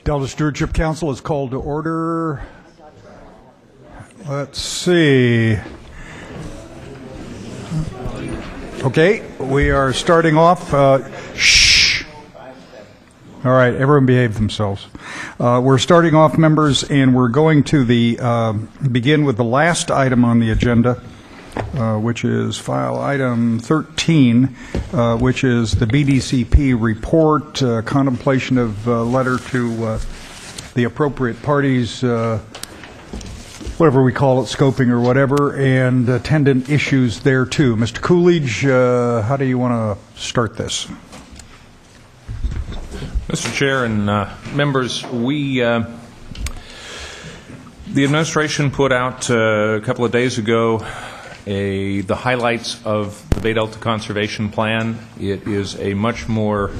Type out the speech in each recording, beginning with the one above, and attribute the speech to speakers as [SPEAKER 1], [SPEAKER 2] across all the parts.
[SPEAKER 1] Delta Stewardship Council is called to order. Let's see. Okay, we are starting off. Shh. All right, everyone behave themselves. We're starting off, members, and we're going to begin with the last item on the agenda, which is file item 13, which is the BDCP report, contemplation of letter to the appropriate parties, whatever we call it, scoping or whatever, and attendant issues there too. Mr. Coolidge, how do you want to start this?
[SPEAKER 2] Mr. Chair and members, the administration put out a couple of days ago the highlights of the Bay Delta Conservation Plan. It is a much more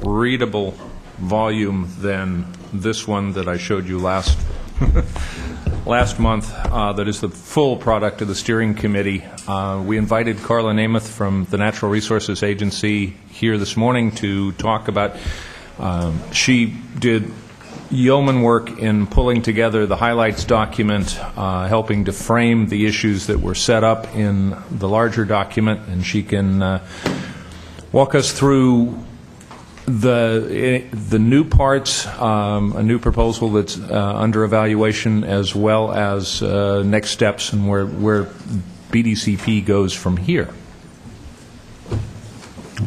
[SPEAKER 2] readable volume than this one that I showed you last month. That is the full product of the steering committee. We invited Carla Namath from the Natural Resources Agency here this morning to talk about. She did yeoman work in pulling together the highlights document, helping to frame the issues that were set up in the larger document, and she can walk us through the new parts, a new proposal that's under evaluation, as well as next steps and where BDCP goes from here.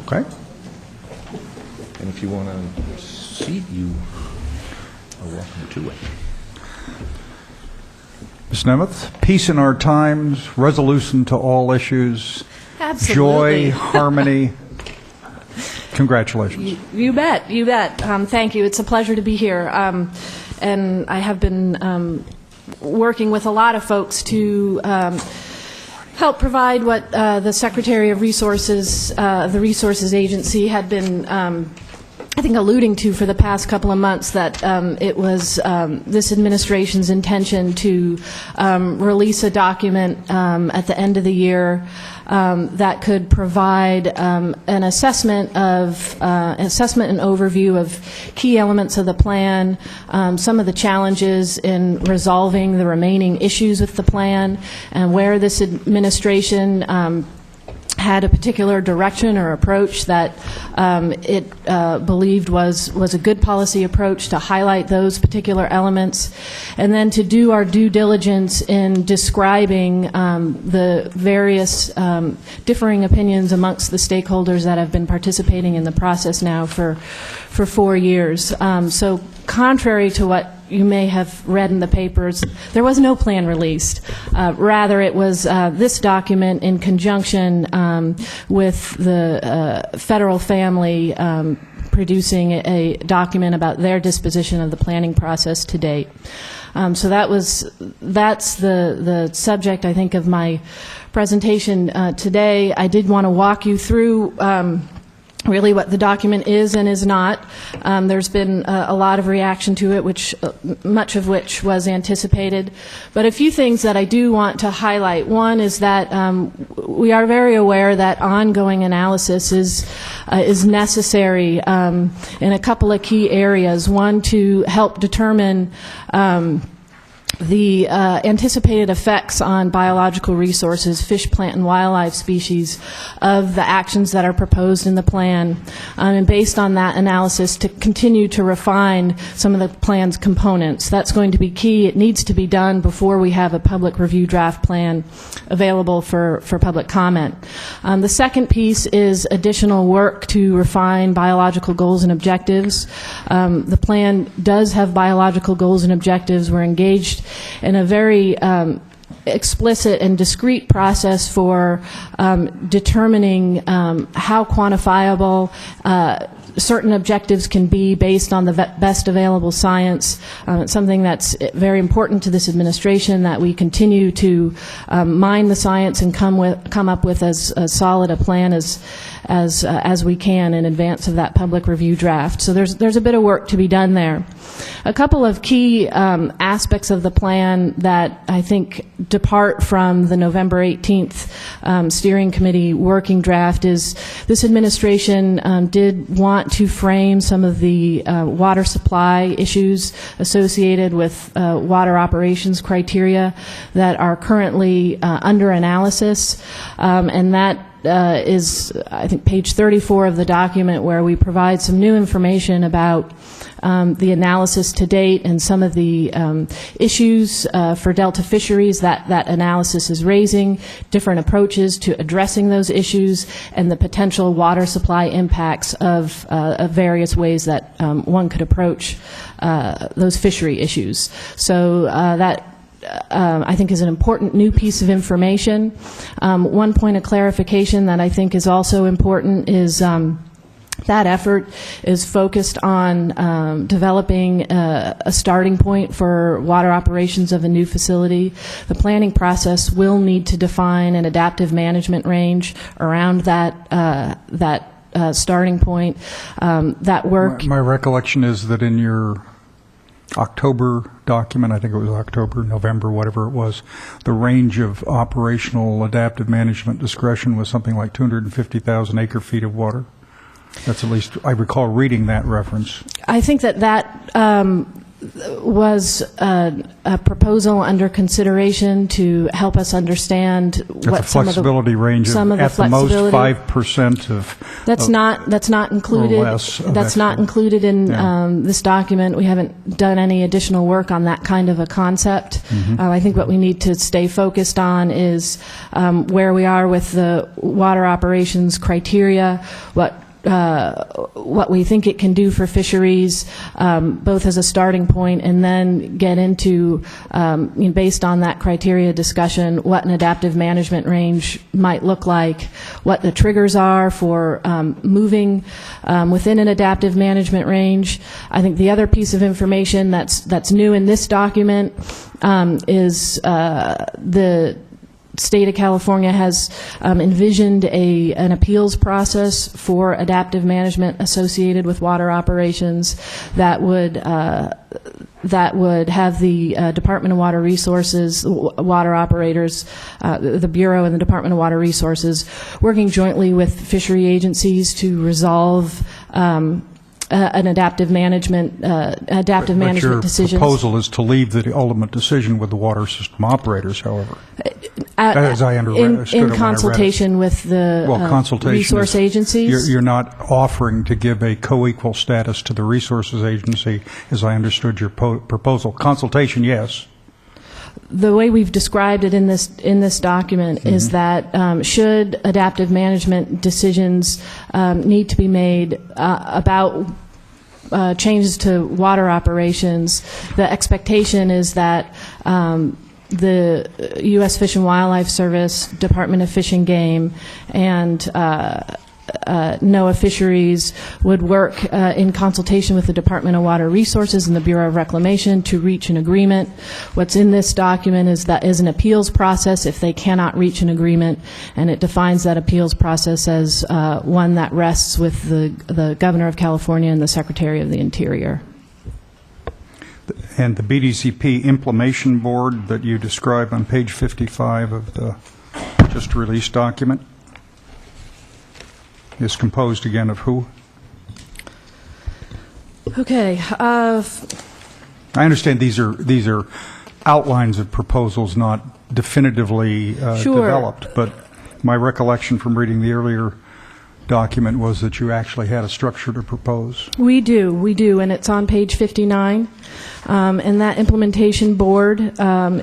[SPEAKER 1] Okay.
[SPEAKER 2] And if you want to seat, you are welcome to it.
[SPEAKER 1] Ms. Nemeth, peace in our times, resolution to all issues,
[SPEAKER 3] Absolutely.
[SPEAKER 1] joy, harmony. Congratulations.
[SPEAKER 3] You bet. You bet. Thank you. It's a pleasure to be here. And I have been working with a lot of folks to help provide what the Secretary of Resources, the Resources Agency, had been I think alluding to for the past couple of months, that it was this administration's intention to release a document at the end of the year that could provide an assessment and overview of key elements of the plan, some of the challenges in resolving the remaining issues with the plan, and where this administration had a particular direction or approach that it believed was a good policy approach, to highlight those particular elements, and then to do our due diligence in describing the various differing opinions amongst the stakeholders that have been participating in the process now for 4 years. So contrary to what you may have read in the papers, there was no plan released. Rather, it was this document in conjunction with the federal family producing a document about their disposition of the planning process to date. So that's the subject, I think, of my presentation today. I did want to walk you through really what the document is and is not. There's been a lot of reaction to it, which much of which was anticipated. But a few things that I do want to highlight. One is that we are very aware that ongoing analysis is necessary in a couple of key areas. One, to help determine the anticipated effects on biological resources, fish, plant, and wildlife species of the actions that are proposed in the plan, and based on that analysis to continue to refine some of the plan's components. That's going to be key. It needs to be done before we have a public review draft plan available for public comment. The second piece is additional work to refine biological goals and objectives. The plan does have biological goals and objectives. We're engaged in a very explicit and discrete process for determining how quantifiable certain objectives can be based on the best available science. It's something that's very important to this administration, that we continue to mine the science and come up with as solid a plan as we can in advance of that public review draft. So there's a bit of work to be done there. A couple of key aspects of the plan that I think depart from the November 18th steering committee working draft is this administration did want want to frame some of the water supply issues associated with water operations criteria that are currently under analysis, and that is, I think, page 34 of the document, where we provide some new information about the analysis to date and some of the issues for Delta fisheries that analysis is raising, different approaches to addressing those issues, and the potential water supply impacts of various ways that one could approach those fishery issues. So that I think is an important new piece of information. One point of clarification that I think is also important is that effort is focused on developing a starting point for water operations of a new facility. The planning process will need to define an adaptive management range around that starting point. That work.
[SPEAKER 1] My recollection is that in your October document, I think it was October, November, whatever it was, the range of operational adaptive management discretion was something like 250,000 acre-feet of water. That's at least, I recall reading that reference.
[SPEAKER 3] I think that was a proposal under consideration to help us understand what
[SPEAKER 1] That's a flexibility range of at the most 5% of.
[SPEAKER 3] That's not included.
[SPEAKER 1] Or less of
[SPEAKER 3] that's not included in this document. We haven't done any additional work on that kind of a concept. I think what we need to stay focused on is where we are with the water operations criteria, what we think it can do for fisheries, both as a starting point, and then get into, based on that criteria discussion, what an adaptive management range might look like, what the triggers are for moving within an adaptive management range. I think the other piece of information that's new in this document is the State of California has envisioned an appeals process for adaptive management associated with water operations that would have the Department of Water Resources, water operators, the Bureau and the Department of Water Resources working jointly with fishery agencies to resolve an adaptive management decisions.
[SPEAKER 1] Your proposal is to leave the ultimate decision with the water system operators, however. As I understood
[SPEAKER 3] in consultation with the resource agencies.
[SPEAKER 1] You're not offering to give a co-equal status to the resources agency, as I understood your proposal. Consultation, yes.
[SPEAKER 3] The way we've described it in this document is that should adaptive management decisions need to be made about changes to water operations, the expectation is that the U.S. Fish and Wildlife Service, Department of Fish and Game, and NOAA Fisheries would work in consultation with the Department of Water Resources and the Bureau of Reclamation to reach an agreement. What's in this document is an appeals process if they cannot reach an agreement, and it defines that appeals process as one that rests with the Governor of California and the Secretary of the Interior.
[SPEAKER 1] And the BDCP Implementation Board that you describe on page 55 of the just released document is composed again of who?
[SPEAKER 3] Okay.
[SPEAKER 1] I understand these are outlines of proposals, not definitively developed, but my recollection from reading the earlier document was that you actually had a structure to propose.
[SPEAKER 3] We do, and it's on page 59. And that implementation board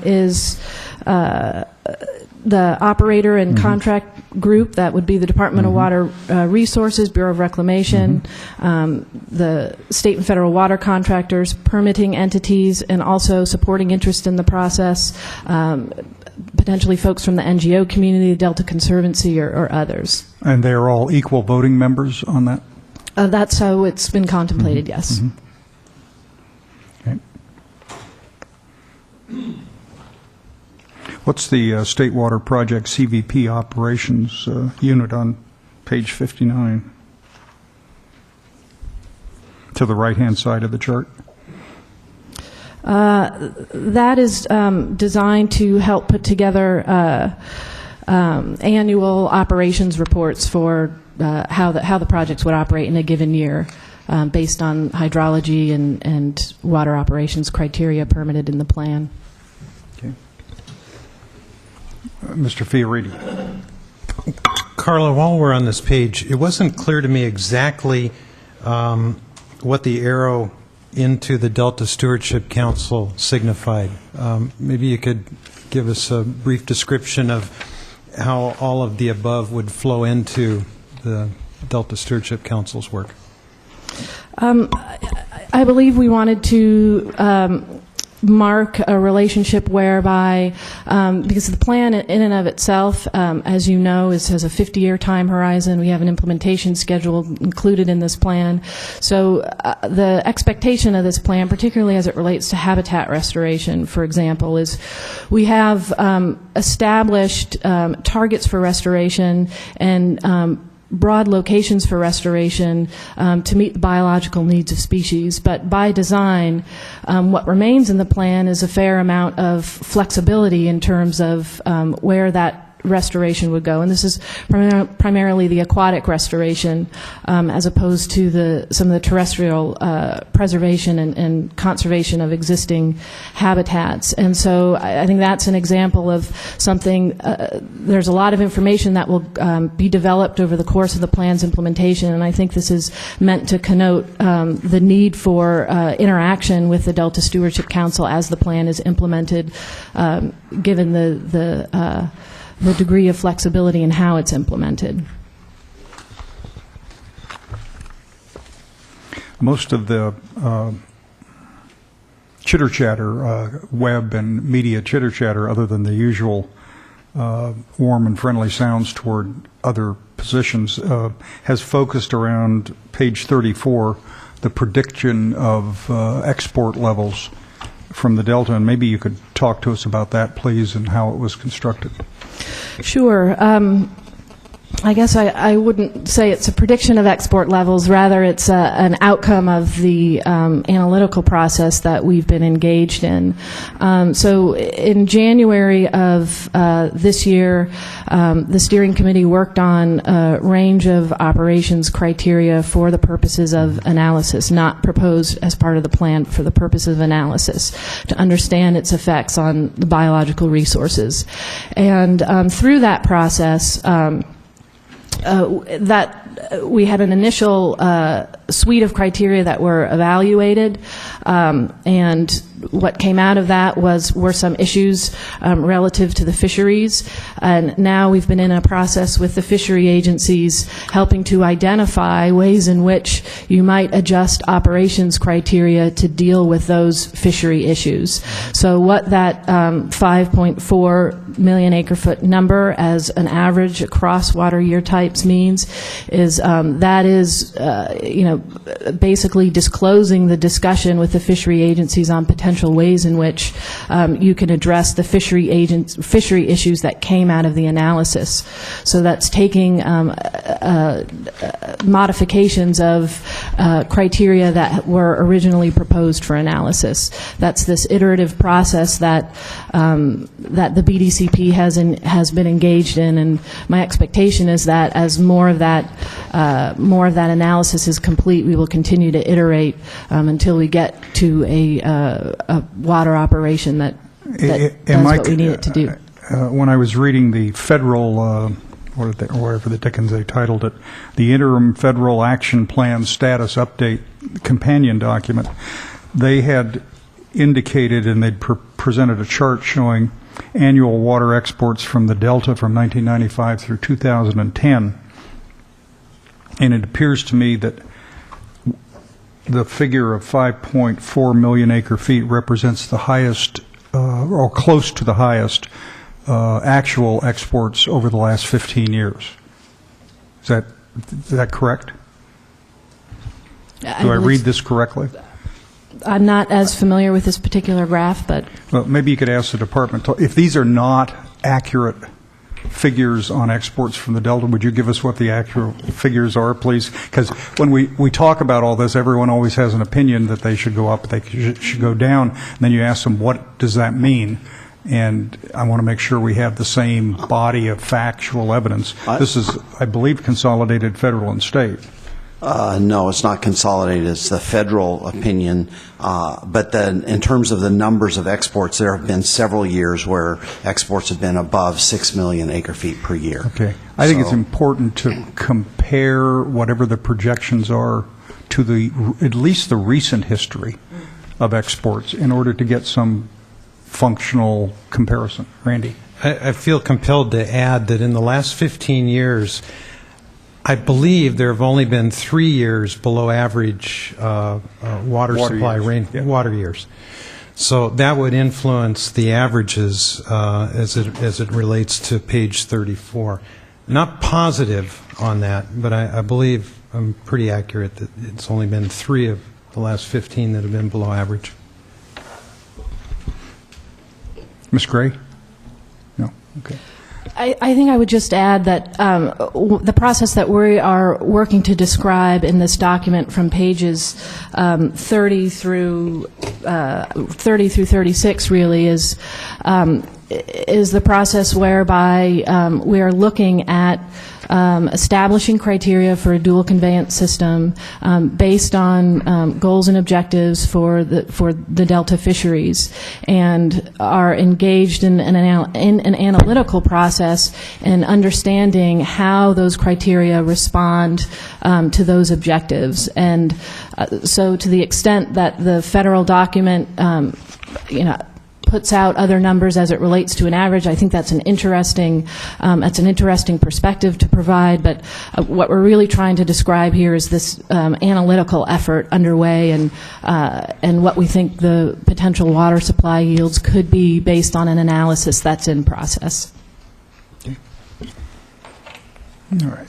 [SPEAKER 3] is the operator and contract group. That would be the Department of Water Resources, Bureau of Reclamation, the state and federal water contractors, permitting entities, and also supporting interest in the process, potentially folks from the NGO community, the Delta Conservancy, or others.
[SPEAKER 1] And they're all equal voting members on that?
[SPEAKER 3] That's how it's been contemplated, yes.
[SPEAKER 1] Okay. What's the State Water Project CVP operations unit on page 59? To the right-hand side of the chart?
[SPEAKER 3] That is designed to help put together annual operations reports for how the projects would operate in a given year, based on hydrology and water operations criteria permitted in the plan.
[SPEAKER 1] Okay. Mr. Fioriti.
[SPEAKER 4] Carla, while we're on this page, it wasn't clear to me exactly what the arrow into the Delta Stewardship Council signified. Maybe you could give us a brief description of how all of the above would flow into the Delta Stewardship Council's work.
[SPEAKER 3] I believe we wanted to mark a relationship whereby, because the plan in and of itself, as you know, has a 50-year time horizon. We have an implementation schedule included in this plan. So the expectation of this plan, particularly as it relates to habitat restoration, for example, is we have established targets for restoration and broad locations for restoration to meet the biological needs of species. But by design, what remains in the plan is a fair amount of flexibility in terms of where that restoration would go. And this is primarily the aquatic restoration, as opposed to some of the terrestrial preservation and conservation of existing habitats. And so I think that's an example of something, there's a lot of information that will be developed over the course of the plan's implementation, and I think this is meant to connote the need for interaction with the Delta Stewardship Council as the plan is implemented, given the degree of flexibility in how it's implemented.
[SPEAKER 1] Most of the chitter-chatter, web and media chitter-chatter, other than the usual warm and friendly sounds toward other positions, has focused around page 34, the prediction of export levels from the Delta, and maybe you could talk to us about that, please, and how it was constructed.
[SPEAKER 3] Sure. I guess I wouldn't say it's a prediction of export levels. Rather, it's an outcome of the analytical process that we've been engaged in. So in January of this year, the steering committee worked on a range of operations criteria for the purposes of analysis, not proposed as part of the plan, for the purpose of analysis, to understand its effects on the biological resources. And through that process, that we had an initial suite of criteria that were evaluated, and what came out of that were some issues relative to the fisheries, and now we've been in a process with the fishery agencies helping to identify ways in which you might adjust operations criteria to deal with those fishery issues. So what that 5.4 million acre-foot number as an average across water year types means is that is basically disclosing the discussion with the fishery agencies on potential ways in which you can address the fishery issues that came out of the analysis. So that's taking modifications of criteria that were originally proposed for analysis. That's this iterative process that that the BDCP has been engaged in, and my expectation is that as more of that analysis is complete, we will continue to iterate until we get to a water operation that does what we need it to do.
[SPEAKER 1] When I was reading the federal, whatever the dickens they titled it, the Interim Federal Action Plan Status Update companion document, they had indicated, and they'd presented a chart showing annual water exports from the Delta from 1995 through 2010. And it appears to me that the figure of 5.4 million acre-feet represents the highest, or close to the highest, actual exports over the last 15 years. Is that correct? Do I read this correctly?
[SPEAKER 3] I'm not as familiar with this particular graph, but...
[SPEAKER 1] Well, maybe you could ask the department, if these are not accurate figures on exports from the Delta, would you give us what the accurate figures are, please? Because when we talk about all this, everyone always has an opinion that they should go up, they should go down, and then you ask them, what does that mean? and I want to make sure we have the same body of factual evidence. This is, I believe, consolidated federal and state.
[SPEAKER 5] No, it's not consolidated. It's the federal opinion. But then in terms of the numbers of exports, there have been several years where exports have been above 6 million acre-feet per year.
[SPEAKER 1] Okay. I think it's important to compare whatever the projections are to at least the recent history of exports in order to get some functional comparison. Randy?
[SPEAKER 4] I feel compelled to add that in the last 15 years, I believe there have only been 3 years below average water supply
[SPEAKER 1] years.
[SPEAKER 4] water years. So that would influence the averages as it relates to page 34. Not positive on that, but I believe I'm pretty accurate that it's only been 3 of the last 15 that have been below average.
[SPEAKER 1] Ms. Gray? No? Okay.
[SPEAKER 3] I think I would just add that the process that we are working to describe in this document from pages 30 through 36 really is the process whereby we are looking at establishing criteria for a dual conveyance system based on goals and objectives for the Delta fisheries, and are engaged in an analytical process in understanding how those criteria respond to those objectives. And so to the extent that the federal document puts out other numbers as it relates to an average, I think that's an interesting perspective to provide. But what we're really trying to describe here is this analytical effort underway, and what we think the potential water supply yields could be based on an analysis that's in process.
[SPEAKER 1] Okay. All right.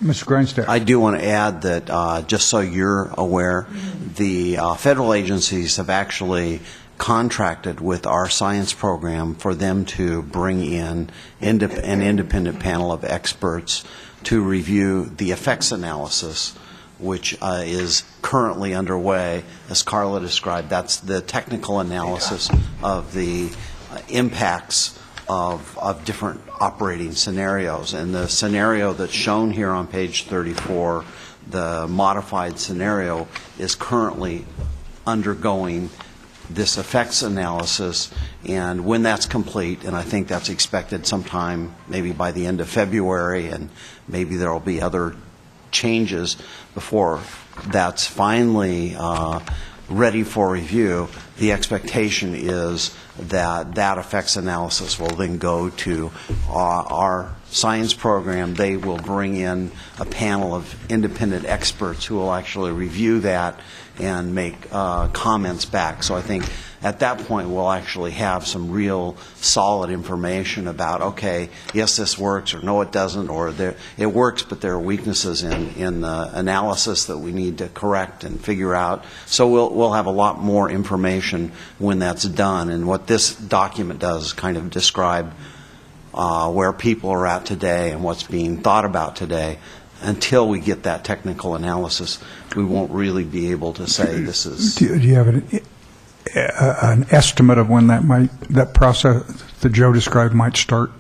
[SPEAKER 1] Mr. Grindstaff.
[SPEAKER 5] I do want to add that, just so you're aware, the federal agencies have actually contracted with our science program for them to bring in an independent panel of experts to review the effects analysis, which is currently underway. As Carla described, that's the technical analysis of the impacts of different operating scenarios. And the scenario that's shown here on page 34, the modified scenario, is currently undergoing this effects analysis, and when that's complete, and I think that's expected sometime maybe by the end of February, and maybe there will be other changes before that's finally ready for review, the expectation is that that effects analysis will then go to our science program. They will bring in a panel of independent experts who will actually review that and make comments back. So I think at that point we'll actually have some real solid information about, okay, yes, this works, or no, it doesn't, or it works, but there are weaknesses in the analysis that we need to correct and figure out. So we'll have a lot more information when that's done. And what this document does is kind of describe where people are at today and what's being thought about today. Until we get that technical analysis, we won't really be able to say this is.
[SPEAKER 1] Do you have an estimate of when that process that Joe described might start?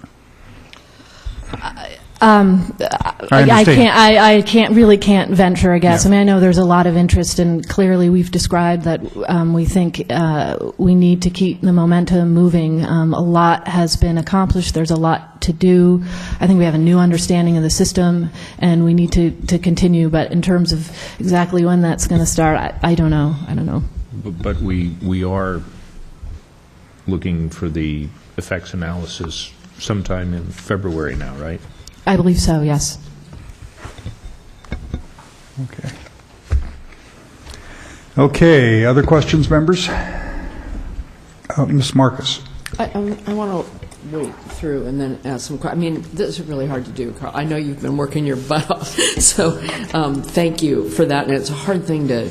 [SPEAKER 3] I can't venture a guess.
[SPEAKER 1] Yeah.
[SPEAKER 3] I mean, I know there's a lot of interest, and clearly we've described that we think we need to keep the momentum moving. A lot has been accomplished. There's a lot to do. I think we have a new understanding of the system, and we need to continue. But in terms of exactly when that's going to start, I don't know. I don't know.
[SPEAKER 2] But we are looking for the effects analysis sometime in February now, right?
[SPEAKER 3] I believe so, yes.
[SPEAKER 1] Okay. Okay, other questions, members? Ms. Marcus.
[SPEAKER 6] I want to wait through and then ask some questions. I mean, this is really hard to do, Carl. I know you've been working your butt off, so thank you for that. And it's a hard thing to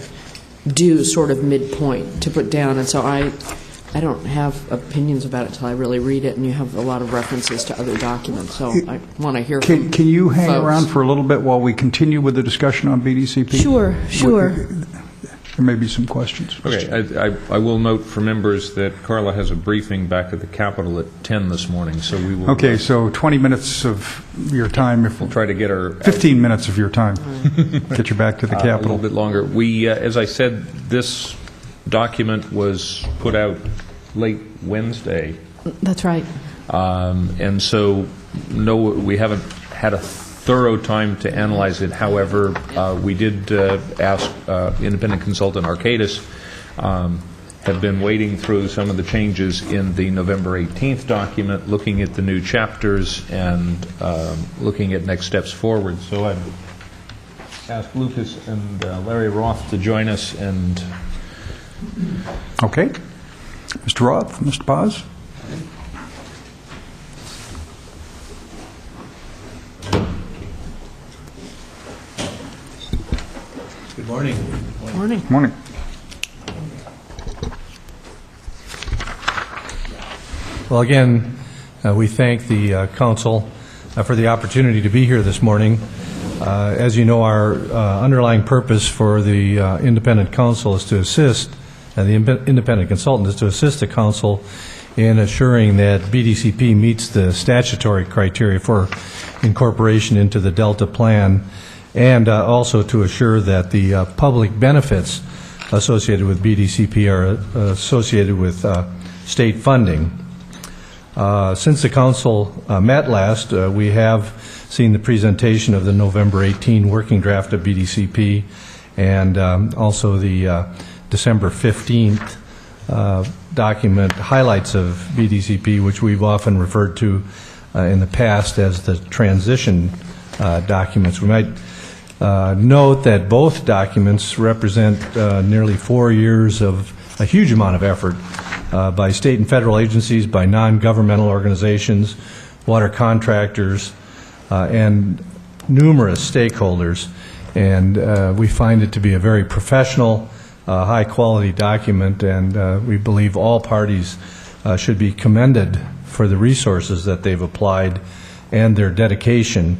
[SPEAKER 6] do sort of midpoint to put down, and so I don't have opinions about it until I really read it, and you have a lot of references to other documents, so I want to hear from
[SPEAKER 1] Can you hang
[SPEAKER 6] folks.
[SPEAKER 1] around for a little bit while we continue with the discussion on BDCP?
[SPEAKER 3] Sure.
[SPEAKER 1] There may be some questions.
[SPEAKER 2] Okay, I will note for members that Carla has a briefing back at the Capitol at 10 this morning, so we will...
[SPEAKER 1] Okay, so 20 minutes of your time, if
[SPEAKER 2] We'll try to get her...
[SPEAKER 1] 15 minutes of your time, get you back to the
[SPEAKER 2] A
[SPEAKER 1] Capitol.
[SPEAKER 2] little bit longer. We, as I said, this document was put out late Wednesday,
[SPEAKER 3] That's right.
[SPEAKER 2] and so no, we haven't had a thorough time to analyze it. However, we did ask independent consultant Arcadis, have been wading through some of the changes in the November 18th document, looking at the new chapters and looking at next steps forward. So I'd ask Lucas and Larry Roth to join us. And
[SPEAKER 1] Okay. Mr. Roth, Mr. Paz?
[SPEAKER 7] Good morning.
[SPEAKER 6] Morning.
[SPEAKER 1] Morning.
[SPEAKER 7] Well, again, we thank the council for the opportunity to be here this morning. As you know, our underlying purpose for the independent council is to assist, the independent consultant is to assist the council in assuring that BDCP meets the statutory criteria for incorporation into the Delta Plan, and also to assure that the public benefits associated with BDCP are associated with state funding. Since the council met last, we have seen the presentation of the November 18 working draft of BDCP, and also the December 15th document, highlights of BDCP, which we've often referred to in the past as the transition documents. We might note that both documents represent nearly 4 years of a huge amount of effort by state and federal agencies, by non-governmental organizations, water contractors, and numerous stakeholders. And we find it to be a very professional, high-quality document, and we believe all parties should be commended for the resources that they've applied and their dedication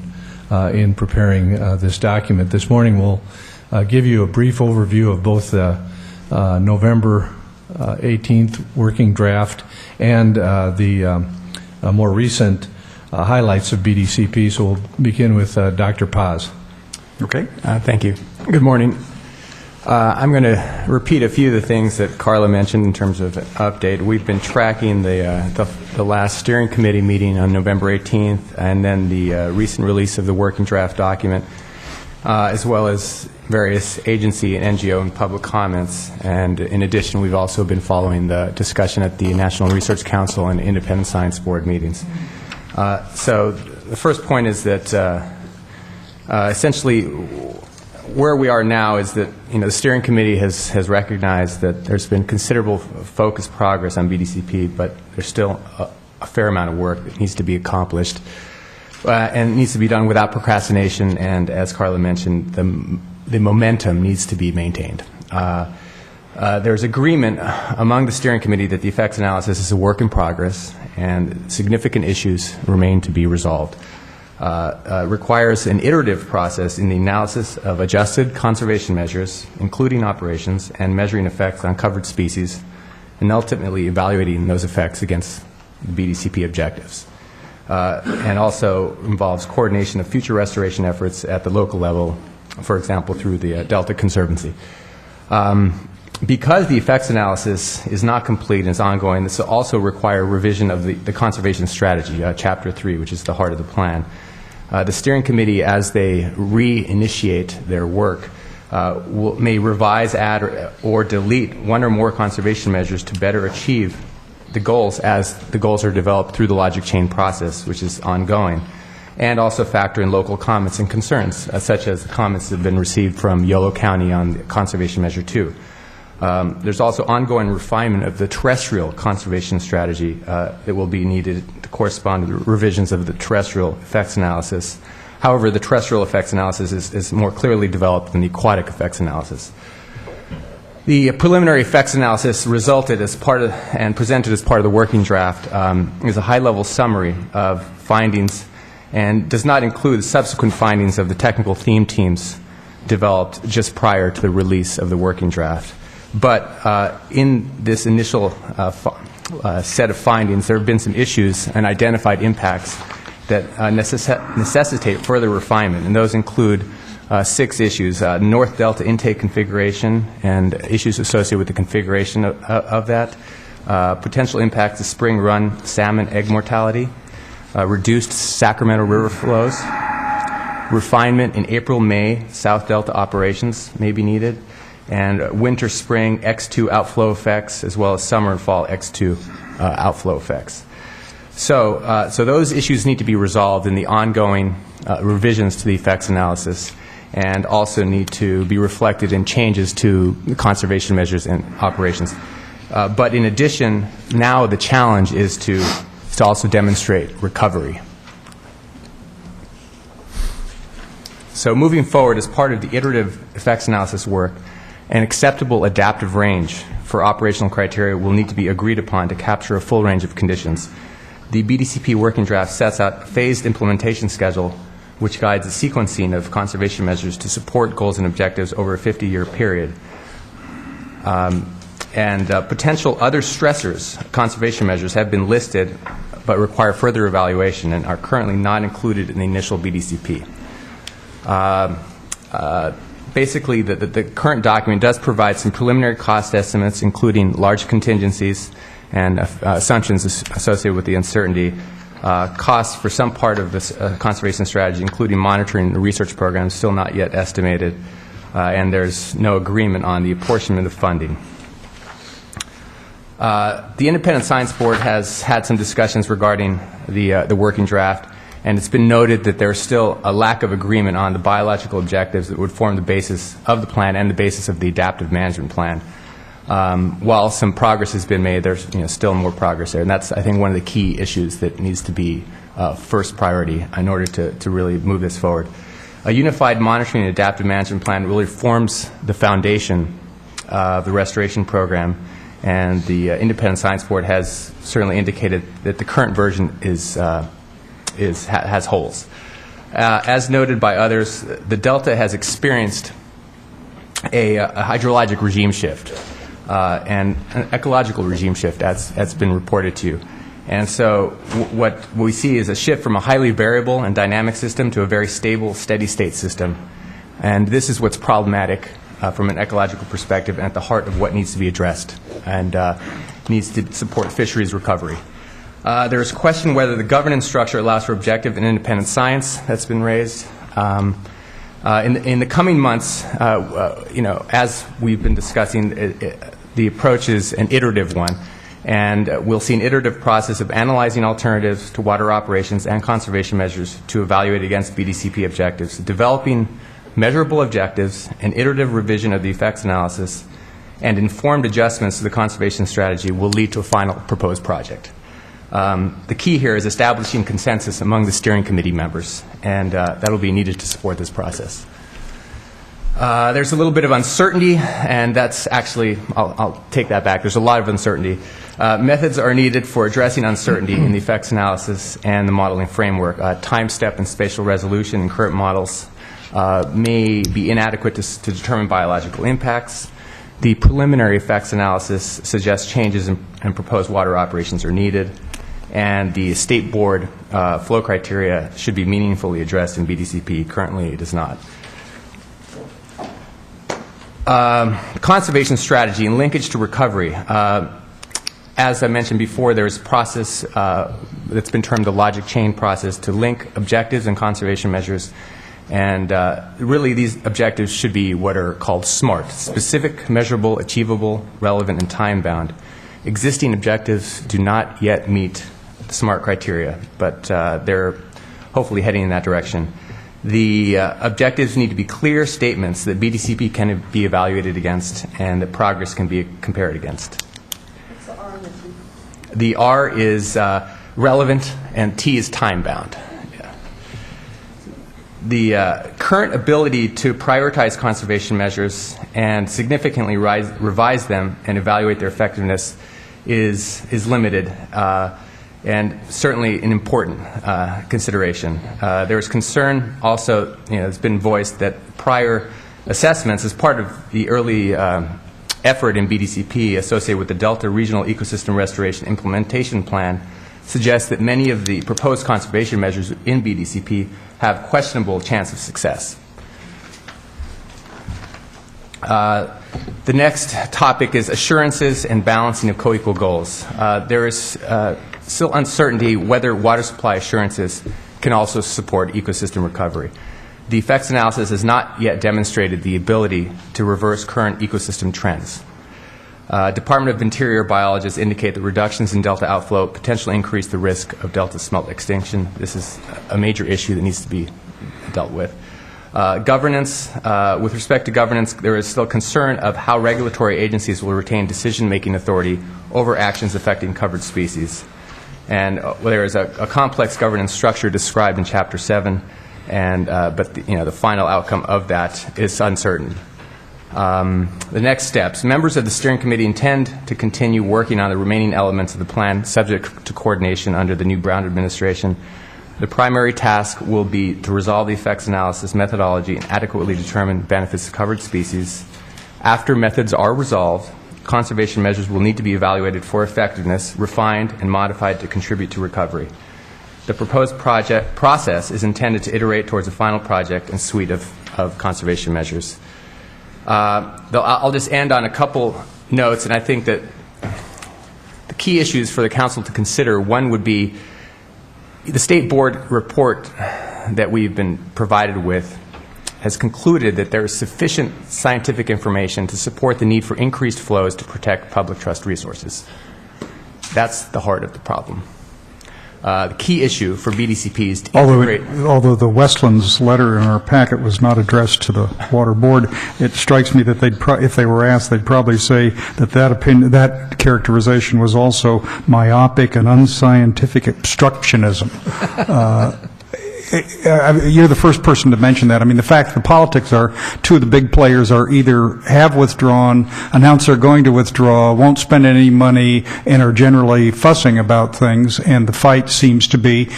[SPEAKER 7] in preparing this document. This morning we'll give you a brief overview of both the November 18th working draft and the more recent highlights of BDCP. So we'll begin with Dr. Paz.
[SPEAKER 1] Okay.
[SPEAKER 8] Thank you. Good morning. I'm going to repeat a few of the things that Carla mentioned in terms of an update. We've been tracking the last steering committee meeting on November 18th, and then the recent release of the working draft document, as well as various agency and NGO and public comments. And in addition, we've also been following the discussion at the National Research Council and Independent Science Board meetings. So the first point is that essentially where we are now is that the steering committee has recognized that there's been considerable focused progress on BDCP, but there's still a fair amount of work that needs to be accomplished, and it needs to be done without procrastination. And as Carla mentioned, the momentum needs to be maintained. There's agreement among the steering committee that the effects analysis is a work in progress, and significant issues remain to be resolved. Requires an iterative process in the analysis of adjusted conservation measures, including operations, and measuring effects on covered species, and ultimately evaluating those effects against the BDCP objectives. And also involves coordination of future restoration efforts at the local level, for example, through the Delta Conservancy. Because the effects analysis is not complete and is ongoing, this will also require revision of the conservation strategy, Chapter 3, which is the heart of the plan. The steering committee, as they reinitiate their work, may revise, add, or delete one or more conservation measures to better achieve the goals as the goals are developed through the logic chain process, which is ongoing, and also factor in local comments and concerns, such as the comments that have been received from Yolo County on Conservation Measure 2. There's also ongoing refinement of the terrestrial conservation strategy that will be needed to correspond to the revisions of the terrestrial effects analysis. However, the terrestrial effects analysis is more clearly developed than the aquatic effects analysis. The preliminary effects analysis resulted as part of and presented as part of the working draft is a high-level summary of findings and does not include subsequent findings of the technical theme teams developed just prior to the release of the working draft. But in this initial set of findings, there have been some issues and identified impacts that necessitate further refinement, and those include 6 issues: North Delta intake configuration and issues associated with the configuration of that, potential impacts to spring run salmon egg mortality, reduced Sacramento River flows, refinement in April-May South Delta operations may be needed, and winter-spring X2 outflow effects, as well as summer and fall X2 outflow effects. So those issues need to be resolved in the ongoing revisions to the effects analysis, and also need to be reflected in changes to conservation measures and operations. But in addition, now the challenge is to also demonstrate recovery. So moving forward, as part of the iterative effects analysis work, an acceptable adaptive range for operational criteria will need to be agreed upon to capture a full range of conditions. The BDCP working draft sets out a phased implementation schedule which guides the sequencing of conservation measures to support goals and objectives over a 50-year period. Potential other stressors, conservation measures, have been listed but require further evaluation and are currently not included in the initial BDCP. Basically, the current document does provide some preliminary cost estimates, including large contingencies and assumptions associated with the uncertainty. Costs for some part of this conservation strategy, including monitoring the research program, is still not yet estimated, and there's no agreement on the apportionment of funding. The Independent Science Board has had some discussions regarding the working draft, and it's been noted that there's still a lack of agreement on the biological objectives that would form the basis of the plan and the basis of the adaptive management plan. While some progress has been made, there's still more progress there, and that's, I think, one of the key issues that needs to be first priority in order to really move this forward. A unified monitoring and adaptive management plan really forms the foundation of the restoration program, and the Independent Science Board has certainly indicated that the current version has holes. As noted by others, the Delta has experienced a hydrologic regime shift and an ecological regime shift, as has been reported to you. And so what we see is a shift from a highly variable and dynamic system to a very stable, steady-state system. And this is what's problematic from an ecological perspective and at the heart of what needs to be addressed and needs to support fisheries recovery. There is question whether the governance structure allows for objective and independent science. That's been raised. In the coming months, as we've been discussing, the approach is an iterative one, and we'll see an iterative process of analyzing alternatives to water operations and conservation measures to evaluate against BDCP objectives, developing measurable objectives, an iterative revision of the effects analysis, and informed adjustments to the conservation strategy will lead to a final proposed project. The key here is establishing consensus among the steering committee members, and that will be needed to support this process. There's a little bit of uncertainty, and that's actually, I'll take that back. There's a lot of uncertainty. Methods are needed for addressing uncertainty in the effects analysis and the modeling framework. Time step and spatial resolution in current models may be inadequate to determine biological impacts. The preliminary effects analysis suggests changes in proposed water operations are needed, and the state board flow criteria should be meaningfully addressed in BDCP. Currently, it is not. Conservation strategy and linkage to recovery. As I mentioned before, there's a process that's been termed the logic chain process to link objectives and conservation measures. And really, these objectives should be what are called SMART: specific, measurable, achievable, relevant, and time-bound. Existing objectives do not yet meet the SMART criteria, but they're hopefully heading in that direction. The objectives need to be clear statements that BDCP can be evaluated against and that progress can be compared against.
[SPEAKER 6] What's the R and the T?
[SPEAKER 8] The R is relevant and T is time-bound. The current ability to prioritize conservation measures and significantly revise them and evaluate their effectiveness is limited and certainly an important consideration. There is concern also, it's been voiced that prior assessments as part of the early effort in BDCP associated with the Delta Regional Ecosystem Restoration Implementation Plan suggests that many of the proposed conservation measures in BDCP have questionable chance of success. The next topic is assurances and balancing of co-equal goals. There is still uncertainty whether water supply assurances can also support ecosystem recovery. The effects analysis has not yet demonstrated the ability to reverse current ecosystem trends. Department of Interior biologists indicate that reductions in delta outflow potentially increase the risk of delta smelt extinction. This is a major issue that needs to be dealt with. Governance, with respect to governance, there is still concern of how regulatory agencies will retain decision-making authority over actions affecting covered species. And there is a complex governance structure described in Chapter 7, and, but the final outcome of that is uncertain. The next steps. Members of the steering committee intend to continue working on the remaining elements of the plan subject to coordination under the new Brown administration. The primary task will be to resolve the effects analysis methodology and adequately determine benefits to covered species. After methods are resolved, conservation measures will need to be evaluated for effectiveness, refined, and modified to contribute to recovery. The proposed project process is intended to iterate towards a final project and suite of conservation measures. I'll just end on a couple notes, and I think that the key issues for the Council to consider, one would be the State Board report that we've been provided with has concluded that there is sufficient scientific information to support the need for increased flows to protect public trust resources. That's the heart of the problem. The key issue for BDCP is to integrate.
[SPEAKER 1] Although the Westlands letter in our packet was not addressed to the Water Board, it strikes me that if they were asked, they'd probably say that that characterization was also myopic and unscientific obstructionism. You're the first person to mention that. I mean, the fact the politics are, two of the big players are either have withdrawn, announced they're going to withdraw, won't spend any money, and are generally fussing about things, and the fight seems to be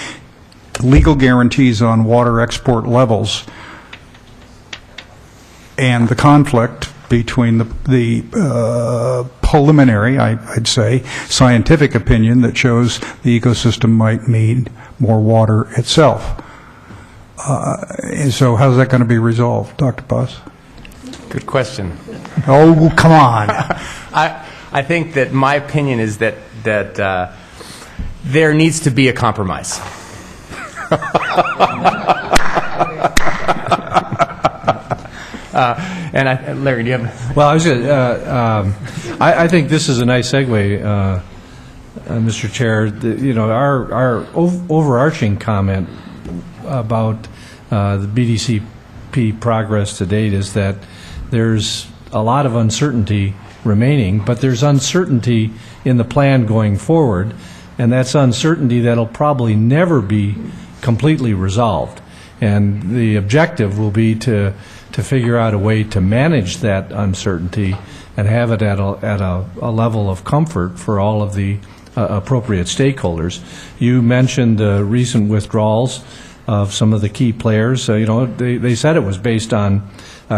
[SPEAKER 1] legal guarantees on water export levels and the conflict between the preliminary, I'd say, scientific opinion that shows the ecosystem might need more water itself. And so how's that going to be resolved, Dr. Boss?
[SPEAKER 8] Good question.
[SPEAKER 1] Oh, come on.
[SPEAKER 8] I think that my opinion is that there needs to be a compromise. And Larry, do you have?
[SPEAKER 7] Well, I think this is a nice segue, Mr. Chair. Our overarching comment about the BDCP progress to date is that there's a lot of uncertainty remaining, but there's uncertainty in the plan going forward, and that's uncertainty that'll probably never be completely resolved. And the objective will be to figure out a way to manage that uncertainty and have it at a level of comfort for all of the appropriate stakeholders. You mentioned recent withdrawals of some of the key players. They said it was based on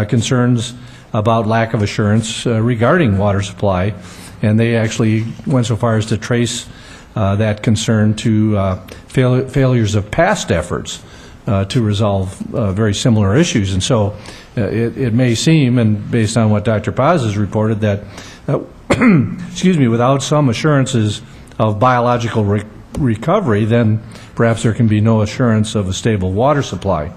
[SPEAKER 7] concerns about lack of assurance regarding water supply, and they actually went so far as to trace that concern to failures of past efforts to resolve very similar issues. And so it may seem, and based on what Dr. Paz has reported, that excuse me, without some assurances of biological recovery, then perhaps there can be no assurance of a stable water supply.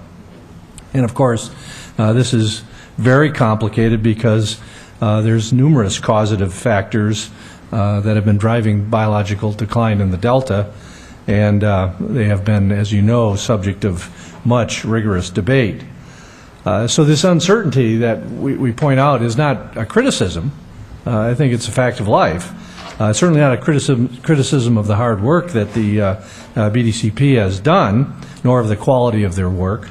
[SPEAKER 7] And of course, this is very complicated because there's numerous causative factors that have been driving biological decline in the Delta, and they have been, as you know, subject of much rigorous debate. So this uncertainty that we point out is not a criticism. I think it's a fact of life. Certainly not a criticism of the hard work that the BDCP has done, nor of the quality of their work,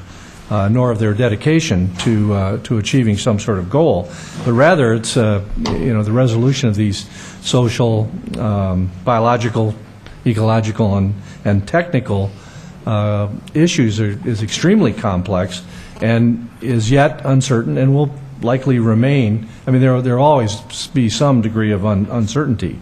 [SPEAKER 7] nor of their dedication to achieving some sort of goal, but rather it's the resolution of these social, biological, ecological, and technical issues is extremely complex and is yet uncertain and will likely remain. I mean, there will always be some degree of uncertainty.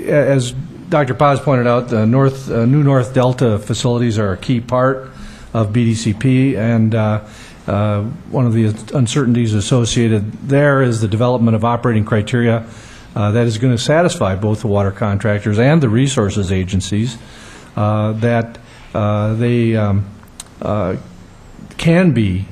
[SPEAKER 7] As Dr. Paz pointed out, the new North Delta facilities are a key part of BDCP, and one of the uncertainties associated there is the development of operating criteria that is going to satisfy both the water contractors and the resources agencies that they can be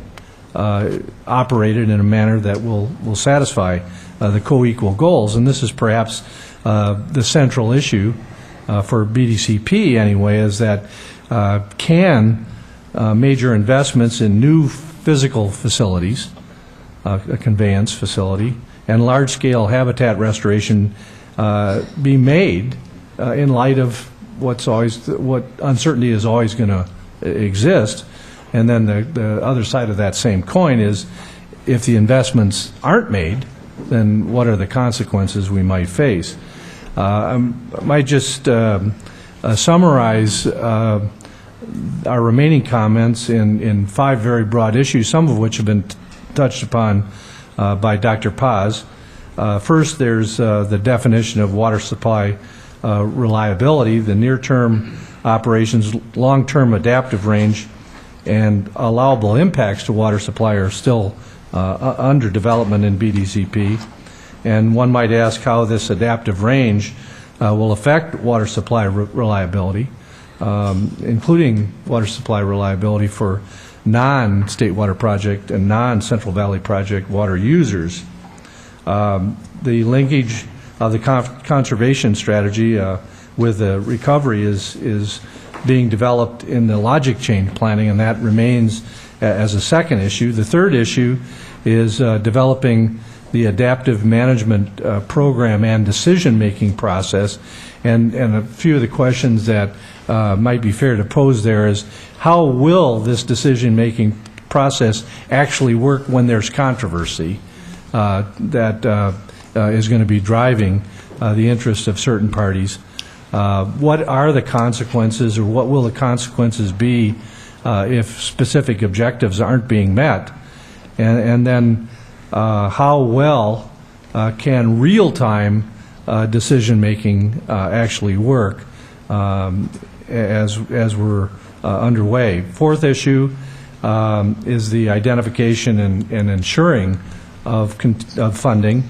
[SPEAKER 7] operated in a manner that will satisfy the co-equal goals. And this is perhaps the central issue for BDCP anyway, is that can major investments in new physical facilities, a conveyance facility, and large-scale habitat restoration be made in light of what uncertainty is always going to exist. And then the other side of that same coin is, if the investments aren't made, then what are the consequences we might face? I might just summarize our remaining comments in 5 very broad issues, some of which have been touched upon by Dr. Paz. First, there's the definition of water supply reliability, the near-term operations, long-term adaptive range, and allowable impacts to water supply are still under development in BDCP. And one might ask how this adaptive range will affect water supply reliability, including water supply reliability for non-State Water Project and non-Central Valley Project water users. The linkage of the conservation strategy with the recovery is being developed in the logic chain planning, and that remains as a second issue. The third issue is developing the adaptive management program and decision-making process. And a few of the questions that might be fair to pose there is, how will this decision-making process actually work when there's controversy that is going to be driving the interests of certain parties? What are the consequences, or what will the consequences be if specific objectives aren't being met? And then how well can real-time decision-making actually work as we're underway? Fourth issue is the identification and ensuring of funding.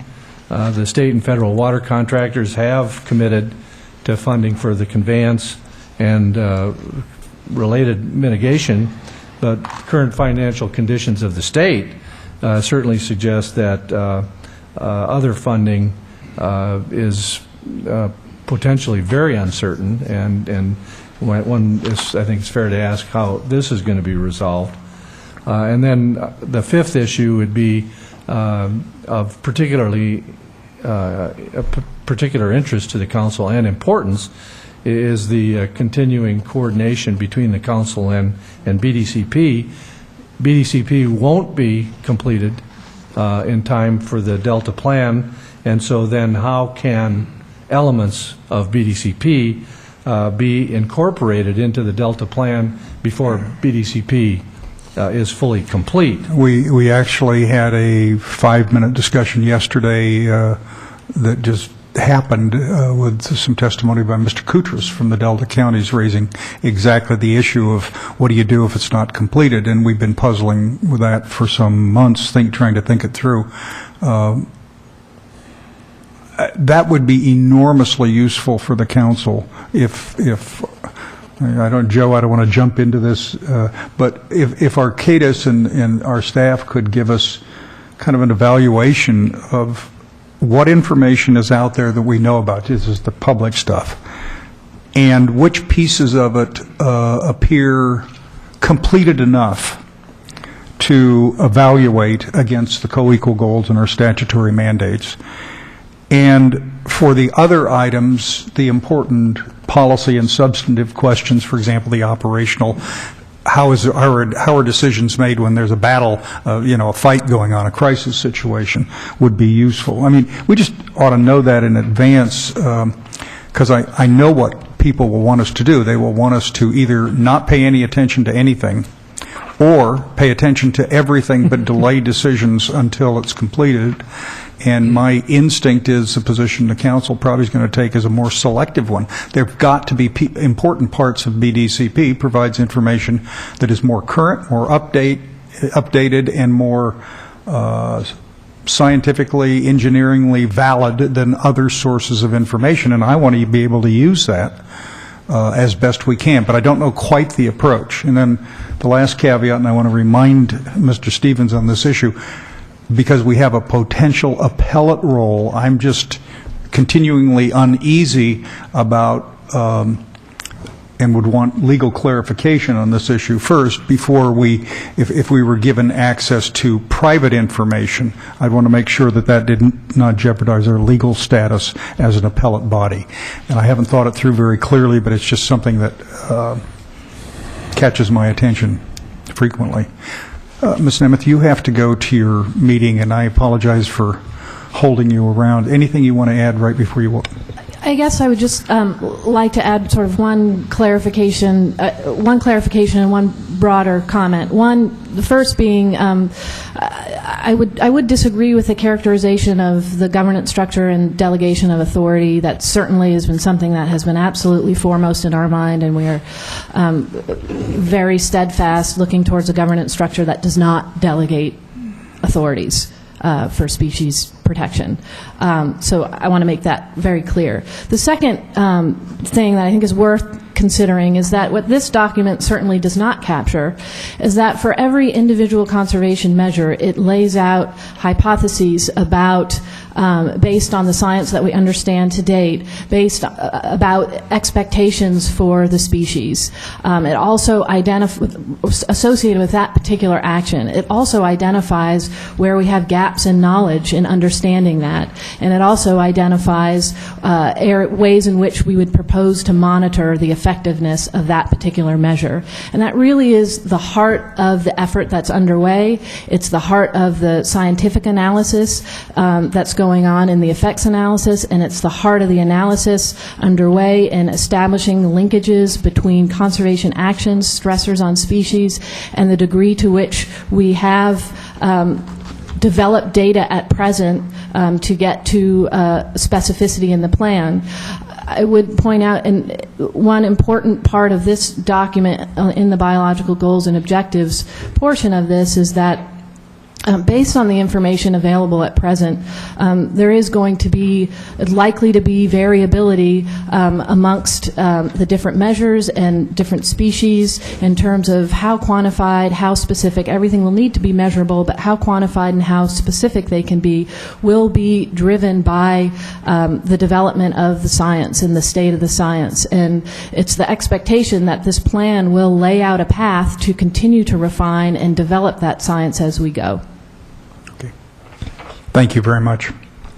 [SPEAKER 7] The state and federal water contractors have committed to funding for the conveyance and related mitigation, but current financial conditions of the state certainly suggest that other funding is potentially very uncertain, and one is, I think it's fair to ask how this is going to be resolved. And then the fifth issue would be of particular interest to the council and importance is the continuing coordination between the council and BDCP. BDCP won't be completed in time for the Delta Plan, and so then how can elements of BDCP be incorporated into the Delta Plan before BDCP is fully complete?
[SPEAKER 1] We actually had a 5-minute discussion yesterday that just happened with some testimony by Mr. Koutras from the Delta counties, raising exactly the issue of what do you do if it's not completed, and we've been puzzling with that for some months, trying to think it through. That would be enormously useful for the council if I don't want to jump into this, but if Arcadis and our staff could give us kind of an evaluation of what information is out there that we know about, this is the public stuff, and which pieces of it appear completed enough to evaluate against the co-equal goals and our statutory mandates. And for the other items, the important policy and substantive questions, for example, the operational, how are decisions made when there's a battle, a fight going on, a crisis situation, would be useful. I mean, we just ought to know that in advance, because I know what people will want us to do. They will want us to either not pay any attention to anything or pay attention to everything but delay decisions until it's completed. And my instinct is the position the council probably is going to take is a more selective one. There have got to be important parts of BDCP provides information that is more current, more updated, and more scientifically, engineeringly valid than other sources of information, and I want to be able to use that as best we can, but I don't know quite the approach. And then the last caveat, and I want to remind Mr. Stevens on this issue, because we have a potential appellate role, I'm just continuingly uneasy about and would want legal clarification on this issue first before we, if we were given access to private information, I'd want to make sure that that did not jeopardize our legal status as an appellate body. And I haven't thought it through very clearly, but it's just something that catches my attention frequently. Ms. Nemeth, you have to go to your meeting, and I apologize for holding you around. Anything you want to add right before you walk?
[SPEAKER 3] I guess I would just like to add sort of one clarification and one broader comment. The first being, I would disagree with the characterization of the governance structure and delegation of authority. That certainly has been something that has been absolutely foremost in our mind, and we are very steadfast looking towards a governance structure that does not delegate authorities for species protection. So I want to make that very clear. The second thing that I think is worth considering is that what this document certainly does not capture is that for every individual conservation measure, it lays out hypotheses about, based on the science that we understand to date, about expectations for the species. It also associated with that particular action, it also identifies where we have gaps in knowledge in understanding that, and it also identifies ways in which we would propose to monitor the effectiveness of that particular measure. And that really is the heart of the effort that's underway. It's the heart of the scientific analysis that's going on in the effects analysis, and it's the heart of the analysis underway in establishing the linkages between conservation actions, stressors on species, and the degree to which we have developed data at present to get to specificity in the plan. I would point out, and one important part of this document in the biological goals and objectives portion of this is that based on the information available at present, there is going to be likely to be variability amongst the different measures and different species in terms of how quantified, how specific. Everything will need to be measurable, but how quantified and how specific they can be will be driven by the development of the science and the state of the science. And it's the expectation that this plan will lay out a path to continue to refine and develop that science as we go.
[SPEAKER 1] Thank you very much.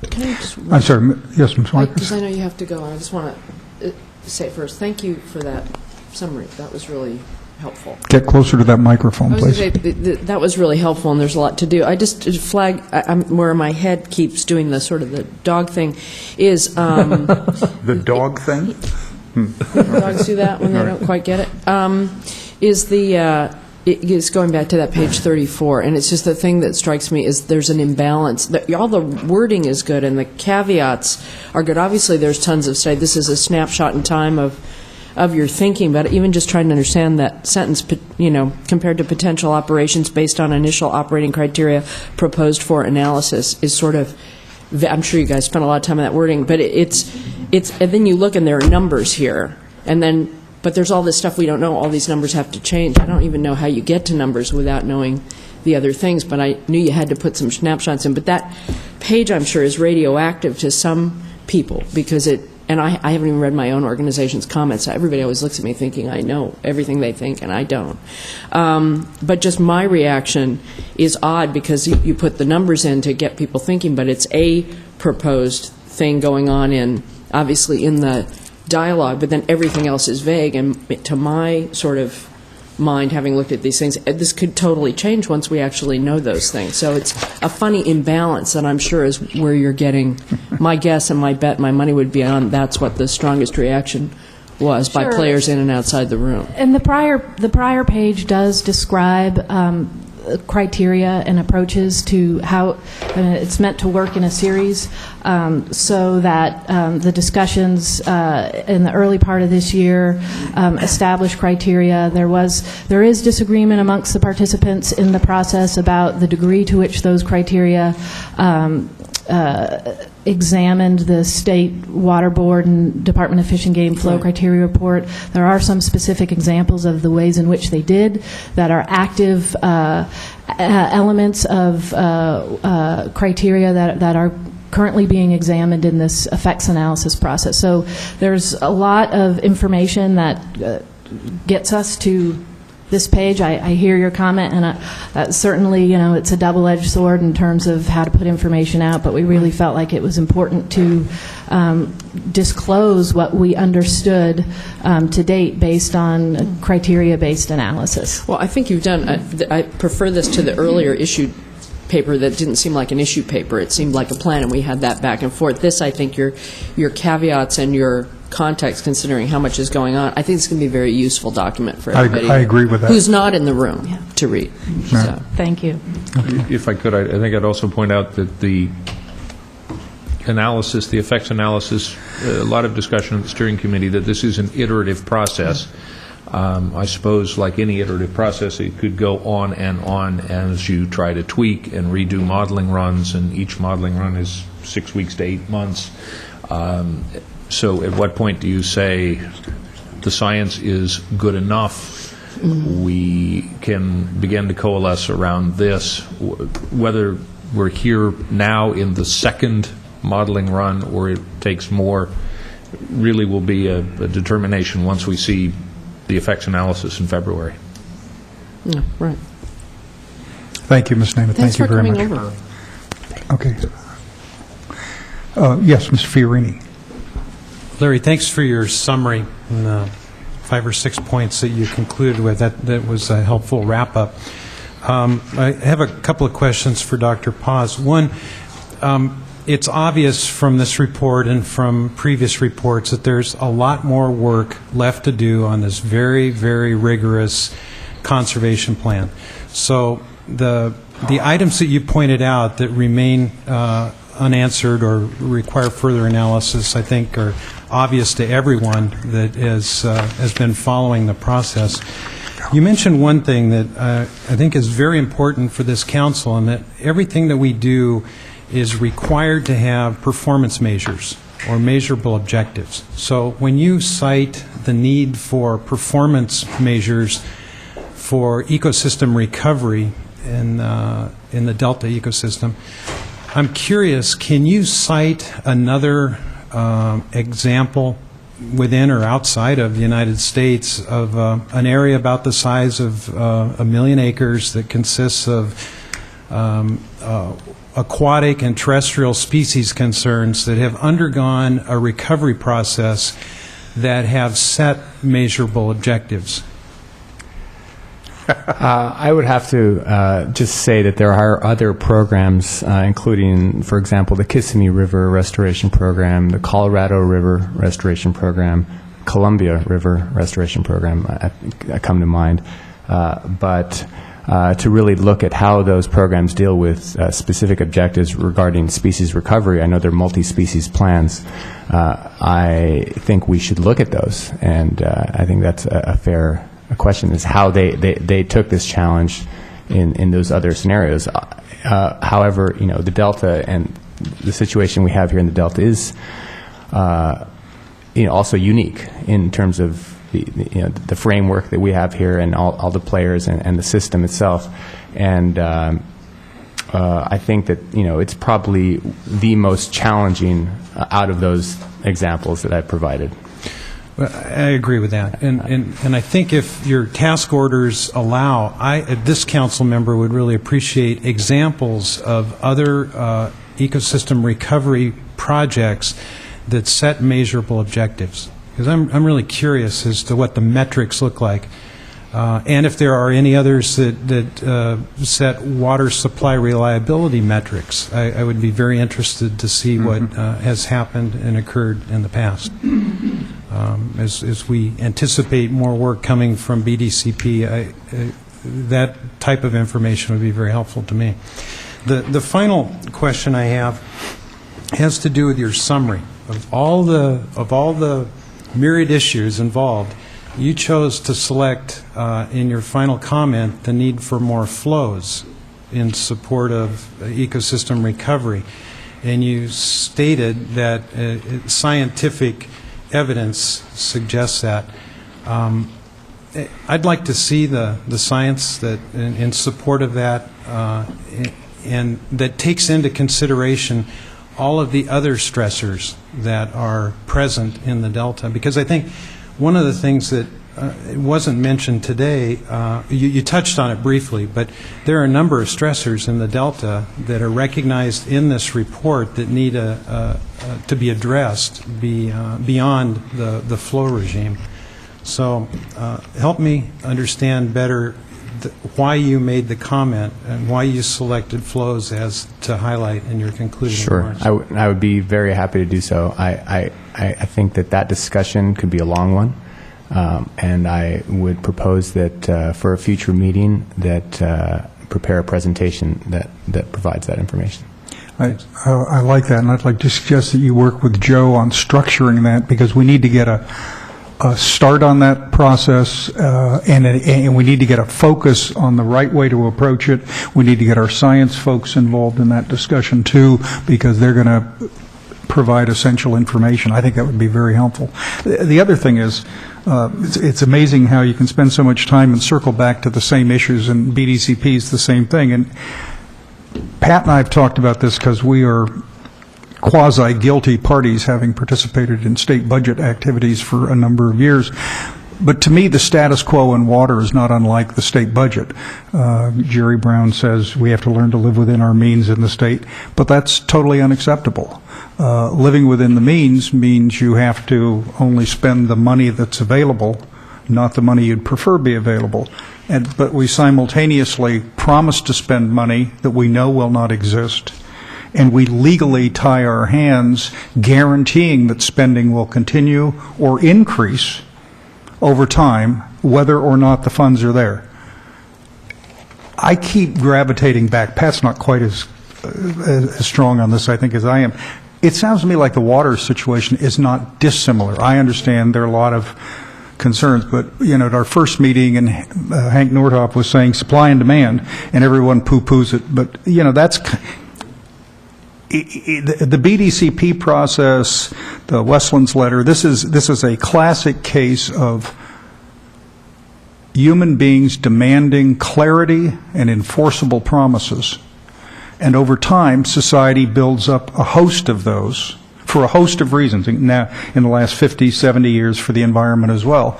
[SPEAKER 6] Can I just,
[SPEAKER 1] I'm sorry. Yes, Ms. Marcus?
[SPEAKER 6] because I know you have to go, I just want to say first, thank you for that summary. That was really helpful.
[SPEAKER 1] Get closer to that microphone,
[SPEAKER 6] I was
[SPEAKER 1] please.
[SPEAKER 6] going to say, that was really helpful, and there's a lot to do. I just flag where my head keeps doing the sort of the dog thing is...
[SPEAKER 1] The dog thing?
[SPEAKER 6] Dogs do that when they don't quite get it. Is going back to that page 34, and it's just the thing that strikes me is there's an imbalance. All the wording is good, and the caveats are good. Obviously, there's tons of study. This is a snapshot in time of your thinking, but even just trying to understand that sentence, compared to potential operations based on initial operating criteria proposed for analysis is sort of, I'm sure you guys spent a lot of time on that wording, but it's and then you look and there are numbers here, but there's all this stuff we don't know. All these numbers have to change. I don't even know how you get to numbers without knowing the other things, but I knew you had to put some snapshots in. But that page, I'm sure, is radioactive to some people because and I haven't even read my own organization's comments. Everybody always looks at me thinking I know everything they think, and I don't. But just my reaction is odd because you put the numbers in to get people thinking, but it's a proposed thing going on obviously in the dialogue, but then everything else is vague, and to my sort of mind, having looked at these things, this could totally change once we actually know those things. So it's a funny imbalance that I'm sure is where you're getting my guess and my bet, my money would be on that's what the strongest reaction was by
[SPEAKER 3] Sure.
[SPEAKER 6] players in and outside the room.
[SPEAKER 3] And the prior page does describe criteria and approaches to how it's meant to work in a series, so that the discussions in the early part of this year established criteria. There is disagreement amongst the participants in the process about the degree to which those criteria examined the State Water Board and Department of Fish and Game Flow Criteria Report. There are some specific examples of the ways in which they did that are active elements of criteria that are currently being examined in this effects analysis process. So there's a lot of information that gets us to this page. I hear your comment, and certainly, it's a double-edged sword in terms of how to put information out, but we really felt like it was important to disclose what we understood to date based on criteria-based analysis.
[SPEAKER 6] Well, I think you've done, I prefer this to the earlier issued paper that didn't seem like an issue paper. It seemed like a plan, and we had that back and forth. This, I think, your caveats and your context, considering how much is going on, I think it's going to be a very useful document for everybody.
[SPEAKER 1] I agree with that.
[SPEAKER 6] Who's not in the room to read. So.
[SPEAKER 3] Thank you.
[SPEAKER 2] If I could, I think I'd also point out that the analysis, the effects analysis, a lot of discussion at the steering committee that this is an iterative process. I suppose, like any iterative process, it could go on and on as you try to tweak and redo modeling runs, and each modeling run is 6 weeks to 8 months. So at what point do you say the science is good enough? We can begin to coalesce around this, whether we're here now in the second modeling run or it takes more, really will be a determination once we see the effects analysis in February.
[SPEAKER 6] Yeah, right.
[SPEAKER 1] Thank you, Ms. Namath.
[SPEAKER 6] Thanks
[SPEAKER 1] Thank you
[SPEAKER 6] for
[SPEAKER 1] very
[SPEAKER 6] coming
[SPEAKER 1] much.
[SPEAKER 6] over.
[SPEAKER 1] Okay. Yes, Mr. Fiorini.
[SPEAKER 4] Larry, thanks for your summary and the 5 or 6 points that you concluded with. That was a helpful wrap-up. I have a couple of questions for Dr. Paz. One, it's obvious from this report and from previous reports that there's a lot more work left to do on this very, very rigorous conservation plan. So the items that you pointed out that remain unanswered or require further analysis, I think, are obvious to everyone that has been following the process. You mentioned one thing that I think is very important for this council, and that everything that we do is required to have performance measures or measurable objectives. So when you cite the need for performance measures for ecosystem recovery in the Delta ecosystem, I'm curious, can you cite another example within or outside of the United States of an area about the size of 1 million acres that consists of aquatic and terrestrial species concerns that have undergone a recovery process that have set measurable objectives?
[SPEAKER 8] I would have to just say that there are other programs, including, for example, the Kissimmee River Restoration Program, the Colorado River Restoration Program, Columbia River Restoration Program come to mind. But to really look at how those programs deal with specific objectives regarding species recovery, I know they're multi-species plans. I think we should look at those, and I think that's a fair question, is how they took this challenge in those other scenarios. However, the Delta and the situation we have here in the Delta is also unique in terms of the framework that we have here and all the players and the system itself. And I think that it's probably the most challenging out of those examples that I've provided.
[SPEAKER 4] Well, I agree with that, and I think if your task orders allow, this council member would really appreciate examples of other ecosystem recovery projects that set measurable objectives, because I'm really curious as to what the metrics look like, and if there are any others that set water supply reliability metrics. I would be very interested to see what has happened and occurred in the past. as we anticipate more work coming from BDCP, that type of information would be very helpful to me. The final question I have has to do with your summary of all the myriad issues involved. You chose to select in your final comment the need for more flows in support of ecosystem recovery, and you stated that scientific evidence suggests that. I'd like to see the science that in support of that, and that takes into consideration all of the other stressors that are present in the Delta. Because I think one of the things that wasn't mentioned today, you touched on it briefly, but there are a number of stressors in the Delta that are recognized in this report that need to be addressed beyond the flow regime. So help me understand better why you made the comment and why you selected flows as to highlight in your concluding remarks.
[SPEAKER 8] Sure. I would be very happy to do so. I think that discussion could be a long one, and I would propose that for a future meeting that prepare a presentation that provides that information.
[SPEAKER 1] I like that, and I'd like to suggest that you work with Joe on structuring that, because we need to get a start on that process, and we need to get a focus on the right way to approach it. We need to get our science folks involved in that discussion too, because they're going to provide essential information. I think that would be very helpful. The other thing is, it's amazing how you can spend so much time and circle back to the same issues, and BDCP is the same thing. And Pat and I have talked about this because we are quasi-guilty parties, having participated in state budget activities for a number of years. But to me, the status quo in water is not unlike the state budget. Jerry Brown says we have to learn to live within our means in the state, but that's totally unacceptable. Living within the means you have to only spend the money that's available, not the money you'd prefer be available. But we simultaneously promise to spend money that we know will not exist, and we legally tie our hands guaranteeing that spending will continue or increase over time, whether or not the funds are there. I keep gravitating back. Pat's not quite as strong on this, I think, as I am. It sounds to me like the water situation is not dissimilar. I understand there are a lot of concerns, but at our first meeting, and Hank Nordhoff was saying supply and demand, and everyone poo-poos it. But that's the BDCP process, the Westlands letter. This is a classic case of human beings demanding clarity and enforceable promises. And over time, society builds up a host of those for a host of reasons, now in the last 50, 70 years for the environment as well.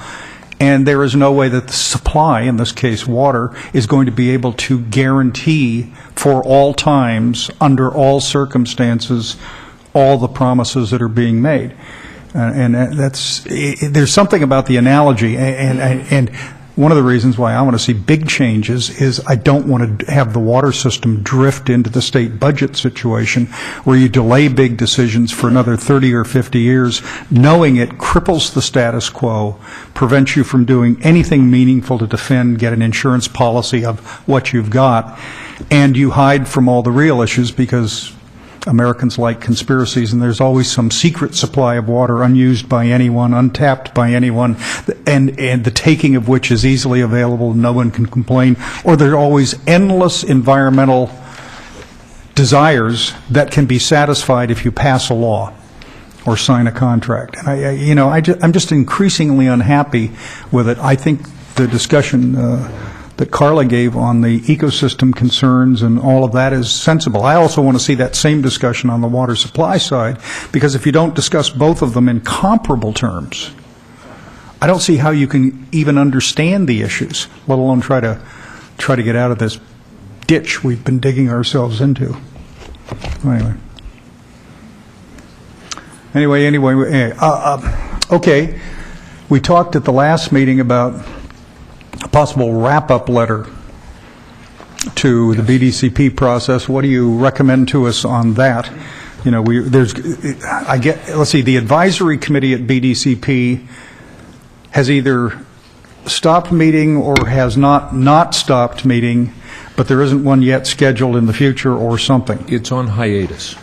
[SPEAKER 1] And there is no way that the supply, in this case water, is going to be able to guarantee for all times, under all circumstances, all the promises that are being made. And there's something about the analogy, and one of the reasons why I want to see big changes is I don't want to have the water system drift into the state budget situation where you delay big decisions for another 30 or 50 years, knowing it cripples the status quo, prevents you from doing anything meaningful to defend, get an insurance policy of what you've got, and you hide from all the real issues because Americans like conspiracies, and there's always some secret supply of water unused by anyone, untapped by anyone, and the taking of which is easily available, no one can complain, or there are always endless environmental desires that can be satisfied if you pass a law or sign a contract. And I'm just increasingly unhappy with it. I think the discussion that Carla gave on the ecosystem concerns and all of that is sensible. I also want to see that same discussion on the water supply side, because if you don't discuss both of them in comparable terms, I don't see how you can even understand the issues, let alone try to get out of this ditch we've been digging ourselves into. Anyway, okay. We talked at the last meeting about a possible wrap-up letter to the BDCP process. What do you recommend to us on that? You know, let's see, the advisory committee at BDCP has either stopped meeting or has not stopped meeting, but there isn't one yet scheduled in the future or something.
[SPEAKER 2] It's on hiatus.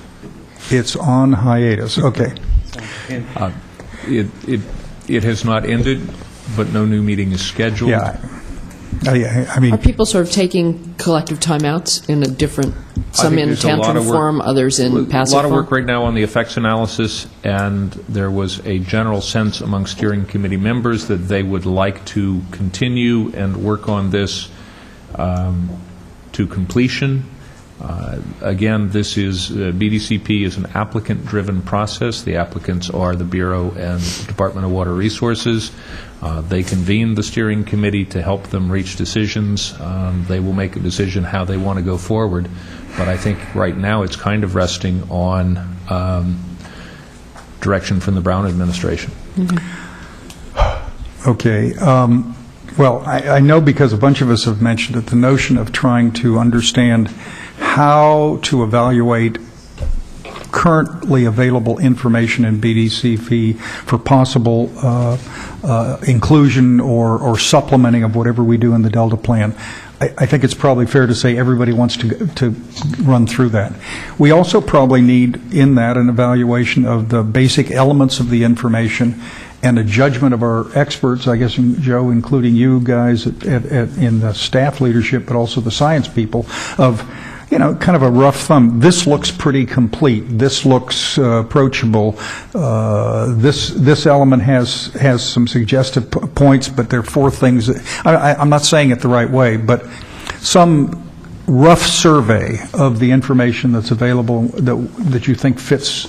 [SPEAKER 1] It's on hiatus, okay.
[SPEAKER 2] It has not ended, but no new meeting is scheduled.
[SPEAKER 1] Yeah, I mean,
[SPEAKER 6] Are people sort of taking collective timeouts in a different, some
[SPEAKER 2] think
[SPEAKER 6] in
[SPEAKER 2] there's a lot
[SPEAKER 6] tantrum
[SPEAKER 2] of work-
[SPEAKER 6] form, others in passive
[SPEAKER 2] A lot of
[SPEAKER 6] form?
[SPEAKER 2] work right now on the effects analysis, and there was a general sense among steering committee members that they would like to continue and work on this to completion. Again, this is, BDCP is an applicant-driven process. The applicants are the Bureau and Department of Water Resources. They convene the steering committee to help them reach decisions. They will make a decision how they want to go forward. But I think right now it's kind of resting on direction from the Brown administration.
[SPEAKER 1] okay. Well, I know because a bunch of us have mentioned it, the notion of trying to understand how to evaluate currently available information in BDCP for possible inclusion or supplementing of whatever we do in the Delta Plan. I think it's probably fair to say everybody wants to run through that. We also probably need in that an evaluation of the basic elements of the information and a judgment of our experts, I guess, Joe, including you guys in the staff leadership, but also the science people, of, you know, kind of a rough thumb. This looks pretty complete. This looks approachable. This element has some suggestive points, but there are four things. I'm not saying it the right way, but some rough survey of the information that's available that you think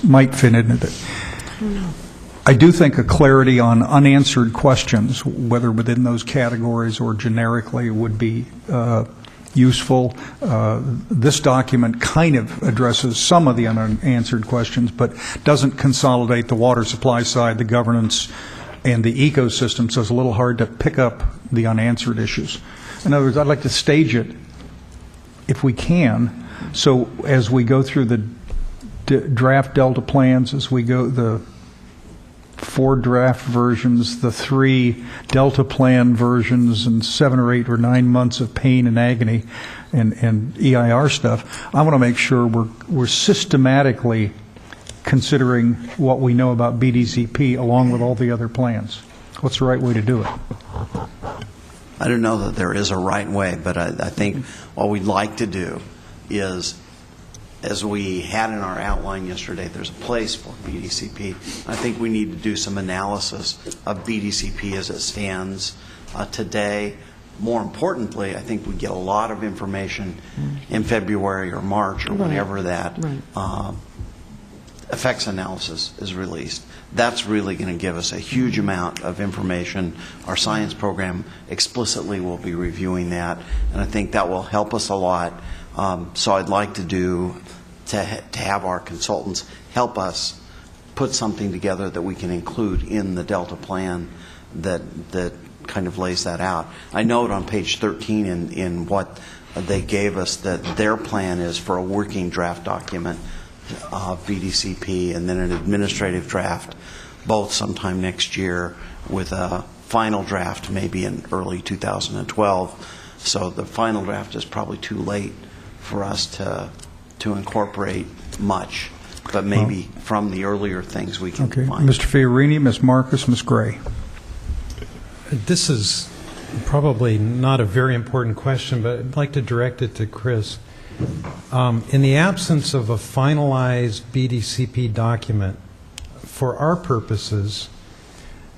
[SPEAKER 1] might fit into it. I do think a clarity on unanswered questions, whether within those categories or generically, would be useful. This document kind of addresses some of the unanswered questions, but doesn't consolidate the water supply side, the governance, and the ecosystem, so it's a little hard to pick up the unanswered issues. In other words, I'd like to stage it, if we can, so as we go through the draft Delta plans, as we go the 4 draft versions, the 3 Delta plan versions, and 7 or 8 or 9 months of pain and agony and EIR stuff, I want to make sure we're systematically considering what we know about BDCP along with all the other plans. What's the right way to do it?
[SPEAKER 5] I don't know that there is a right way, but I think what we'd like to do is, as we had in our outline yesterday, there's a place for BDCP. I think we need to do some analysis of BDCP as it stands today. More importantly, I think we get a lot of information in February or March or whenever that effects analysis is released. That's really going to give us a huge amount of information. Our science program explicitly will be reviewing that, and I think that will help us a lot. So I'd like to have our consultants help us put something together that we can include in the Delta plan that kind of lays that out. I note on page 13 in what they gave us that their plan is for a working draft document of BDCP and then an administrative draft, both sometime next year, with a final draft maybe in early 2012. So the final draft is probably too late for us to incorporate much, but maybe from the earlier things we can find.
[SPEAKER 1] Mr. Fiorini, Ms. Marcus, Ms. Gray.
[SPEAKER 4] This is probably not a very important question, but I'd like to direct it to Chris. In the absence of a finalized BDCP document, for our purposes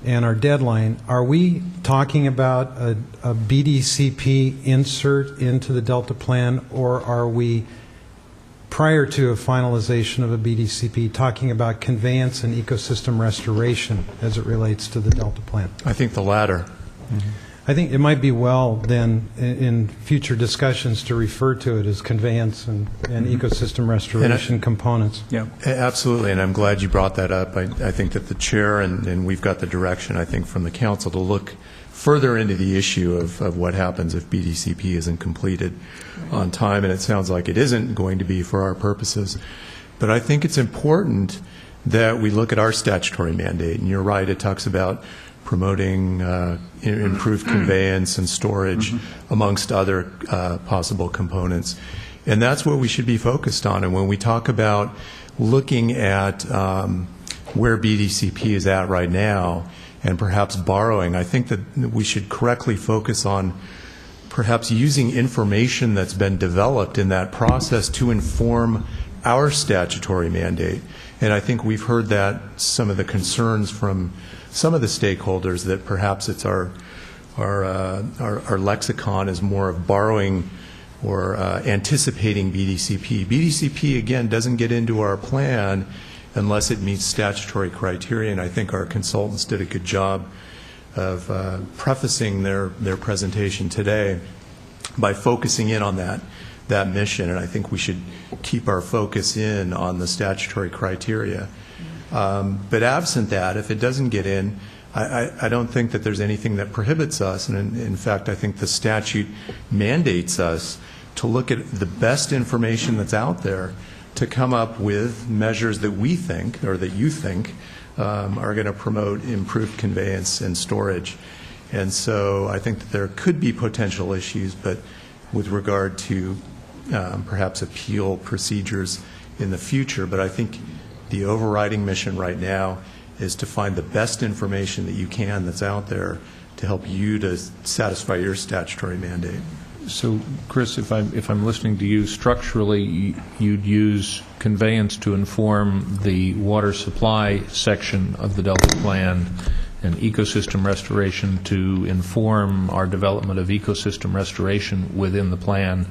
[SPEAKER 4] and our deadline, are we talking about a BDCP insert into the Delta plan, or are we, prior to a finalization of a BDCP, talking about conveyance and ecosystem restoration as it relates to the Delta plan?
[SPEAKER 9] I think the latter.
[SPEAKER 4] I think it might be well then in future discussions to refer to it as conveyance and ecosystem restoration components.
[SPEAKER 1] Yeah,
[SPEAKER 9] Absolutely, and I'm glad you brought that up. I think that the chair and we've got the direction, I think, from the council to look further into the issue of what happens if BDCP isn't completed on time, and it sounds like it isn't going to be for our purposes. But I think it's important that we look at our statutory mandate. And you're right, it talks about promoting improved conveyance and storage, amongst other possible components. And that's what we should be focused on. And when we talk about looking at where BDCP is at right now and perhaps borrowing, I think that we should correctly focus on perhaps using information that's been developed in that process to inform our statutory mandate. And I think we've heard that some of the concerns from some of the stakeholders that perhaps it's our lexicon is more of borrowing or anticipating BDCP. BDCP, again, doesn't get into our plan unless it meets statutory criteria, and I think our consultants did a good job of prefacing their presentation today by focusing in on that mission, and I think we should keep our focus in on the statutory criteria. But absent that, if it doesn't get in, I don't think that there's anything that prohibits us, and in fact, I think the statute mandates us to look at the best information that's out there to come up with measures that we think, or that you think, are going to promote improved conveyance and storage. And so I think that there could be potential issues, but with regard to perhaps appeal procedures in the future. But I think the overriding mission right now is to find the best information that you can that's out there to help you to satisfy your statutory mandate.
[SPEAKER 2] So, Chris, if I'm listening to you, structurally, you'd use conveyance to inform the water supply section of the Delta Plan and ecosystem restoration to inform our development of ecosystem restoration within the plan,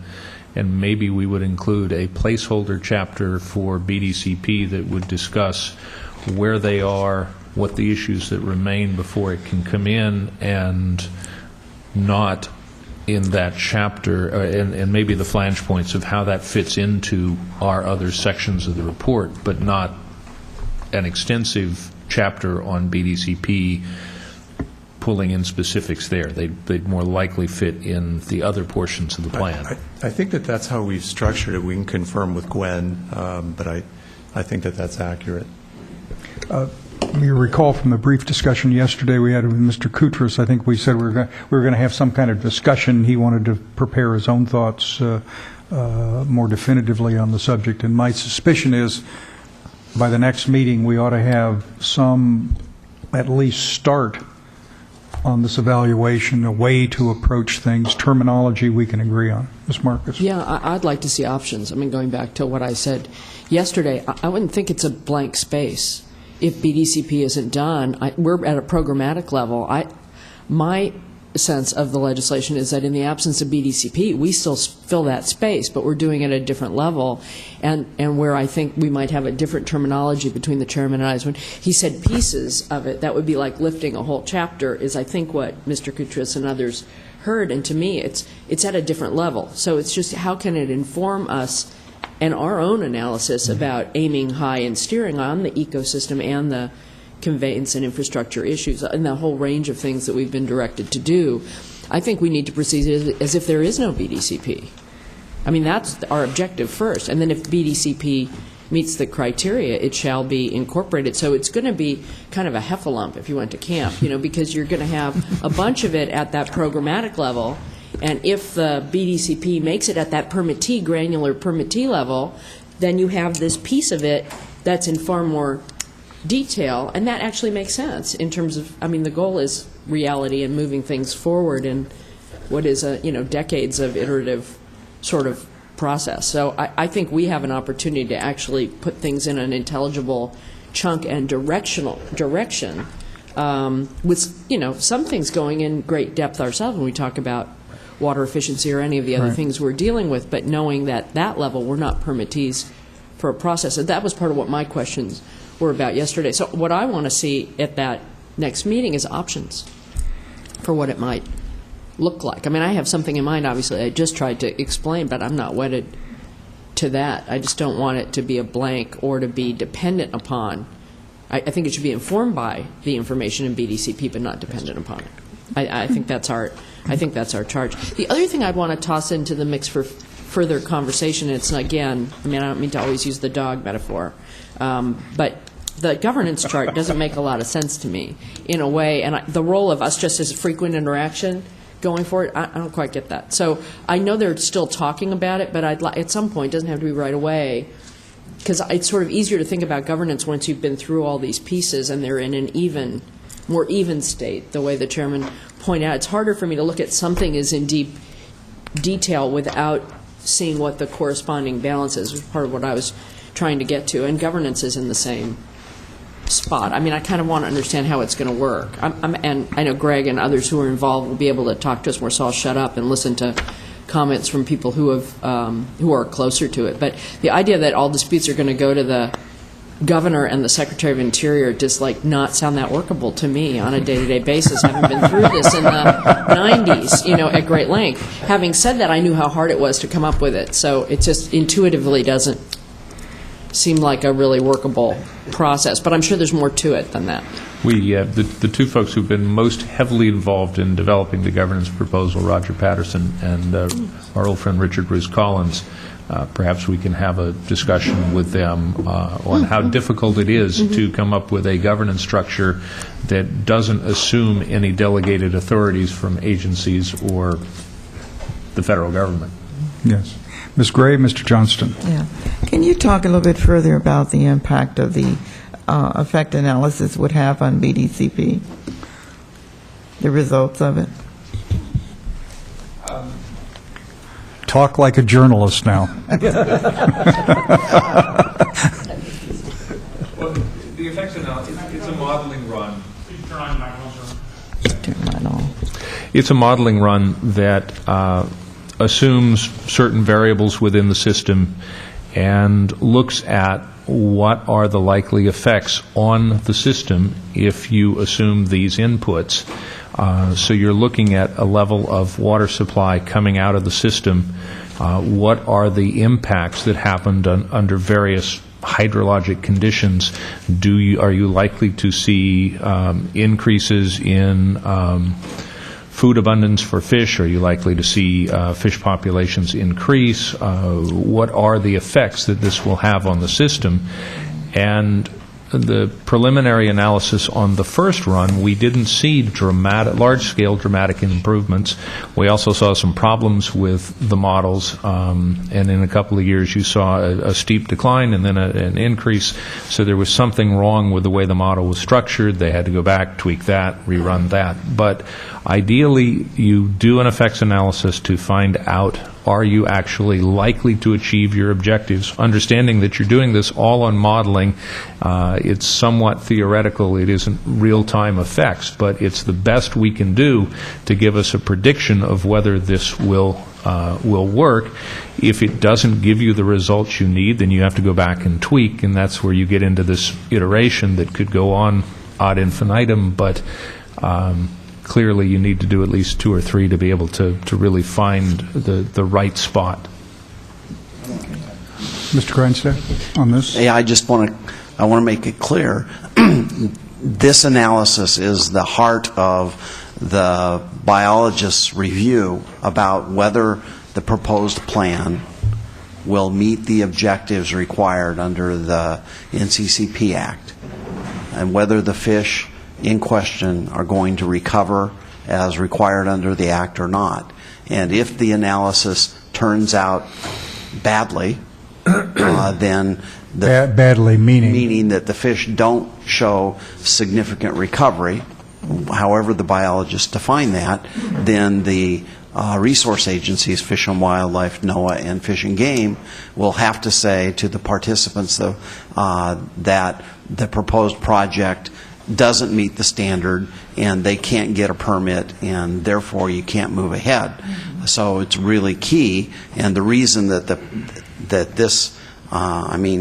[SPEAKER 2] and maybe we would include a placeholder chapter for BDCP that would discuss where they are, what the issues that remain before it can come in, and not in that chapter, and maybe the flange points of how that fits into our other sections of the report, but not an extensive chapter on BDCP pulling in specifics there. They'd more likely fit in the other portions of the plan.
[SPEAKER 9] I think that that's how we've structured it. We can confirm with Gwen, but I think that that's accurate.
[SPEAKER 1] You recall from the brief discussion yesterday we had with Mr. Koutras, I think we said we were going to have some kind of discussion. He wanted to prepare his own thoughts more definitively on the subject. And my suspicion is by the next meeting we ought to have some at least start on this evaluation, a way to approach things, terminology we can agree on. Ms. Marcus?
[SPEAKER 6] Yeah, I'd like to see options. I mean, going back to what I said yesterday, I wouldn't think it's a blank space. If BDCP isn't done, we're at a programmatic level. My sense of the legislation is that in the absence of BDCP, we still fill that space, but we're doing it at a different level, and where I think we might have a different terminology between the chairman and I is when he said pieces of it, that would be like lifting a whole chapter, is I think what Mr. Koutras and others heard, and to me it's at a different level. So it's just how can it inform us and our own analysis about aiming high and steering on the ecosystem and the conveyance and infrastructure issues and the whole range of things that we've been directed to do. I think we need to proceed as if there is no BDCP. I mean, that's our objective first. And then if BDCP meets the criteria, it shall be incorporated. So it's going to be kind of a heffalump if you went to camp, because you're going to have a bunch of it at that programmatic level. And if the BDCP makes it at that granular permittee level, then you have this piece of it that's in far more detail, and that actually makes sense in terms of, I mean, the goal is reality and moving things forward in what is decades of iterative sort of process. So I think we have an opportunity to actually put things in an intelligible chunk and direction, with some things going in great depth ourselves when we talk about water efficiency or any of the other things we're dealing with, but knowing that level we're not permittees for a process. And that was part of what my questions were about yesterday. So what I want to see at that next meeting is options for what it might look like. I mean, I have something in mind, obviously, I just tried to explain, but I'm not wedded to that. I just don't want it to be a blank or to be dependent upon. I think it should be informed by the information in BDCP, but not dependent upon it. I think that's our charge. The other thing I'd want to toss into the mix for further conversation. It's, again, I mean, I don't mean to always use the dog metaphor, but the governance chart doesn't make a lot of sense to me in a way, and the role of us just as frequent interaction going forward, I don't quite get that. So I know they're still talking about it, but at some point, it doesn't have to be right away, because it's sort of easier to think about governance once you've been through all these pieces and they're in an more even state, the way the chairman pointed out. It's harder for me to look at something as in deep detail without seeing what the corresponding balance is, was part of what I was trying to get to, and governance is in the same spot. I mean, I kind of want to understand how it's going to work. And I know Greg and others who are involved will be able to talk to us more, so I'll shut up and listen to comments from people who are closer to it. But the idea that all disputes are going to go to the governor and the Secretary of Interior just not sound that workable to me on a day-to-day basis, having been through this in the 90s, at great length. Having said that, I knew how hard it was to come up with it, so it just intuitively doesn't seem like a really workable process. But I'm sure there's more to it than that.
[SPEAKER 2] The two folks who've been most heavily involved in developing the governance proposal, Roger Patterson and our old friend Richard Bruce Collins, perhaps we can have a discussion with them on how difficult it is to come up with a governance structure that doesn't assume any delegated authorities from agencies or the federal government.
[SPEAKER 1] Yes. Ms. Gray, Mr. Johnston.
[SPEAKER 10] Yeah. Can you talk a little bit further about the impact of the effect analysis would have on BDCP, the results of it?
[SPEAKER 1] Talk like a journalist now.
[SPEAKER 2] Well, the effects analysis, it's a modeling run. It's a modeling run that assumes certain variables within the system and looks at what are the likely effects on the system if you assume these inputs. So you're looking at a level of water supply coming out of the system. What are the impacts that happened under various hydrologic conditions? Are you likely to see increases in food abundance for fish? Are you likely to see fish populations increase? What are the effects that this will have on the system? And the preliminary analysis on the first run, we didn't see large-scale dramatic improvements. We also saw some problems with the models, and in a couple of years you saw a steep decline and then an increase. So there was something wrong with the way the model was structured. They had to go back, tweak that, rerun that. But ideally, you do an effects analysis to find out, are you actually likely to achieve your objectives? Understanding that you're doing this all on modeling, it's somewhat theoretical. It isn't real-time effects, but it's the best we can do to give us a prediction of whether this will work. If it doesn't give you the results you need, then you have to go back and tweak, and that's where you get into this iteration that could go on ad infinitum, but clearly you need to do at least 2 or 3 to be able to really find the right spot.
[SPEAKER 1] Mr. Grindstaff, on this?
[SPEAKER 5] Yeah, I want to make it clear. This analysis is the heart of the biologist's review about whether the proposed plan will meet the objectives required under the NCCP Act, and whether the fish in question are going to recover as required under the Act or not. And if the analysis turns out badly, then
[SPEAKER 1] badly
[SPEAKER 5] meaning that the fish don't show significant recovery, however the biologists define that, then the resource agencies, Fish and Wildlife, NOAA, and Fish and Game, will have to say to the participants that the proposed project doesn't meet the standard and they can't get a permit, and therefore you can't move ahead. So it's really key, and the reason that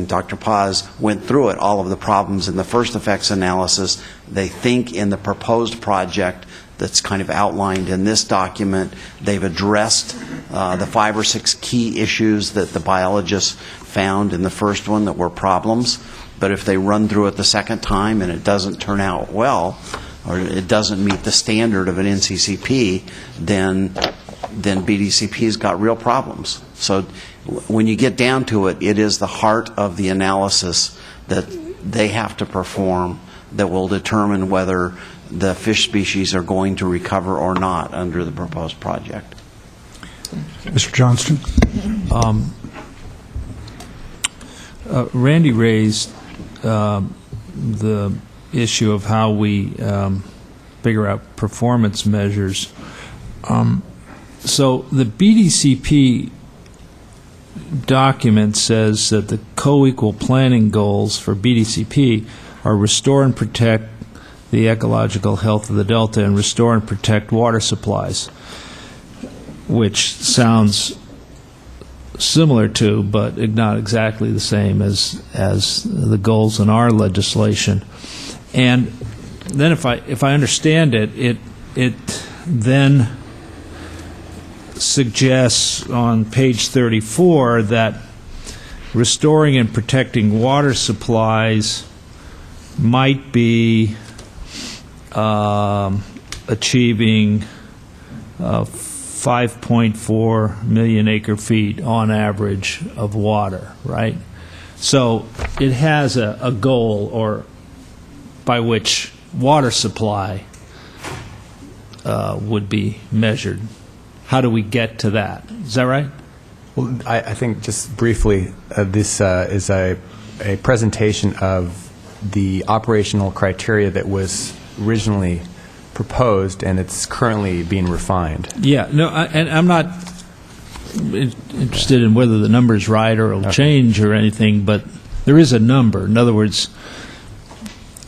[SPEAKER 5] Dr. Paz went through it, all of the problems in the first effects analysis. They think in the proposed project that's kind of outlined in this document, they've addressed the 5 or 6 key issues that the biologists found in the first one that were problems. But if they run through it the second time and it doesn't turn out well, or it doesn't meet the standard of an NCCP, then then BDCP's got real problems. So when you get down to it, it is the heart of the analysis that they have to perform that will determine whether the fish species are going to recover or not under the proposed project.
[SPEAKER 1] Mr. Johnston?
[SPEAKER 11] Randy raised the issue of how we figure out performance measures. So the BDCP document says that the co-equal planning goals for BDCP are restore and protect the ecological health of the Delta and restore and protect water supplies, which sounds similar to, but not exactly the same as the goals in our legislation. And then if I understand it, it then suggests on page 34 that restoring and protecting water supplies might be achieving 5.4 million acre feet on average of water, right? So it has a goal or by which water supply would be measured. How do we get to that? Is that right?
[SPEAKER 8] Well, I think just briefly, this is a presentation of the operational criteria that was originally proposed, and it's currently being refined.
[SPEAKER 11] Yeah, no, and I'm not interested in whether the number is right or it'll change or anything, but there is a number. In other words,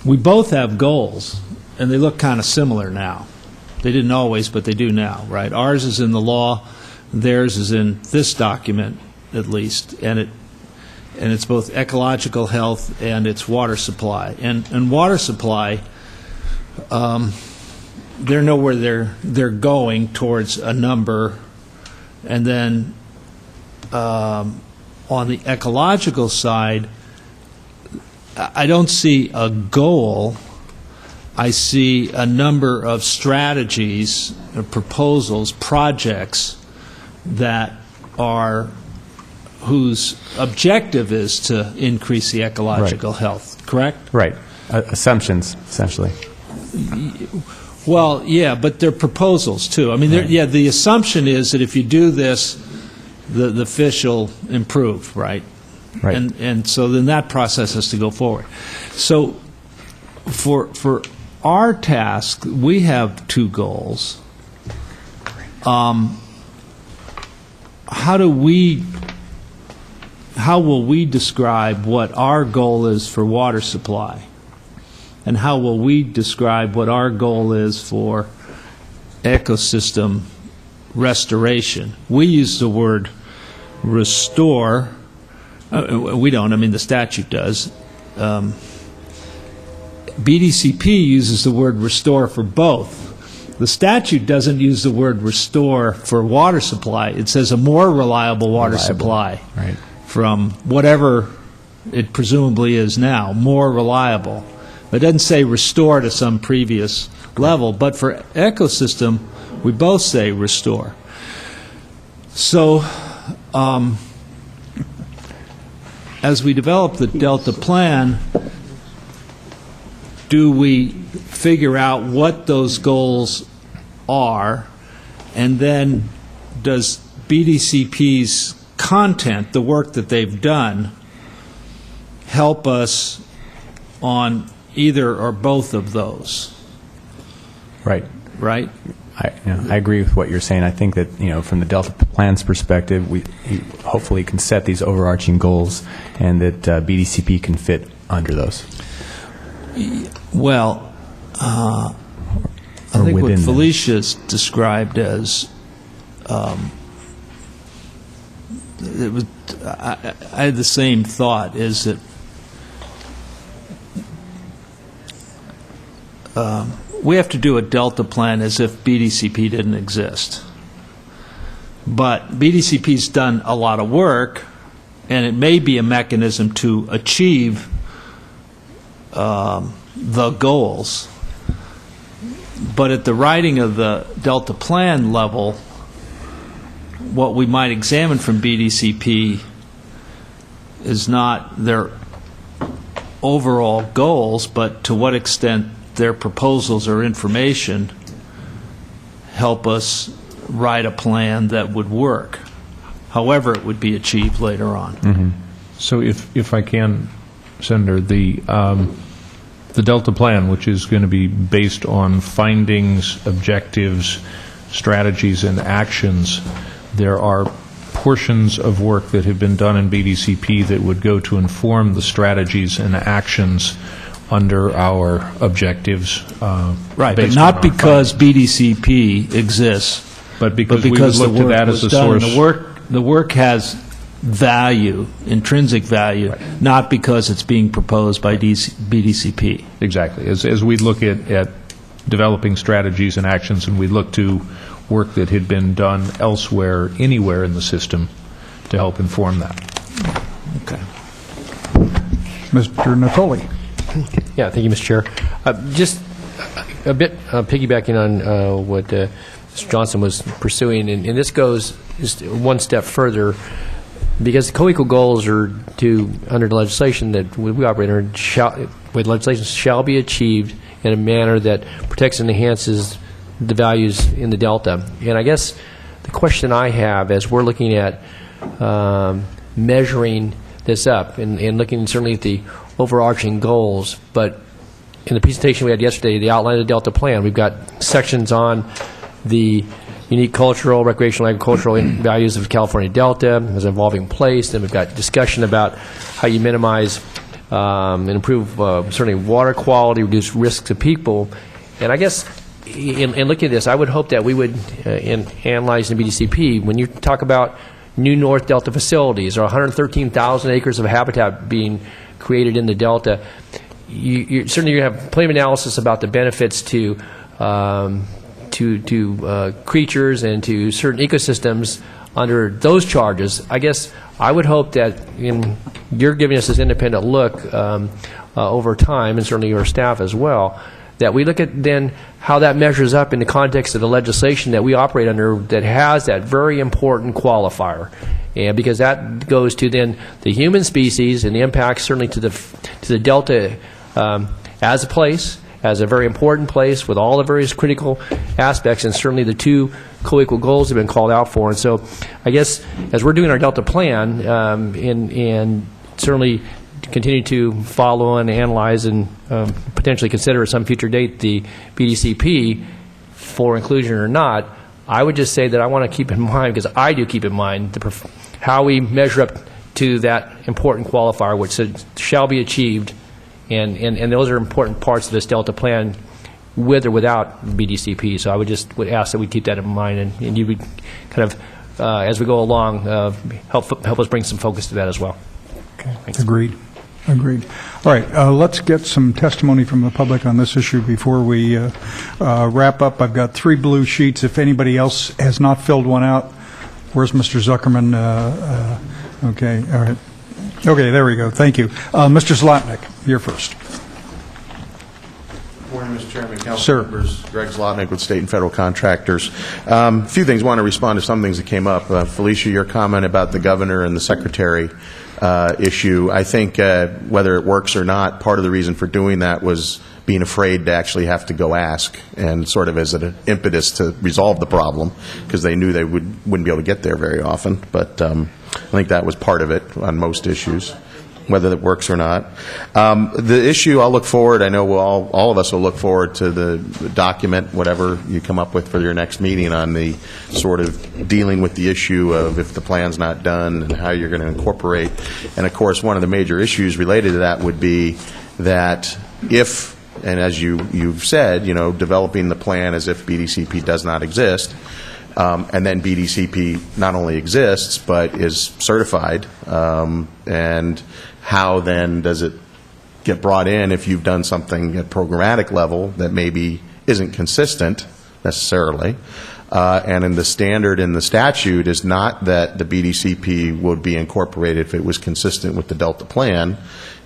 [SPEAKER 11] we both have goals, and they look kind of similar now. They didn't always, but they do now, right? Ours is in the law, theirs is in this document, at least, and it's both ecological health and it's water supply. And water supply, they know where they're going towards a number, and then on the ecological side, I don't see a goal. I see a number of strategies, proposals, projects that are whose objective is to increase the ecological health. Correct?
[SPEAKER 8] Right. Assumptions, essentially.
[SPEAKER 11] Well, yeah, but they're proposals too. I mean, yeah, the assumption is that if you do this, the fish will improve, right?
[SPEAKER 8] Right.
[SPEAKER 11] And so then that process has to go forward. So for our task, we have two goals. How will we describe what our goal is for water supply? And how will we describe what our goal is for ecosystem restoration? We use the word restore. We don't. I mean, the statute does. BDCP uses the word restore for both. The statute doesn't use the word restore for water supply. It says a more reliable water supply from whatever it presumably is now, more reliable. It doesn't say restore to some previous level, but for ecosystem, we both say restore. So as we develop the Delta plan, do we figure out what those goals are, and then does BDCP's content, the work that they've done, help us on either or both of those?
[SPEAKER 8] Right.
[SPEAKER 11] Right?
[SPEAKER 8] I agree with what you're saying. I think that, from the Delta plan's perspective, we hopefully can set these overarching goals, and that BDCP can fit under those.
[SPEAKER 11] Well, I think what Felicia's described as it was. I had the same thought. Is that we have to do a Delta plan as if BDCP didn't exist. But BDCP's done a lot of work, and it may be a mechanism to achieve the goals. But at the writing of the Delta plan level, what we might examine from BDCP is not their overall goals, but to what extent their proposals or information help us write a plan that would work, however it would be achieved later on.
[SPEAKER 2] So if I can, Senator, the Delta Plan, which is going to be based on findings, objectives, strategies, and actions, there are portions of work that have been done in BDCP that would go to inform the strategies and actions under our objectives.
[SPEAKER 11] Right, but
[SPEAKER 2] based
[SPEAKER 11] not
[SPEAKER 2] on our
[SPEAKER 11] because BDCP exists,
[SPEAKER 2] but because
[SPEAKER 11] but
[SPEAKER 2] we would
[SPEAKER 11] because
[SPEAKER 2] look
[SPEAKER 11] the
[SPEAKER 2] to
[SPEAKER 11] work
[SPEAKER 2] that as
[SPEAKER 11] was
[SPEAKER 2] a
[SPEAKER 11] done.
[SPEAKER 2] source.
[SPEAKER 11] The work has value, intrinsic value, not because it's being proposed by BDCP.
[SPEAKER 2] Exactly. As we look at developing strategies and actions, and we look to work that had been done elsewhere, anywhere in the system, to help inform that.
[SPEAKER 11] Okay.
[SPEAKER 1] Mr. Natoli.
[SPEAKER 12] Yeah, thank you, Mr. Chair. Just a bit piggybacking on what Mr. Johnson was pursuing, and this goes just one step further, because the co-equal goals are under the legislation that we operate under, with legislation shall be achieved in a manner that protects and enhances the values in the Delta. And I guess the question I have as we're looking at measuring this up and looking certainly at the overarching goals, but in the presentation we had yesterday, the outline of the Delta Plan, we've got sections on the unique cultural, recreational, agricultural values of the California Delta as an evolving place. Then we've got discussion about how you minimize and improve certainly water quality, reduce risks to people. And I guess in looking at this, I would hope that we would, in analyzing the BDCP, when you talk about new North Delta facilities or 113,000 acres of habitat being created in the Delta, you certainly you're going to have plenty of analysis about the benefits to creatures and to certain ecosystems under those charges. I guess I would hope that you're giving us this independent look over time, and certainly your staff as well, that we look at then how that measures up in the context of the legislation that we operate under that has that very important qualifier. And because that goes to then the human species and the impact certainly to the Delta as a place, as a very important place with all the various critical aspects, and certainly the two co-equal goals have been called out for. And so I guess as we're doing our Delta Plan and certainly continue to follow and analyze and potentially consider at some future date the BDCP for inclusion or not, I would just say that I want to keep in mind, because I do keep in mind how we measure up to that important qualifier, which shall be achieved, and those are important parts of this Delta Plan, with or without BDCP. So I would ask that we keep that in mind, and you would kind of, as we go along, help us bring some focus to that as well.
[SPEAKER 1] Okay. Agreed. All right, let's get some testimony from the public on this issue before we wrap up. I've got 3 blue sheets. If anybody else has not filled one out, where's Mr. Zuckerman? Okay, all right. Okay, there we go. Thank you. Mr. Zlotnick, you're first.
[SPEAKER 13] Good morning, Mr. Chairman, Council
[SPEAKER 1] Sir.
[SPEAKER 13] members. Greg Zlotnick with State and Federal Contractors. A few things. I want to respond to some things that came up. Felicia, your comment about the governor and the secretary issue. I think whether it works or not, part of the reason for doing that was being afraid to actually have to go ask, and sort of as an impetus to resolve the problem, because they knew they wouldn't be able to get there very often. But I think that was part of it on most issues, whether it works or not. The issue, I'll look forward, I know all of us will look forward to the document, whatever you come up with for your next meeting, on the sort of dealing with the issue of if the plan's not done and how you're going to incorporate. And of course, one of the major issues related to that would be that if, and as you've said, developing the plan as if BDCP does not exist, and then BDCP not only exists but is certified, and how then does it get brought in if you've done something at programmatic level that maybe isn't consistent necessarily, and in the standard in the statute is not that the BDCP would be incorporated if it was consistent with the Delta Plan.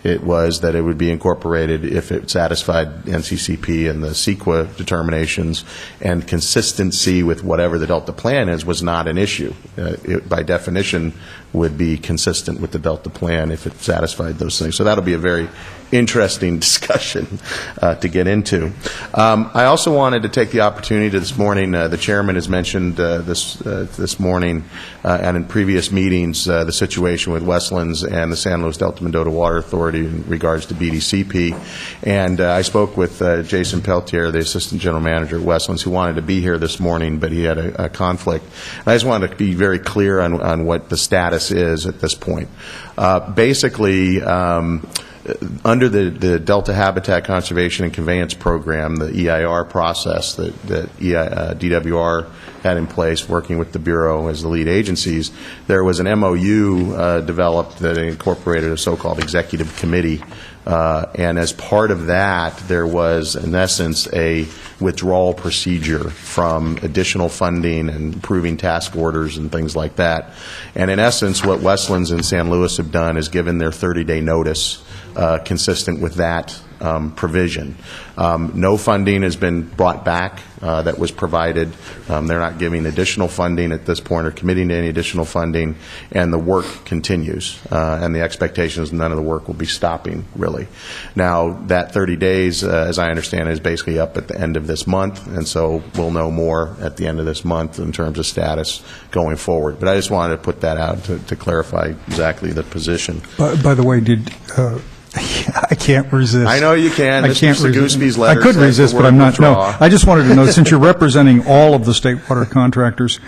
[SPEAKER 13] it was that it would be incorporated if it satisfied NCCP and the CEQA determinations, and consistency with whatever the Delta plan is was not an issue. It, by definition, would be consistent with the Delta plan if it satisfied those things. So that'll be a very interesting discussion to get into. I also wanted to take the opportunity this morning, the chairman has mentioned this morning and in previous meetings the situation with Westlands and the San Luis Delta Mendota Water Authority in regards to BDCP. And I spoke with Jason Peltier, the Assistant General Manager at Westlands, who wanted to be here this morning, but he had a conflict. And I just wanted to be very clear on what the status is at this point. Basically, under the Delta Habitat Conservation and Conveyance Program, the EIR process that DWR had in place, working with the Bureau as the lead agencies, there was an MOU developed that incorporated a so-called executive committee. And as part of that, there was, in essence, a withdrawal procedure from additional funding and approving task orders and things like that. And in essence, what Westlands and San Luis have done is given their 30-day notice consistent with that provision. No funding has been brought back that was provided. They're not giving additional funding at this point or committing to any additional funding, and the work continues. And the expectation is none of the work will be stopping, really. Now, that 30 days, as I understand it, is basically up at the end of this month, and so we'll know more at the end of this month in terms of status going forward. But I just wanted to put that out to clarify exactly the position.
[SPEAKER 1] By the way, I can't resist.
[SPEAKER 13] I know you can.
[SPEAKER 1] I can't
[SPEAKER 13] Mr. Goosby's
[SPEAKER 1] resist.
[SPEAKER 13] letter
[SPEAKER 1] I could
[SPEAKER 13] says
[SPEAKER 1] resist,
[SPEAKER 13] the
[SPEAKER 1] but
[SPEAKER 13] word
[SPEAKER 1] I'm not.
[SPEAKER 13] withdraw.
[SPEAKER 1] No, I just wanted to know, since you're representing all of the state water contractors,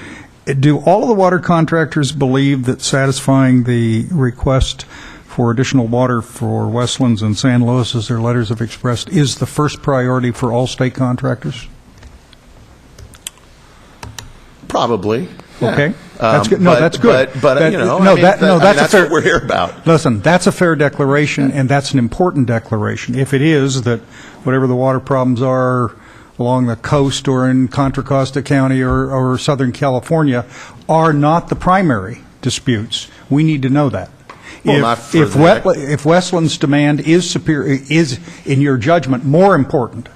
[SPEAKER 1] do all of the water contractors believe that satisfying the request for additional water for Westlands and San Luis, as their letters have expressed, is the first priority for all state contractors?
[SPEAKER 13] Probably.
[SPEAKER 1] Okay, that's good. No, that's good.
[SPEAKER 13] But
[SPEAKER 1] That-
[SPEAKER 13] you know,
[SPEAKER 1] no,
[SPEAKER 13] I mean, that's what we're here about.
[SPEAKER 1] Listen, that's a fair declaration, and that's an important declaration. If it is that whatever the water problems are along the coast or in Contra Costa County or Southern California are not the primary disputes, we need to know that.
[SPEAKER 13] Well, not for
[SPEAKER 1] If
[SPEAKER 13] the-
[SPEAKER 1] if Westland's demand is superior, is, in your judgment, more important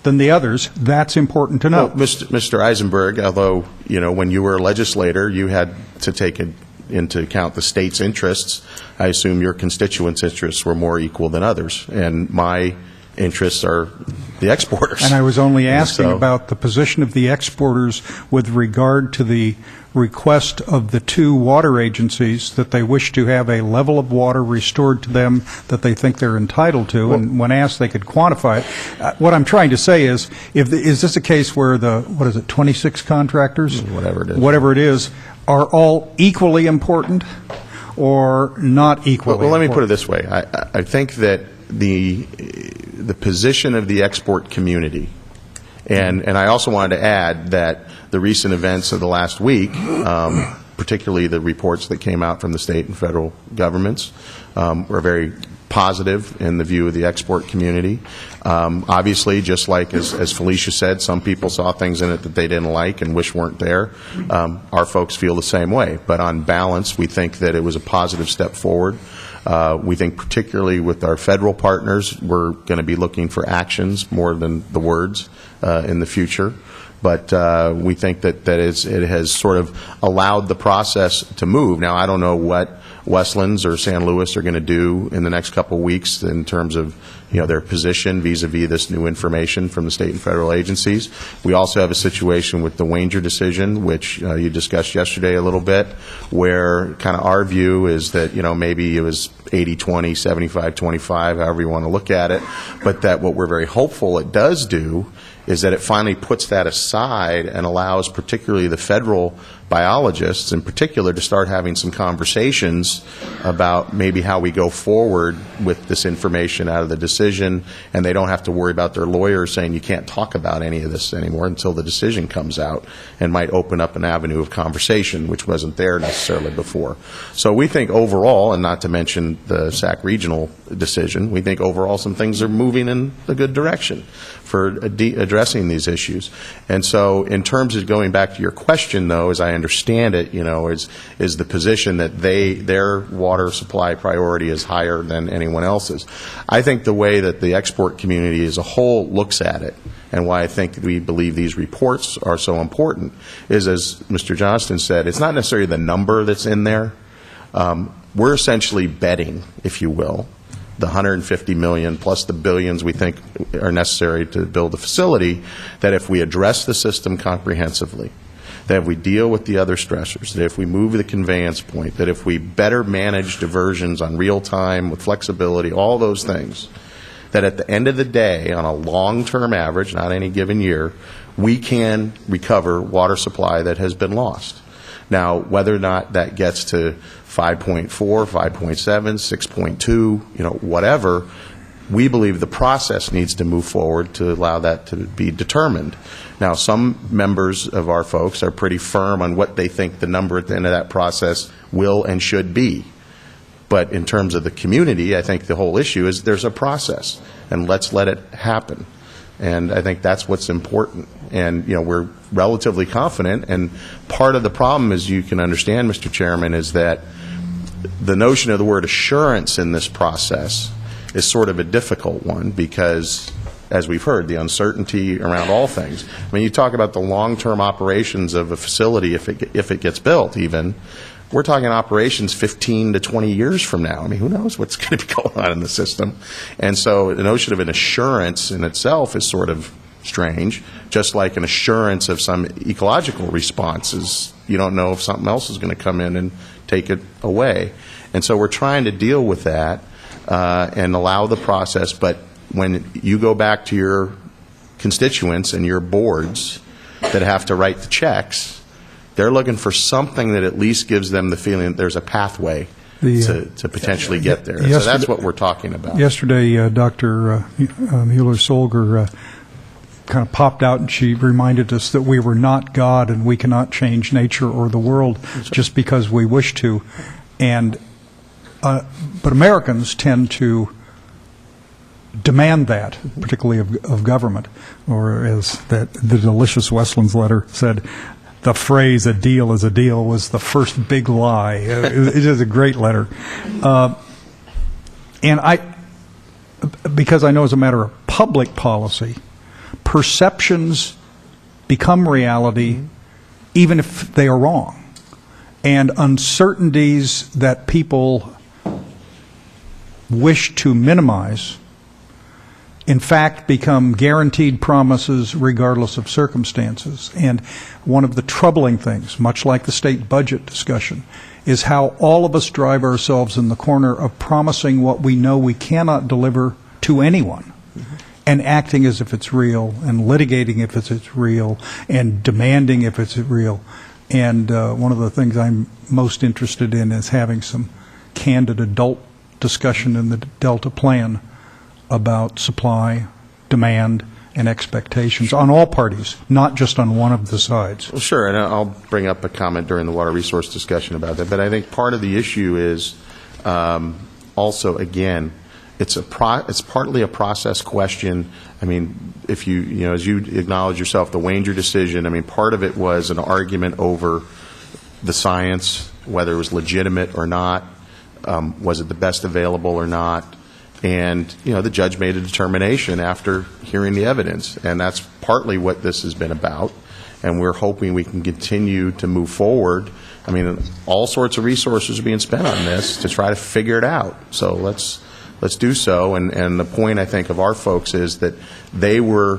[SPEAKER 1] than the others, that's important to know.
[SPEAKER 13] Well, Mr. Eisenberg, although, you know, when you were a legislator, you had to take into account the state's interests. I assume your constituents' interests were more equal than others, and my interests are the exporters.
[SPEAKER 1] And I was only asking
[SPEAKER 13] So-
[SPEAKER 1] about the position of the exporters with regard to the request of the two water agencies that they wish to have a level of water restored to them that they think they're entitled to, and when asked, they could quantify it. What I'm trying to say is, is this a case where the, 26 contractors? Whatever it is, are all equally important or not equally
[SPEAKER 13] Well, let me put it
[SPEAKER 1] important?
[SPEAKER 13] this way. I think that the position of the export community, and I also wanted to add that the recent events of the last week, particularly the reports that came out from the state and federal governments, were very positive in the view of the export community. Obviously, just like as Felicia said, some people saw things in it that they didn't like and wish weren't there. Our folks feel the same way. But on balance, we think that it was a positive step forward. We think particularly with our federal partners, we're going to be looking for actions more than the words in the future. But we think that it has sort of allowed the process to move. Now, I don't know what Westlands or San Luis are going to do in the next couple of weeks in terms of, you know, their position vis-a-vis this new information from the state and federal agencies. We also have a situation with the Wanger decision, which you discussed yesterday a little bit, where kind of our view is that, you know, maybe it was 80-20, 75-25, however you want to look at it, but that what we're very hopeful it does do is that it finally puts that aside and allows particularly the federal biologists in particular to start having some conversations about maybe how we go forward with this information out of the decision, and they don't have to worry about their lawyers saying you can't talk about any of this anymore until the decision comes out, and might open up an avenue of conversation which wasn't there necessarily before. So we think overall, and not to mention the SAC regional decision, we think overall some things are moving in a good direction for addressing these issues. And so in terms of going back to your question, though, as I understand it, is the position that their water supply priority is higher than anyone else's. I think the way that the export community as a whole looks at it, and why I think we believe these reports are so important, is, as Mr. Johnston said, it's not necessarily the number that's in there. We're essentially betting, if you will, the $150 million plus the billions we think are necessary to build a facility, that if we address the system comprehensively, that if we deal with the other stressors, that if we move the conveyance point, that if we better manage diversions on real time with flexibility, all those things, that at the end of the day, on a long-term average, not any given year, we can recover water supply that has been lost. Now, whether or not that gets to 5.4, 5.7, 6.2, whatever, we believe the process needs to move forward to allow that to be determined. Now, some members of our folks are pretty firm on what they think the number at the end of that process will and should be. But in terms of the community, I think the whole issue is there's a process, and let's let it happen. And I think that's what's important. And, we're relatively confident. And part of the problem, as you can understand, Mr. Chairman, is that the notion of the word assurance in this process is sort of a difficult one because, as we've heard, the uncertainty around all things. I mean, you talk about the long-term operations of a facility, if it gets built even, we're talking operations 15 to 20 years from now. I mean, who knows what's going to be going on in the system? And so the notion of an assurance in itself is sort of strange, just like an assurance of some ecological responses. You don't know if something else is going to come in and take it away. And so we're trying to deal with that and allow the process. But when you go back to your constituents and your boards that have to write the checks, they're looking for something that at least gives them the feeling that there's a pathway to potentially get there. So that's what we're talking about.
[SPEAKER 1] Yesterday, Dr. Mueller-Solger kind of popped out, and she reminded us that we were not God and we cannot change nature or the world just because we wish to. And but Americans tend to demand that, particularly of government, or as the delicious Westlands letter said, the phrase "a deal is a deal" was the first big lie. It is a great letter. And because I know as a matter of public policy, perceptions become reality even if they are wrong. And uncertainties that people wish to minimize, in fact, become guaranteed promises regardless of circumstances. And one of the troubling things, much like the state budget discussion, is how all of us drive ourselves in the corner of promising what we know we cannot deliver to anyone, and acting as if it's real, and litigating if it's real, and demanding if it's real. And one of the things I'm most interested in is having some candid adult discussion in the Delta Plan about supply, demand, and expectations on all parties, not just on one of the sides.
[SPEAKER 13] Well, sure, and I'll bring up a comment during the water resource discussion about that. But I think part of the issue is also, again, it's partly a process question. I mean, if as you acknowledge yourself, the Wanger decision, I mean, part of it was an argument over the science, whether it was legitimate or not, was it the best available or not. And, the judge made a determination after hearing the evidence. And that's partly what this has been about. And we're hoping we can continue to move forward. I mean, all sorts of resources are being spent on this to try to figure it out. So let's do so. And the point, I think, of our folks is that they were,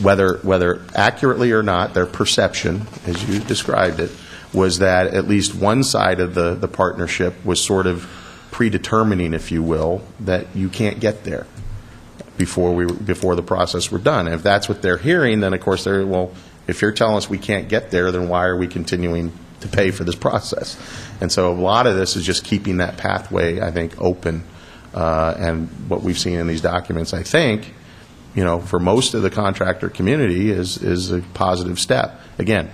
[SPEAKER 13] whether accurately or not, their perception, as you described it, was that at least one side of the partnership was sort of predetermining, if you will, that you can't get there before the process were done. And if that's what they're hearing, then of course if you're telling us we can't get there, then why are we continuing to pay for this process? And so a lot of this is just keeping that pathway, I think, open. And what we've seen in these documents, I think, for most of the contractor community is a positive step. Again,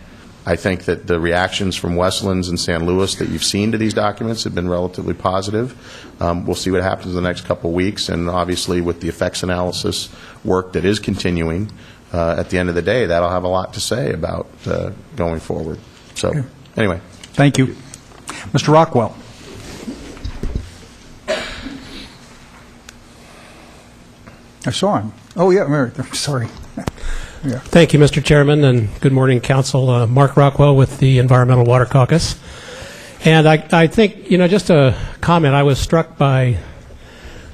[SPEAKER 13] I think that the reactions from Westlands and San Luis that you've seen to these documents have been relatively positive. We'll see what happens in the next couple of weeks, and obviously with the effects analysis work that is continuing, at the end of the day, that'll have a lot to say about going forward. So anyway.
[SPEAKER 1] Thank you. Mr. Rockwell. I saw him. Oh, yeah, Mary, sorry. Yeah.
[SPEAKER 14] Thank you, Mr. Chairman, and good morning, Council. Mark Rockwell with the Environmental Water Caucus. And I think, just a comment, I was struck by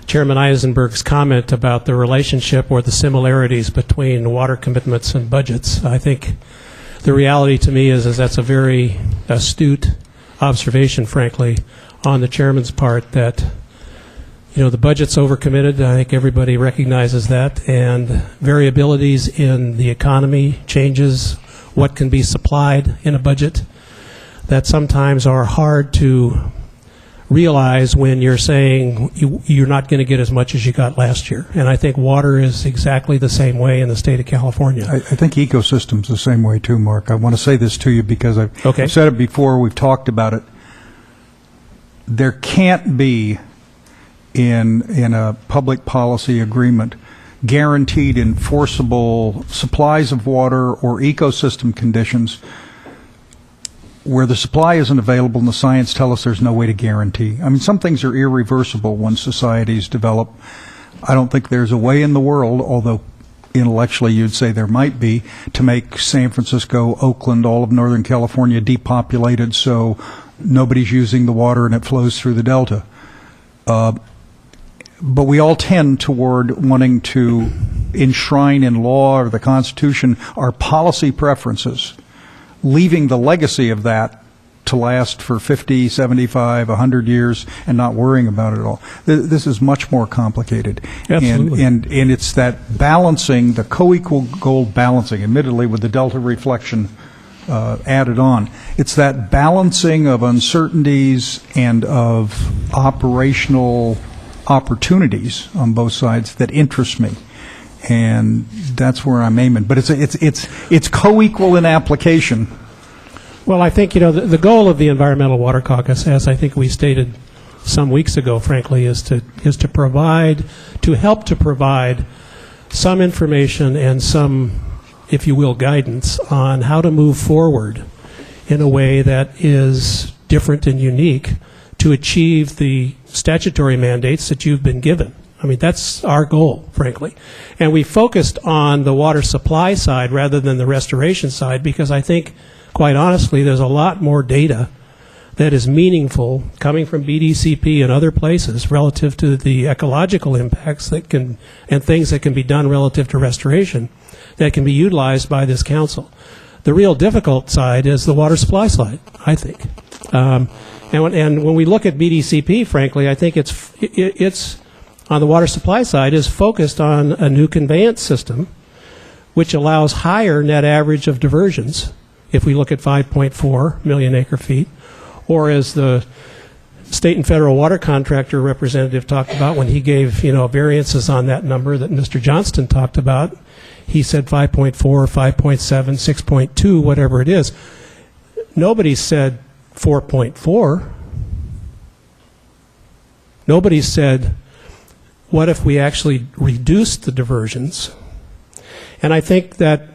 [SPEAKER 14] Chairman Eisenberg's comment about the relationship or the similarities between water commitments and budgets. I think the reality to me is that's a very astute observation, frankly, on the Chairman's part that the budget's overcommitted. I think everybody recognizes that, and variabilities in the economy changes what can be supplied in a budget that sometimes are hard to realize when you're saying you're not going to get as much as you got last year. And I think water is exactly the same way in the state of California.
[SPEAKER 1] I think ecosystem's the same way too, Mark. I want to say this to you because I've said it before, we've talked about it. There can't be in a public policy agreement guaranteed enforceable supplies of water or ecosystem conditions where the supply isn't available and the science tell us there's no way to guarantee. I mean, some things are irreversible when societies develop. I don't think there's a way in the world, although intellectually you'd say there might be, to make San Francisco, Oakland, all of Northern California depopulated so nobody's using the water and it flows through the delta. But we all tend toward wanting to enshrine in law or the Constitution our policy preferences, leaving the legacy of that to last for 50, 75, 100 years and not worrying about it at all. This is much more complicated.
[SPEAKER 14] Absolutely.
[SPEAKER 1] And it's that balancing, the co-equal goal balancing, admittedly with the delta reflection added on. It's that balancing of uncertainties and of operational opportunities on both sides that interest me, and that's where I'm aiming. But it's co-equal in application.
[SPEAKER 14] Well, I think the goal of the Environmental Water Caucus, as I think we stated some weeks ago, frankly, is to help to provide some information and some, if you will, guidance on how to move forward in a way that is different and unique to achieve the statutory mandates that you've been given. I mean, that's our goal, frankly. And we focused on the water supply side rather than the restoration side because I think, quite honestly, there's a lot more data that is meaningful coming from BDCP and other places relative to the ecological impacts that can, and things that can be done relative to restoration that can be utilized by this council. The real difficult side is the water supply side, I think. And when we look at BDCP, frankly, I think it's on the water supply side is focused on a new conveyance system, which allows higher net average of diversions. If we look at 5.4 million acre feet, or as the state and federal water contractor representative talked about when he gave variances on that number that Mr. Johnston talked about, he said 5.4, 5.7, 6.2, whatever it is. Nobody said 4.4. Nobody said, what if we actually reduced the diversions? And I think that,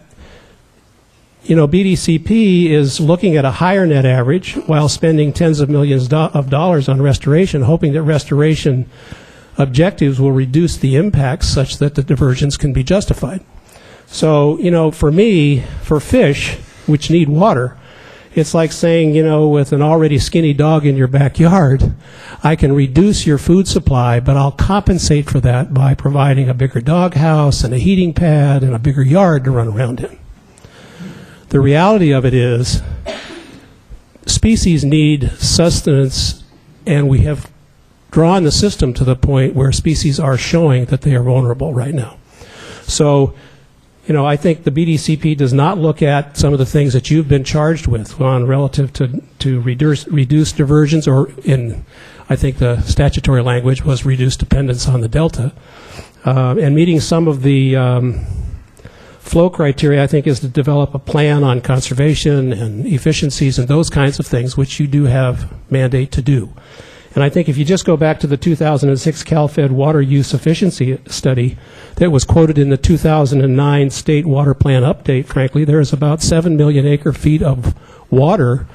[SPEAKER 14] BDCP is looking at a higher net average while spending tens of millions of dollars on restoration, hoping that restoration objectives will reduce the impacts such that the diversions can be justified. So, for me, for fish, which need water, it's like saying, with an already skinny dog in your backyard, I can reduce your food supply, but I'll compensate for that by providing a bigger dog house and a heating pad and a bigger yard to run around in. The reality of it is species need sustenance, and we have drawn the system to the point where species are showing that they are vulnerable right now. So, I think the BDCP does not look at some of the things that you've been charged with on relative to reduce diversions, or I think the statutory language was reduced dependence on the delta. And meeting some of the flow criteria, I think, is to develop a plan on conservation and efficiencies and those kinds of things, which you do have mandate to do. And I think if you just go back to the 2006 CalFed water use efficiency study that was quoted in the 2009 state water plan update, frankly, there is about 7 million acre feet of water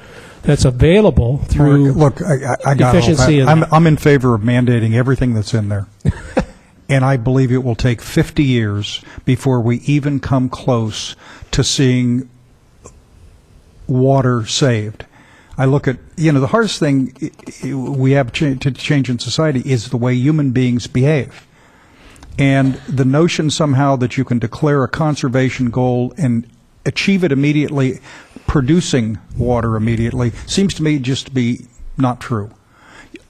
[SPEAKER 14] that's available through
[SPEAKER 1] Look, I got all
[SPEAKER 14] efficiency
[SPEAKER 1] that. I'm in favor of mandating everything that's in there. And I believe it will take 50 years before we even come close to seeing water saved. I look at, the hardest thing we have to change in society is the way human beings behave. And the notion somehow that you can declare a conservation goal and achieve it immediately, producing water immediately, seems to me just to be not true.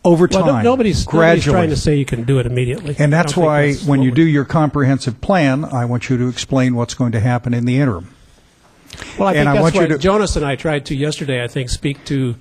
[SPEAKER 1] Over time,
[SPEAKER 14] well, nobody's
[SPEAKER 1] gradually.
[SPEAKER 14] trying to say you can do it immediately.
[SPEAKER 1] And that's why when you do your comprehensive plan, I want you to explain what's going to happen in the interim.
[SPEAKER 14] Well, I think
[SPEAKER 1] And I
[SPEAKER 14] that's
[SPEAKER 1] want you
[SPEAKER 14] what
[SPEAKER 1] to-
[SPEAKER 14] Jonas and I tried to yesterday, I think, speak to,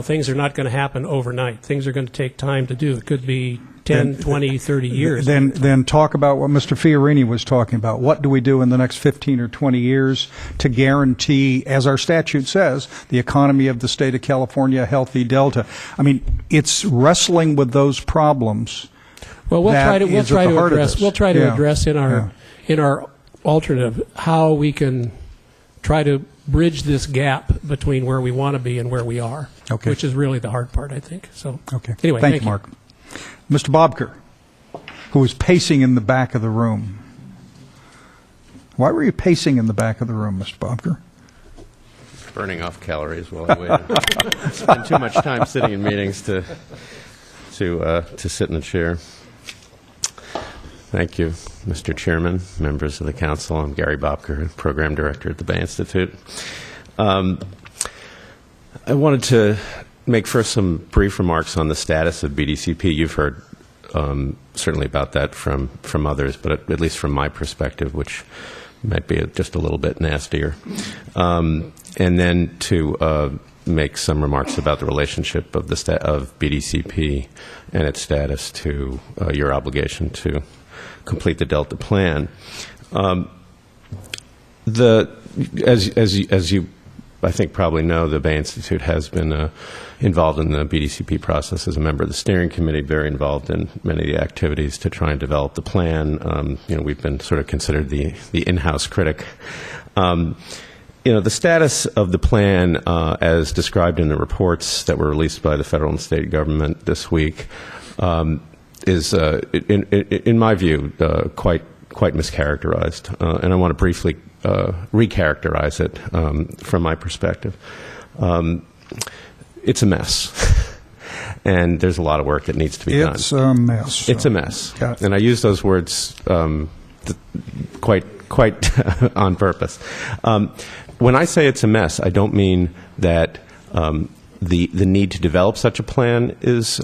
[SPEAKER 14] things are not going to happen overnight. Things are going to take time to do. It could be 10, 20, 30 years.
[SPEAKER 1] Then talk about what Mr. Fiorini was talking about. What do we do in the next 15 or 20 years to guarantee, as our statute says, the economy of the state of California, a healthy delta? I mean, it's wrestling with those problems.
[SPEAKER 14] Well, we'll try to address. We'll try to
[SPEAKER 1] Yeah.
[SPEAKER 14] address in our alternative how we can try to bridge this gap between where we want to be and where we are.
[SPEAKER 1] Okay.
[SPEAKER 14] Which is really the hard part, I think. So.
[SPEAKER 1] Okay.
[SPEAKER 14] Anyway,
[SPEAKER 1] thank you, Mark. Mr. Bobker, who was pacing in the back of the room. Why were you pacing in the back of the room, Mr. Bobker?
[SPEAKER 15] Burning off calories while I waited. Spend too much time sitting in meetings to sit in a chair. Thank you, Mr. Chairman, members of the council. I'm Gary Bobker, Program Director at the Bay Institute. I wanted to make first some brief remarks on the status of BDCP. You've heard certainly about that from others, but at least from my perspective, which might be just a little bit nastier. And then to make some remarks about the relationship of of BDCP and its status to your obligation to complete the Delta Plan. As you I think probably know, the Bay Institute has been involved in the BDCP process as a member of the steering committee, very involved in many of the activities to try and develop the plan. We've been sort of considered the in-house critic. The status of the plan, as described in the reports that were released by the federal and state government this week, is, in my view, quite mischaracterized. And I want to briefly recharacterize it from my perspective. It's a mess. And there's a lot of work that needs to be done.
[SPEAKER 1] It's a mess.
[SPEAKER 15] It's a mess. And I use those words quite on purpose. When I say it's a mess, I don't mean that the need to develop such a plan is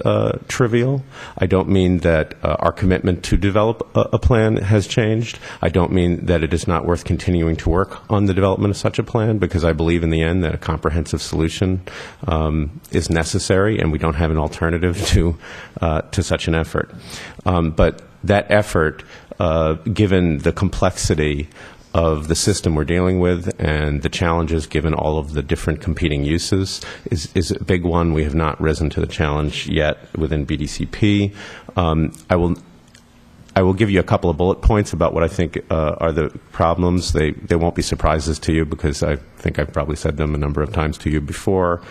[SPEAKER 15] trivial. I don't mean that our commitment to develop a plan has changed. I don't mean that it is not worth continuing to work on the development of such a plan, because I believe in the end that a comprehensive solution is necessary, and we don't have an alternative to such an effort. But that effort, given the complexity of the system we're dealing with and the challenges given all of the different competing uses, is a big one. We have not risen to the challenge yet within BDCP. I will give you a couple of bullet points about what I think are the problems. They won't be surprises to you, because I think I've probably said them a number of times to you before.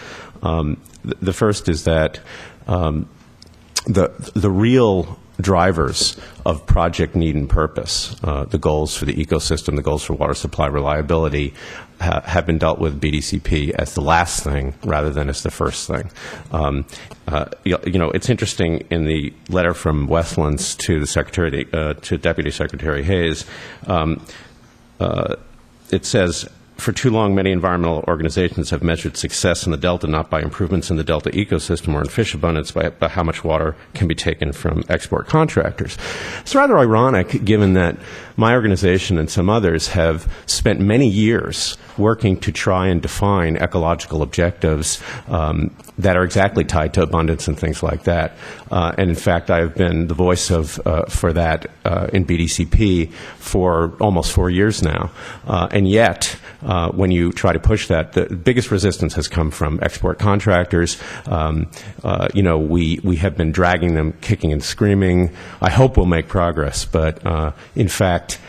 [SPEAKER 15] The first is that the real drivers of project need and purpose, the goals for the ecosystem, the goals for water supply reliability, have been dealt with BDCP as the last thing rather than as the first thing. It's interesting, in the letter from Westlands to the Secretary, to Deputy Secretary Hayes, it says, "For too long, many environmental organizations have measured success in the Delta not by improvements in the Delta ecosystem or in fish abundance, but by how much water can be taken from export contractors." It's rather ironic, given that my organization and some others have spent many years working to try and define ecological objectives that are exactly tied to abundance and things like that. And in fact, I have been the voice for that in BDCP for almost 4 years now. And yet, when you try to push that, the biggest resistance has come from export contractors. We have been dragging them kicking and screaming. I hope we'll make progress, but in fact,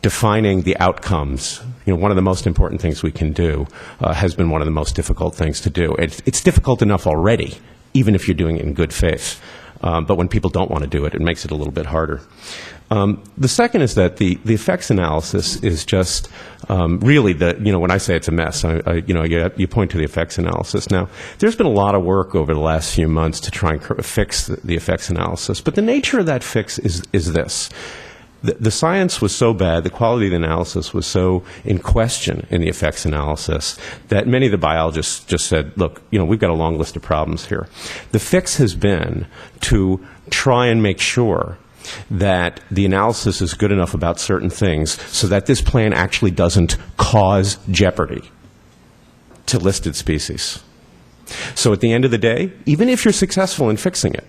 [SPEAKER 15] defining the outcomes, one of the most important things we can do, has been one of the most difficult things to do. It's difficult enough already, even if you're doing it in good faith. But when people don't want to do it, it makes it a little bit harder. The second is that the effects analysis is just really when I say it's a mess, you point to the effects analysis. Now, there's been a lot of work over the last few months to try and fix the effects analysis, but the nature of that fix is this. The science was so bad, the quality of the analysis was so in question in the effects analysis that many of the biologists just said, look, we've got a long list of problems here. The fix has been to try and make sure that the analysis is good enough about certain things so that this plan actually doesn't cause jeopardy to listed species. So at the end of the day, even if you're successful in fixing it,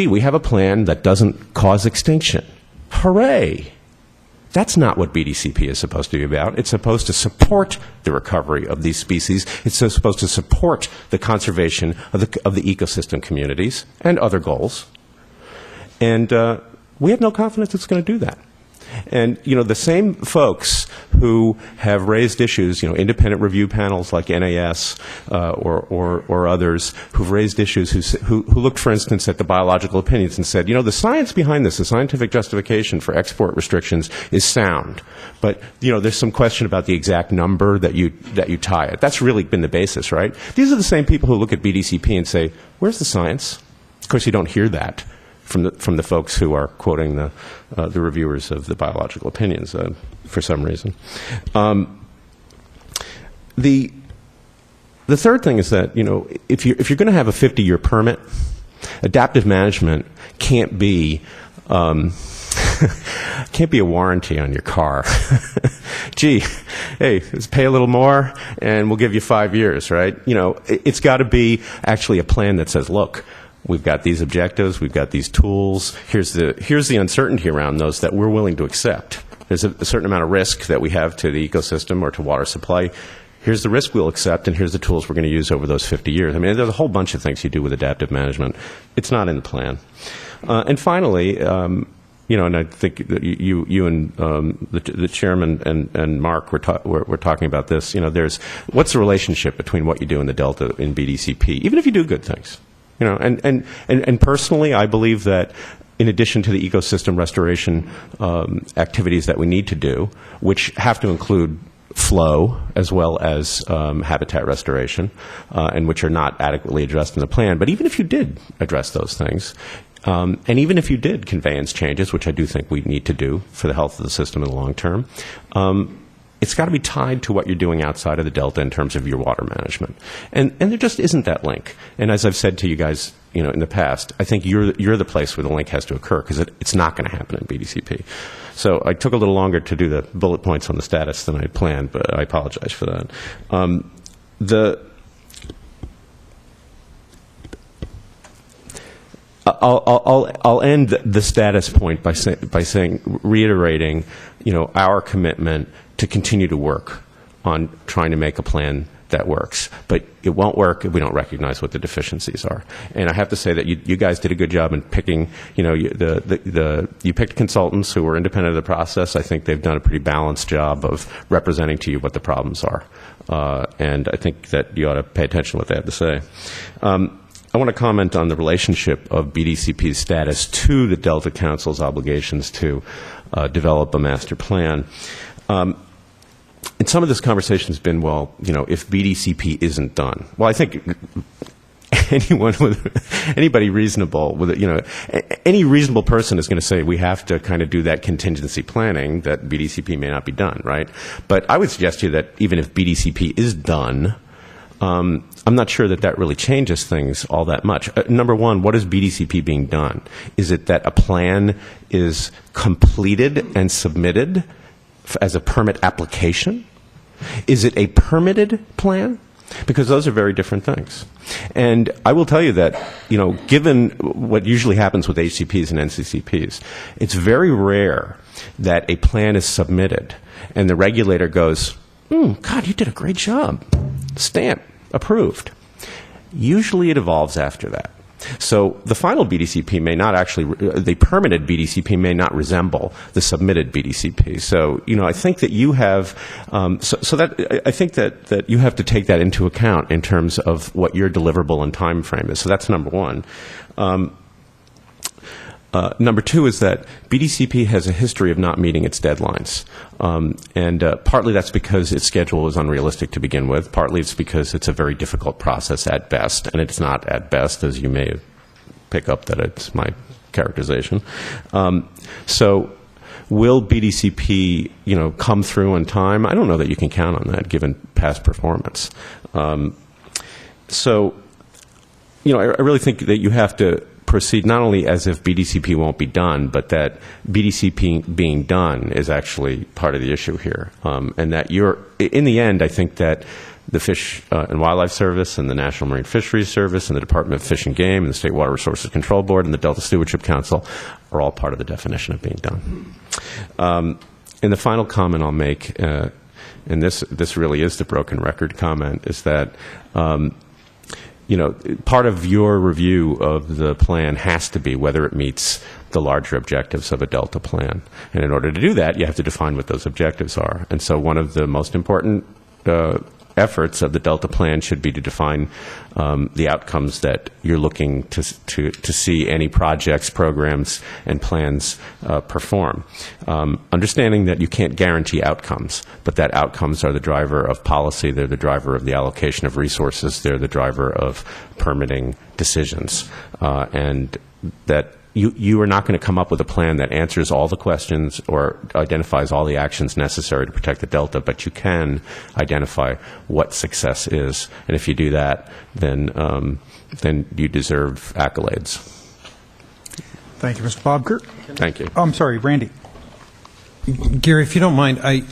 [SPEAKER 15] we have a plan that doesn't cause extinction. Hooray! That's not what BDCP is supposed to be about. It's supposed to support the recovery of these species. It's supposed to support the conservation of the ecosystem communities and other goals. And we have no confidence it's going to do that. And, the same folks who have raised issues, independent review panels like NAS or others who've raised issues, who looked, for instance, at the biological opinions and said, the science behind this, the scientific justification for export restrictions is sound. But, there's some question about the exact number that you tie it. That's really been the basis, right? These are the same people who look at BDCP and say, where's the science? Of course, you don't hear that from the folks who are quoting the reviewers of the biological opinions for some reason. The third thing is that if you're going to have a 50-year permit, adaptive management can't be a warranty on your car. Hey, let's pay a little more and we'll give you 5 years, right? It's got to be actually a plan that says, look, we've got these objectives, we've got these tools, here's the uncertainty around those that we're willing to accept. There's a certain amount of risk that we have to the ecosystem or to water supply. Here's the risk we'll accept, and here's the tools we're going to use over those 50 years. I mean, there's a whole bunch of things you do with adaptive management. It's not in the plan. And finally, and I think that you and the chairman and Mark were talking about this. There's what's the relationship between what you do in the Delta in BDCP, even if you do good things. And personally, I believe that in addition to the ecosystem restoration activities that we need to do, which have to include flow as well as habitat restoration, and which are not adequately addressed in the plan, but even if you did address those things, and even if you did conveyance changes, which I do think we need to do for the health of the system in the long term, it's got to be tied to what you're doing outside of the Delta in terms of your water management. And there just isn't that link. And as I've said to you guys, in the past, I think you're the place where the link has to occur because it's not going to happen in BDCP. So I took a little longer to do the bullet points on the status than I had planned, but I apologize for that. I'll end the status point by reiterating, our commitment to continue to work on trying to make a plan that works. But it won't work if we don't recognize what the deficiencies are. And I have to say that you guys did a good job in picking, you picked consultants who were independent of the process. I think they've done a pretty balanced job of representing to you what the problems are. And I think that you ought to pay attention to what they have to say. I want to comment on the relationship of BDCP's status to the Delta Council's obligations to develop a master plan. And some of this conversation has been, if BDCP isn't done. Well, I think anybody reasonable with any reasonable person is going to say we have to kind of do that contingency planning that BDCP may not be done, right? But I would suggest to you that even if BDCP is done, I'm not sure that really changes things all that much. Number one, what is BDCP being done? Is it that a plan is completed and submitted as a permit application? Is it a permitted plan? Because those are very different things. And I will tell you that, given what usually happens with HCPs and NCCPs, it's very rare that a plan is submitted and the regulator goes, God, you did a great job. Stamp, approved. Usually it evolves after that. So the final BDCP may not actually, the permitted BDCP may not resemble the submitted BDCP. So, I think that you have, I think that you have to take that into account in terms of what your deliverable and time frame is. So that's number one. Number two is that BDCP has a history of not meeting its deadlines. And partly that's because its schedule is unrealistic to begin with. Partly it's because it's a very difficult process at best. And it's not at best, as you may pick up that it's my characterization. So will BDCP, come through in time? I don't know that you can count on that given past performance. So, I really think that you have to proceed not only as if BDCP won't be done, but that BDCP being done is actually part of the issue here. And that in the end, I think that the Fish and Wildlife Service and the National Marine Fisheries Service and the Department of Fish and Game and the State Water Resources Control Board and the Delta Stewardship Council are all part of the definition of being done. And the final comment I'll make, and this really is the broken record comment, is that part of your review of the plan has to be whether it meets the larger objectives of a Delta plan. And in order to do that, you have to define what those objectives are. And so one of the most important efforts of the Delta plan should be to define the outcomes that you're looking to see any projects, programs, and plans perform. Understanding that you can't guarantee outcomes, but that outcomes are the driver of policy, they're the driver of the allocation of resources, they're the driver of permitting decisions, and that you are not going to come up with a plan that answers all the questions or identifies all the actions necessary to protect the Delta, but you can identify what success is. And if you do that, then you deserve accolades.
[SPEAKER 1] Thank you, Mr. Bobkert.
[SPEAKER 15] Thank you.
[SPEAKER 1] Oh, I'm sorry, Randy.
[SPEAKER 4] Gary, if you don't mind,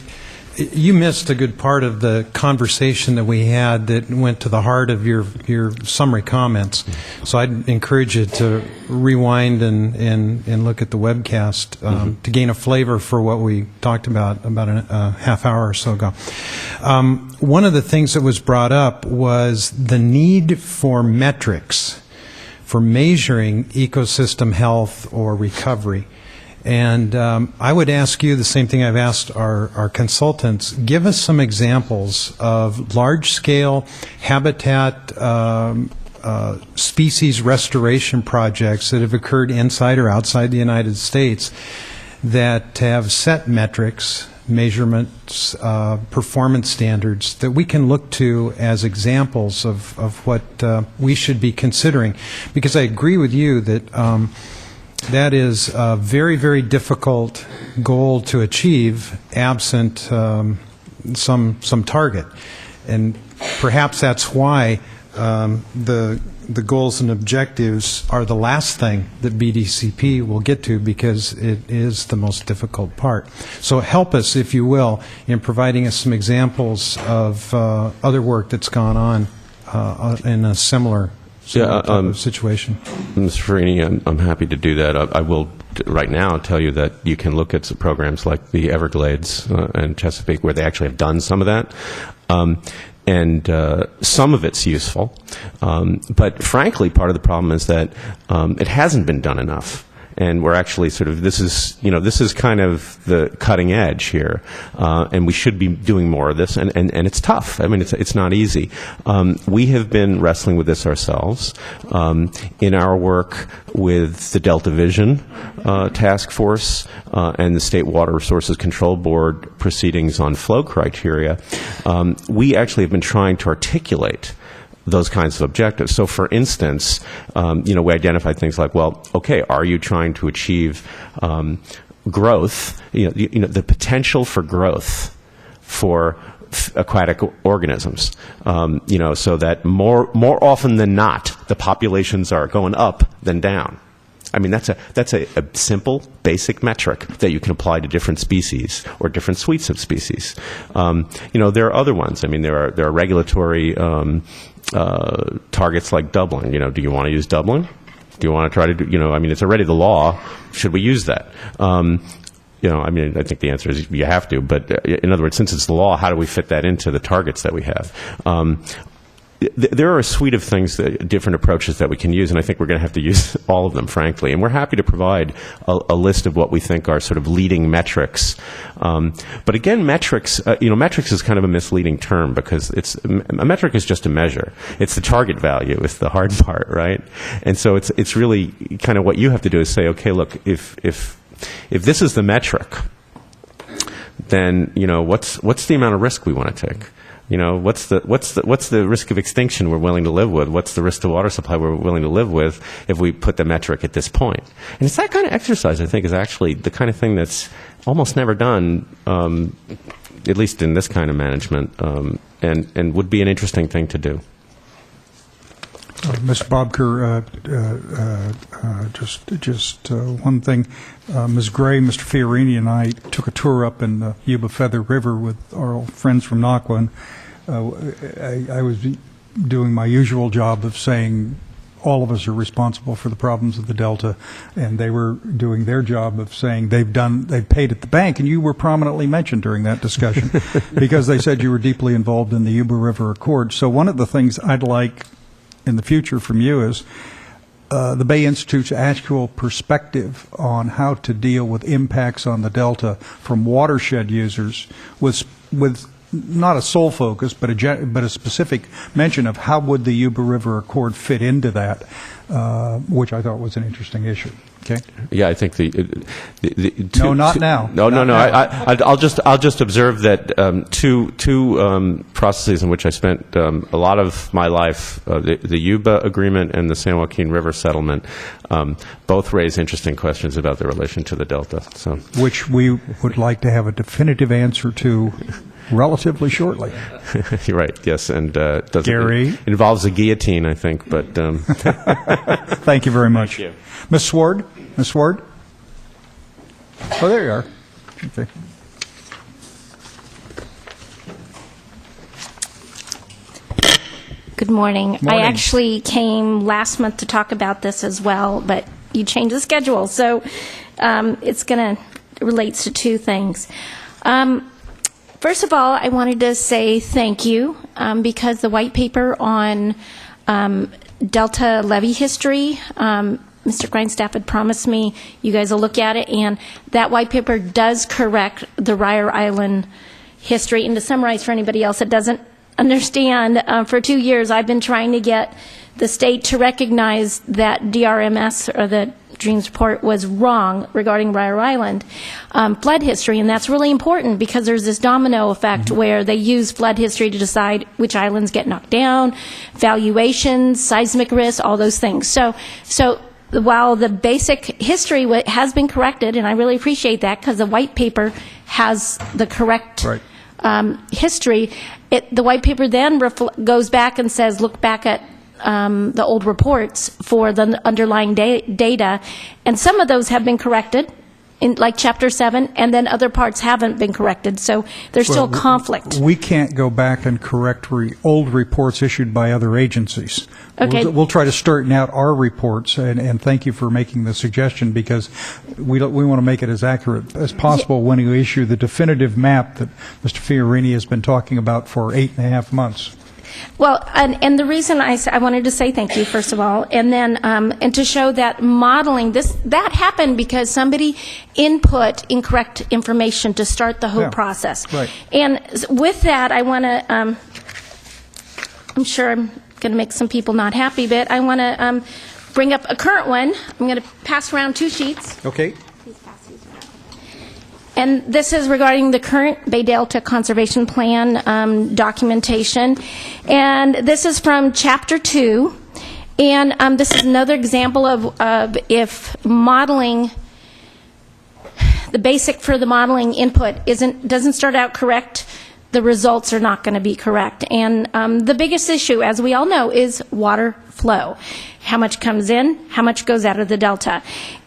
[SPEAKER 4] you missed a good part of the conversation that we had that went to the heart of your summary comments. So I'd encourage you to rewind and look at the webcast to gain a flavor for what we talked about a half hour or so ago. One of the things that was brought up was the need for metrics for measuring ecosystem health or recovery. And I would ask you the same thing I've asked our consultants. Give us some examples of large-scale habitat species restoration projects that have occurred inside or outside the United States that have set metrics, measurements, performance standards that we can look to as examples of what we should be considering. Because I agree with you that that is a very, very difficult goal to achieve absent some target. And perhaps that's why the goals and objectives are the last thing that BDCP will get to, because it is the most difficult part. So help us, if you will, in providing us some examples of other work that's gone on in a similar type of situation.
[SPEAKER 15] Mr. Farini, I'm happy to do that. I will right now tell you that you can look at some programs like the Everglades and Chesapeake where they actually have done some of that. And some of it's useful. But frankly, part of the problem is that it hasn't been done enough. And we're actually sort of, this is kind of the cutting edge here. And we should be doing more of this. And it's tough. I mean, it's not easy. We have been wrestling with this ourselves in our work with the Delta Vision Task Force and the State Water Resources Control Board proceedings on flow criteria. We actually have been trying to articulate those kinds of objectives. So, for instance, we identify things like, well, okay, are you trying to achieve growth? The potential for growth for aquatic organisms. So that more often than not, the populations are going up than down. I mean, that's a simple, basic metric that you can apply to different species or different suites of species. There are other ones. I mean, there are regulatory targets like doubling. Do you want to use doubling? Do you want to try to do, I mean, it's already the law. Should we use that? I mean, I think the answer is you have to. But in other words, since it's the law, how do we fit that into the targets that we have? there are a suite of things, different approaches that we can use, and I think we're going to have to use all of them, frankly. And we're happy to provide a list of what we think are sort of leading metrics. But again, metrics is kind of a misleading term because a metric is just a measure. It's the target value. It's the hard part, right? And so it's really kind of what you have to do is say, okay, look, if this is the metric, then what's the amount of risk we want to take? What's the risk of extinction we're willing to live with? What's the risk to water supply we're willing to live with if we put the metric at this point? And it's that kind of exercise, I think, is actually the kind of thing that's almost never done, at least in this kind of management, and would be an interesting thing to do.
[SPEAKER 1] Mr. Bobker, just one thing. Ms. Gray, Mr. Fiorini, and I took a tour up in the Yuba Feather River with our old friends from Nochlin. I was doing my usual job of saying all of us are responsible for the problems of the Delta, and they were doing their job of saying they've paid at the bank, and you were prominently mentioned during that discussion because they said you were deeply involved in the Yuba River Accord. So one of the things I'd like in the future from you is the Bay Institute's actual perspective on how to deal with impacts on the Delta from watershed users with not a sole focus, but a specific mention of how would the Yuba River Accord fit into that, which I thought was an interesting issue. Okay.
[SPEAKER 15] Yeah, I think
[SPEAKER 1] No, not now.
[SPEAKER 15] No. I'll just observe that two processes in which I spent a lot of my life, the Yuba Agreement and the San Joaquin River Settlement, both raise interesting questions about the relation to the Delta. So,
[SPEAKER 1] which we would like to have a definitive answer to relatively shortly.
[SPEAKER 15] You're right. Yes, and
[SPEAKER 1] Gary?
[SPEAKER 15] It involves a guillotine, I think. But
[SPEAKER 1] thank you very much.
[SPEAKER 15] Thank you.
[SPEAKER 1] Ms. Sward? Ms. Sward? Oh, there you are. Okay.
[SPEAKER 16] Good morning.
[SPEAKER 1] Morning.
[SPEAKER 16] I actually came last month to talk about this as well, but you changed the schedule, so it relates to two things. First of all, I wanted to say thank you because the white paper on Delta levee history, Mr. Grindstaff had promised me you guys will look at it, and that white paper does correct the Ryer Island history. And to summarize for anybody else that doesn't understand, for 2 years I've been trying to get the state to recognize that DRMS, or the Dreams Report, was wrong regarding Ryer Island flood history, and that's really important because there's this domino effect where they use flood history to decide which islands get knocked down, valuations, seismic risk, all those things. So while the basic history has been corrected, and I really appreciate that because the white paper has the correct history, the white paper then goes back and says, look back at the old reports for the underlying data, and some of those have been corrected, in like Chapter 7, and then other parts haven't been corrected, so there's still conflict.
[SPEAKER 1] We can't go back and correct old reports issued by other agencies.
[SPEAKER 16] Okay.
[SPEAKER 1] We'll try to straighten out our reports, and thank you for making the suggestion, because we want to make it as accurate as possible when you issue the definitive map that Mr. Fiorini has been talking about for 8.5 months.
[SPEAKER 16] Well, and the reason I wanted to say thank you, first of all, and then and to show that modeling, that happened because somebody input incorrect information to start the whole process.
[SPEAKER 1] Right.
[SPEAKER 16] And with that, I want to, I'm sure I'm going to make some people not happy, but I want to bring up a current one. I'm going to pass around 2 sheets.
[SPEAKER 1] Okay.
[SPEAKER 16] And this is regarding the current Bay Delta Conservation Plan documentation. And this is from Chapter 2. And this is another example of if modeling, the basic for the modeling input doesn't start out correct, the results are not going to be correct. And the biggest issue, as we all know, is water flow. How much comes in, how much goes out of the Delta.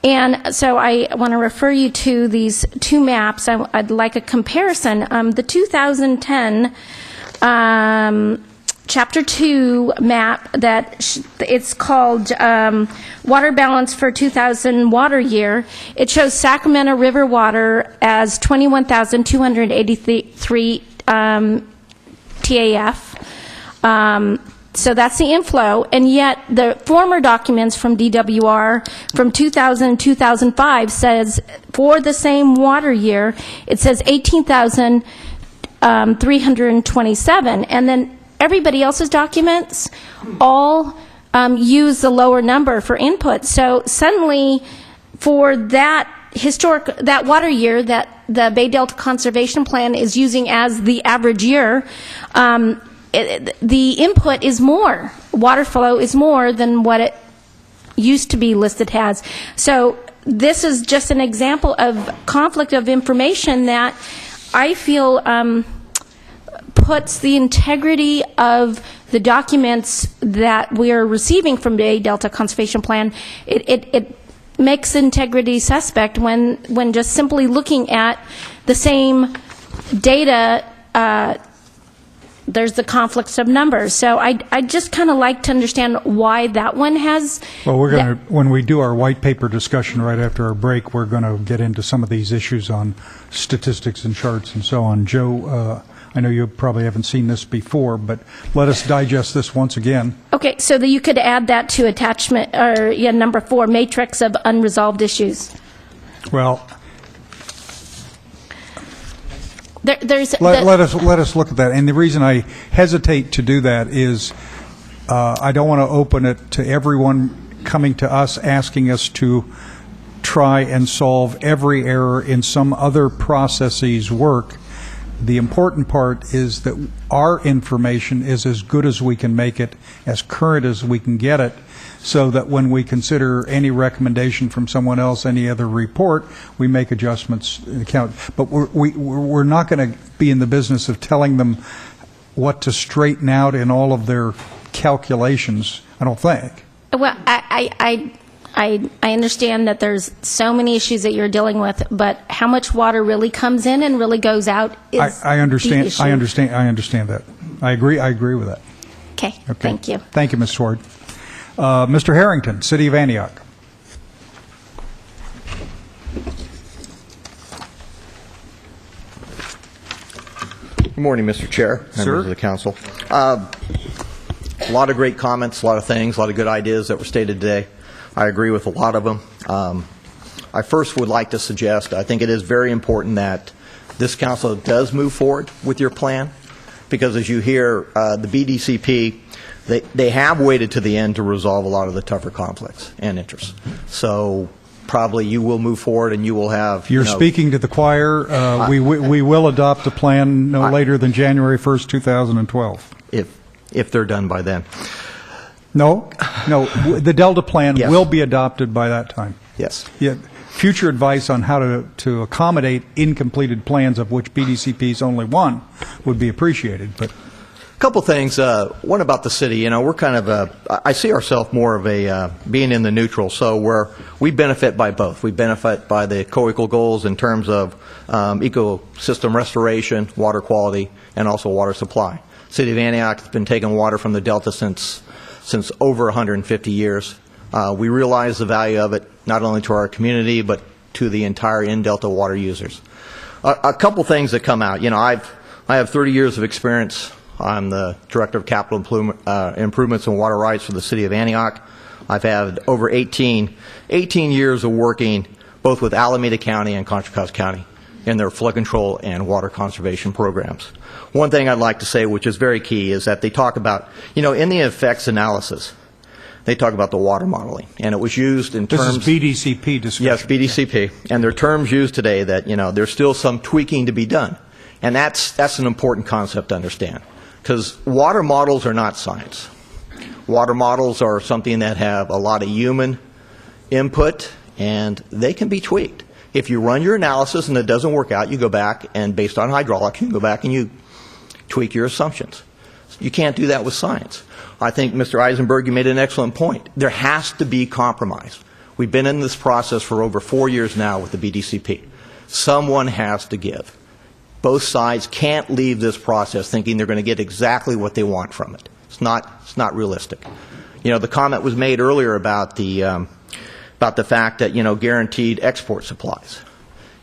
[SPEAKER 16] And so I want to refer you to these 2 maps. I'd like a comparison. The 2010 Chapter 2 map, it's called Water Balance for 2000 Water Year. It shows Sacramento River water as 21,283 TAF. So that's the inflow, and yet the former documents from DWR from 2000 and 2005 says for the same water year, it says 18,327, and then everybody else's documents all use the lower number for input. So suddenly, for that that water year that the Bay Delta Conservation Plan is using as the average year, the input is more. Water flow is more than what it used to be listed as. So this is just an example of conflict of information that I feel puts the integrity of the documents that we are receiving from the Bay Delta Conservation Plan, it makes integrity suspect when just simply looking at the same data, there's the conflicts of numbers. So I just kind of like to understand why that one has.
[SPEAKER 1] Well, we're going to, when we do our white paper discussion right after our break, we're going to get into some of these issues on statistics and charts and so on. Joe, I know you probably haven't seen this before, but let us digest this once again.
[SPEAKER 16] Okay, so that you could add that to attachment, or number 4, matrix of unresolved issues.
[SPEAKER 1] Well,
[SPEAKER 16] let
[SPEAKER 1] us look at that. And the reason I hesitate to do that is I don't want to open it to everyone coming to us asking us to try and solve every error in some other processes work. The important part is that our information is as good as we can make it, as current as we can get it, so that when we consider any recommendation from someone else, any other report, we make adjustments in account. But we're not going to be in the business of telling them what to straighten out in all of their calculations, I don't think.
[SPEAKER 16] Well, I understand that there's so many issues that you're dealing with, but how much water really comes in and really goes out is
[SPEAKER 1] I understand.
[SPEAKER 16] the issue.
[SPEAKER 1] I understand that. I agree with that.
[SPEAKER 16] Okay. Thank you.
[SPEAKER 1] Thank you, Ms. Sword. Mr. Harrington, City of Antioch.
[SPEAKER 17] Good morning, Mr. Chair, members of the council. A lot of great comments, a lot of things, a lot of good ideas that were stated today. I agree with a lot of them. I first would like to suggest, I think it is very important that this council does move forward with your plan, because as you hear, the BDCP, they have waited to the end to resolve a lot of the tougher conflicts and interests. So probably you will move forward and you will have...
[SPEAKER 1] You're speaking to the choir. We will adopt a plan no later than January 1st, 2012.
[SPEAKER 17] If they're done by then.
[SPEAKER 1] No, the Delta plan will be adopted by that time.
[SPEAKER 17] Yes.
[SPEAKER 1] Yeah, future advice on how to accommodate incompleted plans, of which BDCP is only one, would be appreciated. But
[SPEAKER 17] a couple things. One about the city. We're kind of I see ourselves more of a being in the neutral. So we benefit by both. We benefit by the co-equal goals in terms of ecosystem restoration, water quality, and also water supply. City of Antioch has been taking water from the Delta since over 150 years. We realize the value of it, not only to our community, but to the entire in-Delta water users. A couple things that come out. I have 30 years of experience. I'm the Director of Capital Improvements and Water Rights for the City of Antioch. I've had over 18 years of working both with Alameda County and Contra Costa County in their flood control and water conservation programs. One thing I'd like to say, which is very key, is that they talk about, in the effects analysis, they talk about the water modeling, and it was used in terms...
[SPEAKER 1] This is BDCP discussion.
[SPEAKER 17] Yes, BDCP, and there are terms used today that, there's still some tweaking to be done, and that's an important concept to understand, because water models are not science. Water models are something that have a lot of human input, and they can be tweaked. If you run your analysis and it doesn't work out, you go back, and based on hydraulics, you can go back and you tweak your assumptions. You can't do that with science. I think, Mr. Eisenberg, you made an excellent point. There has to be compromise. We've been in this process for over 4 years now with the BDCP. Someone has to give. Both sides can't leave this process thinking they're going to get exactly what they want from it. It's not realistic. The comment was made earlier about the fact that, guaranteed export supplies.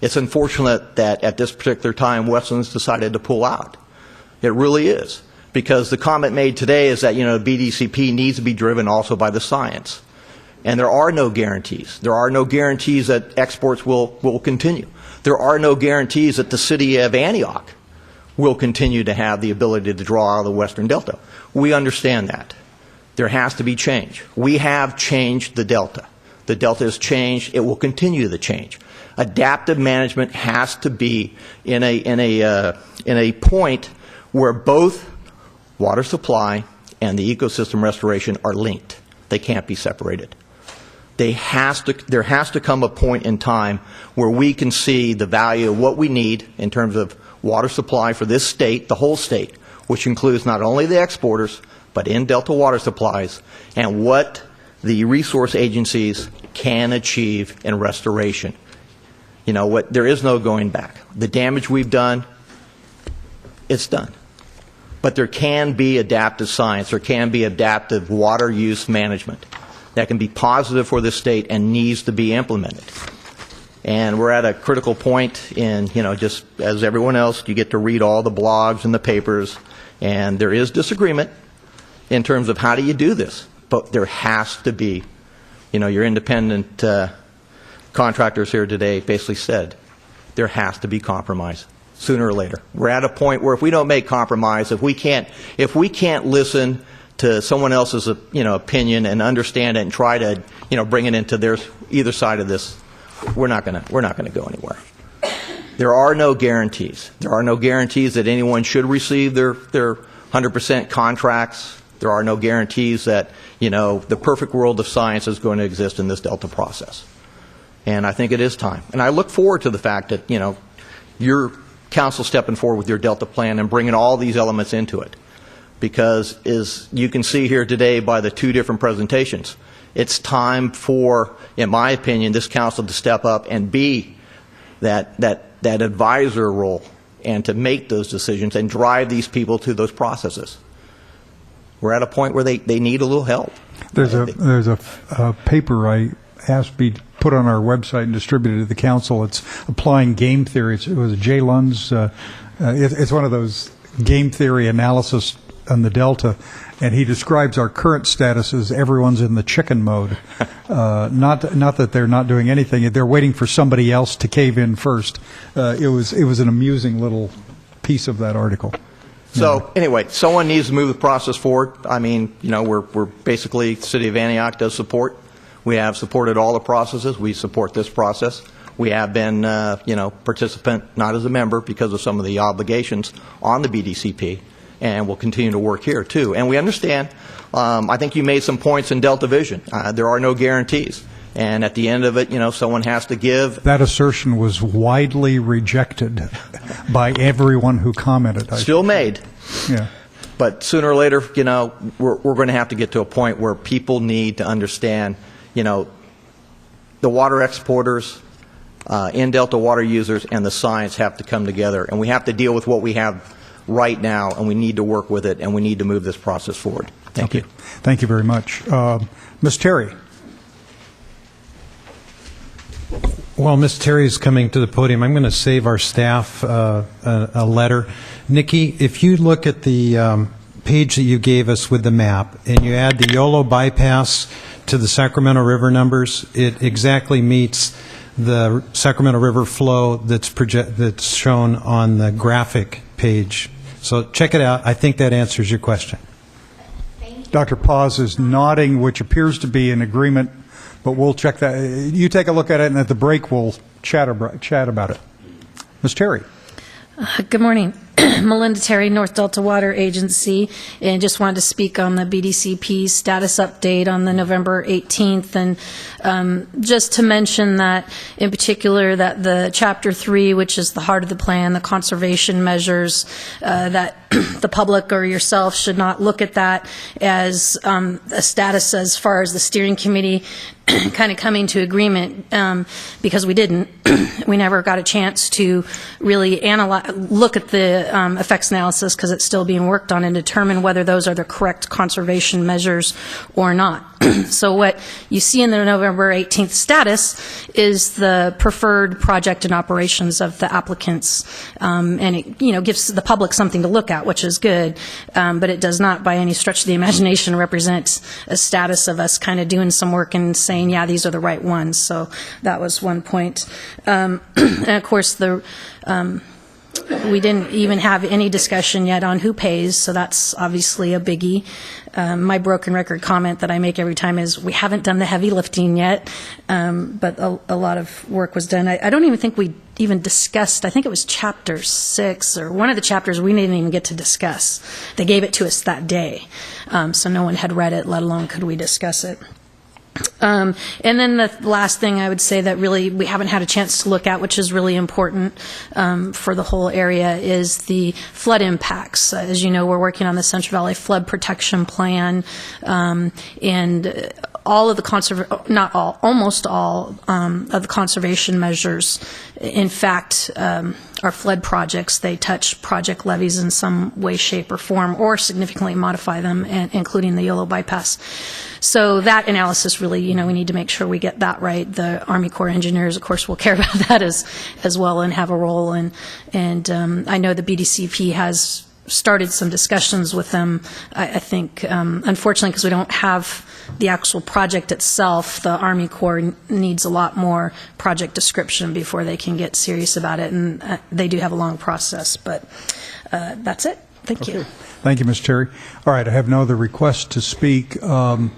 [SPEAKER 17] It's unfortunate that at this particular time, Westlands decided to pull out. It really is. because the comment made today is that, BDCP needs to be driven also by the science. And there are no guarantees. There are no guarantees that exports will continue. There are no guarantees that the city of Antioch will continue to have the ability to draw out of the Western Delta. We understand that. There has to be change. We have changed the Delta. The Delta has changed. It will continue to change. Adaptive management has to be in a point where both water supply and the ecosystem restoration are linked. They can't be separated. There has to come a point in time where we can see the value of what we need in terms of water supply for this state, the whole state, which includes not only the exporters, but in-Delta water supplies, and what the resource agencies can achieve in restoration. There is no going back. The damage we've done, it's done. But there can be adaptive science, there can be adaptive water use management that can be positive for the state and needs to be implemented. And we're at a critical point in, just as everyone else, you get to read all the blogs and the papers, and there is disagreement in terms of how do you do this. But there has to be, your independent contractors here today basically said there has to be compromise sooner or later. We're at a point where if we don't make compromise, if we can't listen to someone else's opinion and understand it and try to bring it into either side of this, we're not going to go anywhere. There are no guarantees. There are no guarantees that anyone should receive their 100% contracts. There are no guarantees that the perfect world of science is going to exist in this Delta process. And I think it is time. And I look forward to the fact that your council stepping forward with your Delta plan and bringing all these elements into it. Because as you can see here today by the two different presentations, it's time for, in my opinion, this council to step up and be that advisor role and to make those decisions and drive these people to those processes. We're at a point where they need a little help.
[SPEAKER 1] There's a paper I asked be put on our website and distributed to the council. It's applying game theory. It was Jay Lund's. It's one of those game theory analysis on the Delta, and he describes our current status as everyone's in the chicken mode. Not that they're not doing anything; they're waiting for somebody else to cave in first. It was an amusing little piece of that article.
[SPEAKER 17] So anyway, someone needs to move the process forward. I mean, we're basically, the City of Antioch does support. We have supported all the processes. We support this process. We have been, participant, not as a member, because of some of the obligations on the BDCP, and we'll continue to work here too. And we understand. I think you made some points in Delta Vision. There are no guarantees. And at the end of it, someone has to give.
[SPEAKER 1] That assertion was widely rejected by everyone who commented.
[SPEAKER 17] Still made.
[SPEAKER 1] Yeah.
[SPEAKER 17] But sooner or later, we're going to have to get to a point where people need to understand, the water exporters, in-Delta water users, and the science have to come together. And we have to deal with what we have right now, and we need to work with it, and we need to move this process forward. Thank you.
[SPEAKER 1] Thank you very much. Ms. Terry.
[SPEAKER 4] While Ms. Terry is coming to the podium, I'm going to save our staff a letter. Nikki, if you look at the page that you gave us with the map, and you add the YOLO bypass to the Sacramento River numbers, it exactly meets the Sacramento River flow that's shown on the graphic page. So check it out. I think that answers your question.
[SPEAKER 1] Dr. Paz is nodding, which appears to be an agreement, but we'll check that. You take a look at it, and at the break, we'll chat about it. Ms. Terry.
[SPEAKER 18] Good morning. Melinda Terry, North Delta Water Agency, and just wanted to speak on the BDCP status update on the November 18th, and just to mention that, in particular, that the Chapter 3, which is the heart of the plan, the conservation measures, that the public or yourself should not look at that as a status as far as the steering committee kind of coming to agreement, because we didn't. We never got a chance to really look at the effects analysis because it's still being worked on and determine whether those are the correct conservation measures or not. So what you see in the November 18th status is the preferred project and operations of the applicants, and it gives the public something to look at, which is good, but it does not by any stretch of the imagination represent a status of us kind of doing some work and saying, yeah, these are the right ones. So that was one point. And of course, we didn't even have any discussion yet on who pays, so that's obviously a biggie. My broken record comment that I make every time is we haven't done the heavy lifting yet, but a lot of work was done. I don't even think we even discussed, I think it was chapter 6 or one of the chapters we didn't even get to discuss. They gave it to us that day, so no one had read it, let alone could we discuss it. And then the last thing I would say that really we haven't had a chance to look at, which is really important for the whole area, is the flood impacts. As you know, we're working on the Central Valley Flood Protection Plan, and all of the almost all of the conservation measures, in fact, are flood projects. They touch project levees in some way, shape, or form, or significantly modify them, including the Yolo bypass. So that analysis really, we need to make sure we get that right. The Army Corps of Engineers, of course, will care about that as well and have a role. And I know the BDCP has started some discussions with them. I think, unfortunately, because we don't have the actual project itself, the Army Corps needs a lot more project description before they can get serious about it, and they do have a long process, but that's it. Thank you.
[SPEAKER 1] Thank you, Ms. Terry. All right, I have no other requests to speak. We'll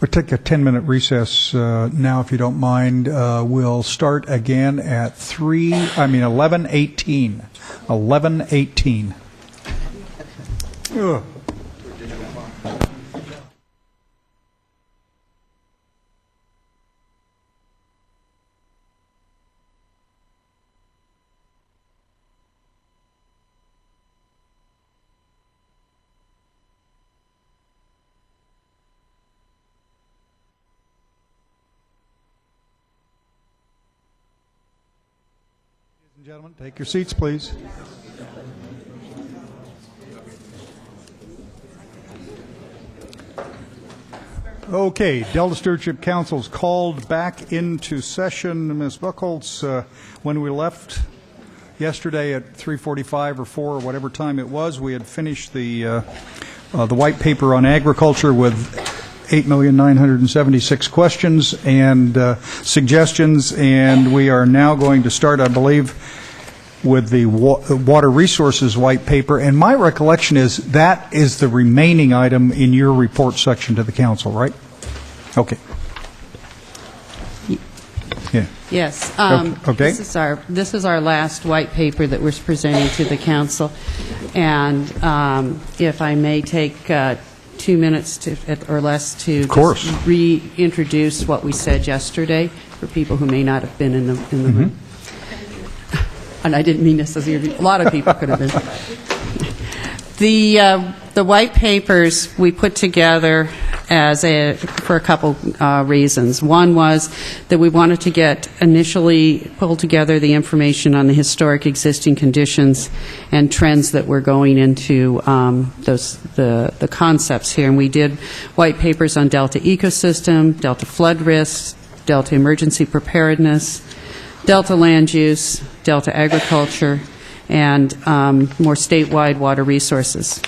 [SPEAKER 1] take a 10-minute recess now, if you don't mind. We'll start again at 11:18. 11:18. Ugh. Ladies and gentlemen, take your seats, please. Okay, Delta Stewardship Council's called back into session. Ms. Buchholz, when we left yesterday at 3:45 or 4 or whatever time it was, we had finished the white paper on agriculture with 8,976 questions and suggestions, and we are now going to start, I believe, with the water resources white paper. And my recollection is that is the remaining item in your report section to the council, right? Okay. Yeah.
[SPEAKER 19] Yes.
[SPEAKER 1] Okay.
[SPEAKER 19] This is our last white paper that we're presenting to the council, and if I may take 2 minutes or less to just reintroduce what we said yesterday for people who may not have been in the room. And I didn't mean necessarily, a lot of people could have been. The white papers we put together for a couple reasons. One was that we wanted to initially pull together the information on the historic existing conditions and trends that were going into the concepts here. And we did white papers on Delta ecosystem, Delta flood risks, Delta emergency preparedness, Delta land use, Delta agriculture, and more statewide water resources.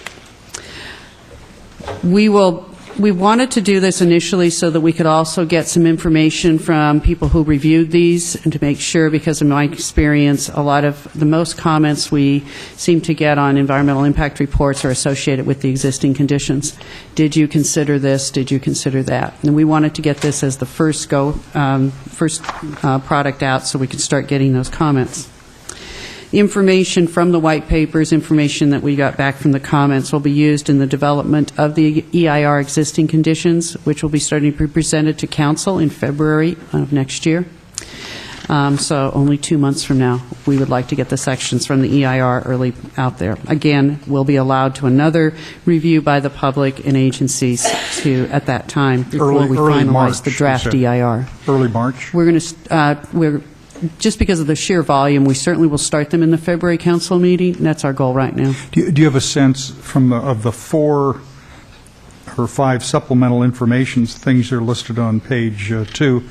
[SPEAKER 19] We wanted to do this initially so that we could also get some information from people who reviewed these and to make sure, because in my experience, a lot of the most comments we seem to get on environmental impact reports are associated with the existing conditions. Did you consider this? Did you consider that? And we wanted to get this as the first product out so we could start getting those comments. Information from the white papers, information that we got back from the comments, will be used in the development of the EIR existing conditions, which will be starting to be presented to Council in February of next year. So only 2 months from now, we would like to get the sections from the EIR early out there. Again, we'll be allowed to another review by the public and agencies at that time before we finalize the draft EIR.
[SPEAKER 1] Early March.
[SPEAKER 19] We're going to just because of the sheer volume, we certainly will start them in the February council meeting. That's our goal right now.
[SPEAKER 1] Do you have a sense of the 4 or 5 supplemental informations, things that are listed on page 2,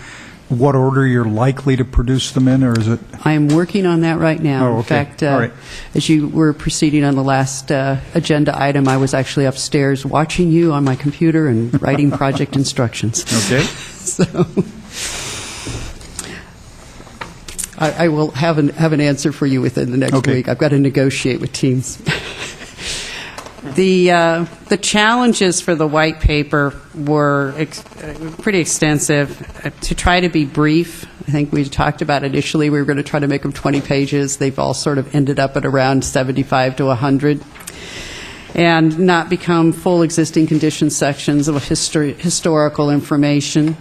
[SPEAKER 1] what order you're likely to produce them in, or is it?
[SPEAKER 19] I am working on that right now.
[SPEAKER 1] Oh, okay.
[SPEAKER 19] In fact,
[SPEAKER 1] All right.
[SPEAKER 19] as you were proceeding on the last agenda item, I was actually upstairs watching you on my computer and writing project instructions.
[SPEAKER 1] Okay.
[SPEAKER 19] So I will have an answer for you within the next week. I've got to negotiate with teams. The challenges for the white paper were pretty extensive. To try to be brief, I think we talked about initially we were going to try to make them 20 pages. They've all sort of ended up at around 75 to 100. And not become full existing condition sections of historical information.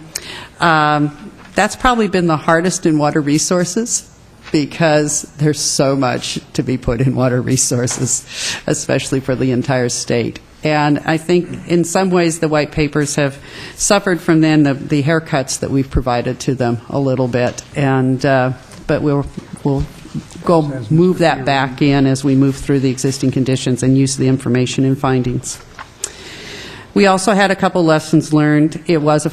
[SPEAKER 19] That's probably been the hardest in water resources, because there's so much to be put in water resources, especially for the entire state. And I think in some ways the white papers have suffered from then the haircuts that we've provided to them a little bit. And but we'll go move that back in as we move through the existing conditions and use the information and findings. We also had a couple lessons learned. It was a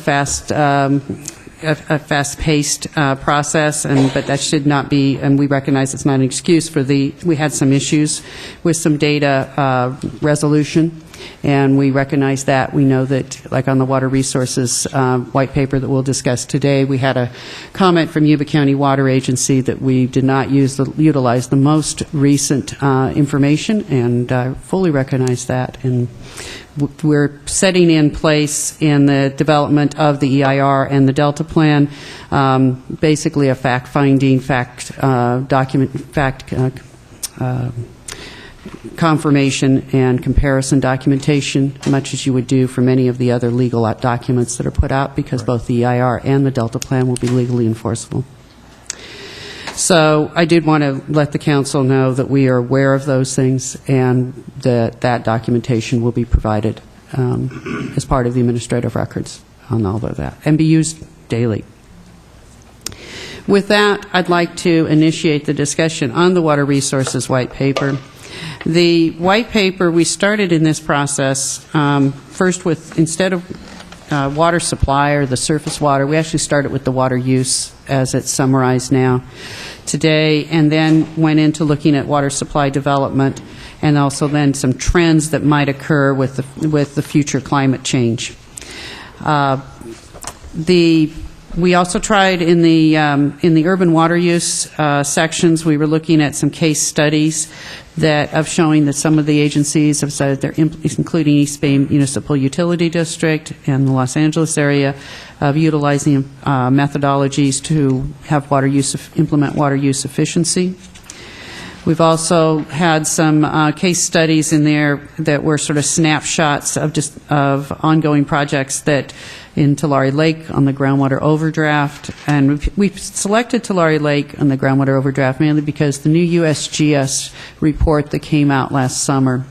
[SPEAKER 19] fast-paced process, but that should not be, and we recognize it's not an excuse for we had some issues with some data resolution, and we recognize that. We know that, like on the water resources white paper that we'll discuss today, we had a comment from Yuba County Water Agency that we did not utilize the most recent information, and fully recognize that. And we're setting in place in the development of the EIR and the Delta Plan, basically a fact-finding, confirmation and comparison documentation, much as you would do for many of the other legal documents that are put out, because both the EIR and the Delta Plan will be legally enforceable. So I did want to let the council know that we are aware of those things, and that documentation will be provided as part of the administrative records on all of that, and be used daily. With that, I'd like to initiate the discussion on the Water Resources White Paper. The White Paper, we started in this process first with, instead of water supply or the surface water, we actually started with the water use as it's summarized now today, and then went into looking at water supply development, and also then some trends that might occur with the future climate change. We also tried in the urban water use sections, we were looking at some case studies of showing that some of the agencies have said they're including East Bay Municipal Utility District and the Los Angeles area of utilizing methodologies to have implement water use efficiency. We've also had some case studies in there that were sort of snapshots of ongoing projects that in Tulare Lake on the groundwater overdraft. And we've selected Tulare Lake on the groundwater overdraft mainly because the new USGS report that came out last summer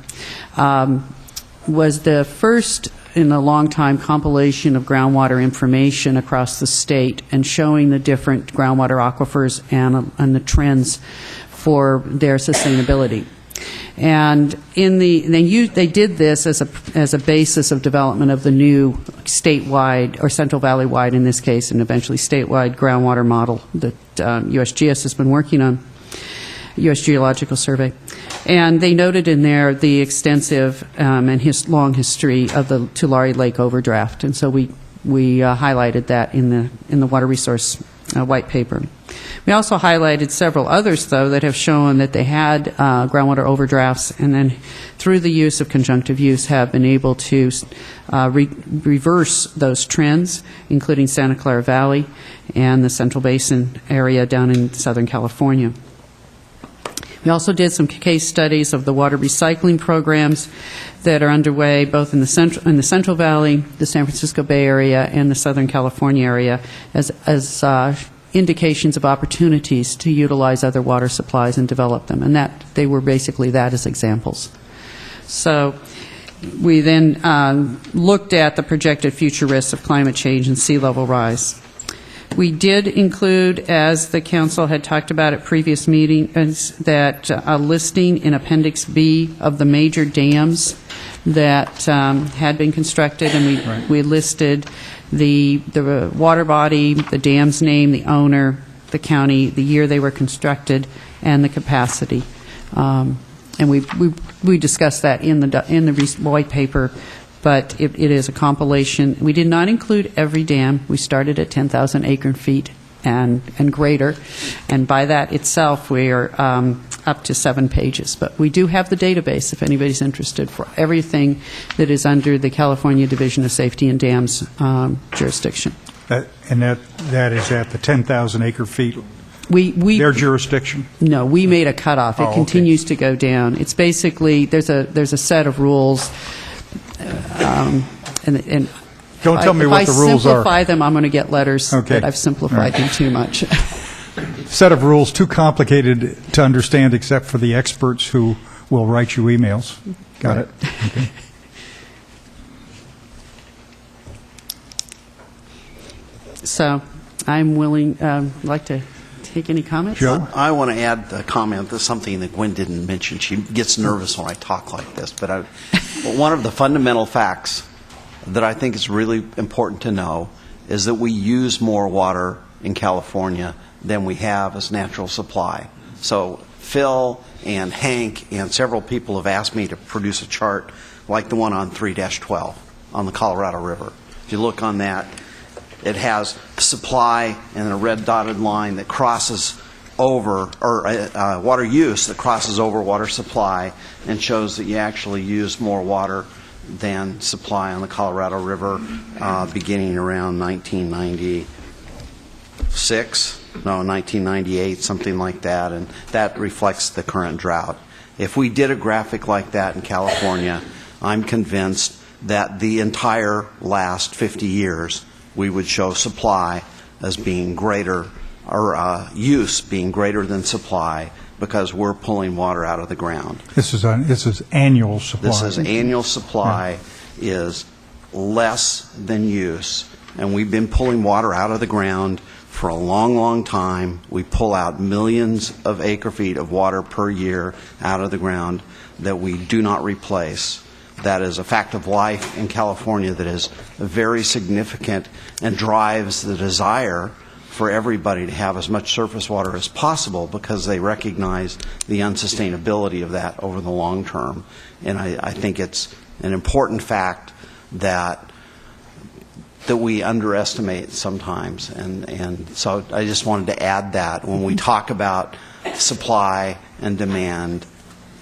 [SPEAKER 19] was the first in a long time compilation of groundwater information across the state and showing the different groundwater aquifers and the trends for their sustainability. And they did this as a basis of development of the new statewide, or Central Valley-wide in this case, and eventually statewide groundwater model that USGS has been working on, U.S. Geological Survey. And they noted in there the extensive and long history of the Tulare Lake overdraft. And so we highlighted that in the water resource white paper. We also highlighted several others, though, that have shown that they had groundwater overdrafts, and then through the use of conjunctive use have been able to reverse those trends, including Santa Clara Valley and the Central Basin area down in Southern California. We also did some case studies of the water recycling programs that are underway both in the Central Valley, the San Francisco Bay Area, and the Southern California area as indications of opportunities to utilize other water supplies and develop them. And that they were basically that as examples. So we then looked at the projected future risks of climate change and sea level rise. We did include, as the council had talked about at previous meetings, that a listing in Appendix B of the major dams that had been constructed, and we listed the water body, the dam's name, the owner, the county, the year they were constructed, and the capacity. And we discussed that in the white paper, but it is a compilation. We did not include every dam. We started at 10,000 acre-feet and greater, and by that itself, we are up to 7 pages. But we do have the database, if anybody's interested, for everything that is under the California Division of Safety and Dams jurisdiction.
[SPEAKER 1] And that is at the 10,000 acre-feet?
[SPEAKER 19] Their
[SPEAKER 1] jurisdiction?
[SPEAKER 19] No, we made a cutoff. It
[SPEAKER 1] okay.
[SPEAKER 19] continues to go down. It's basically, there's a set of rules, and
[SPEAKER 1] don't tell me what the rules are.
[SPEAKER 19] If I simplify them, I'm going to get letters that I've simplified them too much.
[SPEAKER 1] Set of rules too complicated to understand except for the experts who will write you emails. Got it. Okay.
[SPEAKER 19] So I'm willing, like to take any comments?
[SPEAKER 1] Joe?
[SPEAKER 5] I want to add a comment to something that Gwen didn't mention. She gets nervous when I talk like this, but one of the fundamental facts that I think is really important to know is that we use more water in California than we have as natural supply. So Phil and Hank and several people have asked me to produce a chart like the one on 3-12 on the Colorado River. If you look on that, it has supply and a red dotted line that crosses over, or water use that crosses over water supply, and shows that you actually use more water than supply on the Colorado River beginning around 1998, something like that, and that reflects the current drought. If we did a graphic like that in California, I'm convinced that the entire last 50 years we would show supply as being greater, or use being greater than supply, because we're pulling water out of the ground.
[SPEAKER 1] This is annual supply.
[SPEAKER 5] This is annual supply is less than use, and we've been pulling water out of the ground for a long, long time. We pull out millions of acre-feet of water per year out of the ground that we do not replace. That is a fact of life in California that is very significant and drives the desire for everybody to have as much surface water as possible, because they recognize the unsustainability of that over the long term. And I think it's an important fact that we underestimate sometimes. And so I just wanted to add that when we talk about supply and demand,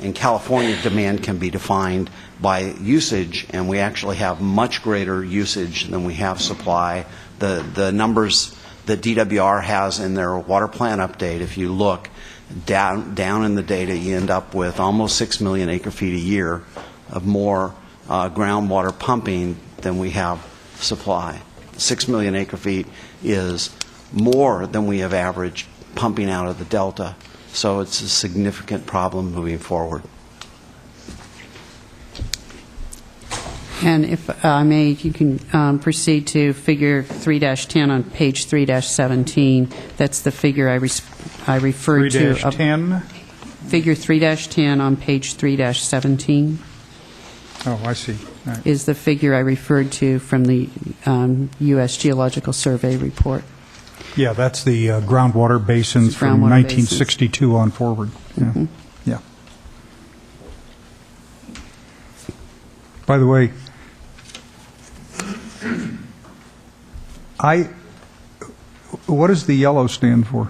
[SPEAKER 5] in California, demand can be defined by usage, and we actually have much greater usage than we have supply. The numbers that DWR has in their water plan update, if you look down in the data, you end up with almost 6 million acre-feet a year of more groundwater pumping than we have supply. 6 million acre-feet is more than we have averaged pumping out of the Delta. So it's a significant problem moving forward.
[SPEAKER 19] And if I may, you can proceed to figure 3-10 on page 3-17. That's the figure I referred to.
[SPEAKER 1] 3-10?
[SPEAKER 19] Figure 3-10 on page 3-17.
[SPEAKER 1] Oh, I see. All right.
[SPEAKER 19] Is the figure I referred to from the U.S. Geological Survey report.
[SPEAKER 1] Yeah, that's the groundwater basins from 1962 on forward. Yeah.
[SPEAKER 19] Mm-hmm.
[SPEAKER 1] Yeah. By the way, what does the yellow stand for?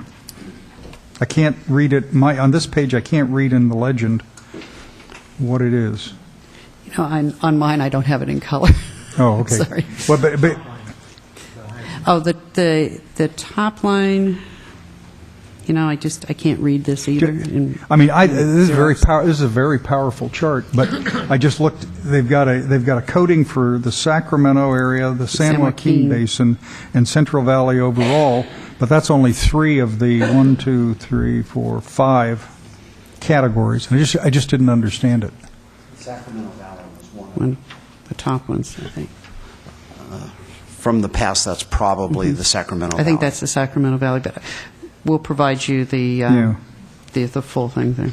[SPEAKER 1] I can't read it. On this page, I can't read in the legend what it is.
[SPEAKER 19] You know, on mine, I don't have it in color.
[SPEAKER 1] Oh, okay.
[SPEAKER 19] Sorry.
[SPEAKER 1] Well, but
[SPEAKER 19] oh, the top line. You know, I can't read this either.
[SPEAKER 1] I mean, this is a very powerful chart. But I just looked. They've got a coding for the Sacramento area, the San Joaquin Basin, and Central Valley overall. But that's only 3 of the 1, 2, 3, 4, 5 categories. And I just didn't understand it.
[SPEAKER 5] Sacramento Valley was one.
[SPEAKER 19] The top ones, I think.
[SPEAKER 5] from the past, that's probably the Sacramento
[SPEAKER 19] I think
[SPEAKER 5] Valley.
[SPEAKER 19] that's the Sacramento Valley, but we'll provide you the full thing there.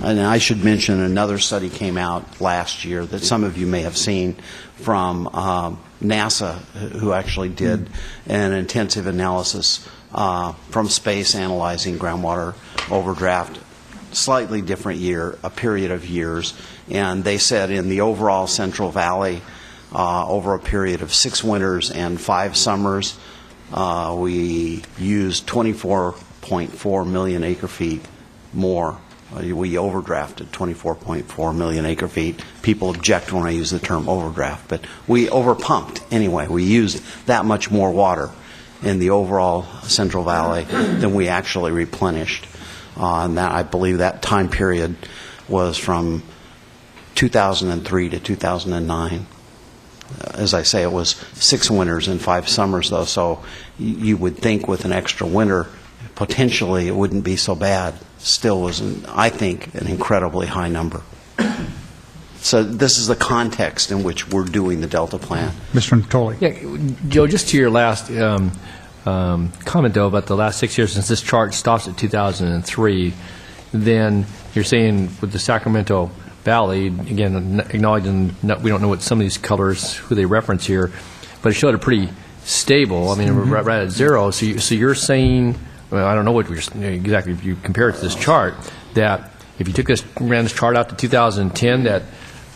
[SPEAKER 5] And I should mention another study came out last year that some of you may have seen from NASA, who actually did an intensive analysis from space analyzing groundwater overdraft, slightly different year, a period of years. And they said in the overall Central Valley, over a period of 6 winters and 5 summers, we used 24.4 million acre feet more. We overdrafted 24.4 million acre feet. People object when I use the term overdraft, but we overpumped anyway. We used that much more water in the overall Central Valley than we actually replenished. And that, I believe that time period was from 2003 to 2009. As I say, it was 6 winters and 5 summers, though, so you would think with an extra winter, potentially it wouldn't be so bad. Still was, I think, an incredibly high number. So this is the context in which we're doing the Delta Plan.
[SPEAKER 1] Mr. Natoli.
[SPEAKER 12] Yeah, Joe, just to your last comment, though, about the last 6 years, since this chart stops at 2003, then you're saying with the Sacramento Valley, again, acknowledging we don't know what some of these colors, who they reference here, but it showed a pretty stable, I mean, right at 0. So you're saying, well, I don't know what exactly, if you compare it to this chart, that if you ran this chart out to 2010, that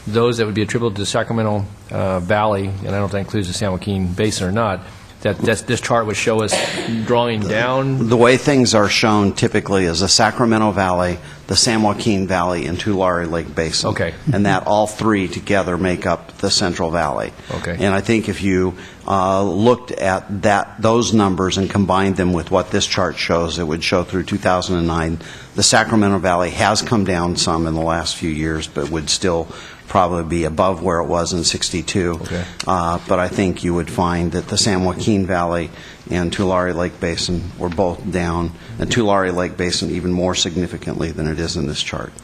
[SPEAKER 12] those that would be attributable to the Sacramento Valley, and I don't know if that includes the San Joaquin Basin or not, that this chart would show us drawing down?
[SPEAKER 5] The way things are shown typically is the Sacramento Valley, the San Joaquin Valley, and Tulare Lake Basin.
[SPEAKER 12] Okay.
[SPEAKER 5] And that all three together make up the Central Valley.
[SPEAKER 12] Okay.
[SPEAKER 5] And I think if you looked at those numbers and combined them with what this chart shows, it would show through 2009, the Sacramento Valley has come down some in the last few years, but would still probably be above where it was in 62.
[SPEAKER 12] Okay.
[SPEAKER 5] But I think you would find that the San Joaquin Valley and Tulare Lake Basin were both down, and Tulare Lake Basin even more significantly than it is in this chart.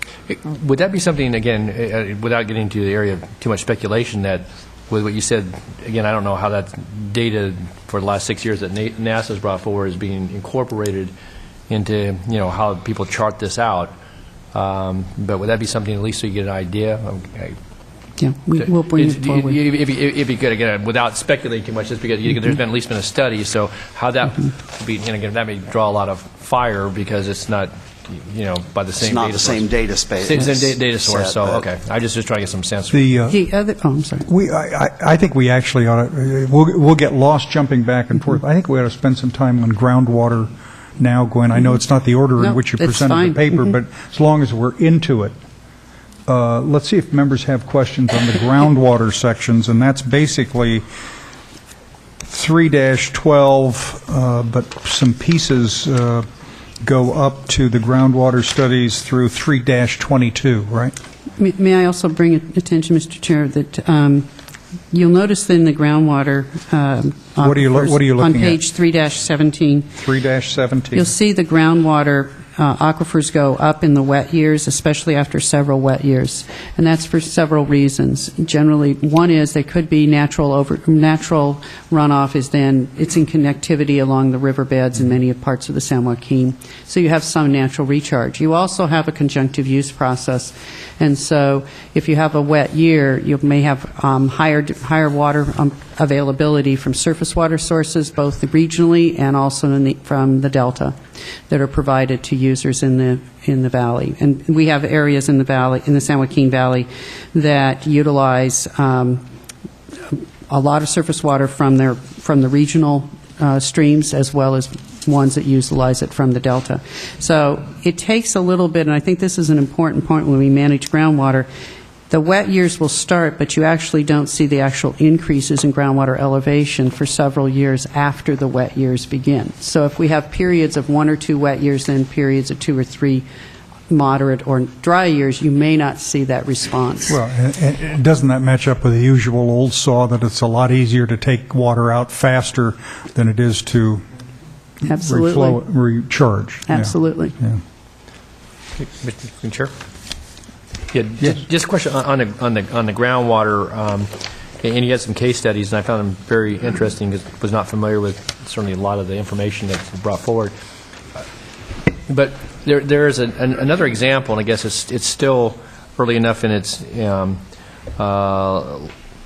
[SPEAKER 12] Would that be something, again, without getting into the area of too much speculation, that with what you said, again, I don't know how that data for the last 6 years that NASA has brought forward is being incorporated into, how people chart this out. But would that be something at least so you get an idea?
[SPEAKER 19] Yeah, we'll bring it forward.
[SPEAKER 12] If you could, again, without speculating too much, just because there's been at least been a study, so how that would be, again, that may draw a lot of fire because it's not, by the same data source. It's not the same
[SPEAKER 5] data space.
[SPEAKER 12] Same data source, so, okay. I just trying to get some sense.
[SPEAKER 19] I'm sorry.
[SPEAKER 1] I think we actually ought to, we'll get lost jumping back and forth. I think we ought to spend some time on groundwater now, Gwen. I know it's not the order in which you presented the paper, but as long as we're into it, let's see if members have questions on the groundwater sections, and that's basically 3-12, but some pieces go up to the groundwater studies through 3-22, right?
[SPEAKER 19] May I also bring attention, Mr. Chair, that you'll notice in the groundwater
[SPEAKER 1] what are you looking
[SPEAKER 19] on
[SPEAKER 1] at?
[SPEAKER 19] page 3-17.
[SPEAKER 1] 3-17.
[SPEAKER 19] You'll see the groundwater aquifers go up in the wet years, especially after several wet years, and that's for several reasons. Generally, one is there could be natural runoff is then it's in connectivity along the riverbeds in many parts of the San Joaquin, so you have some natural recharge. You also have a conjunctive use process, and so if you have a wet year, you may have higher water availability from surface water sources, both regionally and also from the delta, that are provided to users in the valley. And we have areas in the valley, in the San Joaquin Valley, that utilize a lot of surface water from the regional streams, as well as ones that utilize it from the delta. So it takes a little bit, and I think this is an important point when we manage groundwater. The wet years will start, but you actually don't see the actual increases in groundwater elevation for several years after the wet years begin. So if we have periods of 1 or 2 wet years, then periods of 2 or 3 moderate or dry years, you may not see that response.
[SPEAKER 1] Well, and doesn't that match up with the usual old saw that it's a lot easier to take water out faster than it is to recharge?
[SPEAKER 19] Absolutely.
[SPEAKER 1] Yeah.
[SPEAKER 12] Mr. Chair? Yeah, just a question on the groundwater. And you had some case studies, and I found them very interesting, because I was not familiar with certainly a lot of the information that's brought forward. But there is another example, and I guess it's still early enough in its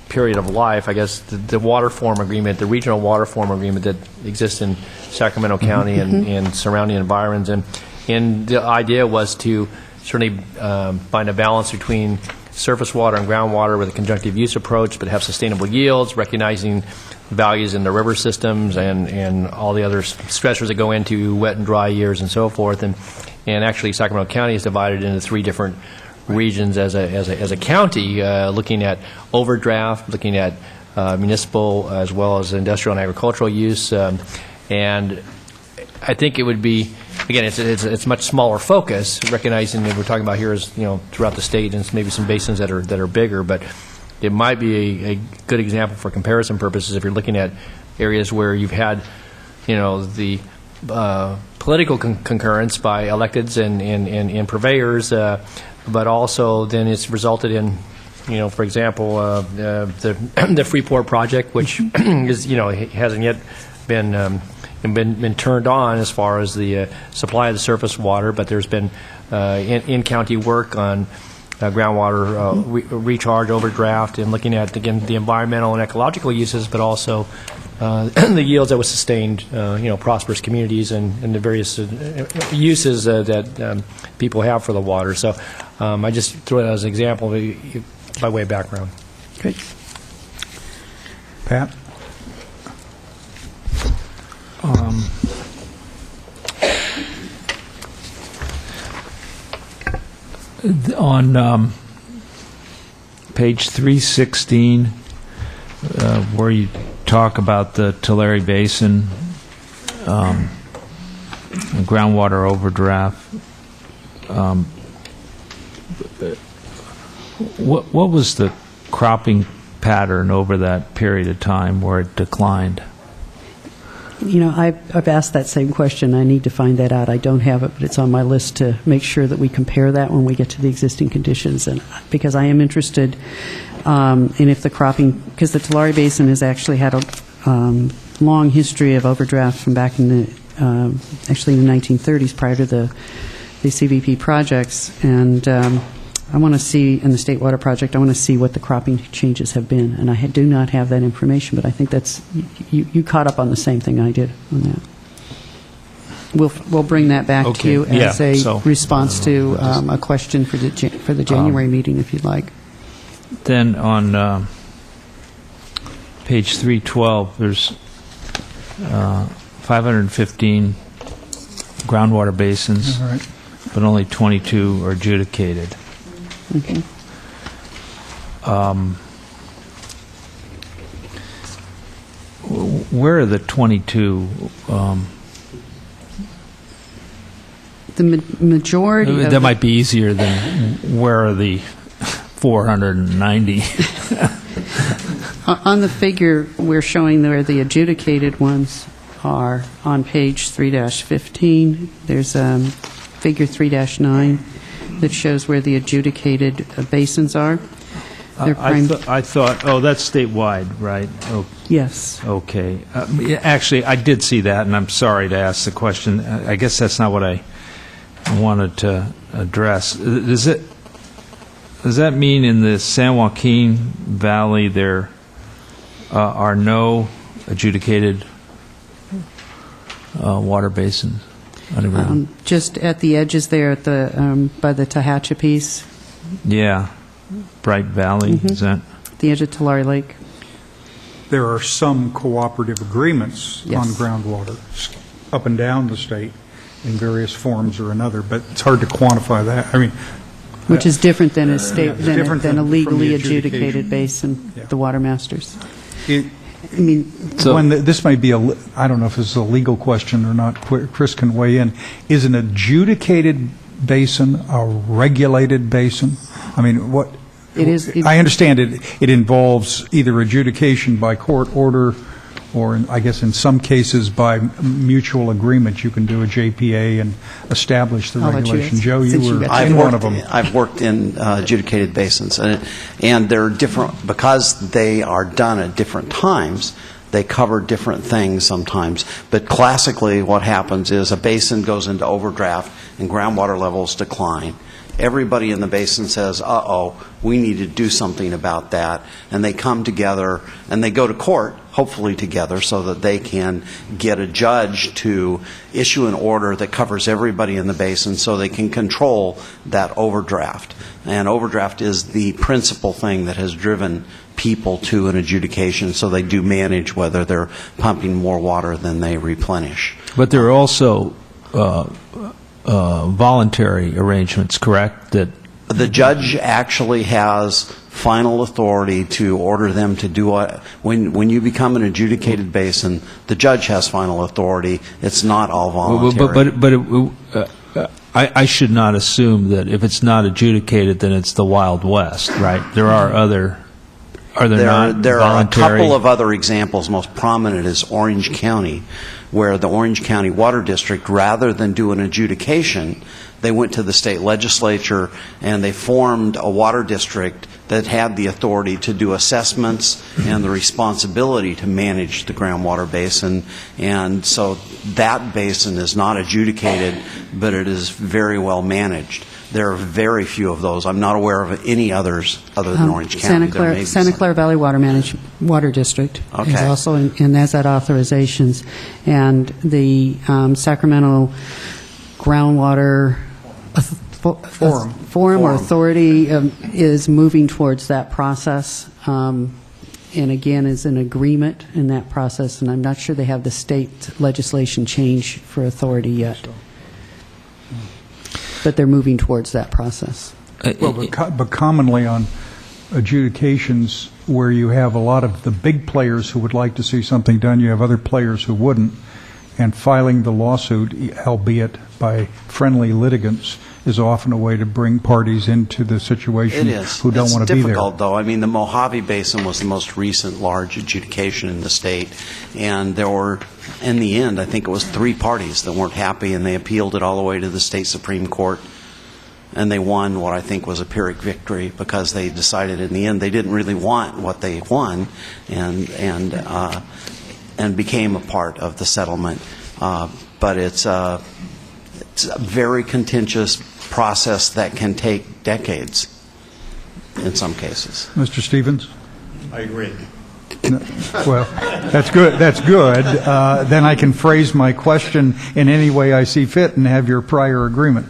[SPEAKER 12] period of life. I guess the water form agreement, the regional water form agreement that exists in Sacramento County and surrounding environs, and the idea was to certainly find a balance between surface water and groundwater with a conjunctive use approach, but have sustainable yields, recognizing values in the river systems and all the other stressors that go into wet and dry years and so forth. And actually, Sacramento County is divided into 3 different regions as a county, looking at overdraft, looking at municipal as well as industrial and agricultural use. And I think it would be, again, it's much smaller focus, recognizing that we're talking about here is, throughout the state, and maybe some basins that are bigger, but it might be a good example for comparison purposes if you're looking at areas where you've had, the political concurrence by electeds and purveyors, but also then it's resulted in, for example, the Freeport project, which is, hasn't yet been turned on as far as the supply of the surface water, but there's been in-county work on groundwater recharge, overdraft, and looking at, again, the environmental and ecological uses, but also the yields that was sustained, prosperous communities and the various uses that people have for the water. So I just throw it as an example by way of background.
[SPEAKER 19] Great.
[SPEAKER 1] Pat?
[SPEAKER 11] On page 316, where you talk about the Tulare Basin, groundwater overdraft, what was the cropping pattern over that period of time where it declined?
[SPEAKER 19] I've asked that same question. I need to find that out. I don't have it, but it's on my list to make sure that we compare that when we get to the existing conditions. And because I am interested in if the cropping, because the Tulare Basin has actually had a long history of overdraft from back in the actually in the 1930s, prior to the CVP projects, and I want to see, in the State Water Project, I want to see what the cropping changes have been, and I do not have that information, but I think that's, you caught up on the same thing I did on that. We'll bring that back to you as a response to a question for the January meeting, if you'd like.
[SPEAKER 11] Then on page 312, there's 515 groundwater basins, but only 22 are adjudicated.
[SPEAKER 19] Okay.
[SPEAKER 11] Where are the 22?
[SPEAKER 19] The majority of
[SPEAKER 11] that might be easier than where are the 490?
[SPEAKER 19] On the figure, we're showing where the adjudicated ones are on page 3-15. There's figure 3-9 that shows where the adjudicated basins are.
[SPEAKER 11] I thought, that's statewide, right? Oh,
[SPEAKER 19] yes.
[SPEAKER 11] Okay. Actually, I did see that, and I'm sorry to ask the question. I guess that's not what I wanted to address. Does that mean in the San Joaquin Valley there are no adjudicated water basins?
[SPEAKER 19] Just at the edges there, at the by the Tehachapi's.
[SPEAKER 11] Yeah, Bright Valley, is that?
[SPEAKER 19] The edge of Tulare Lake.
[SPEAKER 1] There are some cooperative agreements on groundwater up and down the state in various forms or another, but it's hard to quantify that. I mean,
[SPEAKER 19] which is different than a state than a
[SPEAKER 1] from
[SPEAKER 19] legally
[SPEAKER 1] the
[SPEAKER 19] adjudicated basin, the water masters.
[SPEAKER 1] I mean, this might be I don't know if this is a legal question or not. Chris can weigh in. Is an adjudicated basin a regulated basin? I mean, what?
[SPEAKER 19] It is.
[SPEAKER 1] I understand it involves either adjudication by court order or I guess in some cases by mutual agreement, you can do a JPA and establish the
[SPEAKER 19] I'll let you
[SPEAKER 1] regulation.
[SPEAKER 19] answer,
[SPEAKER 1] Joe, you
[SPEAKER 19] since you
[SPEAKER 1] were
[SPEAKER 19] got
[SPEAKER 1] in one of them.
[SPEAKER 5] I've worked in adjudicated basins, and they're different because they are done at different times. They cover different things sometimes. But classically, what happens is a basin goes into overdraft and groundwater levels decline. Everybody in the basin says, uh-oh, we need to do something about that. And they come together and they go to court, hopefully together, so that they can get a judge to issue an order that covers everybody in the basin so they can control that overdraft. And overdraft is the principal thing that has driven people to an adjudication, so they do manage whether they're pumping more water than they replenish.
[SPEAKER 11] But there are also voluntary arrangements, correct? That
[SPEAKER 5] the judge actually has final authority to order them to do what, when you become an adjudicated basin, the judge has final authority. It's not all voluntary.
[SPEAKER 11] I should not assume that if it's not adjudicated, then it's the Wild West, right? There are other. Are there not
[SPEAKER 5] There are a
[SPEAKER 11] voluntary?
[SPEAKER 5] couple of other examples. Most prominent is Orange County, where the Orange County Water District, rather than do an adjudication, they went to the state legislature and they formed a water district that had the authority to do assessments and the responsibility to manage the groundwater basin. And so that basin is not adjudicated, but it is very well managed. There are very few of those. I'm not aware of any others other than Orange County.
[SPEAKER 19] Santa Clara Valley Water District is also in has that authorizations, and the Sacramento Groundwater Forum or Authority is moving towards that process, and again is an agreement in that process. And I'm not sure they have the state legislation change for authority yet. But they're moving towards that process.
[SPEAKER 1] Well, but commonly on adjudications where you have a lot of the big players who would like to see something done, you have other players who wouldn't, and filing the lawsuit, albeit by friendly litigants, is often a way to bring parties into the situation who don't want to be there.
[SPEAKER 5] It's difficult, though. I mean, the Mojave Basin was the most recent large adjudication in the state, and there were, in the end, I think it was 3 parties that weren't happy, and they appealed it all the way to the state Supreme Court, and they won what I think was a Pyrrhic victory, because they decided in the end they didn't really want what they won, and became a part of the settlement. But it's a very contentious process that can take decades in some cases.
[SPEAKER 1] Mr. Stevens?
[SPEAKER 9] I agree.
[SPEAKER 1] No, well, that's good. That's good. Then I can phrase my question in any way I see fit and have your prior agreement.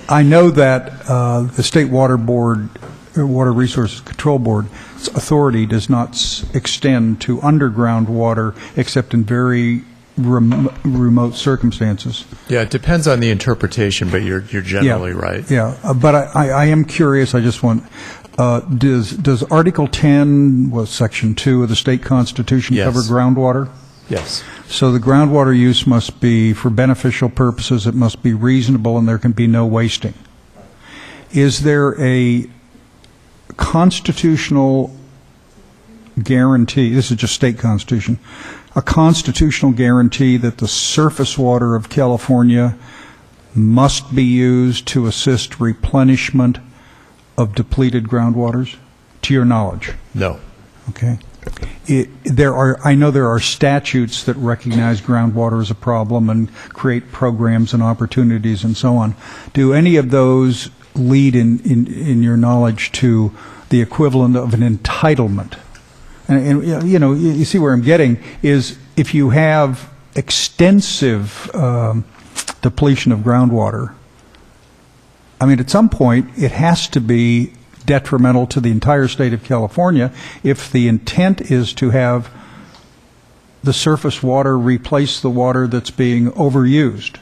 [SPEAKER 1] I know that the State Water Board, Water Resources Control Board's authority does not extend to underground water except in very remote circumstances.
[SPEAKER 9] Yeah, it depends on the interpretation, but you're generally right.
[SPEAKER 1] Yeah, but I am curious. I just want, does Article 10, Section 2 of the state constitution cover groundwater?
[SPEAKER 9] Yes.
[SPEAKER 1] So the groundwater use must be for beneficial purposes, it must be reasonable, and there can be no wasting. Is there a constitutional guarantee, this is just state constitution, a constitutional guarantee that the surface water of California must be used to assist replenishment of depleted groundwaters, to your knowledge?
[SPEAKER 9] No.
[SPEAKER 1] Okay. I know there are statutes that recognize groundwater as a problem and create programs and opportunities and so on. Do any of those lead in your knowledge to the equivalent of an entitlement? And you know, you see where I'm getting is if you have extensive depletion of groundwater, I mean, at some point it has to be detrimental to the entire state of California if the intent is to have the surface water replace the water that's being overused.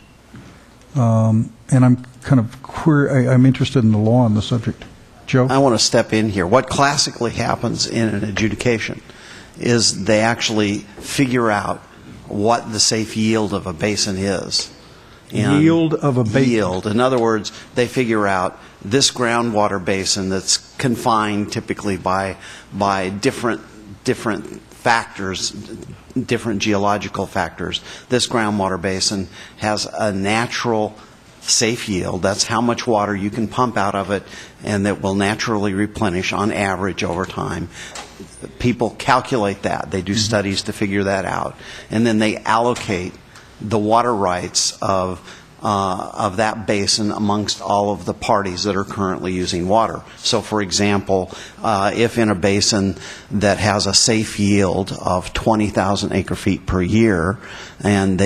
[SPEAKER 1] And I'm kind of I'm interested in the law on the subject. Joe?
[SPEAKER 5] I want to step in here. What classically happens in an adjudication is they actually figure out what the safe yield of a basin is. And
[SPEAKER 1] yield of a basin?
[SPEAKER 5] Yield. In other words, they figure out this groundwater basin that's confined typically by different different factors, different geological factors. This groundwater basin has a natural safe yield. That's how much water you can pump out of it, and that will naturally replenish on average over time. People calculate that. They do studies to figure that out. And then they allocate the water rights of that basin amongst all of the parties that are currently using water. So, for example, if in a basin that has a safe yield of 20,000 acre-feet per year, and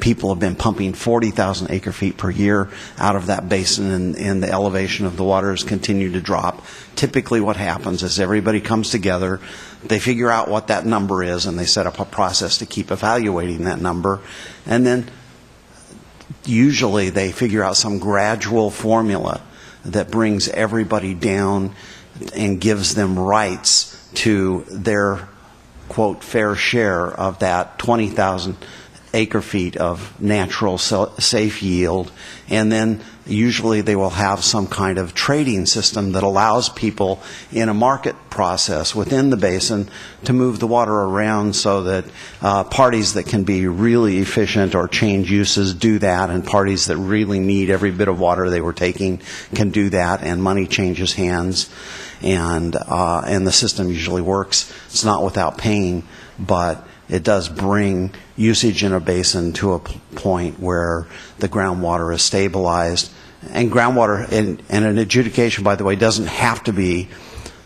[SPEAKER 5] people have been pumping 40,000 acre-feet per year out of that basin, and the elevation of the water has continued to drop, typically what happens is everybody comes together, they figure out what that number is, and they set up a process to keep evaluating that number, and then usually they figure out some gradual formula that brings everybody down and gives them rights to their, quote, fair share of that 20,000 acre-feet of natural safe yield. And then usually they will have some kind of trading system that allows people in a market process within the basin to move the water around, so that parties that can be really efficient or change uses do that, and parties that really need every bit of water they were taking can do that, and money changes hands, and the system usually works. It's not without pain, but it does bring usage in a basin to a point where the groundwater is stabilized. And groundwater, and an adjudication, by the way, doesn't have to be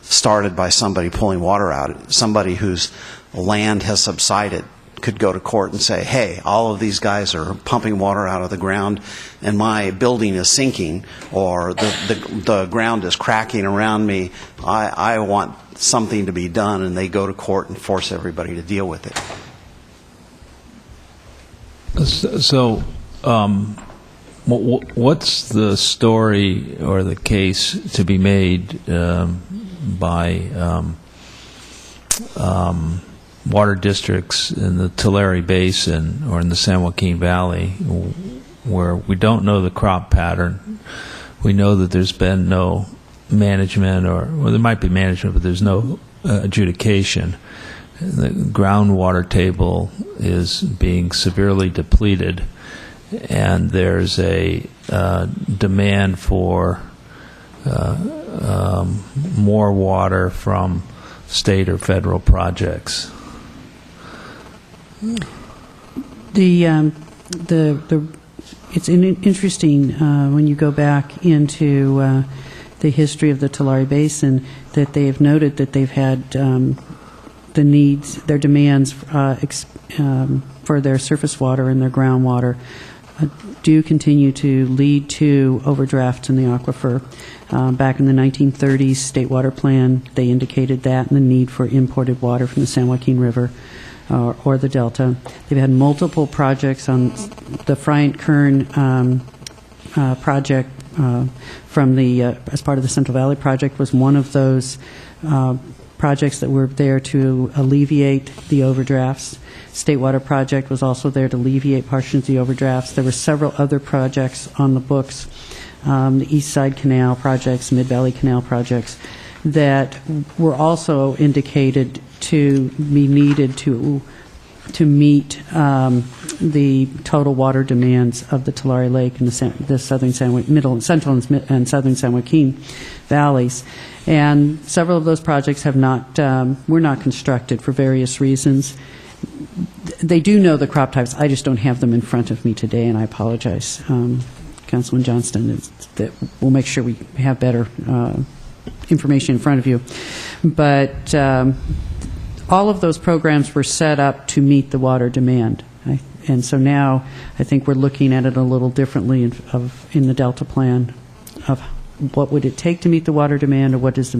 [SPEAKER 5] started by somebody pulling water out. Somebody whose land has subsided could go to court and say, hey, all of these guys are pumping water out of the ground, and my building is sinking, or the ground is cracking around me. I want something to be done, and they go to court and force everybody to deal with it.
[SPEAKER 11] So, what's the story or the case to be made by water districts in the Tulare Basin or in the San Joaquin Valley, where we don't know the crop pattern? We know that there's been no management, or there might be management, but there's no adjudication. The groundwater table is being severely depleted, and there's a demand for more water from state or federal projects.
[SPEAKER 19] It's interesting when you go back into the history of the Tulare Basin that they have noted that they've had the needs, their demands for their surface water and their groundwater do continue to lead to overdrafts in the aquifer. Back in the 1930s State Water Plan, they indicated that, and the need for imported water from the San Joaquin River or the Delta. They've had multiple projects on the Bryant-Kern project from the as part of the Central Valley Project was one of those projects that were there to alleviate the overdrafts. State Water Project was also there to alleviate portions of the overdrafts. There were several other projects on the books, the East Side Canal projects, Mid-Valley Canal projects, that were also indicated to be needed to meet the total water demands of the Tulare Lake and the southern central and southern San Joaquin valleys. And several of those projects have not were not constructed for various reasons. They do know the crop types. I just don't have them in front of me today, and I apologize, Councilman Johnston. That we'll make sure we have better information in front of you. But all of those programs were set up to meet the water demand. And so now I think we're looking at it a little differently in the Delta Plan of what would it take to meet the water demand, or what is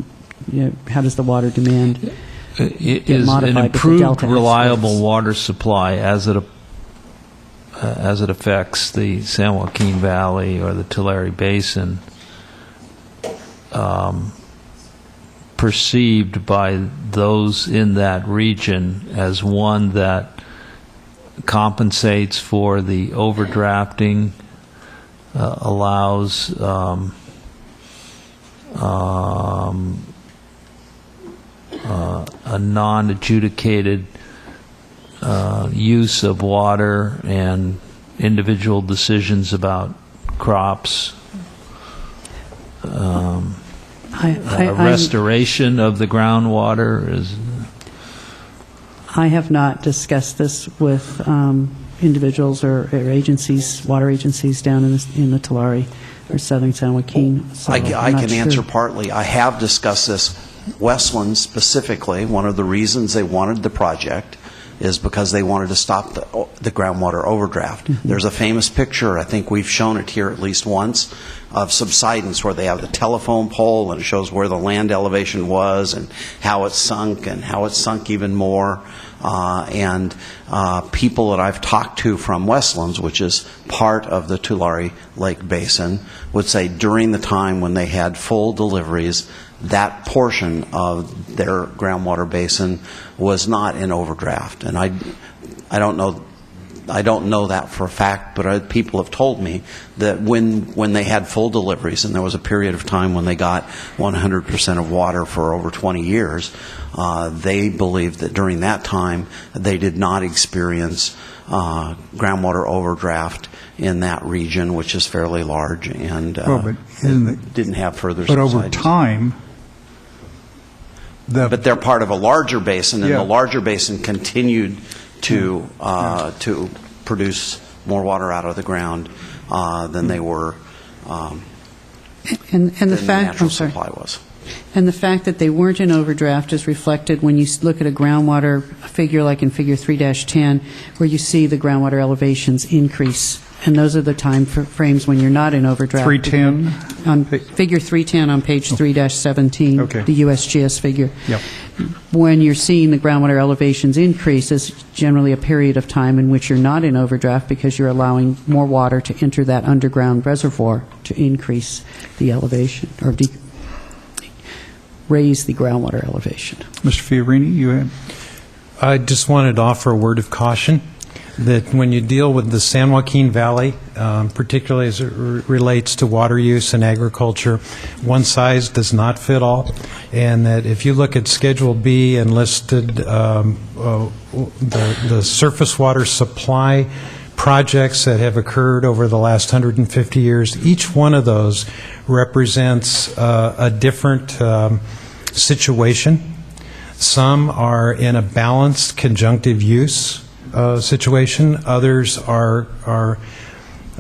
[SPEAKER 19] how does the water demand
[SPEAKER 11] is an improved, reliable water supply as it affects the San Joaquin Valley or the Tulare Basin perceived by those in that region as one that compensates for the overdrafting, allows a non-adjudicated use of water and individual decisions about crops, restoration of the groundwater is.
[SPEAKER 19] I have not discussed this with individuals or agencies, water agencies down in the Tulare or southern San Joaquin. So
[SPEAKER 5] I
[SPEAKER 19] I'm not
[SPEAKER 5] can
[SPEAKER 19] sure.
[SPEAKER 5] answer partly. I have discussed this. Westland specifically, one of the reasons they wanted the project is because they wanted to stop the groundwater overdraft.
[SPEAKER 19] Mm-hmm.
[SPEAKER 5] There's a famous picture, I think we've shown it here at least once, of subsidence where they have the telephone pole and it shows where the land elevation was and how it sunk even more. People that I've talked to from Westlands, which is part of the Tulare Lake Basin, would say during the time when they had full deliveries, that portion of their groundwater basin was not in overdraft. And I don't know that for a fact, but people have told me that when they had full deliveries, and there was a period of time when they got 100% of water for over 20 years, they believed that during that time they did not experience groundwater overdraft in that region, which is fairly large, and didn't have further subsidence.
[SPEAKER 1] But over time,
[SPEAKER 5] but they're part of a larger basin, and the larger basin continued to produce more water out of the ground than they were.
[SPEAKER 19] And the fact,
[SPEAKER 5] natural supply was.
[SPEAKER 19] And the fact that they weren't in overdraft is reflected when you look at a groundwater figure like in Figure 3-10, where you see the groundwater elevations increase. And those are the time frames when you're not in overdraft.
[SPEAKER 1] 310?
[SPEAKER 19] On Figure 310 on page 3-17,
[SPEAKER 1] Okay.
[SPEAKER 19] the USGS figure.
[SPEAKER 1] Yep.
[SPEAKER 19] When you're seeing the groundwater elevations increase, is generally a period of time in which you're not in overdraft because you're allowing more water to enter that underground reservoir to increase the elevation or raise the groundwater elevation.
[SPEAKER 1] Mr. Fiorini, you had?
[SPEAKER 4] I just wanted to offer a word of caution that when you deal with the San Joaquin Valley, particularly as it relates to water use and agriculture, one size does not fit all, and that if you look at Schedule B and listed the surface water supply projects that have occurred over the last 150 years, each one of those represents a different situation. Some are in a balanced conjunctive use situation. Others are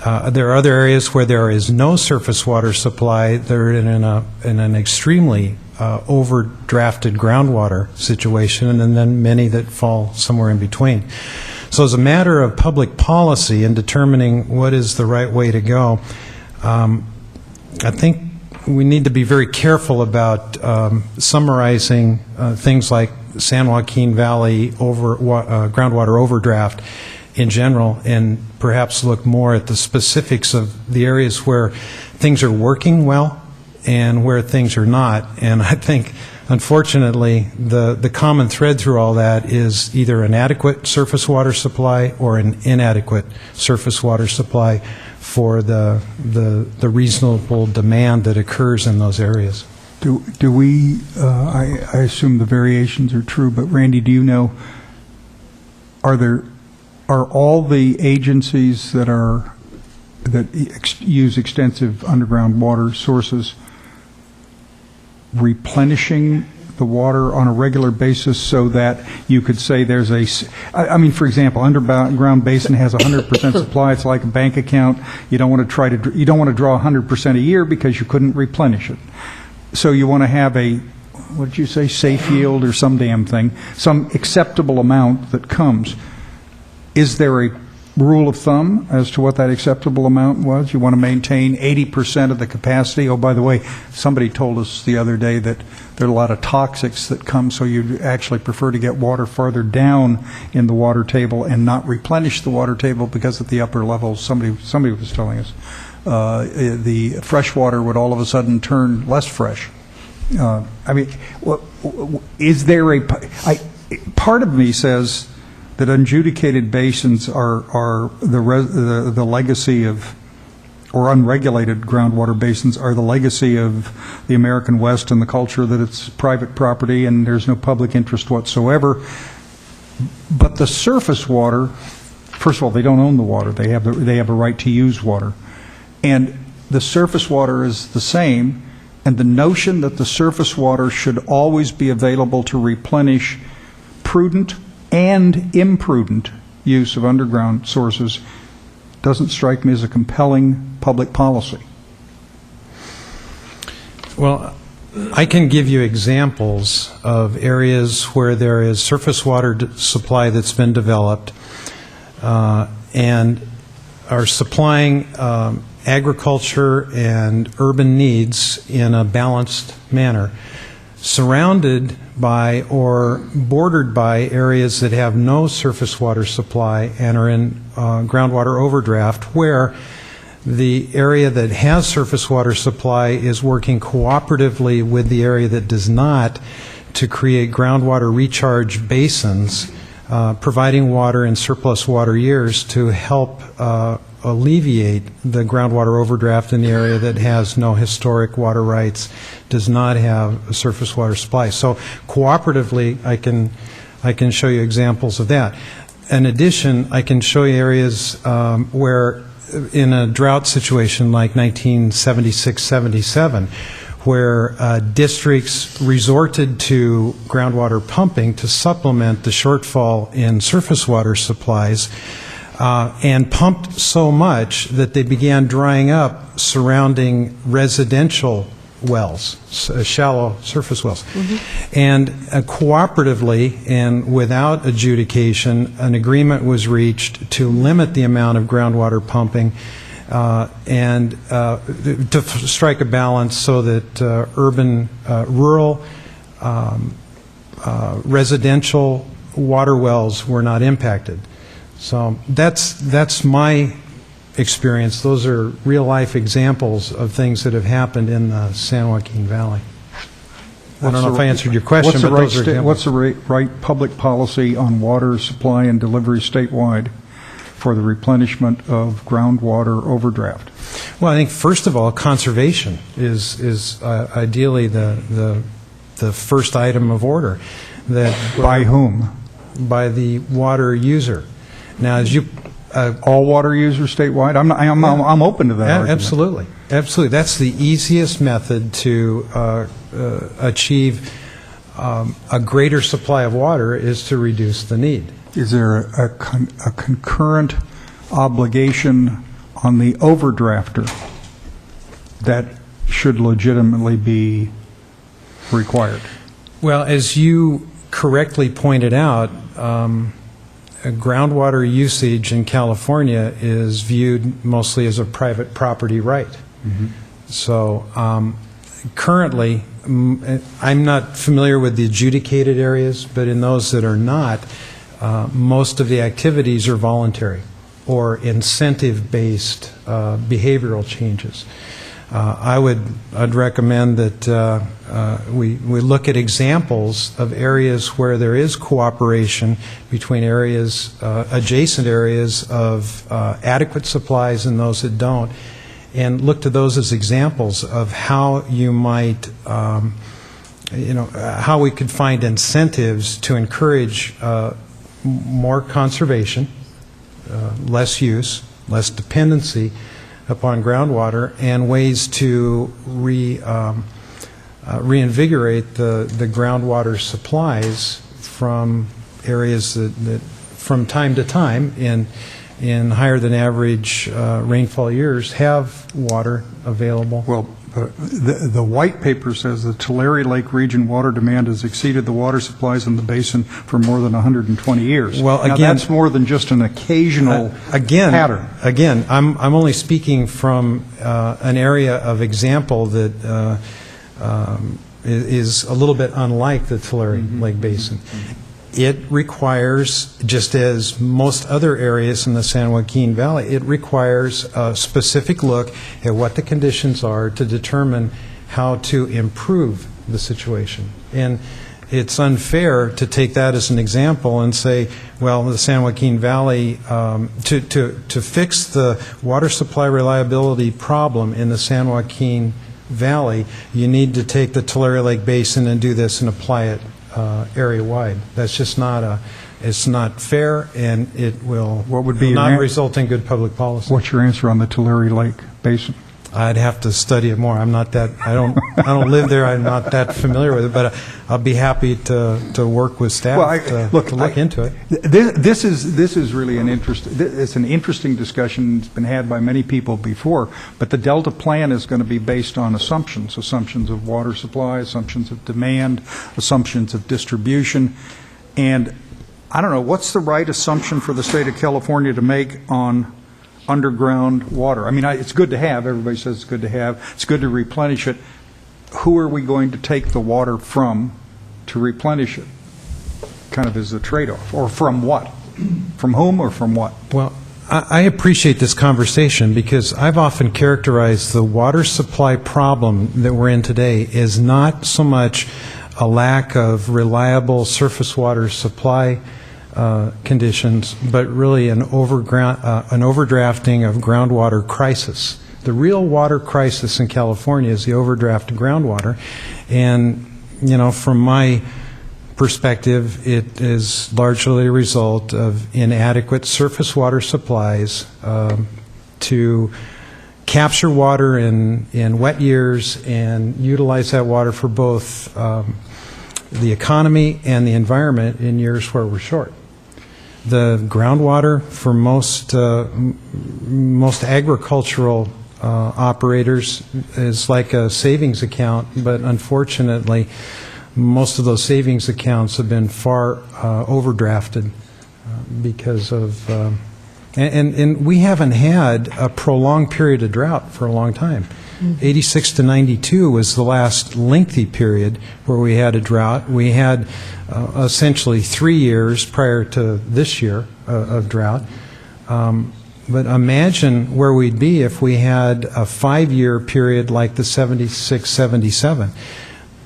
[SPEAKER 4] there are other areas where there is no surface water supply. They're in an extremely overdrafted groundwater situation, and then many that fall somewhere in between. So as a matter of public policy in determining what is the right way to go, I think we need to be very careful about summarizing things like San Joaquin Valley groundwater overdraft in general, and perhaps look more at the specifics of the areas where things are working well and where things are not. And I think, unfortunately, the common thread through all that is either an adequate surface water supply or an inadequate surface water supply for the reasonable demand that occurs in those areas.
[SPEAKER 1] Do we, I assume the variations are true, but Randy, do you know, are all the agencies that use extensive underground water sources replenishing the water on a regular basis so that you could say there's I mean, for example, underground basin has 100% supply. It's like a bank account. You don't want to draw 100% a year because you couldn't replenish it. So you want to have what did you say, safe yield or some damn thing, some acceptable amount that comes. Is there a rule of thumb as to what that acceptable amount was? You want to maintain 80% of the capacity. Oh, by the way, somebody told us the other day that there are a lot of toxics that come, so you'd actually prefer to get water farther down in the water table and not replenish the water table because at the upper levels, somebody was telling us, the fresh water would all of a sudden turn less fresh. I mean, is there part of me says that unadjudicated basins are the legacy of or unregulated groundwater basins are the legacy of the American West and the culture that it's private property and there's no public interest whatsoever. But the surface water, first of all, they don't own the water. They have a right to use water. And the surface water is the same, and the notion that the surface water should always be available to replenish prudent and imprudent use of underground sources doesn't strike me as a compelling public policy.
[SPEAKER 4] Well, I can give you examples of areas where there is surface water supply that's been developed and are supplying agriculture and urban needs in a balanced manner, surrounded by or bordered by areas that have no surface water supply and are in groundwater overdraft, where the area that has surface water supply is working cooperatively with the area that does not to create groundwater recharge basins, providing water in surplus water years to help alleviate the groundwater overdraft in the area that has no historic water rights, does not have a surface water supply. So cooperatively, I can show you examples of that. In addition, I can show you areas where in a drought situation like 1976-77, where districts resorted to groundwater pumping to supplement the shortfall in surface water supplies, and pumped so much that they began drying up surrounding residential wells, shallow surface wells. And cooperatively and without adjudication, an agreement was reached to limit the amount of groundwater pumping and to strike a balance so that rural, residential water wells were not impacted. So that's my experience. Those are real-life examples of things that have happened in the San Joaquin Valley. I don't know if I answered your question, but those are examples.
[SPEAKER 1] What's the right public policy on water supply and delivery statewide for the replenishment of groundwater overdraft?
[SPEAKER 4] Well, I think first of all, conservation is ideally the first item of order. That
[SPEAKER 1] by whom?
[SPEAKER 4] By the water user. Now, as you
[SPEAKER 1] all water users statewide, I'm open to that argument.
[SPEAKER 4] Absolutely, absolutely. That's the easiest method to achieve a greater supply of water, is to reduce the need.
[SPEAKER 1] Is there a concurrent obligation on the overdrafter that should legitimately be required?
[SPEAKER 4] Well, as you correctly pointed out, groundwater usage in California is viewed mostly as a private property right. So currently, I'm not familiar with the adjudicated areas, but in those that are not, most of the activities are voluntary or incentive-based behavioral changes. I'd recommend that we look at examples of areas where there is cooperation between areas, adjacent areas of adequate supplies and those that don't, and look to those as examples of how you might, how we could find incentives to encourage more conservation, less use, less dependency upon groundwater, and ways to reinvigorate the groundwater supplies from areas that from time to time in higher than average rainfall years have water available.
[SPEAKER 1] Well, the white paper says the Tulare Lake region water demand has exceeded the water supplies in the basin for more than 120 years.
[SPEAKER 4] Well,
[SPEAKER 1] now,
[SPEAKER 4] again,
[SPEAKER 1] that's more than just an occasional pattern.
[SPEAKER 4] Again, I'm only speaking from an area of example that is a little bit unlike the Tulare Lake Basin. It requires, just as most other areas in the San Joaquin Valley, it requires a specific look at what the conditions are to determine how to improve the situation. And it's unfair to take that as an example and say, well, the San Joaquin Valley, to fix the water supply reliability problem in the San Joaquin Valley, you need to take the Tulare Lake Basin and do this and apply it area-wide. That's just not it's not fair, and it will not result in good public policy.
[SPEAKER 1] What's your answer on the Tulare Lake Basin?
[SPEAKER 4] I'd have to study it more. I'm not that. I don't live there. I'm not that familiar with it. But I'll be happy to work with staff to look into it.
[SPEAKER 1] This is really it's an interesting discussion. It's been had by many people before. But the Delta Plan is going to be based on assumptions of water supply, assumptions of demand, assumptions of distribution, and I don't know what's the right assumption for the state of California to make on underground water. I mean, it's good to have. Everybody says it's good to have. It's good to replenish it. Who are we going to take the water from to replenish it? Kind of is the trade-off. Or from what? From whom or from what?
[SPEAKER 4] Well, I appreciate this conversation because I've often characterized the water supply problem that we're in today as not so much a lack of reliable surface water supply conditions, but really an overdrafting of groundwater crisis. The real water crisis in California is the overdraft of groundwater, and from my perspective, it is largely a result of inadequate surface water supplies to capture water in wet years and utilize that water for both the economy and the environment in years where we're short. The groundwater for most agricultural operators is like a savings account, but unfortunately, most of those savings accounts have been far overdrafted because of, and we haven't had a prolonged period of drought for a long time. 86 to 92 was the last lengthy period where we had a drought. We had essentially 3 years prior to this year of drought. But imagine where we'd be if we had a 5-year period like the 76, 77.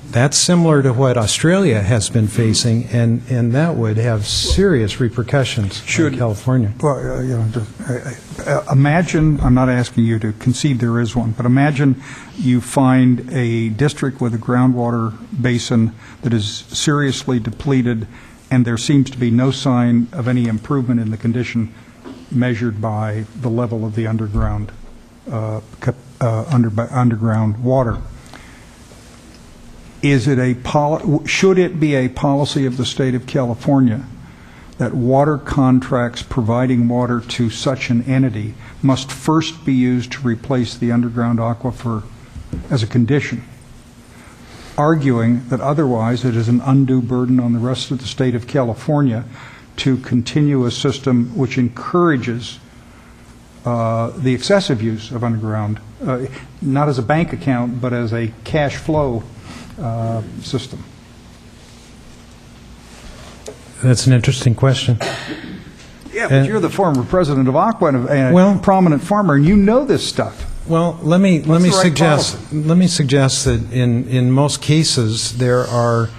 [SPEAKER 4] That's similar to what Australia has been facing, and that would have serious repercussions in California.
[SPEAKER 1] Well, imagine, I'm not asking you to concede there is one, but imagine you find a district with a groundwater basin that is seriously depleted, and there seems to be no sign of any improvement in the condition measured by the level of the underground underground water. Should it be a policy of the state of California that water contracts providing water to such an entity must first be used to replace the underground aquifer as a condition, arguing that otherwise it is an undue burden on the rest of the state of California to continue a system which encourages the excessive use of underground, not as a bank account, but as a cash flow system?
[SPEAKER 4] That's an interesting question.
[SPEAKER 1] Yeah, but you're the former president of Aqua and a prominent farmer, and you know this stuff.
[SPEAKER 4] Well, let me suggest that in most cases there are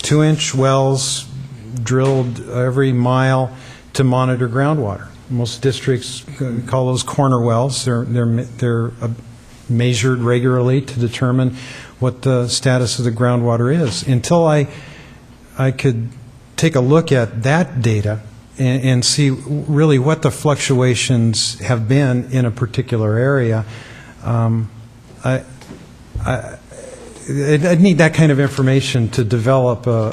[SPEAKER 4] 2-inch wells drilled every mile to monitor groundwater. Most districts call those corner wells. They're measured regularly to determine what the status of the groundwater is. Until I could take a look at that data and see really what the fluctuations have been in a particular area, I'd need that kind of information to develop a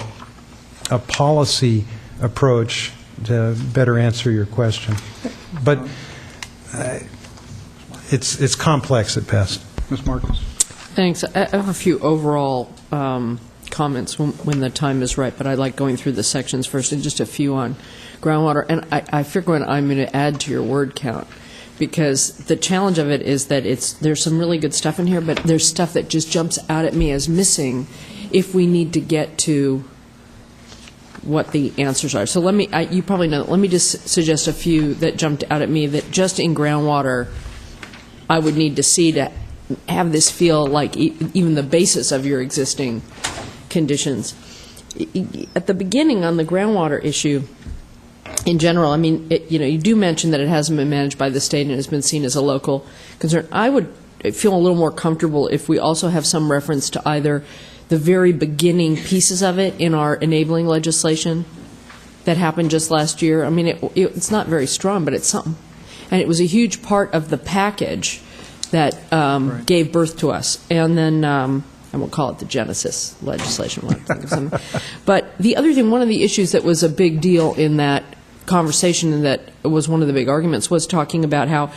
[SPEAKER 4] policy approach to better answer your question. But it's complex at best.
[SPEAKER 1] Ms. Marcus.
[SPEAKER 6] Thanks. I have a few overall comments when the time is right, but I like going through the sections first, and just a few on groundwater. And I figure I'm going to add to your word count, because the challenge of it is that there's some really good stuff in here, but there's stuff that just jumps out at me as missing if we need to get to what the answers are. So you probably know, let me just suggest a few that jumped out at me that just in groundwater I would need to see to have this feel like even the basis of your existing conditions. at the beginning on the groundwater issue, in general, I mean, you do mention that it hasn't been managed by the state and has been seen as a local concern. I would feel a little more comfortable if we also have some reference to either the very beginning pieces of it in our enabling legislation that happened just last year. I mean, it's not very strong, but it's something. And it was a huge part of the package that gave birth to us. And then, I won't call it the Genesis legislation, we'll have to think of something. But the other thing, one of the issues that was a big deal in that conversation and that was one of the big arguments was talking about how,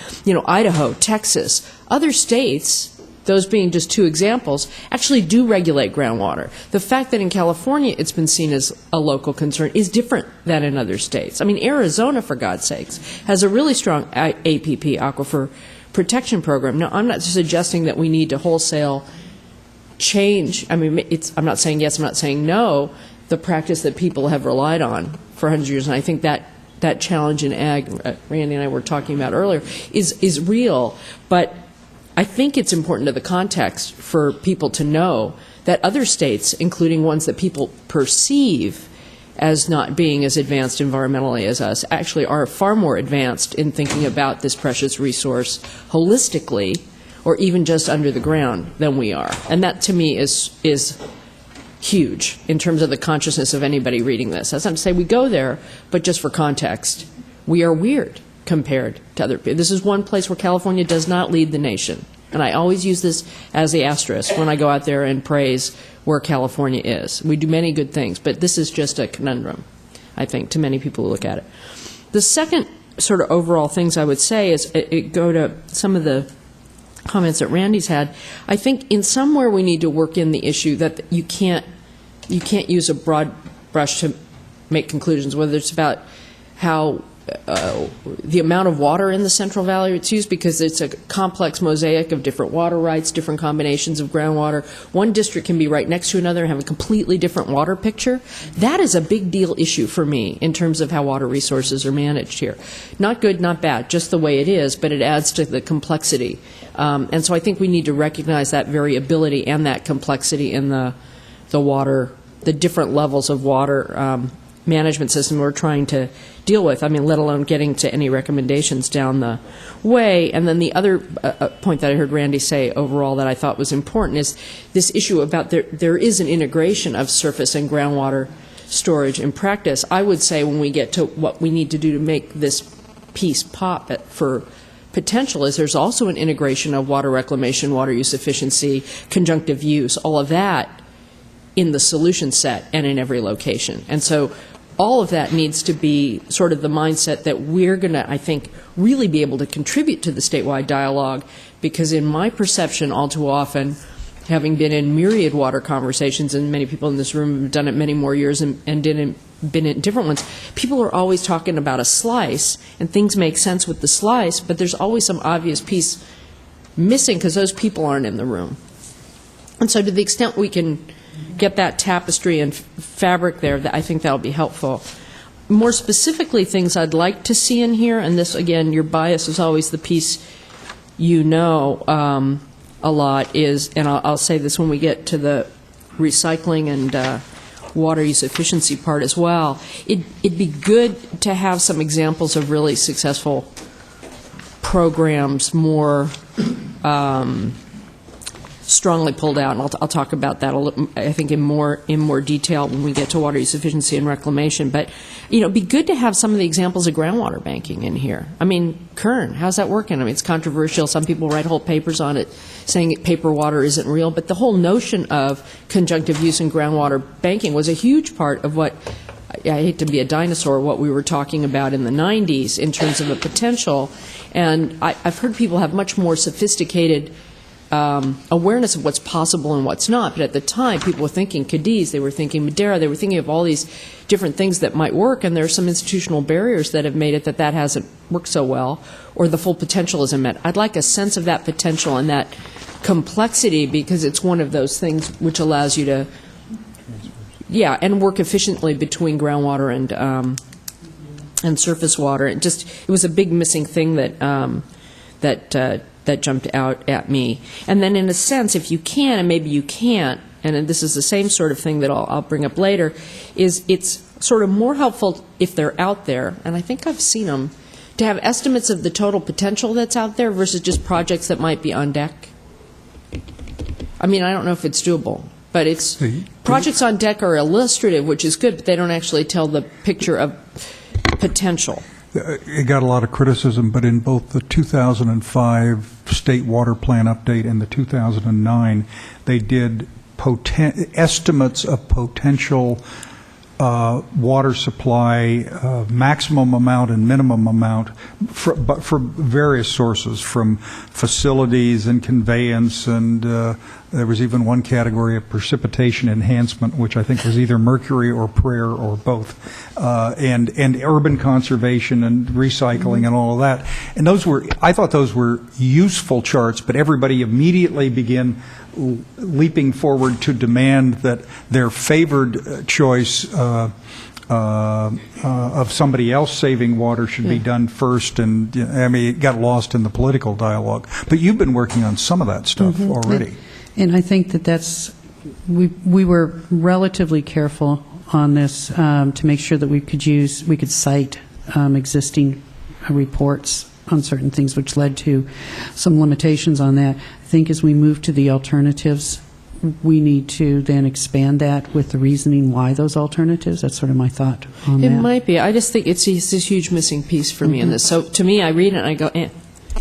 [SPEAKER 6] Idaho, Texas, other states, those being just two examples, actually do regulate groundwater. The fact that in California it's been seen as a local concern is different than in other states. I mean, Arizona, for God's sakes, has a really strong APP, Aquifer Protection Program. Now, I'm not suggesting that we need to wholesale change. I mean, I'm not saying yes, I'm not saying no, the practice that people have relied on for hundreds of years, and I think that challenge in ag, Randy and I were talking about earlier, is real, but I think it's important to the context for people to know that other states, including ones that people perceive as not being as advanced environmentally as us, actually are far more advanced in thinking about this precious resource holistically, or even just under the ground, than we are. And that, to me, is huge in terms of the consciousness of anybody reading this. That's not to say we go there, but just for context, we are weird compared to other people. This is one place where California does not lead the nation. And I always use this as the asterisk when I go out there and praise where California is. We do many good things, but this is just a conundrum, I think, to many people who look at it. The second sort of overall things I would say is go to some of the comments that Randy's had. I think in somewhere we need to work in the issue that you can't use a broad brush to make conclusions, whether it's about how the amount of water in the Central Valley it's used, because it's a complex mosaic of different water rights, different combinations of groundwater. One district can be right next to another and have a completely different water picture. That is a big deal issue for me in terms of how water resources are managed here. Not good, not bad, just the way it is, but it adds to the complexity. And so I think we need to recognize that variability and that complexity in the water, the different levels of water management system we're trying to deal with. I mean, let alone getting to any recommendations down the way. And then the other point that I heard Randy say overall that I thought was important is this issue about there is an integration of surface and groundwater storage in practice. I would say when we get to what we need to do to make this piece pop for potential is there's also an integration of water reclamation, water use efficiency, conjunctive use, all of that in the solution set and in every location. And so all of that needs to be sort of the mindset that we're going to, I think, really be able to contribute to the statewide dialogue, because in my perception, all too often, having been in myriad water conversations, and many people in this room have done it many more years and been in different ones, people are always talking about a slice, and things make sense with the slice, but there's always some obvious piece missing because those people aren't in the room. And so to the extent we can get that tapestry and fabric there, that I think that'll be helpful. More specifically, things I'd like to see in here, and this, again, your bias is always the piece you know a lot, is, and I'll say this when we get to the recycling and water use efficiency part as well, it'd be good to have some examples of really successful programs more strongly pulled out, and I'll talk about that a little, I think in more detail when we get to water use efficiency and reclamation. But it'd be good to have some of the examples of groundwater banking in here. I mean, Kern, how's that working? I mean, it's controversial. Some people write whole papers on it saying paper water isn't real, but the whole notion of conjunctive use and groundwater banking was a huge part of what, I hate to be a dinosaur, what we were talking about in the 90s in terms of a potential. And I've heard people have much more sophisticated awareness of what's possible and what's not. But at the time, people were thinking Cadiz, they were thinking Madeira, they were thinking of all these different things that might work, and there are some institutional barriers that have made it that hasn't worked so well, or the full potential isn't met. I'd like a sense of that potential and that complexity, because it's one of those things which allows you to, and work efficiently between groundwater and surface water. It was a big missing thing that jumped out at me. And then in a sense, if you can, and maybe you can't, and this is the same sort of thing that I'll bring up later, is it's sort of more helpful if they're out there, and I think I've seen them, to have estimates of the total potential that's out there versus just projects that might be on deck. I mean, I don't know if it's doable, but it's projects on deck are illustrative, which is good, but they don't actually tell the picture of potential.
[SPEAKER 1] It got a lot of criticism, but in both the 2005 State Water Plan update and the 2009, they did estimates of potential water supply, maximum amount and minimum amount, but for various sources, from facilities and conveyance, and there was even one category of precipitation enhancement, which I think was either mercury or prayer or both, and urban conservation and recycling and all of that. And I thought those were useful charts, but everybody immediately began leaping forward to demand that their favored choice of somebody else saving water should be done first, and I mean, it got lost in the political dialogue. But you've been working on some of that stuff already.
[SPEAKER 19] And I think that's we were relatively careful on this to make sure that we could cite existing reports on certain things, which led to some limitations on that. I think as we move to the alternatives, we need to then expand that with the reasoning why those alternatives. That's sort of my thought on that.
[SPEAKER 6] It might be. I just think it's this huge missing piece for me in this. So to me, I read it and I go, eh.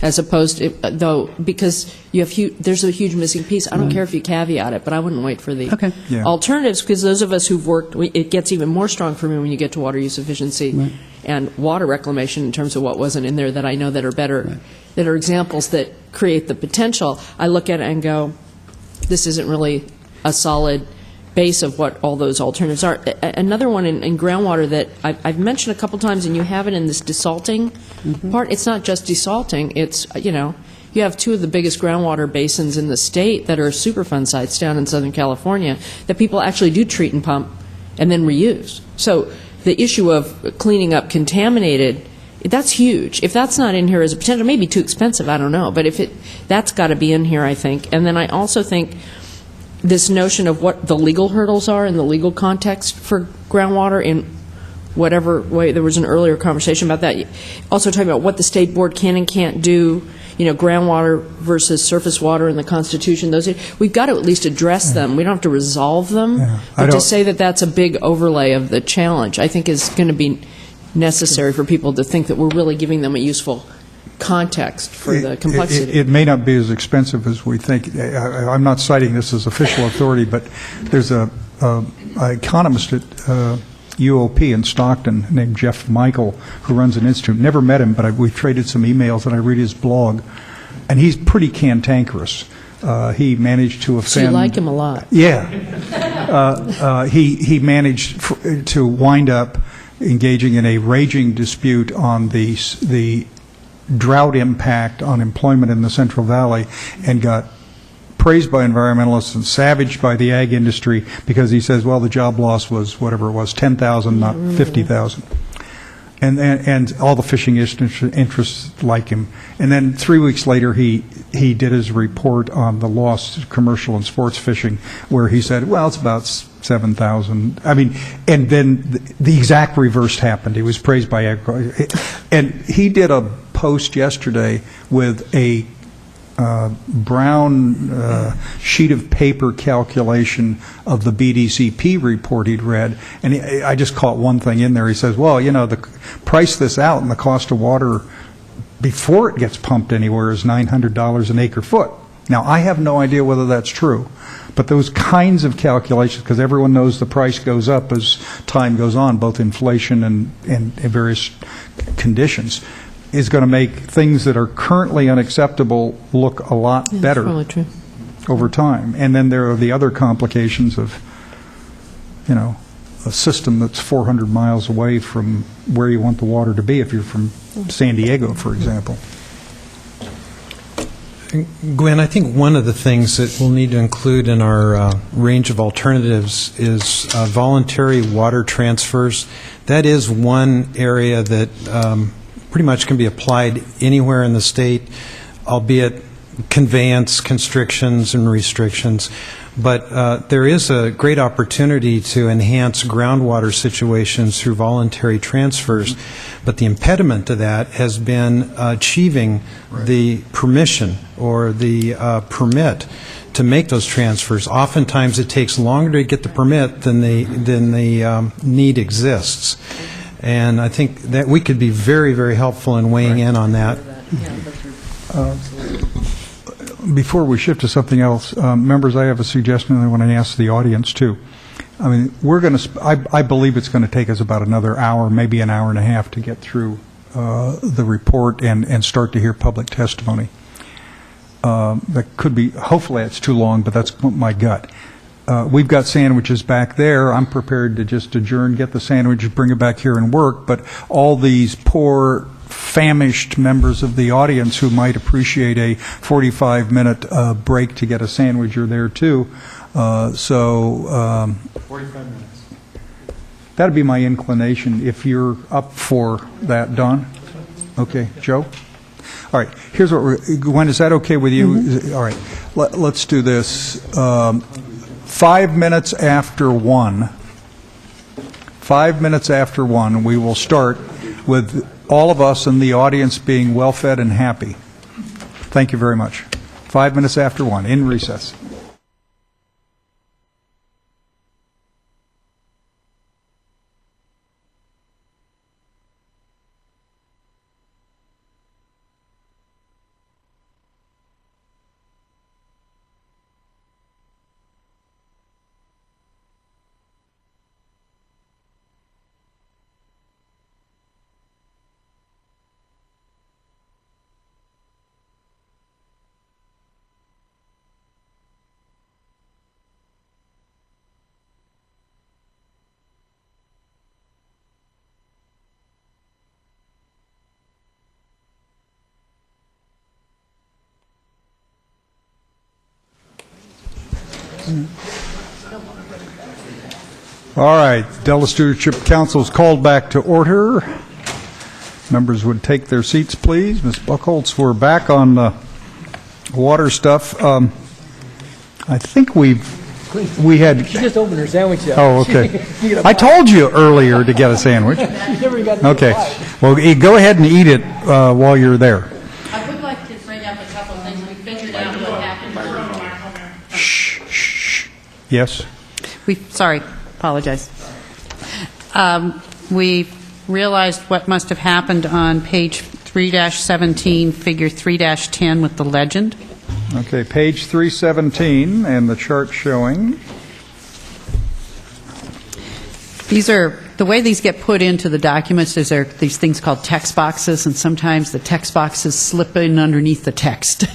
[SPEAKER 6] As opposed to, though, because there's a huge missing piece. I don't care if you caveat it, but I wouldn't wait for the alternatives, because those of us who've worked, it gets even more strong for me when you get to water use efficiency and water reclamation in terms of what wasn't in there that I know that are better, that are examples that create the potential. I look at it and go, this isn't really a solid base of what all those alternatives are. Another one in groundwater that I've mentioned a couple times, and you have it in this desalting part. It's not just desalting. It's, you have two of the biggest groundwater basins in the state that are Superfund sites down in Southern California that people actually do treat and pump and then reuse. So the issue of cleaning up contaminated, that's huge. If that's not in here as a potential, maybe too expensive, I don't know. But that's got to be in here, I think. And then I also think this notion of what the legal hurdles are in the legal context for groundwater in whatever way. There was an earlier conversation about that. Also talking about what the state board can and can't do, groundwater versus surface water in the Constitution. We've got to at least address them. We don't have to resolve them. But to say that that's a big overlay of the challenge, I think is going to be necessary for people to think that we're really giving them a useful context for the complexity.
[SPEAKER 1] It may not be as expensive as we think. I'm not citing this as official authority, but there's an economist at UOP in Stockton named Jeff Michael who runs an institute. Never met him, but we've traded some emails, and I read his blog, and he's pretty cantankerous. He managed to offend...
[SPEAKER 6] So you like him a lot.
[SPEAKER 1] Yeah. He managed to wind up engaging in a raging dispute on the drought impact on employment in the Central Valley, and got praised by environmentalists and savaged by the ag industry because he says, well, the job loss was whatever it was, 10,000, not 50,000. And all the fishing interests like him. And then 3 weeks later, he did his report on the loss to commercial and sports fishing, where he said, well, it's about 7,000. I mean, and then the exact reverse happened. He was praised by and he did a post yesterday with a brown sheet of paper calculation of the BDCP report he'd read, and I just caught one thing in there. He says, well, price this out, and the cost of water before it gets pumped anywhere is $900 an acre foot. Now, I have no idea whether that's true, but those kinds of calculations, because everyone knows the price goes up as time goes on, both inflation and various conditions, is going to make things that are currently unacceptable look a lot better over time. And then there are the other complications of, a system that's 400 miles away from where you want the water to be if you're from San Diego, for example.
[SPEAKER 4] Gwen, I think one of the things that we'll need to include in our range of alternatives is voluntary water transfers. That is one area that pretty much can be applied anywhere in the state, albeit conveyance constrictions and restrictions. But there is a great opportunity to enhance groundwater situations through voluntary transfers. But the impediment to that has been achieving the permission or the permit to make those transfers. Oftentimes, it takes longer to get the permit than the need exists. And I think that we could be very, very helpful in weighing in on that.
[SPEAKER 1] Before we shift to something else, members, I have a suggestion I want to ask the audience too. I mean, I believe it's going to take us about another hour, maybe an hour and a half to get through the report and start to hear public testimony. That could be, hopefully it's too long, but that's my gut. We've got sandwiches back there. I'm prepared to just adjourn, get the sandwiches, bring it back here and work, but all these poor famished members of the audience who might appreciate a 45-minute break to get a sandwich are there too.
[SPEAKER 12] 45 minutes.
[SPEAKER 1] That'd be my inclination if you're up for that, Don. Okay, Joe? All right, here's what Gwen, is that okay with you?
[SPEAKER 10] Mm-hmm.
[SPEAKER 1] All right, let's do this. 5 minutes after 1. 5 minutes after 1, we will start with all of us in the audience being well-fed and happy. Thank you very much. 5 minutes after 1, in recess. All right, Delta Stewardship Council is called back to order. Members would take their seats, please. Ms. Buchholz, we're back on the water stuff. I think we had...
[SPEAKER 12] She just opened her sandwich up.
[SPEAKER 1] Oh, okay. I told you earlier to get a sandwich. Okay. Well, go ahead and eat it while you're there.
[SPEAKER 19] I would like to bring up a couple of things. We figured out what happened.
[SPEAKER 1] Shh. Yes?
[SPEAKER 19] Sorry, apologize. We realized what must have happened on page 3-17, figure 3-10 with the legend.
[SPEAKER 1] Okay, page 317 and the chart showing.
[SPEAKER 19] These are, the way these get put into the documents is there are these things called text boxes, and sometimes the text boxes slip in underneath the text.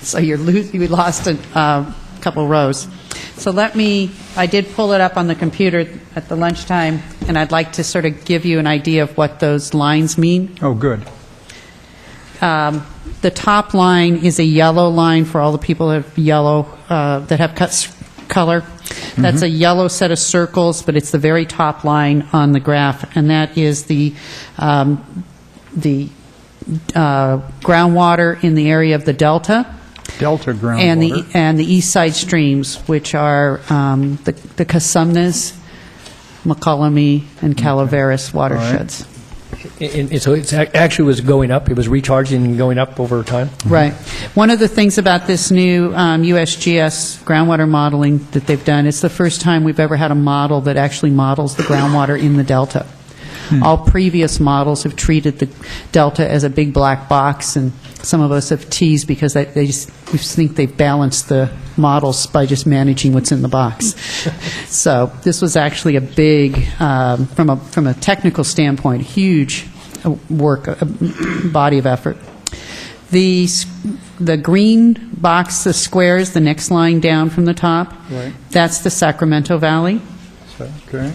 [SPEAKER 19] So we lost a couple rows. So I did pull it up on the computer at the lunchtime, and I'd like to sort of give you an idea of what those lines mean.
[SPEAKER 1] Oh, good.
[SPEAKER 19] The top line is a yellow line for all the people that have yellow, that have color. That's a yellow set of circles, but it's the very top line on the graph, and that is the groundwater in the area of the Delta.
[SPEAKER 1] Delta groundwater.
[SPEAKER 19] And the east side streams, which are the Casumnas, McCollummy, and Calaveras watersheds.
[SPEAKER 12] And so it actually was going up. It was recharging and going up over time.
[SPEAKER 19] Right. One of the things about this new USGS groundwater modeling that they've done, it's the first time we've ever had a model that actually models the groundwater in the Delta. All previous models have treated the Delta as a big black box, and some of us have teased because we think they've balanced the models by just managing what's in the box. So this was actually a big, from a technical standpoint, huge body of effort. The green box, the squares, the next line down from the top,
[SPEAKER 1] right.
[SPEAKER 19] That's the Sacramento Valley.
[SPEAKER 1] Okay.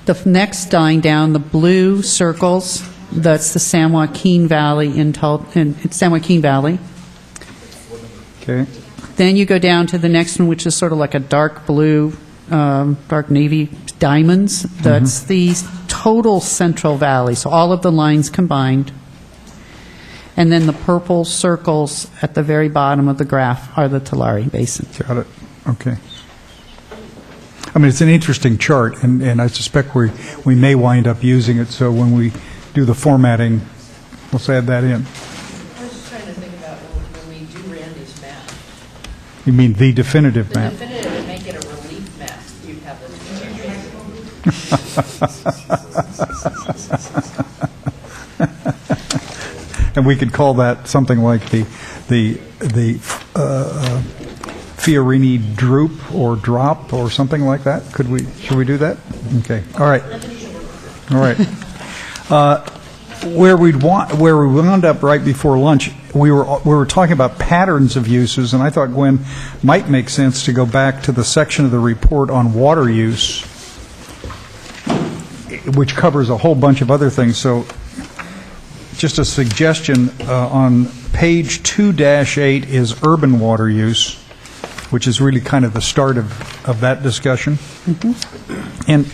[SPEAKER 19] The next line down, the blue circles, that's the San Joaquin Valley San Joaquin Valley.
[SPEAKER 1] Okay.
[SPEAKER 19] Then you go down to the next one, which is sort of like a dark blue, dark navy diamonds. That's the total Central Valley, so all of the lines combined. And then the purple circles at the very bottom of the graph are the Tulare Basin.
[SPEAKER 1] Got it. Okay. I mean, it's an interesting chart, and I suspect we may wind up using it, so when we do the formatting, let's add that in.
[SPEAKER 6] I was just trying to think about when we do Randy's map.
[SPEAKER 1] You mean the definitive
[SPEAKER 6] The
[SPEAKER 1] map?
[SPEAKER 6] definitive would make it a relief map. You'd have
[SPEAKER 1] And we could call that something like the Fiorini droop or drop or something like that. Should we do that? Okay. All right. All right. Where we wound up right before lunch, we were talking about patterns of uses, and I thought, Gwen, might make sense to go back to the section of the report on water use, which covers a whole bunch of other things. So just a suggestion, on page 2-8 is urban water use, which is really kind of the start of that discussion. And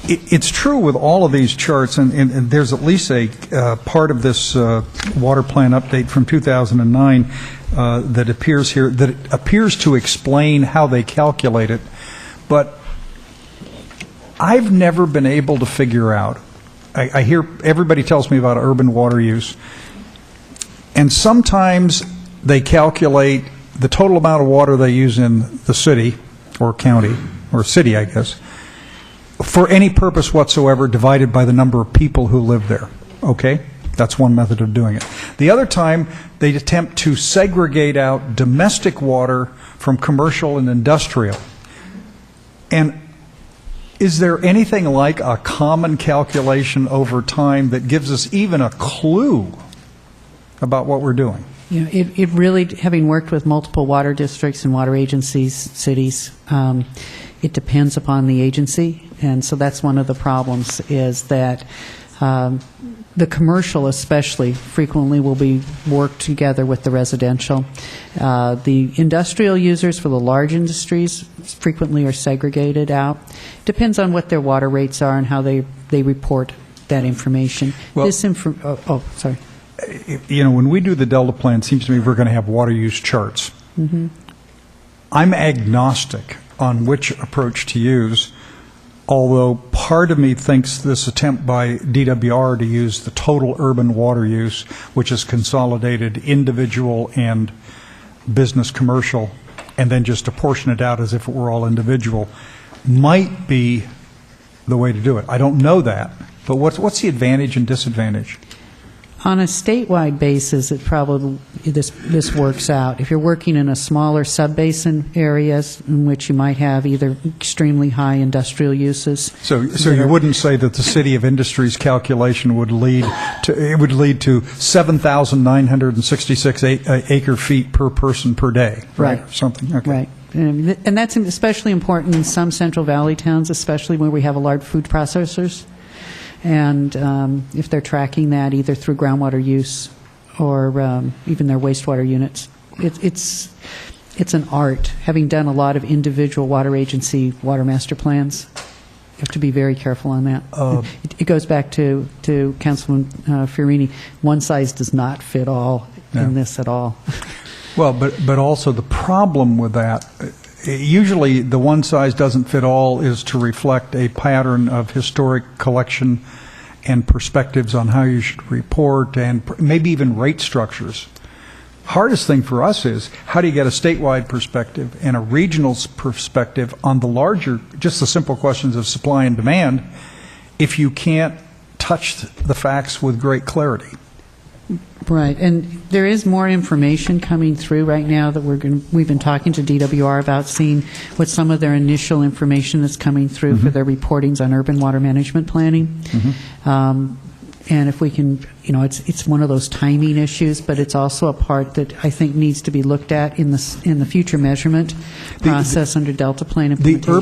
[SPEAKER 1] it's true with all of these charts, and there's at least a part of this water plan update from 2009 that appears here, that appears to explain how they calculate it. But I've never been able to figure out, I hear everybody tells me about urban water use, and sometimes they calculate the total amount of water they use in the city or county, or city, I guess, for any purpose whatsoever divided by the number of people who live there. Okay? That's one method of doing it. The other time, they attempt to segregate out domestic water from commercial and industrial. And is there anything like a common calculation over time that gives us even a clue about what we're doing?
[SPEAKER 19] Yeah, it really, having worked with multiple water districts and water agencies, cities, it depends upon the agency, and so that's one of the problems, is that the commercial especially frequently will be worked together with the residential. The industrial users for the large industries frequently are segregated out. Depends on what their water rates are and how they report that information.
[SPEAKER 1] Well,
[SPEAKER 19] sorry.
[SPEAKER 1] You know, when we do the Delta plan, it seems to me we're going to have water use charts.
[SPEAKER 19] Mm-hmm.
[SPEAKER 1] I'm agnostic on which approach to use, although part of me thinks this attempt by DWR to use the total urban water use, which is consolidated individual and business commercial, and then just apportion it out as if it were all individual, might be the way to do it. I don't know that, but what's the advantage and disadvantage?
[SPEAKER 19] On a statewide basis, it probably this works out. If you're working in a smaller sub-basin areas in which you might have either extremely high industrial uses.
[SPEAKER 1] So you wouldn't say that the City of Industries calculation would lead to 7,966 acre feet per person per day, right? Or something. Okay.
[SPEAKER 19] Right. And that's especially important in some Central Valley towns, especially where we have a large food processors. And if they're tracking that either through groundwater use or even their wastewater units, it's an art. Having done a lot of individual water agency water master plans, you have to be very careful on that. It goes back to Councilman Fiorini. One size does not fit all in this at all.
[SPEAKER 1] Well, but also the problem with that, usually the one size doesn't fit all is to reflect a pattern of historic collection and perspectives on how you should report and maybe even rate structures. Hardest thing for us is how do you get a statewide perspective and a regional perspective on the larger, just the simple questions of supply and demand if you can't touch the facts with great clarity.
[SPEAKER 19] Right, and there is more information coming through right now that we've been talking to DWR about, seeing what some of their initial information that's coming through for their reportings on urban water management planning. And if we can, it's one of those timing issues, but it's also a part that I think needs to be looked at in the future measurement process under Delta Plan implementation.
[SPEAKER 1] The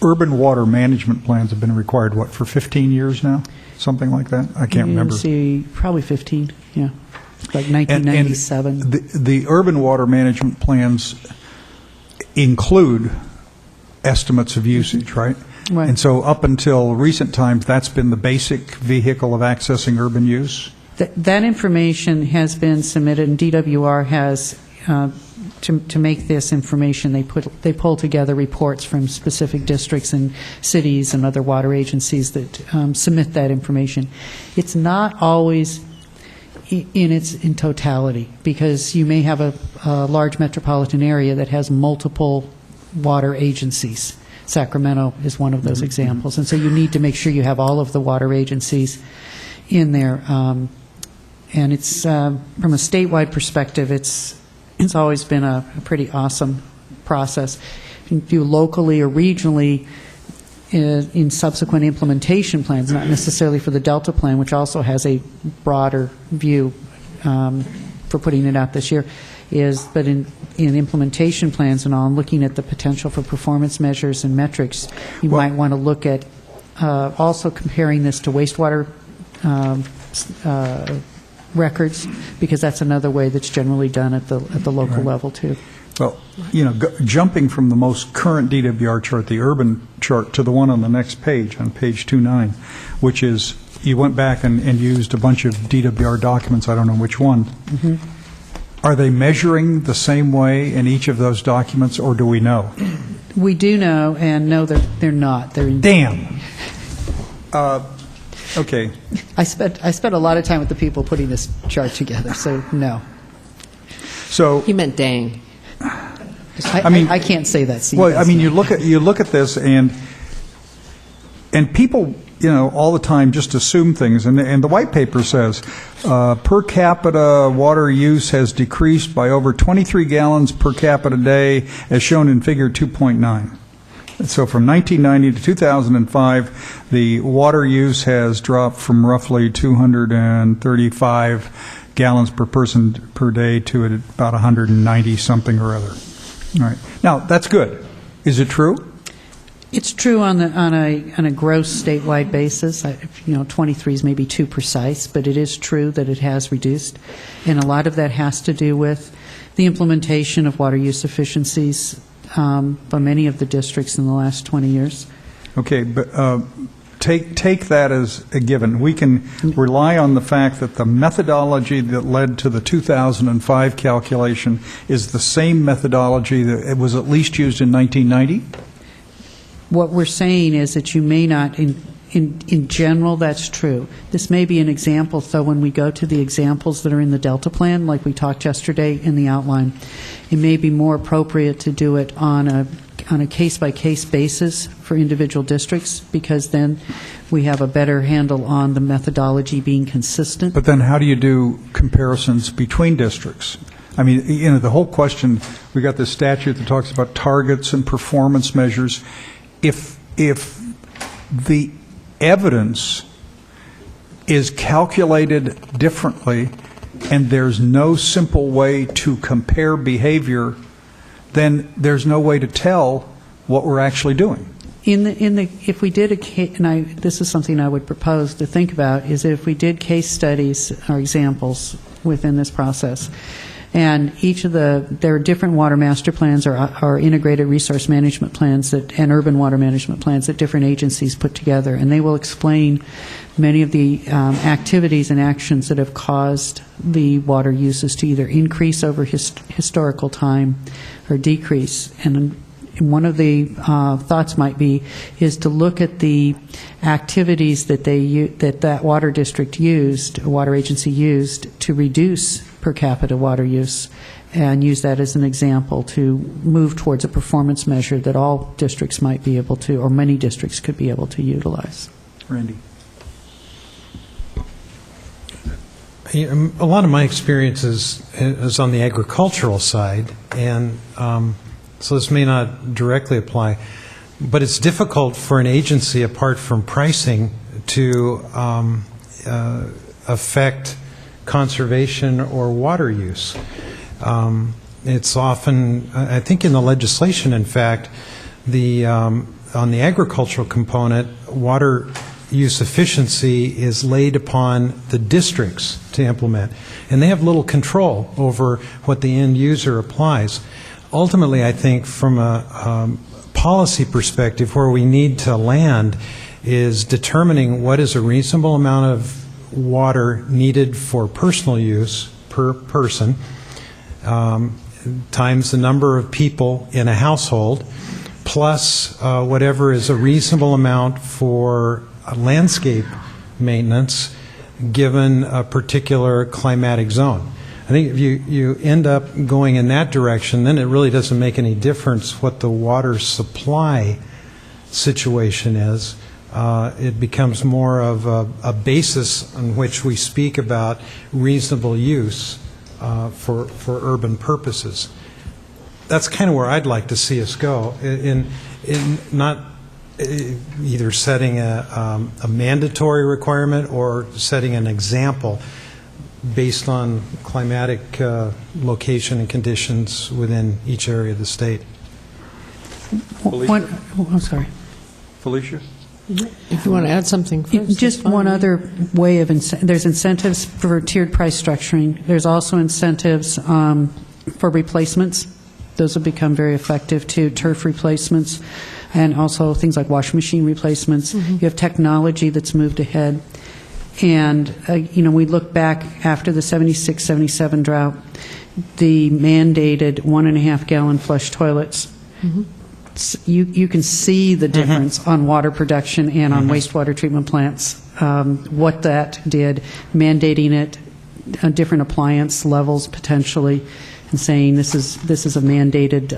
[SPEAKER 1] urban water management plans have been required, for 15 years now? Something like that? I can't remember.
[SPEAKER 19] See, probably 15, yeah. Like 1997.
[SPEAKER 1] And the urban water management plans include estimates of usage, right?
[SPEAKER 19] Right.
[SPEAKER 1] And so up until recent times, that's been the basic vehicle of accessing urban use?
[SPEAKER 19] That information has been submitted, and DWR has, to make this information, they pull together reports from specific districts and cities and other water agencies that submit that information. It's not always in totality, because you may have a large metropolitan area that has multiple water agencies. Sacramento is one of those examples, and so you need to make sure you have all of the water agencies in there. And it's from a statewide perspective, it's always been a pretty awesome process. You can do locally or regionally in subsequent implementation plans, not necessarily for the Delta Plan, which also has a broader view for putting it out this year, but in implementation plans and all, and looking at the potential for performance measures and metrics, you might want to look at also comparing this to wastewater records, because that's another way that's generally done at the local level too.
[SPEAKER 1] Well, jumping from the most current DWR chart, the urban chart, to the one on the next page, on page 29, which is, you went back and used a bunch of DWR documents, I don't know which one.
[SPEAKER 19] Mm-hmm.
[SPEAKER 1] Are they measuring the same way in each of those documents, or do we know?
[SPEAKER 19] We do know, and no, they're not.
[SPEAKER 1] Damn. Okay.
[SPEAKER 19] I spent a lot of time with the people putting this chart together, so no.
[SPEAKER 1] So
[SPEAKER 6] he meant dang.
[SPEAKER 19] I can't say that.
[SPEAKER 1] Well, I mean, you look at this, and people, all the time just assume things. And the white paper says per capita water use has decreased by over 23 gallons per capita day, as shown in Figure 2.9. So from 1990 to 2005, the water use has dropped from roughly 235 gallons per person per day to about 190 something or other. All right. Now, that's good. Is it true?
[SPEAKER 19] It's true on a gross statewide basis. 23 is maybe too precise, but it is true that it has reduced, and a lot of that has to do with the implementation of water use efficiencies by many of the districts in the last 20 years.
[SPEAKER 1] Okay, but take that as a given. We can rely on the fact that the methodology that led to the 2005 calculation is the same methodology that it was at least used in 1990?
[SPEAKER 19] What we're saying is that you may not, in general, that's true. This may be an example, so when we go to the examples that are in the Delta Plan, like we talked yesterday in the outline, it may be more appropriate to do it on a case-by-case basis for individual districts, because then we have a better handle on the methodology being consistent.
[SPEAKER 1] But then how do you do comparisons between districts? I mean, the whole question, we got this statute that talks about targets and performance measures. If the evidence is calculated differently and there's no simple way to compare behavior, then there's no way to tell what we're actually doing.
[SPEAKER 19] If we did this is something I would propose to think about, is if we did case studies or examples within this process, and there are different water master plans or integrated resource management plans and urban water management plans that different agencies put together, and they will explain many of the activities and actions that have caused the water uses to either increase over historical time or decrease. And one of the thoughts might be is to look at the activities that water district used, water agency used, to reduce per capita water use, and use that as an example to move towards a performance measure that all districts might be able to, or many districts could be able to utilize.
[SPEAKER 1] Randy.
[SPEAKER 4] A lot of my experience is on the agricultural side, and so this may not directly apply, but it's difficult for an agency, apart from pricing, to affect conservation or water use. It's often, I think in the legislation, in fact, on the agricultural component, water use efficiency is laid upon the districts to implement, and they have little control over what the end user applies. Ultimately, I think from a policy perspective, where we need to land is determining what is a reasonable amount of water needed for personal use per person, times the number of people in a household, plus whatever is a reasonable amount for landscape maintenance given a particular climatic zone. I think if you end up going in that direction, then it really doesn't make any difference what the water supply situation is. It becomes more of a basis on which we speak about reasonable use for urban purposes. That's kind of where I'd like to see us go, in not either setting a mandatory requirement or setting an example based on climatic location and conditions within each area of the state.
[SPEAKER 19] I'm sorry.
[SPEAKER 6] Felicia? If you want to add something first.
[SPEAKER 19] Just one other way of there's incentives for tiered price structuring. There's also incentives for replacements. Those have become very effective too, turf replacements, and also things like washing machine replacements. You have technology that's moved ahead. And, we look back after the 76, 77 drought, the mandated 1.5 gallon flush toilets. You can see the difference on water production and on wastewater treatment plants, what that did, mandating it, different appliance levels potentially, and saying this is a mandated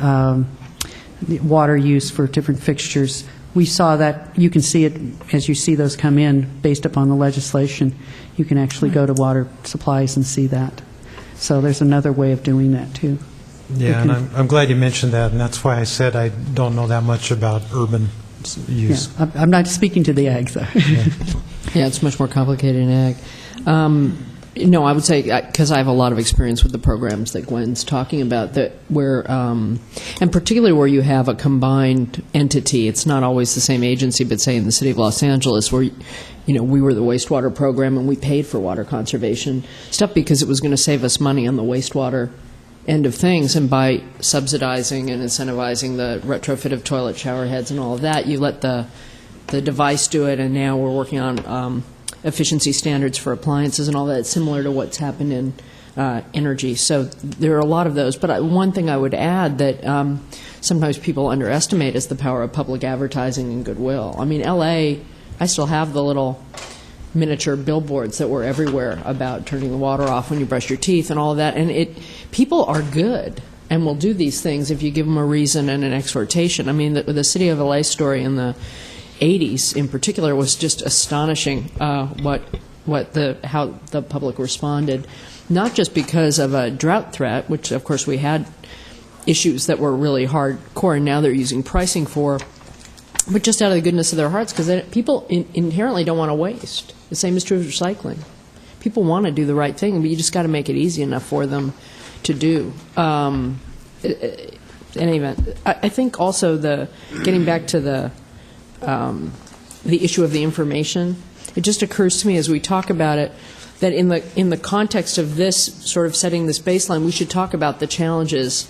[SPEAKER 19] water use for different fixtures. We saw that. You can see it as you see those come in based upon the legislation. You can actually go to water supplies and see that. So there's another way of doing that too.
[SPEAKER 4] Yeah, and I'm glad you mentioned that, and that's why I said I don't know that much about urban use.
[SPEAKER 19] Yeah, I'm not speaking to the ag, though.
[SPEAKER 6] Yeah, it's much more complicated in ag. No, I would say, because I have a lot of experience with the programs that Gwen's talking about, that where, and particularly where you have a combined entity, it's not always the same agency, but say in the city of Los Angeles, where we were the wastewater program and we paid for water conservation stuff because it was going to save us money on the wastewater end of things, and by subsidizing and incentivizing the retrofit of toilet shower heads and all of that, you let the device do it, and now we're working on efficiency standards for appliances and all that, similar to what's happened in energy. So there are a lot of those. But one thing I would add that sometimes people underestimate is the power of public advertising and goodwill. I mean, L.A., I still have the little miniature billboards that were everywhere about turning the water off when you brush your teeth and all of that. And people are good and will do these things if you give them a reason and an exhortation. I mean, the City of L.A. story in the 80s in particular was just astonishing how the public responded, not just because of a drought threat, which of course we had issues that were really hardcore and now they're using pricing for, but just out of the goodness of their hearts, because people inherently don't want to waste. The same is true of recycling. People want to do the right thing, but you just got to make it easy enough for them to do. In any event, I think also getting back to the issue of the information, it just occurs to me as we talk about it that in the context of this sort of setting this baseline, we should talk about the challenges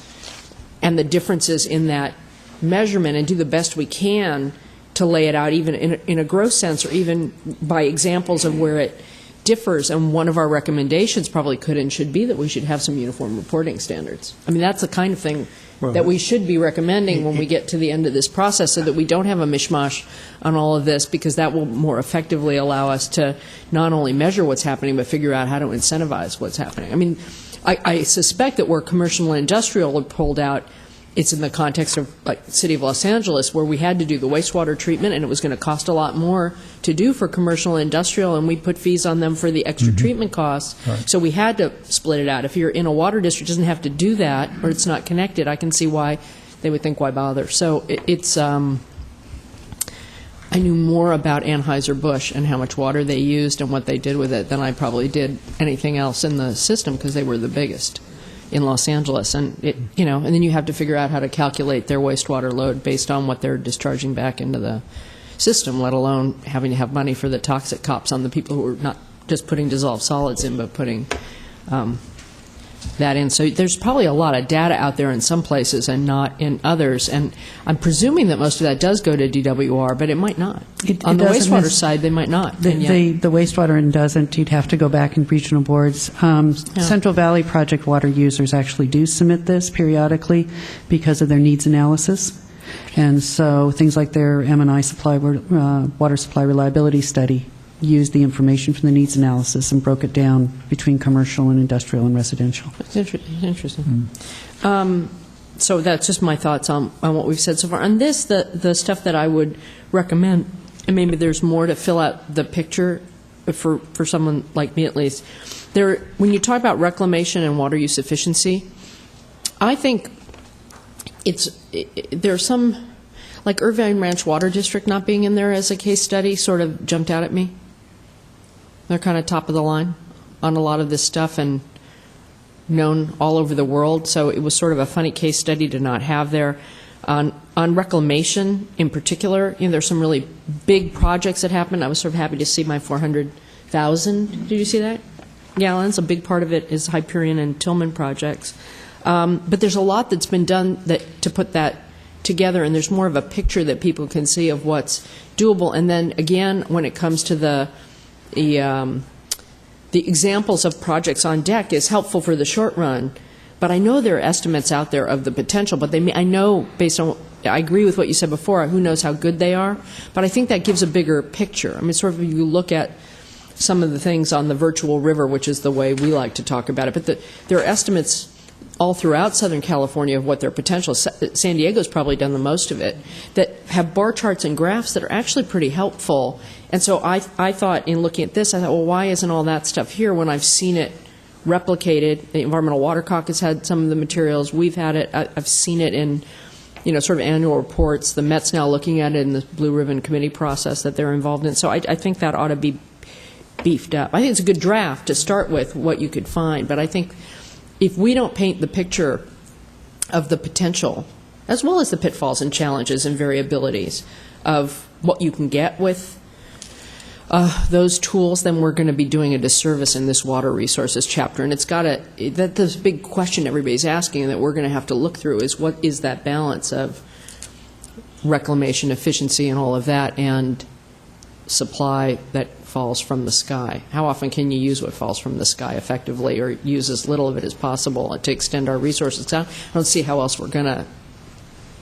[SPEAKER 6] and the differences in that measurement and do the best we can to lay it out even in a gross sense or even by examples of where it differs. And one of our recommendations probably could and should be that we should have some uniform reporting standards. I mean, that's the kind of thing that we should be recommending when we get to the end of this process, so that we don't have a mishmash on all of this, because that will more effectively allow us to not only measure what's happening but figure out how to incentivize what's happening. I mean, I suspect that where commercial and industrial are pulled out, it's in the context of like the City of Los Angeles, where we had to do the wastewater treatment and it was going to cost a lot more to do for commercial and industrial, and we put fees on them for the extra treatment costs. Right. So we had to split it out. If you're in a water district, doesn't have to do that, or it's not connected, I can see why they would think, why bother? So it's I knew more about Anheuser-Busch and how much water they used and what they did with it than I probably did anything else in the system, because they were the biggest in Los Angeles, and and then you have to figure out how to calculate their wastewater load based on what they're discharging back into the system, let alone having to have money for the toxic cops on the people who are not just putting dissolved solids in, but putting that in. So there's probably a lot of data out there in some places and not in others. And I'm presuming that most of that does go to DWR, but it might not. On the
[SPEAKER 19] doesn't
[SPEAKER 6] wastewater side, they might not.
[SPEAKER 19] The,
[SPEAKER 6] And yet-
[SPEAKER 19] the wastewater end doesn't. You'd have to go back in regional boards. Central Valley Project water users actually do submit this periodically because of their needs analysis. And so things like their M&I supply, water supply reliability study used the information from the needs analysis and broke it down between commercial and industrial and residential.
[SPEAKER 6] It's interesting. So that's just my thoughts on what we've said so far. On this, the stuff that I would recommend, and maybe there's more to fill out the picture for someone like me at least, when you talk about reclamation and water use efficiency, I think there's some, like Irvine Ranch Water District not being in there as a case study sort of jumped out at me. They're kind of top of the line on a lot of this stuff and known all over the world, so it was sort of a funny case study to not have there. On reclamation in particular, there's some really big projects that happened. I was sort of happy to see my 400,000, did you see that? Gallons. A big part of it is Hyperion and Tillman projects. But there's a lot that's been done to put that together, and there's more of a picture that people can see of what's doable. And then again, when it comes to the examples of projects on deck is helpful for the short run, but I know there are estimates out there of the potential, but I know based on, I agree with what you said before, who knows how good they are, but I think that gives a bigger picture. I mean, sort of you look at some of the things on the virtual river, which is the way we like to talk about it, but there are estimates all throughout Southern California of what their potential is. San Diego's probably done the most of it, that have bar charts and graphs that are actually pretty helpful. And so I thought in looking at this, I thought, well, why isn't all that stuff here when I've seen it replicated? The Environmental Water Caucus had some of the materials. We've had it. I've seen it in, sort of annual reports. The Met's now looking at it in the Blue Ribbon Committee process that they're involved in. So I think that ought to be beefed up. I think it's a good draft to start with, what you could find. But I think if we don't paint the picture of the potential, as well as the pitfalls and challenges and variabilities of what you can get with those tools, then we're going to be doing a disservice in this water resources chapter. And it's got to, this big question everybody's asking and that we're going to have to look through is, what is that balance of reclamation, efficiency, and all of that, and supply that falls from the sky? How often can you use what falls from the sky effectively, or use as little of it as possible to extend our resources? I don't see how else we're going to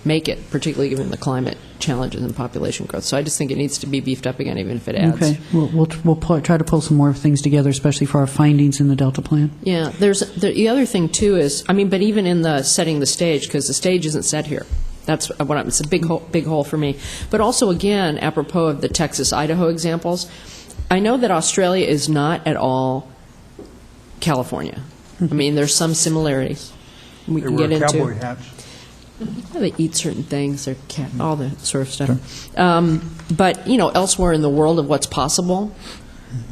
[SPEAKER 6] make it, particularly given the climate challenges and population growth. So I just think it needs to be beefed up again, even if it adds.
[SPEAKER 19] Okay. We'll try to pull some more things together, especially for our findings in the Delta Plan.
[SPEAKER 6] Yeah. The other thing, too, is, but even in the setting the stage, because the stage isn't set here. That's what it's a big hole for me. But also, again, apropos of the Texas-Idaho examples, I know that Australia is not at all California. There's some similarities we can get into.
[SPEAKER 1] Cowboy hats.
[SPEAKER 6] They eat certain things, they're all the sort of stuff. But, elsewhere in the world of what's possible,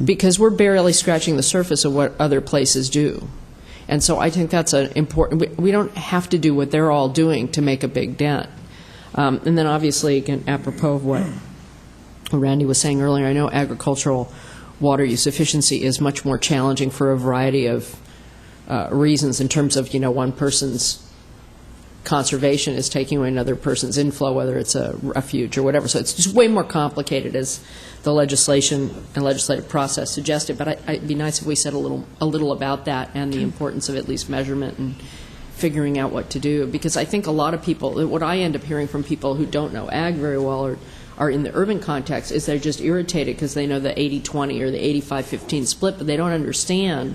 [SPEAKER 6] because we're barely scratching the surface of what other places do. And so I think that's an important, we don't have to do what they're all doing to make a big dent. And then obviously, again, apropos of what Randy was saying earlier, I know agricultural water use efficiency is much more challenging for a variety of reasons in terms of, one person's conservation is taking away another person's inflow, whether it's a refuge or whatever. So it's just way more complicated as the legislation and legislative process suggested. But it'd be nice if we said a little about that and the importance of at least measurement and figuring out what to do. Because I think a lot of people, what I end up hearing from people who don't know ag very well or are in the urban context, is they're just irritated because they know the 80-20 or the 85-15 split, but they don't understand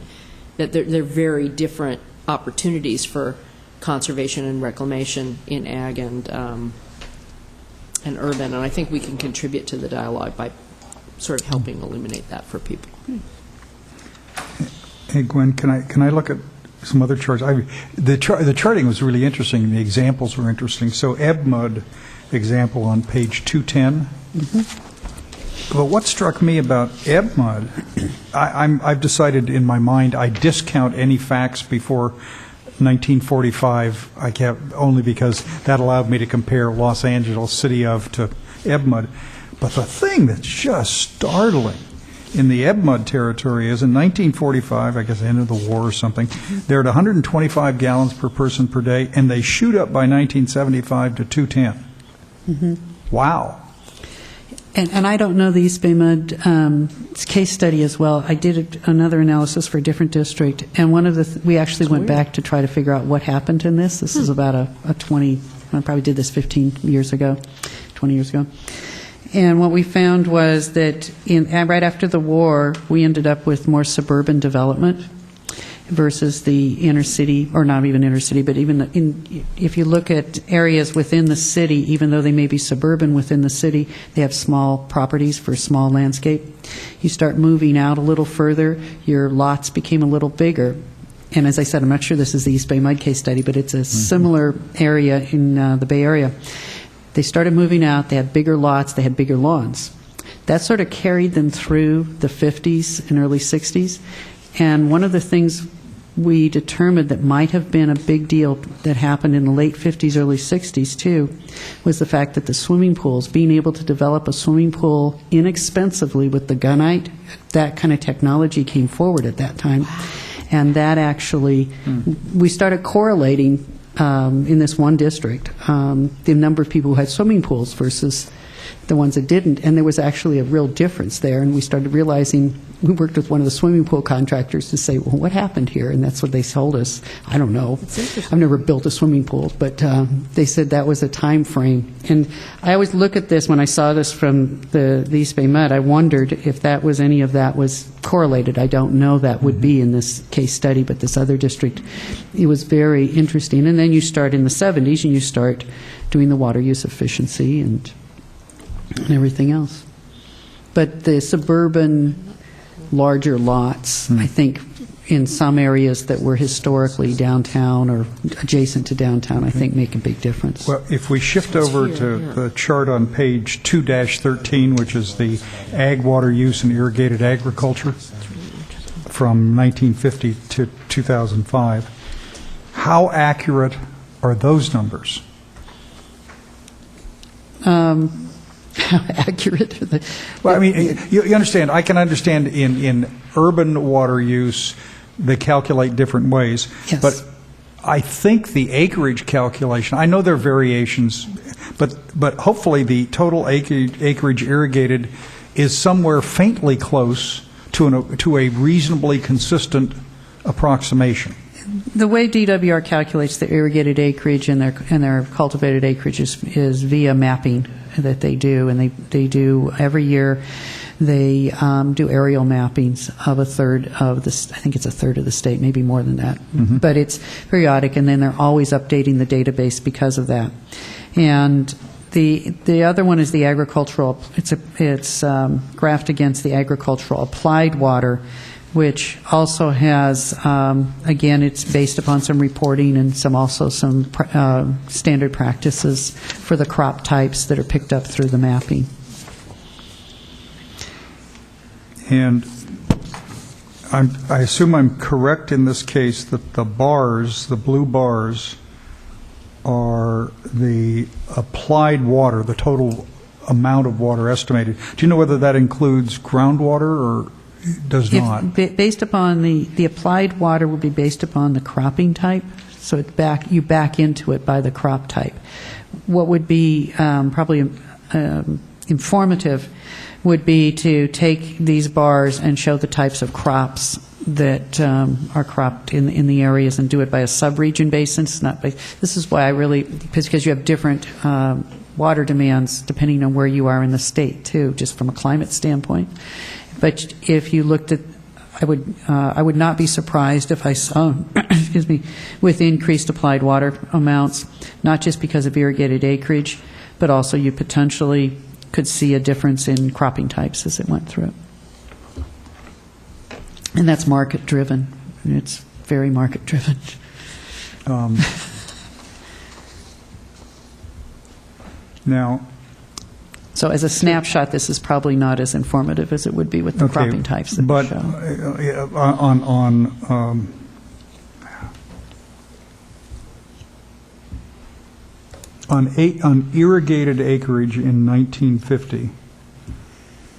[SPEAKER 6] that they're very different opportunities for conservation and reclamation in ag and urban, and I think we can contribute to the dialogue by sort of helping illuminate that for people.
[SPEAKER 1] Hey, Gwen, can I look at some other charts? The charting was really interesting. The examples were interesting. So EBMUD example on page 210. Well, what struck me about EBMUD, I've decided in my mind I discount any facts before 1945, I kept only because that allowed me to compare Los Angeles City of to EBMUD. But the thing that's just startling in the Ebmud territory is in 1945, I guess the end of the war or something, they're at 125 gallons per person per day, and they shoot up by 1975 to 210. Wow.
[SPEAKER 19] And I don't know the East Bay Mud case study as well. I did another analysis for a different district, and one of the we actually went back to try to figure out what happened in this. This is about a 20, I probably did this 15 years ago, 20 years ago. And what we found was that right after the war, we ended up with more suburban development versus the inner city, or not even inner city, but even if you look at areas within the city, even though they may be suburban within the city, they have small properties for small landscape. You start moving out a little further, your lots became a little bigger. And as I said, I'm not sure this is the East Bay Mud case study, but it's a similar area in the Bay Area. They started moving out, they had bigger lots, they had bigger lawns. That sort of carried them through the 50s and early 60s. And one of the things we determined that might have been a big deal that happened in the late 50s, early 60s too, was the fact that the swimming pools, being able to develop a swimming pool inexpensively with the gunite, that kind of technology came forward at that time. And that actually, we started correlating in this one district the number of people who had swimming pools versus the ones that didn't, and there was actually a real difference there, and we started realizing, we worked with one of the swimming pool contractors to say, well, what happened here? And that's what they told us. I don't know. I've never built a swimming pool, but they said that was a time frame. And I always look at this, when I saw this from the East Bay Mud, I wondered if that was, any of that was correlated. I don't know that would be in this case study, but this other district, it was very interesting. And then you start in the 70s, and you start doing the water use efficiency and everything else. But the suburban larger lots, I think in some areas that were historically downtown or adjacent to downtown, I think make a big difference.
[SPEAKER 1] Well, if we shift over to the chart on page 2-13, which is the ag water use and irrigated agriculture from 1950 to 2005, how accurate are those numbers?
[SPEAKER 19] How accurate are they?
[SPEAKER 1] Well, I mean, you understand, I can understand in urban water use, they calculate different ways.
[SPEAKER 19] Yes.
[SPEAKER 1] But I think the acreage calculation, I know there are variations, but hopefully the total acreage irrigated is somewhere faintly close to a reasonably consistent approximation.
[SPEAKER 19] The way DWR calculates the irrigated acreage and their cultivated acreage is via mapping that they do, and they do every year. They do aerial mappings of a third of the, I think it's a third of the state, maybe more than that. But it's periodic, and then they're always updating the database because of that. And the other one is the agricultural. It's graphed against the agricultural applied water, which also has, again, it's based upon some reporting and some standard practices for the crop types that are picked up through the mapping.
[SPEAKER 1] And I assume I'm correct in this case that the bars, the blue bars, are the applied water, the total amount of water estimated. Do you know whether that includes groundwater or does not?
[SPEAKER 19] Based upon the applied water will be based upon the cropping type, so you back into it by the crop type. What would be probably informative would be to take these bars and show the types of crops that are cropped in the areas and do it by a sub-region basis. This is why I really, because you have different water demands depending on where you are in the state too, just from a climate standpoint. But if you looked at, I would not be surprised if I saw, excuse me, with increased applied water amounts, not just because of irrigated acreage, but also you potentially could see a difference in cropping types as it went through. And that's market driven. It's very market driven.
[SPEAKER 1] Now,
[SPEAKER 19] so as a snapshot, this is probably not as informative as it would be with the cropping types that we show. On irrigated acreage in 1950,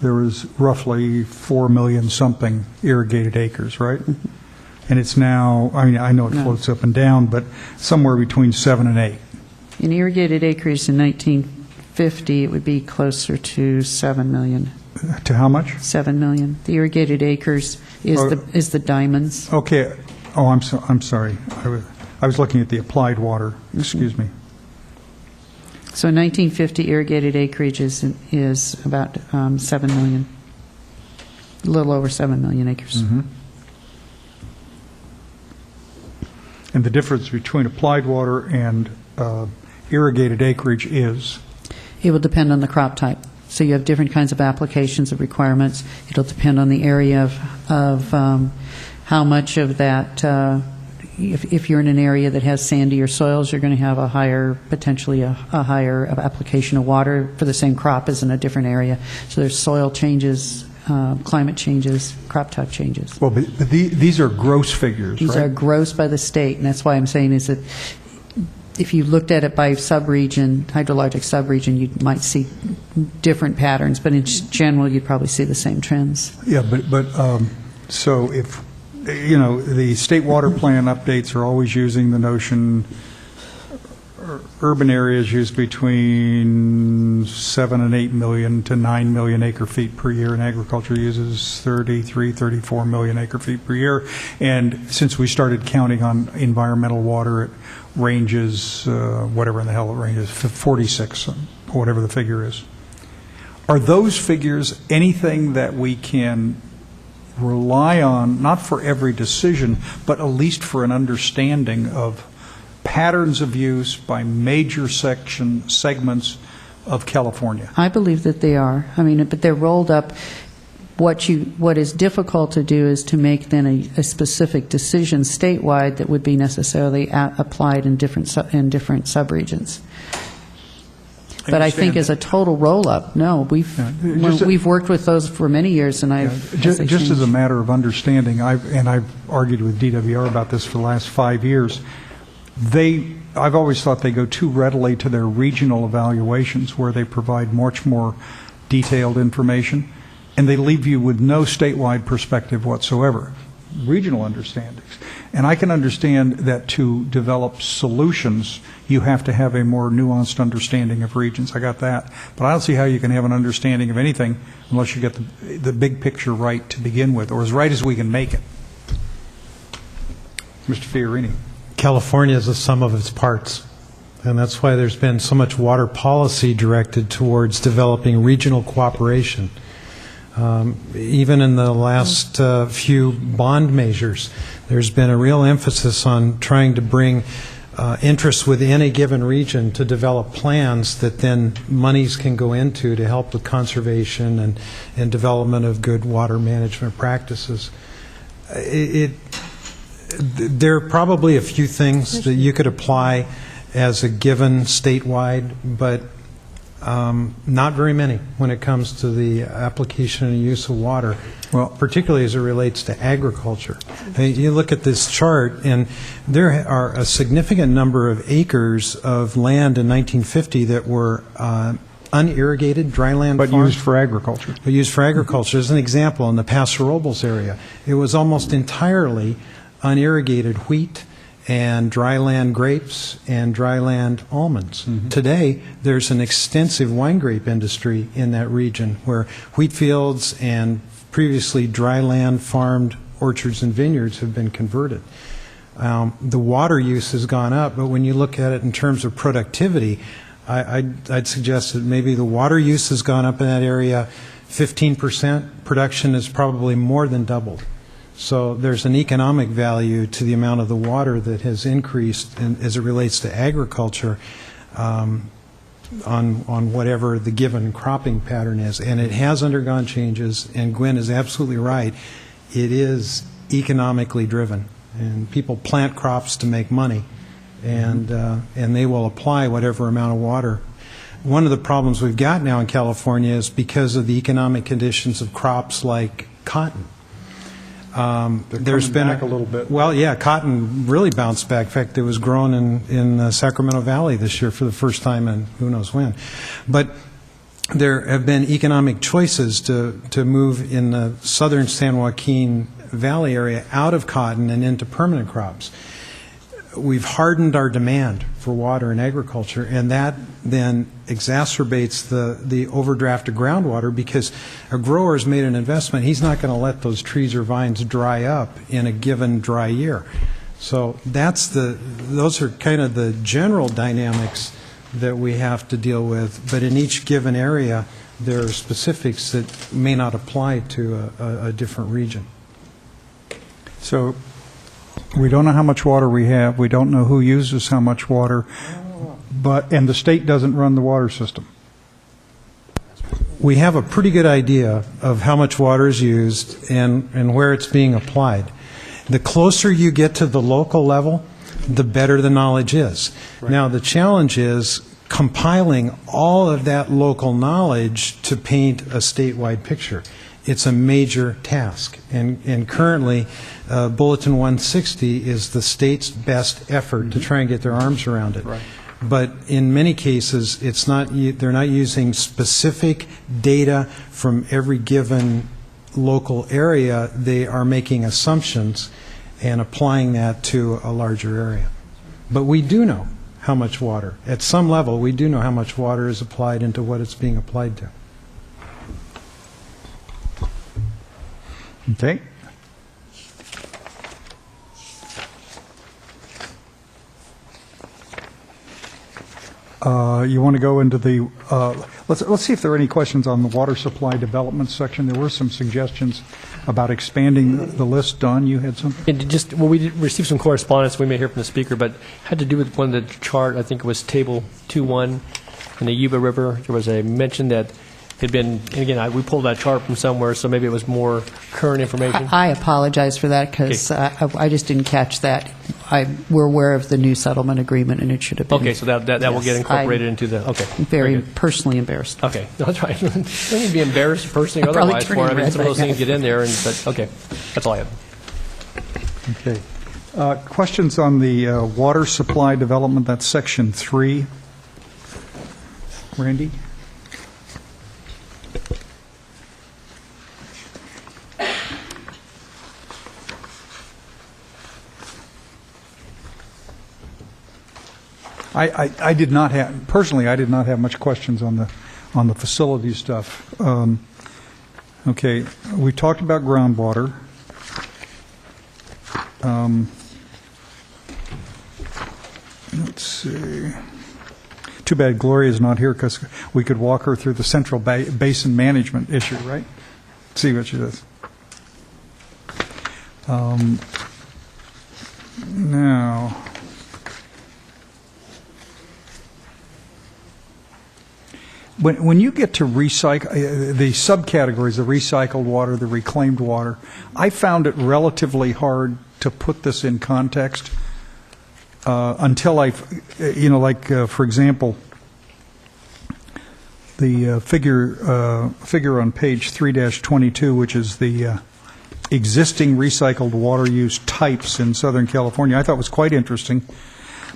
[SPEAKER 1] there was roughly 4 million something irrigated acres, right? And it's now, I mean, I know it floats up and down, but somewhere between 7 and 8.
[SPEAKER 19] In irrigated acres in 1950, it would be closer to 7 million.
[SPEAKER 1] To how much?
[SPEAKER 19] 7 million. The irrigated acres is the diamonds.
[SPEAKER 1] Okay. Oh, I'm sorry. I was looking at the applied water. Excuse me.
[SPEAKER 19] So in 1950, irrigated acreage is about 7 million, a little over 7 million acres.
[SPEAKER 1] Mm-hmm. And the difference between applied water and irrigated acreage is?
[SPEAKER 19] It will depend on the crop type. So you have different kinds of applications of requirements. It'll depend on the area of how much of that. If you're in an area that has sandier soils, you're going to have potentially a higher application of water for the same crop as in a different area. So there's soil changes, climate changes, crop type changes.
[SPEAKER 1] Well, but these are gross figures,
[SPEAKER 19] These
[SPEAKER 1] right?
[SPEAKER 19] are gross by the state, and that's why I'm saying is that if you looked at it by subregion, hydrologic subregion, you might see different patterns, but in general, you'd probably see the same trends.
[SPEAKER 1] Yeah, but so if, the state water plan updates are always using the notion urban areas use between 7 and 8 million to 9 million acre feet per year, and agriculture uses 33, 34 million acre feet per year. And since we started counting on environmental water, it ranges, whatever in the hell it ranges, 46, or whatever the figure is. Are those figures anything that we can rely on, not for every decision, but at least for an understanding of patterns of use by major segments of California?
[SPEAKER 19] I believe that they are. I mean, but they're rolled up. What is difficult to do is to make then a specific decision statewide that would be necessarily applied in different subregions. But I think as a total roll-up, no, we've worked with those for many years, and
[SPEAKER 1] just as a matter of understanding, I've argued with DWR about this for the last 5 years. I've always thought they go too readily to their regional evaluations, where they provide much more detailed information, and they leave you with no statewide perspective whatsoever. Regional understandings. And I can understand that to develop solutions, you have to have a more nuanced understanding of regions. I got that. But I don't see how you can have an understanding of anything unless you get the big picture right to begin with, or as right as we can make it. Mr. Fiorini.
[SPEAKER 4] California is the sum of its parts. And that's why there's been so much water policy directed towards developing regional cooperation. Even in the last few bond measures, there's been a real emphasis on trying to bring interests within a given region to develop plans that then monies can go into to help with conservation and development of good water management practices. There are probably a few things that you could apply as a given statewide, but not very many when it comes to the application and use of water, well, particularly as it relates to agriculture. You look at this chart, and there are a significant number of acres of land in 1950 that were unirrigated, dry land
[SPEAKER 1] but
[SPEAKER 4] farms.
[SPEAKER 1] Used for agriculture.
[SPEAKER 4] But used for agriculture. As an example, in the Paso Robles area, it was almost entirely unirrigated wheat and dryland grapes and dryland almonds. Mm-hmm. Today, there's an extensive wine grape industry in that region where wheat fields and previously dryland farmed orchards and vineyards have been converted. The water use has gone up, but when you look at it in terms of productivity, I'd suggest that maybe the water use has gone up in that area 15%. Production has probably more than doubled. So there's an economic value to the amount of the water that has increased as it relates to agriculture on whatever the given cropping pattern is. And it has undergone changes, and Gwen is absolutely right. It is economically driven, and people plant crops to make money, and they will apply whatever amount of water. One of the problems we've got now in California is because of the economic conditions of crops like cotton. There's been
[SPEAKER 1] back a little bit.
[SPEAKER 4] Well, yeah, cotton really bounced back. In fact, it was grown in Sacramento Valley this year for the first time in who knows when. But there have been economic choices to move in the southern San Joaquin Valley area out of cotton and into permanent crops. We've hardened our demand for water in agriculture, and that then exacerbates the overdraft of groundwater because a grower's made an investment. He's not going to let those trees or vines dry up in a given dry year. So those are kind of the general dynamics that we have to deal with, but in each given area, there are specifics that may not apply to a different region.
[SPEAKER 1] So we don't know how much water we have. We don't know who uses how much water, and the state doesn't run the water system.
[SPEAKER 4] We have a pretty good idea of how much water is used and where it's being applied. The closer you get to the local level, the better the knowledge is. Right. Now, the challenge is compiling all of that local knowledge to paint a statewide picture. It's a major task, and currently, Bulletin 160 is the state's best effort to try and get their arms around it.
[SPEAKER 12] Right.
[SPEAKER 4] But in many cases, they're not using specific data from every given local area. They are making assumptions and applying that to a larger area. But we do know how much water, at some level, we do know how much water is applied into what it's being applied to.
[SPEAKER 1] Okay. You want to go into the, let's see if there are any questions on the water supply development section. There were some suggestions about expanding the list. Don, you had something?
[SPEAKER 12] We did receive some correspondence, we may hear from the speaker, but had to do with one of the chart, I think it was table 2.1 in the Yuba River. There was a mention that had been, and again, we pulled that chart from somewhere, so maybe it was more current information.
[SPEAKER 19] I apologize for that because I just didn't catch that. We're aware of the new settlement agreement, and it should have been.
[SPEAKER 12] Okay, so that will get incorporated into the, okay.
[SPEAKER 19] Very personally embarrassed.
[SPEAKER 12] Okay, no, that's right. I don't need to be embarrassed personally or otherwise for it. I mean, some of those things get in there, but okay, that's all I have.
[SPEAKER 1] Okay. Questions on the water supply development, that's section 3. Randy? I did not have, personally, I did not have much questions on the facility stuff. Okay, we talked about groundwater. Let's see. Too bad Gloria's not here because we could walk her through the central basin management issue, right? See what she does. Now, when you get to recycle, the subcategories, the recycled water, the reclaimed water, I found it relatively hard to put this in context until I, for example, the figure on page 3-22, which is the existing recycled water use types in Southern California, I thought was quite interesting,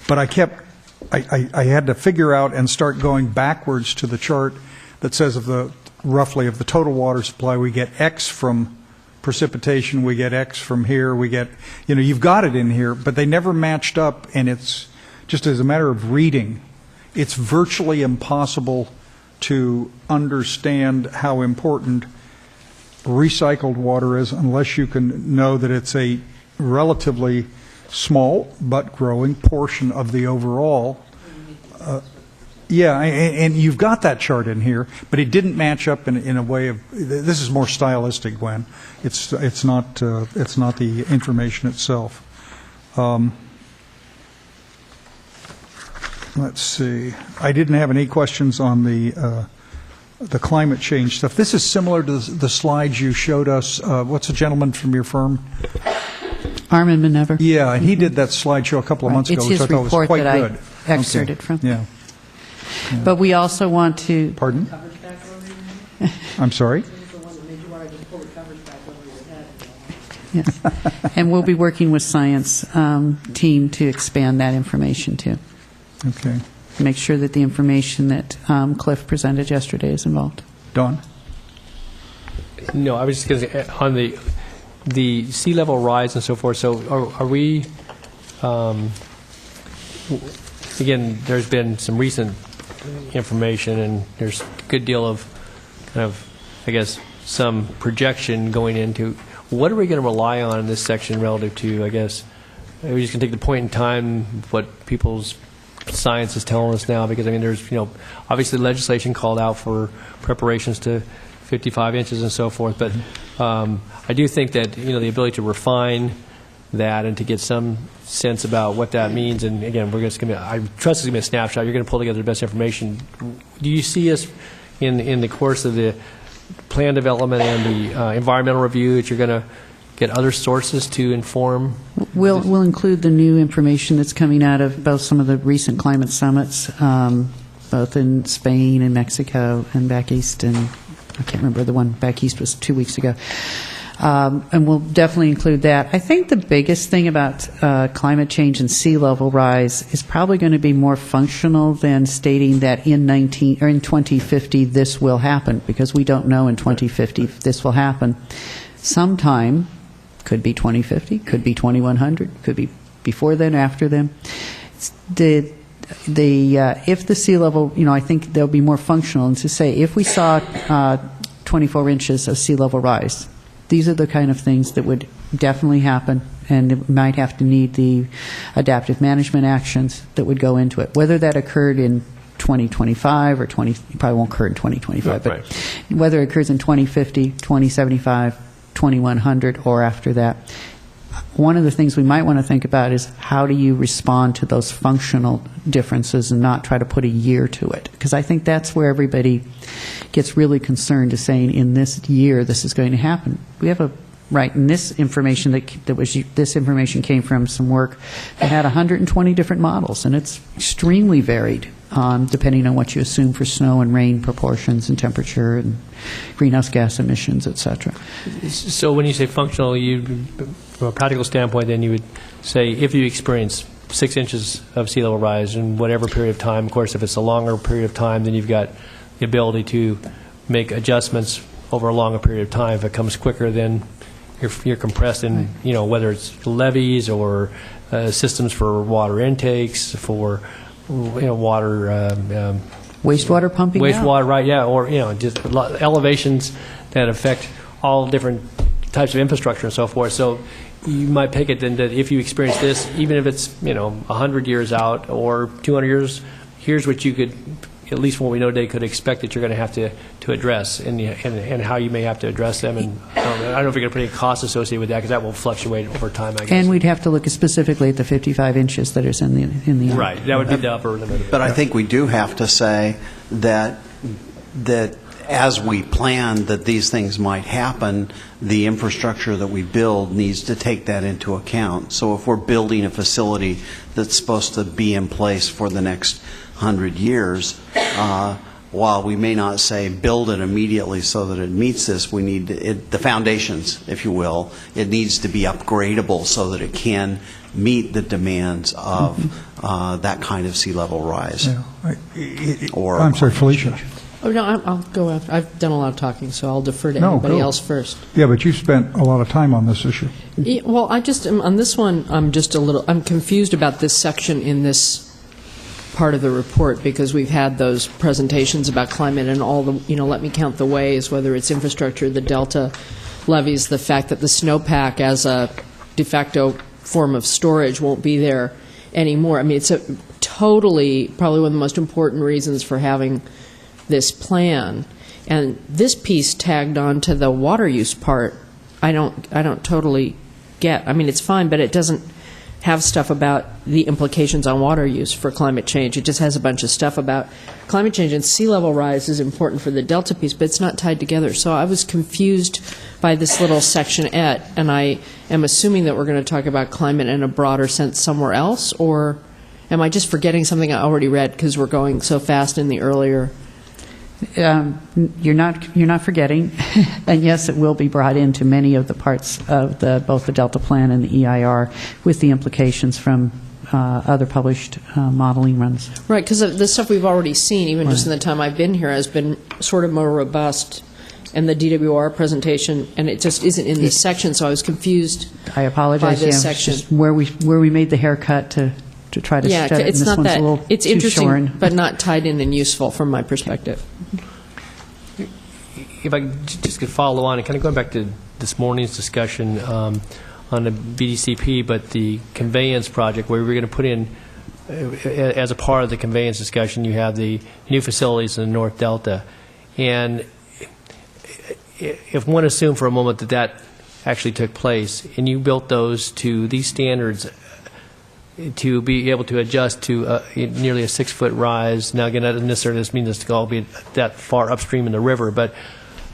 [SPEAKER 1] but I had to figure out and start going backwards to the chart that says roughly of the total water supply, we get X from precipitation, we get X from here, we get, you've got it in here, but they never matched up, and it's just as a matter of reading, it's virtually impossible to understand how important recycled water is unless you can know that it's a relatively small but growing portion of the overall. And you've got that chart in here, but it didn't match up in a way of. This is more stylistic, Gwen. It's not the information itself. Let's see. I didn't have any questions on the climate change stuff. This is similar to the slides you showed us. What's the gentleman from your firm?
[SPEAKER 19] Armin Minever.
[SPEAKER 1] Yeah, and he did that slideshow a couple of months ago, which I thought was quite good.
[SPEAKER 19] It's his report that I excerpted from.
[SPEAKER 1] Yeah.
[SPEAKER 19] But we also want to...
[SPEAKER 1] Pardon? I'm sorry?
[SPEAKER 19] Yes. And we'll be working with science team to expand that information too.
[SPEAKER 1] Okay.
[SPEAKER 19] make sure that the information that Cliff presented yesterday is involved.
[SPEAKER 1] Don?
[SPEAKER 12] No, I was just going to say, on the sea level rise and so forth, so are we, again, there's been some recent information, and there's a good deal of kind of, I guess, some projection going into what are we going to rely on in this section relative to, I guess, are we just going to take the point in time, what people's science is telling us now? Because, I mean, there's, obviously legislation called out for preparations to 55 inches and so forth, but I do think that, the ability to refine that and to get some sense about what that means, and again, I trust it's going to be a snapshot. You're going to pull together the best information. Do you see us in the course of the plan development and the environmental review that you're going to get other sources to inform?
[SPEAKER 19] We'll include the new information that's coming out of both some of the recent climate summits, both in Spain and Mexico and back east, and I can't remember, the one back east was 2 weeks ago. And we'll definitely include that. I think the biggest thing about climate change and sea level rise is probably going to be more functional than stating that in 2050 this will happen, because we don't know in 2050 if this will happen. Sometime, could be 2050, could be 2100, could be before then, after then. If the sea level, I think they'll be more functional, and to say if we saw 24 inches of sea level rise, these are the kind of things that would definitely happen, and it might have to need the adaptive management actions that would go into it. Whether that occurred in 2025 or it probably won't occur in 2025, but whether it occurs in 2050, 2075, 2100, or after that. One of the things we might want to think about is how do you respond to those functional differences and not try to put a year to it, because I think that's where everybody gets really concerned, is saying in this year this is going to happen. We have and this information this information came from some work that had 120 different models, and it's extremely varied depending on what you assume for snow and rain proportions and temperature and greenhouse gas emissions, etc.
[SPEAKER 12] So when you say functional, from a practical standpoint, then you would say if you experience 6 inches of sea level rise in whatever period of time, of course, if it's a longer period of time, then you've got the ability to make adjustments over a longer period of time. If it comes quicker, then you're compressed in, whether it's levees or systems for water intakes, for water
[SPEAKER 19] wastewater pumping
[SPEAKER 12] wastewater,
[SPEAKER 19] out.
[SPEAKER 12] right? Yeah, or just elevations that affect all different types of infrastructure and so forth. So you might pick it then that if you experience this, even if it's 100 years out or 200 years, here's what you could, at least from what we know today, could expect that you're going to have to address, and how you may have to address them. And I don't know if you're going to put any costs associated with that, because that will fluctuate over time, I guess.
[SPEAKER 19] And we'd have to look specifically at the 55 inches that is in the
[SPEAKER 12] right. That would be the upper limit.
[SPEAKER 5] But I think we do have to say that as we plan that these things might happen, the infrastructure that we build needs to take that into account. So if we're building a facility that's supposed to be in place for the next 100 years, while we may not say build it immediately so that it meets this, we need the foundations, if you will. It needs to be upgradable so that it can meet the demands of that kind of sea level rise.
[SPEAKER 1] Yeah. I'm sorry, Felicia.
[SPEAKER 6] Oh, no, I'll go after. I've done a lot of talking, so I'll defer to
[SPEAKER 1] No,
[SPEAKER 6] anybody
[SPEAKER 1] go.
[SPEAKER 6] else first.
[SPEAKER 1] Yeah, but you've spent a lot of time on this issue.
[SPEAKER 6] Well, I just, on this one, I'm confused about this section in this part of the report, because we've had those presentations about climate and all the, let me count the ways, whether it's infrastructure, the delta levees, the fact that the snowpack as a de facto form of storage won't be there anymore. I mean, it's probably one of the most important reasons for having this plan. And this piece tagged on to the water use part, I don't totally get. I mean, it's fine, but it doesn't have stuff about the implications on water use for climate change. It just has a bunch of stuff about climate change, and sea level rise is important for the delta piece, but it's not tied together. So I was confused by this little sectionette, and I am assuming that we're going to talk about climate in a broader sense somewhere else, or am I just forgetting something I already read because we're going so fast in the earlier?
[SPEAKER 19] You're not forgetting, and yes, it will be brought into many of the parts of both the Delta Plan and the EIR, with the implications from other published modeling runs.
[SPEAKER 6] Right, because the stuff we've already seen, even just in the time I've been here, has been sort of more robust, and the DWR presentation, and it just isn't in this section, so I was confused.
[SPEAKER 19] I apologize.
[SPEAKER 6] By this
[SPEAKER 19] yeah,
[SPEAKER 6] section.
[SPEAKER 19] Just where we made the haircut to try to
[SPEAKER 6] Yeah,
[SPEAKER 19] shut it.
[SPEAKER 6] it's
[SPEAKER 19] and this
[SPEAKER 6] not
[SPEAKER 19] one's
[SPEAKER 6] that
[SPEAKER 19] a little
[SPEAKER 6] it's
[SPEAKER 19] too
[SPEAKER 6] interesting,
[SPEAKER 19] shorn.
[SPEAKER 6] but not tied in and useful from my perspective.
[SPEAKER 12] If I just could follow on, and kind of going back to this morning's discussion on the BDCP, but the conveyance project, where we're going to put in, as a part of the conveyance discussion, you have the new facilities in the North Delta. And if one assumed for a moment that that actually took place, and you built those to these standards to be able to adjust to nearly a 6-foot rise. Now, again, that doesn't necessarily mean this to all be that far upstream in the river, but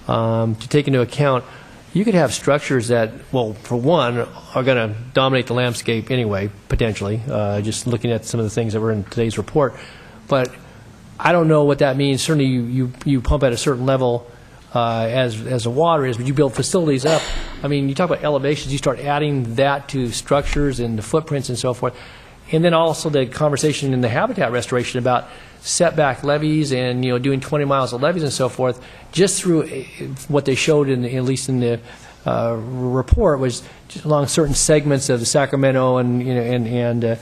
[SPEAKER 12] to take into account, you could have structures that, well, for one, are going to dominate the landscape anyway, potentially, just looking at some of the things that were in today's report. But I don't know what that means. Certainly, you pump at a certain level as the water is, but you build facilities up. I mean, you talk about elevations, you start adding that to structures and the footprints and so forth. And then also the conversation in the habitat restoration about setback levees and, you know, doing 20 miles of levees and so forth, just through what they showed, at least in the report, was just along certain segments of the Sacramento and, you know, and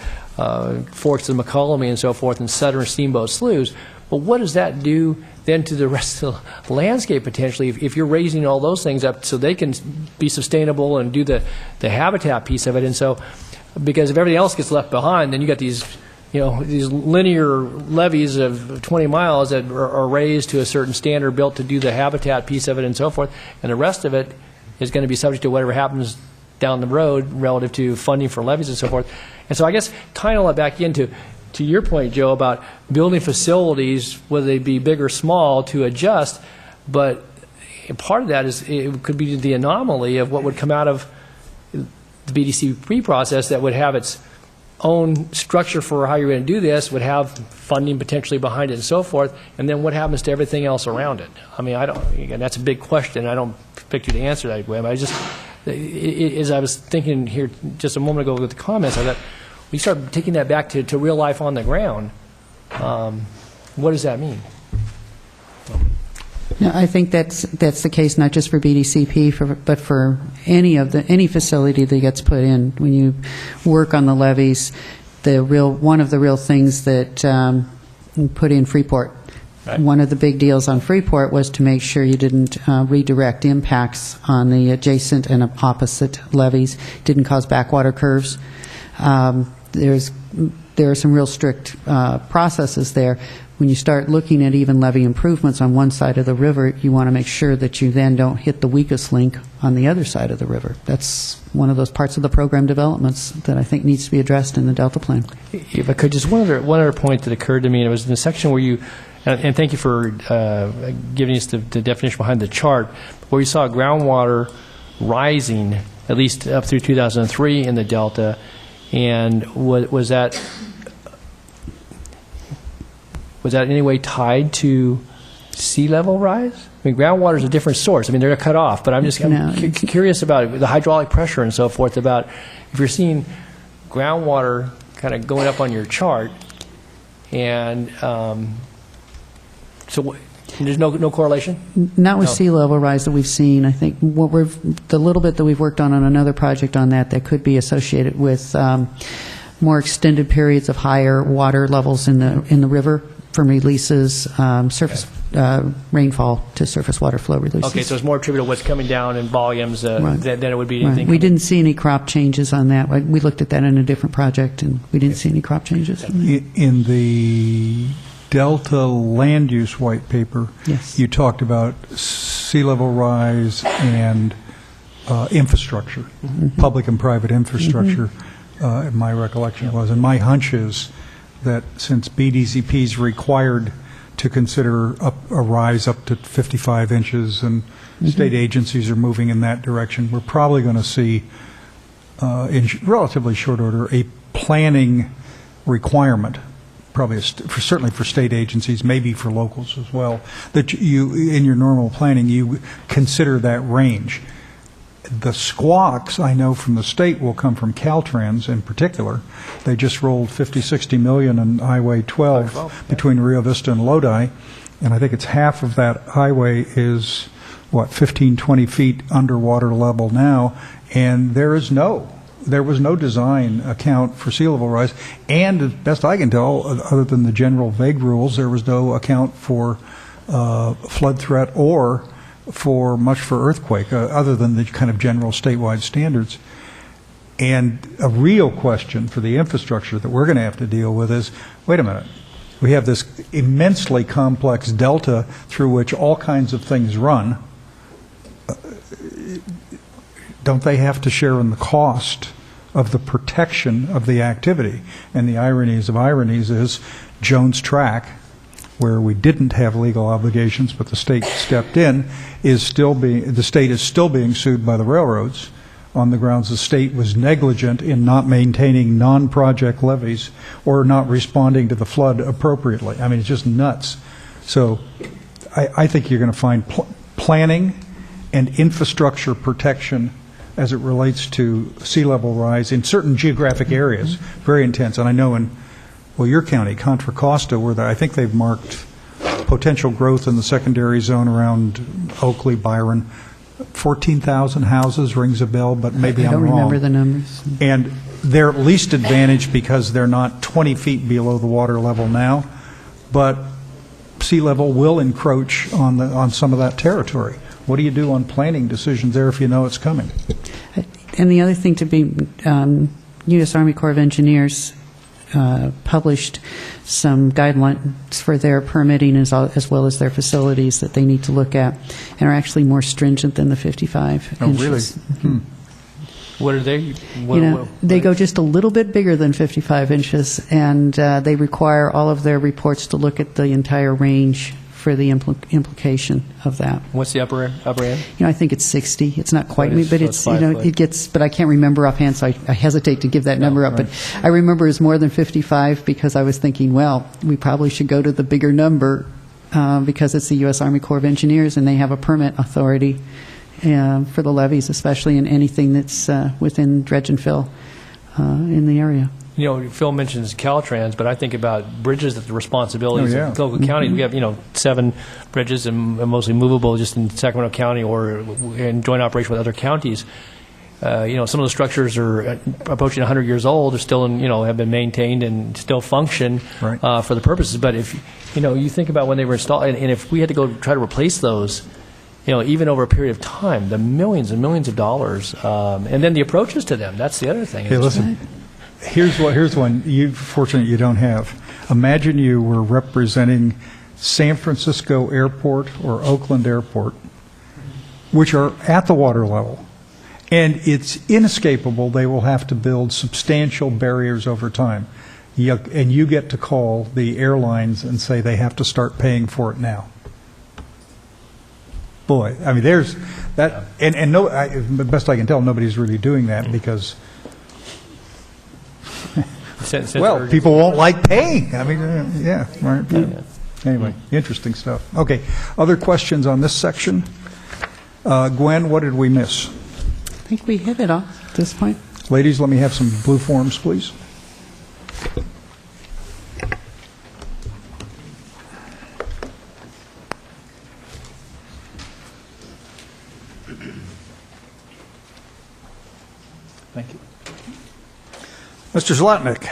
[SPEAKER 12] forks of McCollum and so forth, and Southern Steamboat Sloughs. But what does that do then to the rest of the landscape potentially if you're raising all those things up so they can be sustainable and do the habitat piece of it? And so, because if everything else gets left behind, then you got these, you know, these linear levees of 20 miles that are raised to a certain standard, built to do the habitat piece of it and so forth, and the rest of it is going to be subject to whatever happens down the road relative to funding for levees and so forth. And so I guess tying all that back into to your point, Joe, about building facilities, whether they be big or small, to adjust, but part of that is it could be the anomaly of what would come out of the BDC process that would have its own structure for how you're going to do this, would have funding potentially behind it and so forth, and then what happens to everything else around it? I mean, again, that's a big question. I don't expect you to answer that, Gwen, but as I was thinking here just a moment ago with the comments, I thought, we start taking that back to real life on the ground. What does that mean?
[SPEAKER 19] No, I think that's the case not just for BDCP, but for any facility that gets put in. When you work on the levees, one of the real things that we put in Freeport. Right. One of the big deals on Freeport was to make sure you didn't redirect impacts on the adjacent and opposite levees, didn't cause backwater curves. There are some real strict processes there. When you start looking at even levee improvements on one side of the river, you want to make sure that you then don't hit the weakest link on the other side of the river. That's one of those parts of the program developments that I think needs to be addressed in the Delta Plan.
[SPEAKER 12] If I could, just one other point that occurred to me, and it was in the section where you, and thank you for giving us the definition behind the chart, where you saw groundwater rising, at least up through 2003 in the Delta, and was that in any way tied to sea level rise? I mean, groundwater is a different source. I mean, they're cut off, but I'm curious about the hydraulic pressure and so forth, about if you're seeing groundwater kind of going up on your chart, and so there's no correlation?
[SPEAKER 19] Not with sea level rise that we've seen. I think the little bit that we've worked on another project on that could be associated with more extended periods of higher water levels in the river from releases, surface rainfall to surface water flow releases.
[SPEAKER 12] Okay, so it's more attributable to what's coming down in volumes
[SPEAKER 19] right.
[SPEAKER 12] than it would be anything.
[SPEAKER 19] Right. We didn't see any crop changes on that. We looked at that in a different project, and we didn't see any crop changes.
[SPEAKER 1] In the Delta land use white paper,
[SPEAKER 19] yes,
[SPEAKER 1] you talked about sea level rise and infrastructure, public and private infrastructure, my recollection was. And my hunch is that since BDCP is required to consider a rise up to 55 inches and state agencies are moving in that direction, we're probably going to see, in relatively short order, a planning requirement, probably certainly for state agencies, maybe for locals as well, that you, in your normal planning, you consider that range. The squawks, I know from the state, will come from Caltrans in particular. They just rolled $50-60 million on Highway 12 between Rio Vista and Lodi, and I think it's half of that highway is, 15-20 feet underwater level now, and there was no design account for sea level rise, and as best I can tell, other than the general vague rules, there was no account for flood threat or for earthquake, other than the kind of general statewide standards. And a real question for the infrastructure that we're going to have to deal with is, wait a minute, we have this immensely complex delta through which all kinds of things run. Don't they have to share in the cost of the protection of the activity? And the ironies of ironies is Jones Track, where we didn't have legal obligations, but the state stepped in, the state is still being sued by the railroads on the grounds the state was negligent in not maintaining non-project levees or not responding to the flood appropriately. I mean, it's just nuts. So I think you're going to find planning and infrastructure protection as it relates to sea level rise in certain geographic areas, very intense. And I know in your county, Contra Costa, where I think they've marked potential growth in the secondary zone around Oakley, Byron. 14,000 houses rings a bell, but maybe I'm wrong.
[SPEAKER 19] I don't remember the numbers.
[SPEAKER 1] And they're at least advantaged because they're not 20 feet below the water level now, but sea level will encroach on some of that territory. What do you do on planning decisions there if you know it's coming?
[SPEAKER 19] And the other thing to be, U.S. Army Corps of Engineers published some guidelines for their permitting as well as their facilities that they need to look at, and are actually more stringent than the 55 inches.
[SPEAKER 1] Really?
[SPEAKER 12] What are they?
[SPEAKER 19] They go just a little bit bigger than 55 inches, and they require all of their reports to look at the entire range for the implication of that.
[SPEAKER 12] What's the upper end?
[SPEAKER 19] I think it's 60. It's not quite me, but it's
[SPEAKER 12] 5 foot.
[SPEAKER 19] it gets. But I can't remember offhand, so I hesitate to give that number up.
[SPEAKER 1] right.
[SPEAKER 19] But I remember it's more than 55 because I was thinking, well, we probably should go to the bigger number because it's the U.S. Army Corps of Engineers and they have a permit authority for the levees, especially in anything that's within dredge and fill in the area.
[SPEAKER 12] Phil mentions Caltrans, but I think about bridges that the responsibilities of local
[SPEAKER 19] Mm-hmm.
[SPEAKER 12] county. We have, 7 bridges and mostly movable just in Sacramento County or in joint operation with other counties. Some of the structures are approaching 100 years old. They're still, have been maintained and still function for the purposes. But if, you think about when they were installed, and if we had to go try to replace those, even over a period of time, the millions and millions of dollars, and then the approaches to them. That's the other thing.
[SPEAKER 1] Hey, listen. Here's one you're fortunate you don't have. Imagine you were representing San Francisco Airport or Oakland Airport, which are at the water level, and it's inescapable they will have to build substantial barriers over time. And you get to call the airlines and say they have to start paying for it now. Boy, I mean, there's that, and the best I can tell, nobody's really doing that because people won't like paying. I mean, right. Anyway, interesting stuff. Okay, other questions on this section? Gwen, what did we miss?
[SPEAKER 19] I think we hit it all at this point.
[SPEAKER 1] Ladies, let me have some blue forms, please. Thank you. Mr. Zlotnick.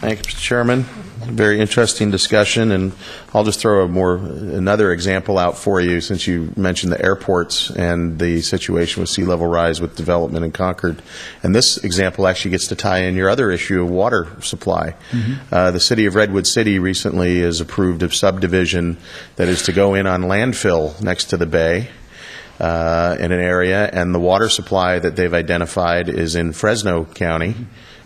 [SPEAKER 13] Thank you, Mr. Chairman. Very interesting discussion, and I'll just throw another example out for you since you mentioned the airports and the situation with sea level rise with development in Concord. And this example actually gets to tie in your other issue of water supply. Mm-hmm. The city of Redwood City recently has approved a subdivision that is to go in on landfill next to the bay. In an area, and the water supply that they've identified is in Fresno County,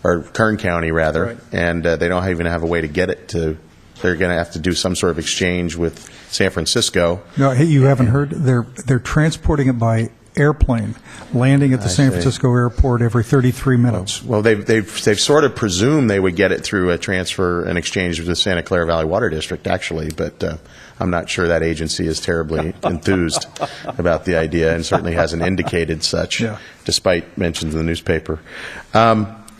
[SPEAKER 13] or Kern County, rather, right. And they don't even have a way to get it to. They're going to have to do some sort of exchange with San Francisco.
[SPEAKER 1] No, hey, you haven't heard? They're transporting it by airplane landing at the San Francisco airport every 33 minutes.
[SPEAKER 13] Well, they've sort of presumed they would get it through a transfer and exchange with the Santa Clara Valley Water District, actually, but I'm not sure that agency is terribly enthused about the idea, and certainly hasn't indicated such, despite mentions in the newspaper.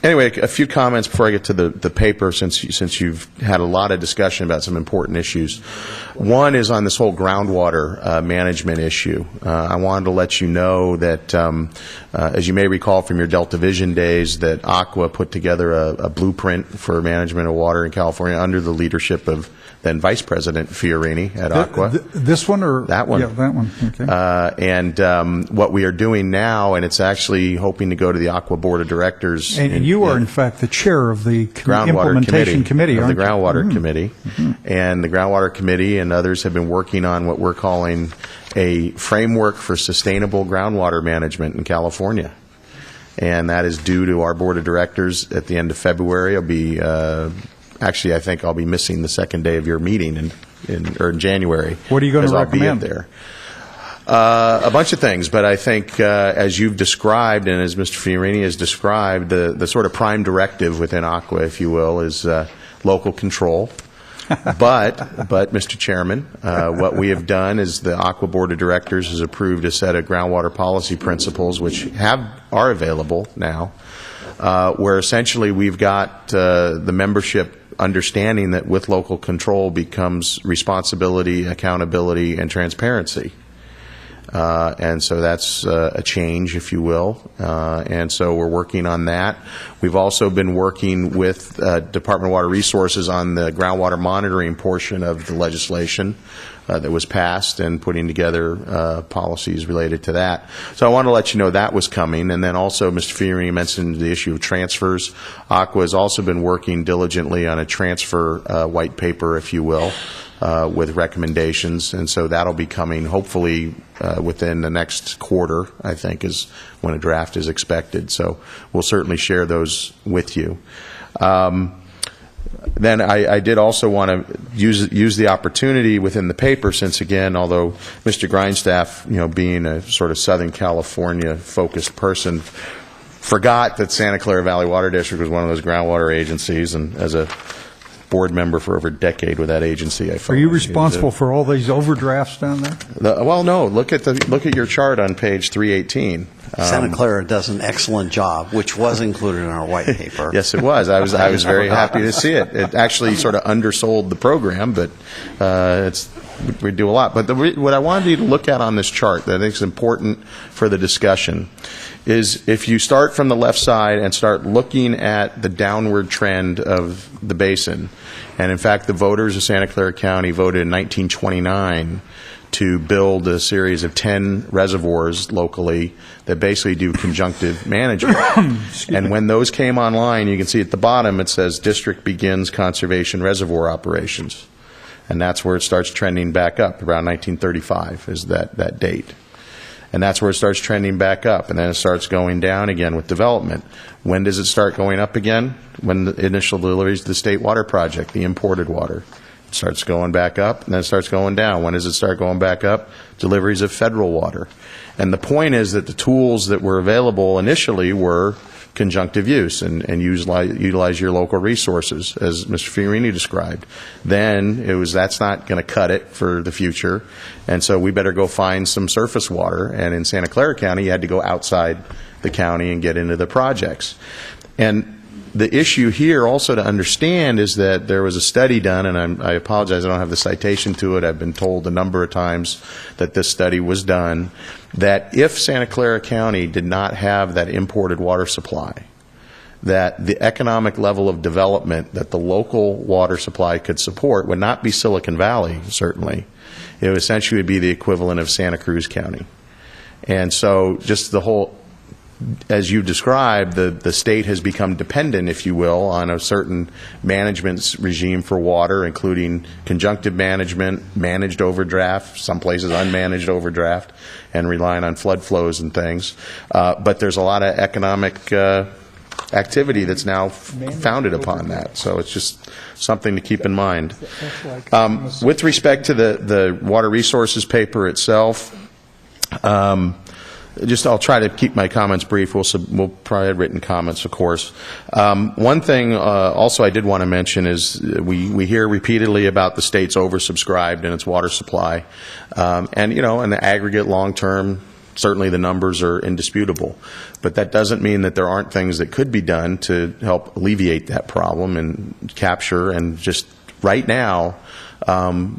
[SPEAKER 13] Anyway, a few comments before I get to the paper, since you've had a lot of discussion about some important issues. One is on this whole groundwater management issue. I wanted to let you know that, as you may recall from your Delta Vision days, that Aqua put together a blueprint for management of water in California under the leadership of then Vice President Fiorini at Aqua.
[SPEAKER 1] This one or?
[SPEAKER 13] That one.
[SPEAKER 1] Yeah, that one. Okay.
[SPEAKER 13] And what we are doing now, and it's actually hoping to go to the Aqua Board of Directors.
[SPEAKER 1] And you are, in fact, the chair of the
[SPEAKER 13] Groundwater
[SPEAKER 1] Implementation Committee,
[SPEAKER 13] of
[SPEAKER 1] aren't
[SPEAKER 13] the
[SPEAKER 1] you?
[SPEAKER 13] Groundwater Committee. And the Groundwater Committee and others have been working on what we're calling a framework for sustainable groundwater management in California. And that is due to our Board of Directors at the end of February. It'll be actually, I think I'll be missing the second day of your meeting in January.
[SPEAKER 1] What are you going to recommend?
[SPEAKER 13] I'll be there. A bunch of things, but I think as you've described and as Mr. Fiorini has described, the sort of prime directive within Aqua, if you will, is local control. But, Mr. Chairman, what we have done is the Aqua Board of Directors has approved a set of groundwater policy principles which are available now, where essentially we've got the membership understanding that with local control becomes responsibility, accountability, and transparency. And so that's a change, if you will. And so we're working on that. We've also been working with Department of Water Resources on the groundwater monitoring portion of the legislation that was passed and putting together policies related to that. So I want to let you know that was coming. And then also, Mr. Fiorini mentioned the issue of transfers. Aqua has also been working diligently on a transfer white paper, if you will, with recommendations, and so that'll be coming hopefully within the next quarter, I think, is when a draft is expected. So we'll certainly share those with you. Then I did also want to use the opportunity within the paper, since again, although Mr. Grindstaff, being a sort of Southern California focused person, forgot that Santa Clara Valley Water District was one of those groundwater agencies, and as a board member for over a decade with that agency.
[SPEAKER 1] Are you responsible for all these overdrafts down there?
[SPEAKER 13] Well, no. Look at your chart on page 318.
[SPEAKER 5] Santa Clara does an excellent job, which was included in our white paper.
[SPEAKER 13] Yes, it was. I was very happy to see it. It actually sort of undersold the program, but we do a lot. But what I wanted you to look at on this chart that I think is important for the discussion is if you start from the left side and start looking at the downward trend of the basin, and in fact the voters of Santa Clara County voted in 1929 to build a series of 10 reservoirs locally that basically do conjunctive management. And when those came online, you can see at the bottom it says district begins conservation reservoir operations. And that's where it starts trending back up. Around 1935 is that date. And that's where it starts trending back up, and then it starts going down again with development. When does it start going up again? When the initial deliveries to the State Water Project, the imported water. It starts going back up, and then it starts going down. When does it start going back up? Deliveries of federal water. And the point is that the tools that were available initially were conjunctive use and utilize your local resources, as Mr. Fiorini described. Then that's not going to cut it for the future, and so we better go find some surface water. And in Santa Clara County, you had to go outside the county and get into the projects. And the issue here also to understand is that there was a study done, and I apologize, I don't have the citation to it. I've been told a number of times that this study was done, that if Santa Clara County did not have that imported water supply, that the economic level of development that the local water supply could support would not be Silicon Valley, certainly. It would essentially be the equivalent of Santa Cruz County. And so just the whole, as you described, the state has become dependent, if you will, on a certain management regime for water, including conjunctive management, managed overdraft, some places unmanaged overdraft, and relying on flood flows and things. But there's a lot of economic activity that's now founded upon that. So it's just something to keep in mind. With respect to the water resources paper itself, I'll try to keep my comments brief. We'll probably have written comments, of course. One thing also I did want to mention is we hear repeatedly about the state's oversubscribed in its water supply. And, in the aggregate long term, certainly the numbers are indisputable. But that doesn't mean that there aren't things that could be done to help alleviate that problem and capture. And just right now,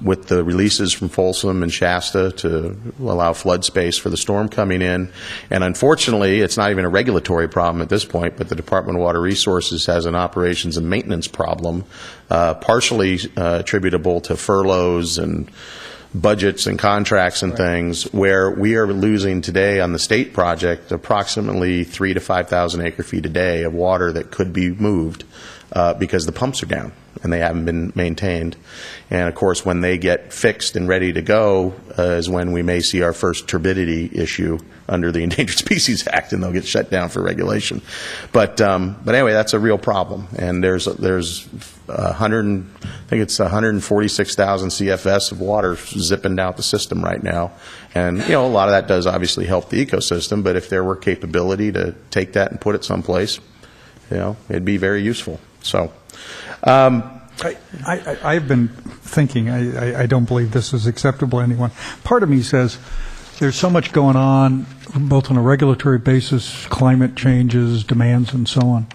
[SPEAKER 13] with the releases from Folsom and Shasta to allow flood space for the storm coming in. And unfortunately, it's not even a regulatory problem at this point, but the Department of Water Resources has an operations and maintenance problem, partially attributable to furloughs and budgets and contracts and things, where we are losing today on the state project approximately 3,000 to 5,000 acre feet a day of water that could be moved because the pumps are down and they haven't been maintained. And of course, when they get fixed and ready to go is when we may see our first turbidity issue under the Endangered Species Act, and they'll get shut down for regulation. But anyway, that's a real problem. And there's 146,000 CFS of water zipping down the system right now. And a lot of that does obviously help the ecosystem. But if there were capability to take that and put it someplace, it'd be very useful. So.
[SPEAKER 1] I've been thinking, I don't believe this is acceptable to anyone. Part of me says there's so much going on, both on a regulatory basis, climate changes, demands, and so on.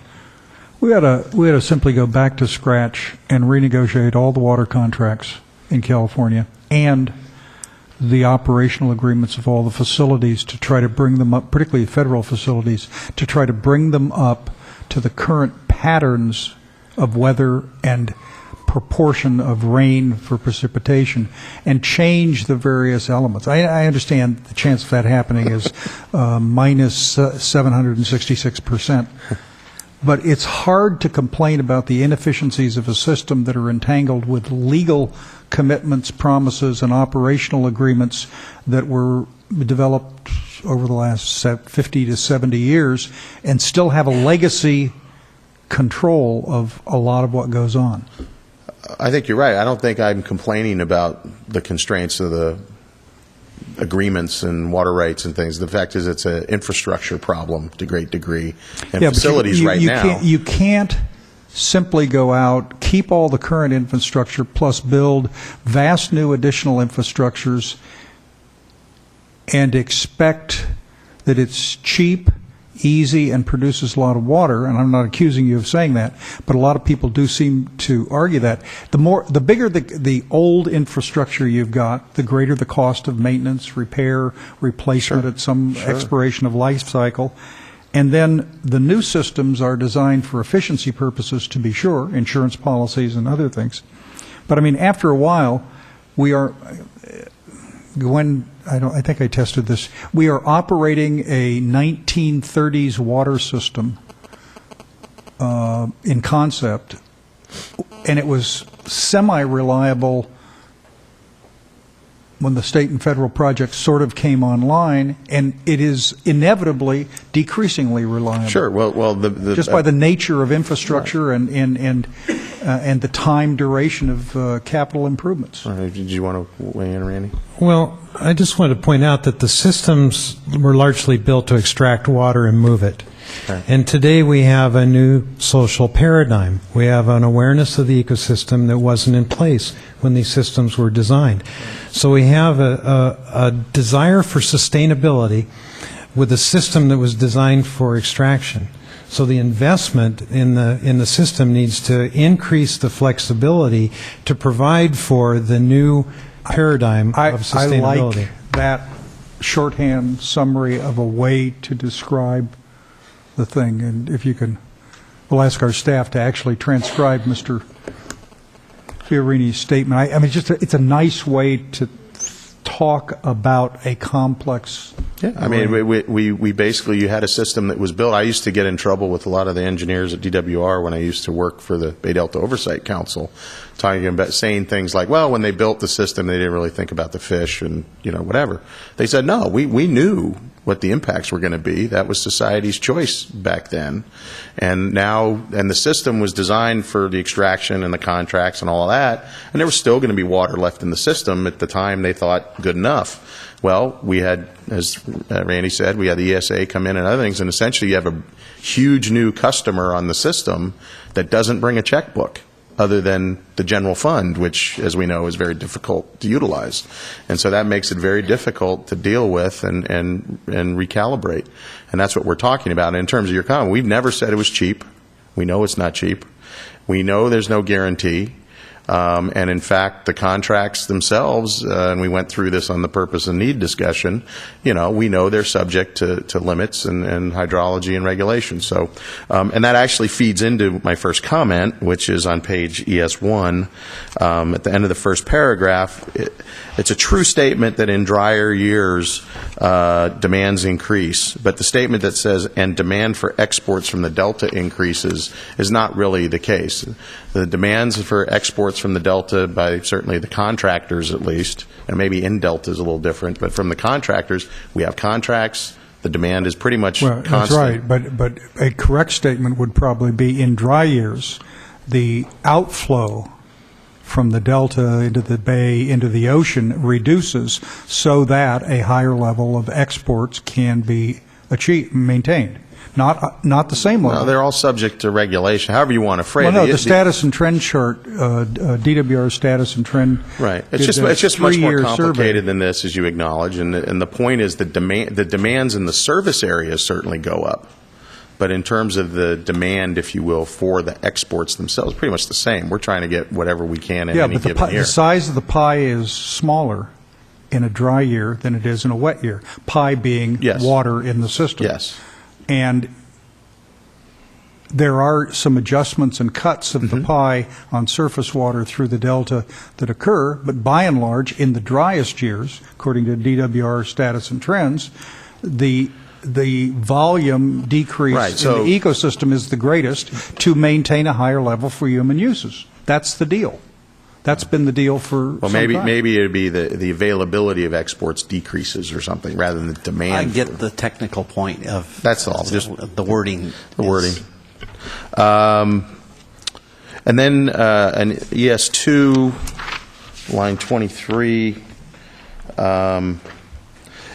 [SPEAKER 1] We ought to simply go back to scratch and renegotiate all the water contracts in California and the operational agreements of all the facilities to try to bring them up, particularly federal facilities, to try to bring them up to the current patterns of weather and proportion of rain for precipitation, and change the various elements. I understand the chance of that happening is minus 766%. But it's hard to complain about the inefficiencies of a system that are entangled with legal commitments, promises, and operational agreements that were developed over the last 50 to 70 years and still have a legacy control of a lot of what goes on.
[SPEAKER 13] I think you're right. I don't think I'm complaining about the constraints of the agreements and water rights and things. The fact is it's an infrastructure problem to a great degree. And facilities now.
[SPEAKER 1] You can't simply go out, keep all the current infrastructure, plus build vast new additional infrastructures and expect that it's cheap, easy, and produces a lot of water. And I'm not accusing you of saying that, but a lot of people do seem to argue that. The bigger the old infrastructure you've got, the greater the cost of maintenance, repair, replacement at some expiration of life cycle. And then the new systems are designed for efficiency purposes, to be sure, insurance policies and other things. But I mean, after a while, we are, I think I tested this. We are operating a 1930s water system in concept, and it was semi-reliable when the state and federal projects sort of came online, and it is inevitably decreasingly reliable.
[SPEAKER 13] Sure. Well,
[SPEAKER 1] just by the nature of infrastructure and the time duration of capital improvements.
[SPEAKER 13] Did you want to weigh in, Randy?
[SPEAKER 4] Well, I just wanted to point out that the systems were largely built to extract water and move it. Okay. And today we have a new social paradigm. We have an awareness of the ecosystem that wasn't in place when these systems were designed. So we have a desire for sustainability with a system that was designed for extraction. So the investment in the system needs to increase the flexibility to provide for the new paradigm of sustainability.
[SPEAKER 1] I like that shorthand summary of a way to describe the thing. And if you can, we'll ask our staff to actually transcribe Mr. Fiorini's statement. I mean, it's a nice way to talk about a complex.
[SPEAKER 13] Yeah, I mean, we basically, you had a system that was built. I used to get in trouble with a lot of the engineers at DWR when I used to work for the Bay Delta Oversight Council, talking about saying things like, well, when they built the system, they didn't really think about the fish and, whatever. They said, no, we knew what the impacts were going to be. That was society's choice back then. And now, and the system was designed for the extraction and the contracts and all of that, and there was still going to be water left in the system at the time they thought good enough. Well, we had, as Randy said, we had the ESA come in and other things, and essentially you have a huge new customer on the system that doesn't bring a checkbook other than the general fund, which, as we know, is very difficult to utilize. And so that makes it very difficult to deal with and recalibrate. And that's what we're talking about. And in terms of your comment, we've never said it was cheap. We know it's not cheap. We know there's no guarantee. And in fact, the contracts themselves, and we went through this on the purpose and need discussion, we know they're subject to limits and hydrology and regulations. So, and that actually feeds into my first comment, which is on page ES1, at the end of the first paragraph. It's a true statement that in drier years, demands increase, but the statement that says, and demand for exports from the Delta increases, is not really the case. The demands for exports from the Delta by certainly the contractors at least, and maybe in Delta is a little different, but from the contractors, we have contracts. The demand is pretty much constant.
[SPEAKER 1] That's right, but a correct statement would probably be in dry years, the outflow from the Delta into the bay, into the ocean reduces so that a higher level of exports can be achieved, maintained. Not the same level.
[SPEAKER 13] No, they're all subject to regulation, however you want to phrase it.
[SPEAKER 1] Well, no, the status and trend chart, DWR status and trend.
[SPEAKER 13] Right. It's just much more complicated than this, as you acknowledge. And the point is the demands in the service areas certainly go up. But in terms of the demand, if you will, for the exports themselves, pretty much the same. We're trying to get whatever we can in any given year.
[SPEAKER 1] The size of the pie is smaller in a dry year than it is in a wet year. Pie being water in the system.
[SPEAKER 13] Yes.
[SPEAKER 1] And there are some adjustments and cuts of the pie on surface water through the Delta that occur, but by and large, in the driest years, according to DWR status and trends, the volume decrease in the ecosystem is the greatest to maintain a higher level for human uses. That's the deal. That's been the deal for some time.
[SPEAKER 13] Maybe it would be the availability of exports decreases or something rather than the demand.
[SPEAKER 5] I get the technical point of
[SPEAKER 13] that's all. Just
[SPEAKER 5] the wording.
[SPEAKER 13] The wording. And then an ES2, line 23. And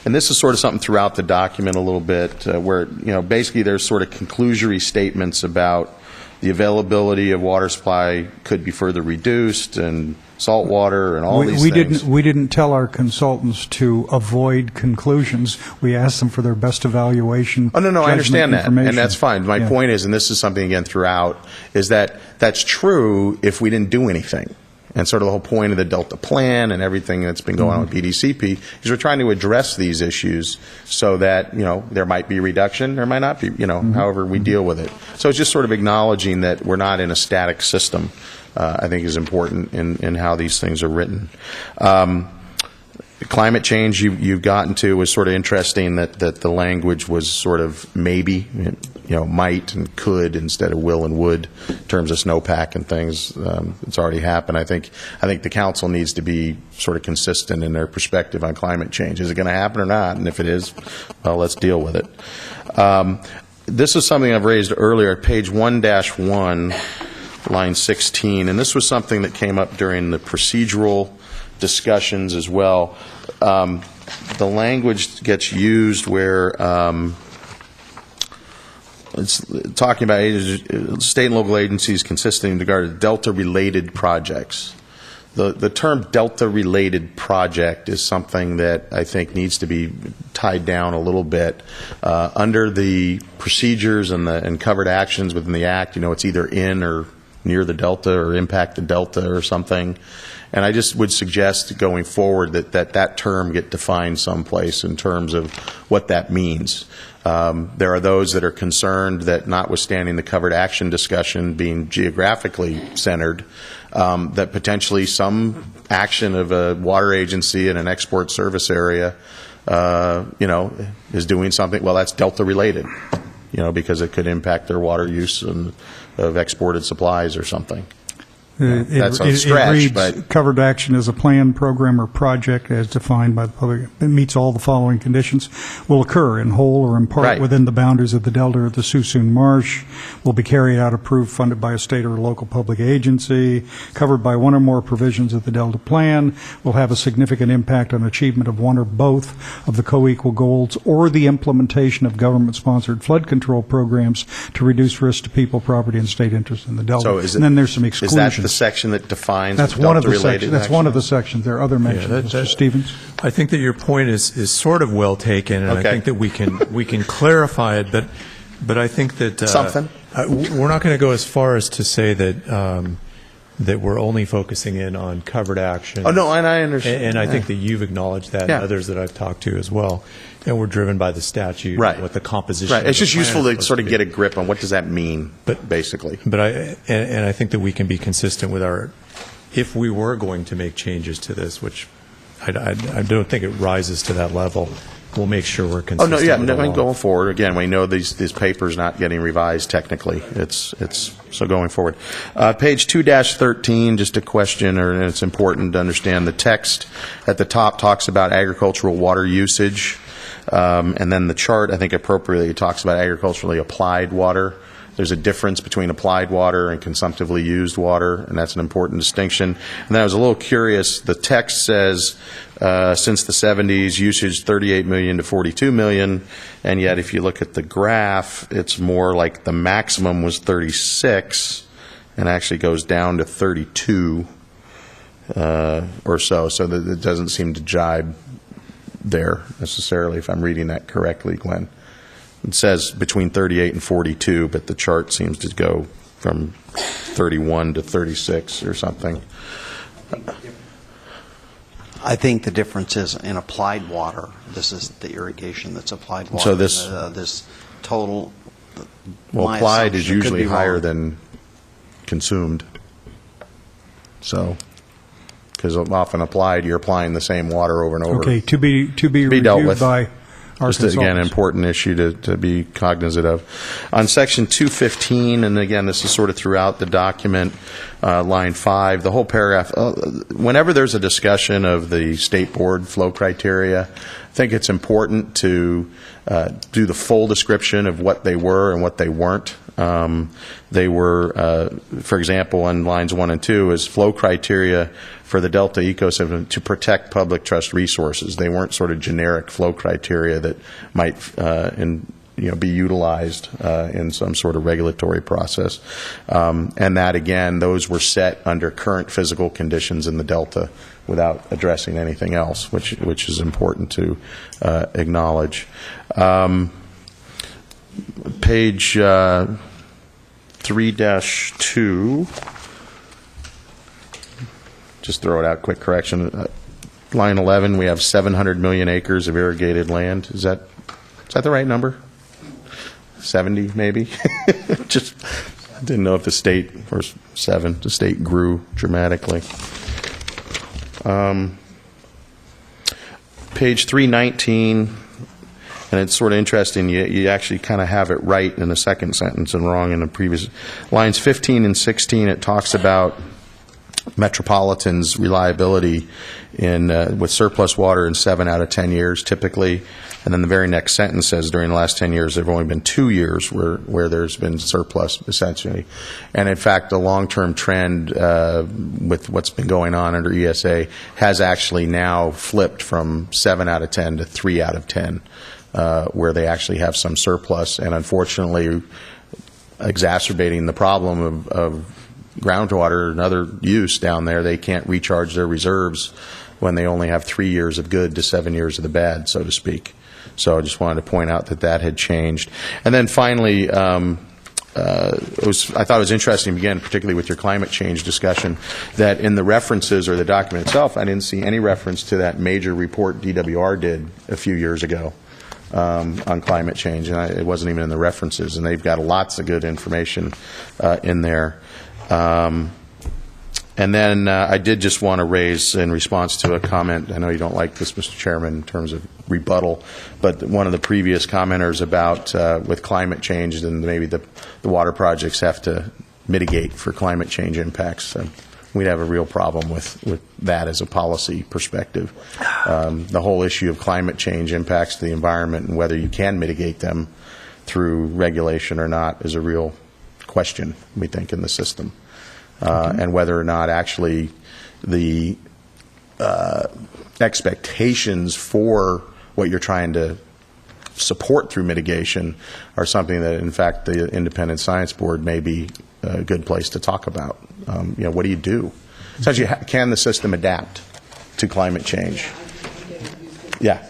[SPEAKER 13] this is sort of something throughout the document a little bit, where basically there's sort of conclusory statements about the availability of water supply could be further reduced, and salt water, and all these things.
[SPEAKER 1] We didn't tell our consultants to avoid conclusions. We asked them for their best evaluation.
[SPEAKER 13] Oh, no, I understand that, and that's fine. My point is, and this is something, again, throughout, is that that's true if we didn't do anything. And sort of the whole point of the Delta Plan and everything that's been going on with BDCP is we're trying to address these issues so that, there might be reduction, there might not be, however we deal with it. So it's just sort of acknowledging that we're not in a static system, I think is important in how these things are written. Climate change you've gotten to was sort of interesting that the language was sort of maybe, might and could instead of will and would in terms of snowpack and things. It's already happened. I think the council needs to be sort of consistent in their perspective on climate change. Is it going to happen or not? And if it is, well, let's deal with it. This is something I've raised earlier at page 1-1, line 16, and this was something that came up during the procedural discussions as well. The language gets used where it's talking about state and local agencies consisting in regard to Delta-related projects. The term Delta-related project is something that I think needs to be tied down a little bit. Under the procedures and covered actions within the Act, it's either in or near the Delta or impact the Delta or something. And I just would suggest going forward that term get defined someplace in terms of what that means. There are those that are concerned that notwithstanding the covered action discussion being geographically centered, that potentially some action of a water agency in an export service area, is doing something, well, that's Delta related, because it could impact their water use of exported supplies or something. That's a
[SPEAKER 1] It
[SPEAKER 13] stretch,
[SPEAKER 1] reads,
[SPEAKER 13] but
[SPEAKER 1] covered action is a plan, program, or project as defined by the public. It meets all the following conditions. Will occur in whole or in part
[SPEAKER 13] Right.
[SPEAKER 1] within the boundaries of the Delta or the Suisun Marsh. Will be carried out, approved, funded by a state or local public agency. Covered by one or more provisions of the Delta Plan. Will have a significant impact on achievement of one or both of the co-equal goals or the implementation of government-sponsored flood control programs to reduce risk to people, property, and state interest in the Delta.
[SPEAKER 13] so is it,
[SPEAKER 1] and then there's some
[SPEAKER 13] is
[SPEAKER 1] exclusions.
[SPEAKER 13] that the section that defines
[SPEAKER 1] That's one of the
[SPEAKER 13] Delta-related
[SPEAKER 1] sections. That's one of the
[SPEAKER 13] actions?
[SPEAKER 1] sections. There are other mentions. Mr. Stevens?
[SPEAKER 9] I think that your point is sort of well taken, and
[SPEAKER 13] Okay.
[SPEAKER 9] I think that we can clarify it, but I think that
[SPEAKER 13] Something.
[SPEAKER 9] We're not going to go as far as to say that that we're only focusing in on covered action.
[SPEAKER 13] Oh, no, and I understand.
[SPEAKER 9] And I think that you've acknowledged that,
[SPEAKER 13] Yeah.
[SPEAKER 9] and others that I've talked to as well. And we're driven by the statute,
[SPEAKER 13] Right.
[SPEAKER 9] what the composition.
[SPEAKER 13] Right.
[SPEAKER 9] of
[SPEAKER 13] It's
[SPEAKER 9] the
[SPEAKER 13] just
[SPEAKER 9] plan
[SPEAKER 13] useful
[SPEAKER 9] is
[SPEAKER 13] to
[SPEAKER 9] supposed
[SPEAKER 13] sort of
[SPEAKER 9] be.
[SPEAKER 13] get a grip on what does that mean, basically.
[SPEAKER 9] But I think that we can be consistent with our, if we were going to make changes to this, which I don't think it rises to that level, we'll make sure we're
[SPEAKER 13] Oh,
[SPEAKER 9] consistent.
[SPEAKER 13] no, yeah,
[SPEAKER 9] with the law.
[SPEAKER 13] going forward, again, we know this paper's not getting revised technically. It's so going forward. Page 2-13, just a question, and it's important to understand the text at the top talks about agricultural water usage, and then the chart, I think appropriately, talks about agriculturally applied water. There's a difference between applied water and consumptively used water, and that's an important distinction. And then I was a little curious, the text says, since the 70s, usage 38 million to 42 million, and yet if you look at the graph, it's more like the maximum was 36, and actually goes down to 32 or so that it doesn't seem to jibe there necessarily, if I'm reading that correctly, Glenn. It says between 38 and 42, but the chart seems to go from 31 to 36 or something.
[SPEAKER 5] I think the difference is in applied water. This is the irrigation that's applied water.
[SPEAKER 13] So this-
[SPEAKER 5] this total.
[SPEAKER 13] Well,
[SPEAKER 5] my
[SPEAKER 13] applied is
[SPEAKER 5] assumption, could
[SPEAKER 13] usually
[SPEAKER 5] be
[SPEAKER 13] higher
[SPEAKER 5] wrong.
[SPEAKER 13] than consumed. So, because often applied, you're applying the same water over and over.
[SPEAKER 1] Okay, to be
[SPEAKER 13] dealt
[SPEAKER 1] reviewed
[SPEAKER 13] with.
[SPEAKER 1] by our
[SPEAKER 13] Just, again, an
[SPEAKER 1] consultants.
[SPEAKER 13] important issue to be cognizant of. On section 215, and again, this is sort of throughout the document, line 5, the whole paragraph, whenever there's a discussion of the state board flow criteria, I think it's important to do the full description of what they were and what they weren't. They were, for example, on lines 1 and 2, is flow criteria for the Delta ecosystem to protect public trust resources. They weren't sort of generic flow criteria that might be utilized in some sort of regulatory process. And that, again, those were set under current physical conditions in the Delta without addressing anything else, which is important to acknowledge. Page 3-2, just throw it out, quick correction. Line 11, we have 700 million acres of irrigated land. Is that the right number? 70, maybe? Just didn't know if the state, or 7, the state grew dramatically. Page 319, and it's sort of interesting, you actually kind of have it right in the second sentence and wrong in the previous. Lines 15 and 16, it talks about Metropolitan's reliability with surplus water in 7 out of 10 years typically, and then the very next sentence says during the last 10 years there have only been 2 years where there's been surplus essentially. And in fact the long-term trend with what's been going on under ESA has actually now flipped from 7 out of 10 to 3 out of 10 where they actually have some surplus, and unfortunately exacerbating the problem of groundwater and other use down there. They can't recharge their reserves when they only have 3 years of good to 7 years of the bad, so to speak. So I just wanted to point out that had changed. And then finally, I thought it was interesting, again, particularly with your climate change discussion, that in the references or the document itself, I didn't see any reference to that major report DWR did a few years ago on climate change, and it wasn't even in the references, and they've got lots of good information in there. And then I did just want to raise, in response to a comment, I know you don't like this, Mr. Chairman, in terms of rebuttal, but one of the previous commenters about with climate change, then maybe the water projects have to mitigate for climate change impacts. We'd have a real problem with that as a policy perspective. The whole issue of climate change impacts to the environment and whether you can mitigate them through regulation or not is a real question, we think, in the system. And whether or not actually the expectations for what you're trying to support through mitigation are something that, in fact, the Independent Science Board may be a good place to talk about. What do you do? Essentially, can the system adapt to climate change? Yeah.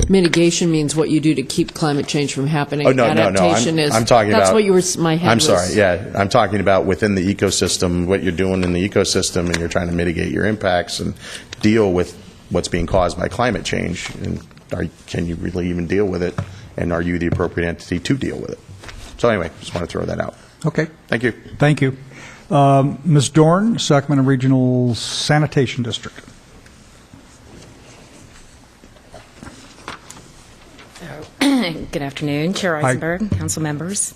[SPEAKER 6] Mitigation means what you do to keep climate change from happening.
[SPEAKER 13] Oh, no.
[SPEAKER 6] Adaptation is.
[SPEAKER 13] I'm talking
[SPEAKER 6] that's
[SPEAKER 13] about.
[SPEAKER 6] what you were. My head
[SPEAKER 13] I'm
[SPEAKER 6] was.
[SPEAKER 13] sorry. Yeah, I'm talking about within the ecosystem, what you're doing in the ecosystem, and you're trying to mitigate your impacts and deal with what's being caused by climate change. And can you really even deal with it? And are you the appropriate entity to deal with it? So anyway, just want to throw that out.
[SPEAKER 1] Okay.
[SPEAKER 13] Thank you.
[SPEAKER 1] Thank you. Ms. Dorn, Sacramento Regional Sanitation District.
[SPEAKER 20] Good afternoon, Chair Eisenberg, council members.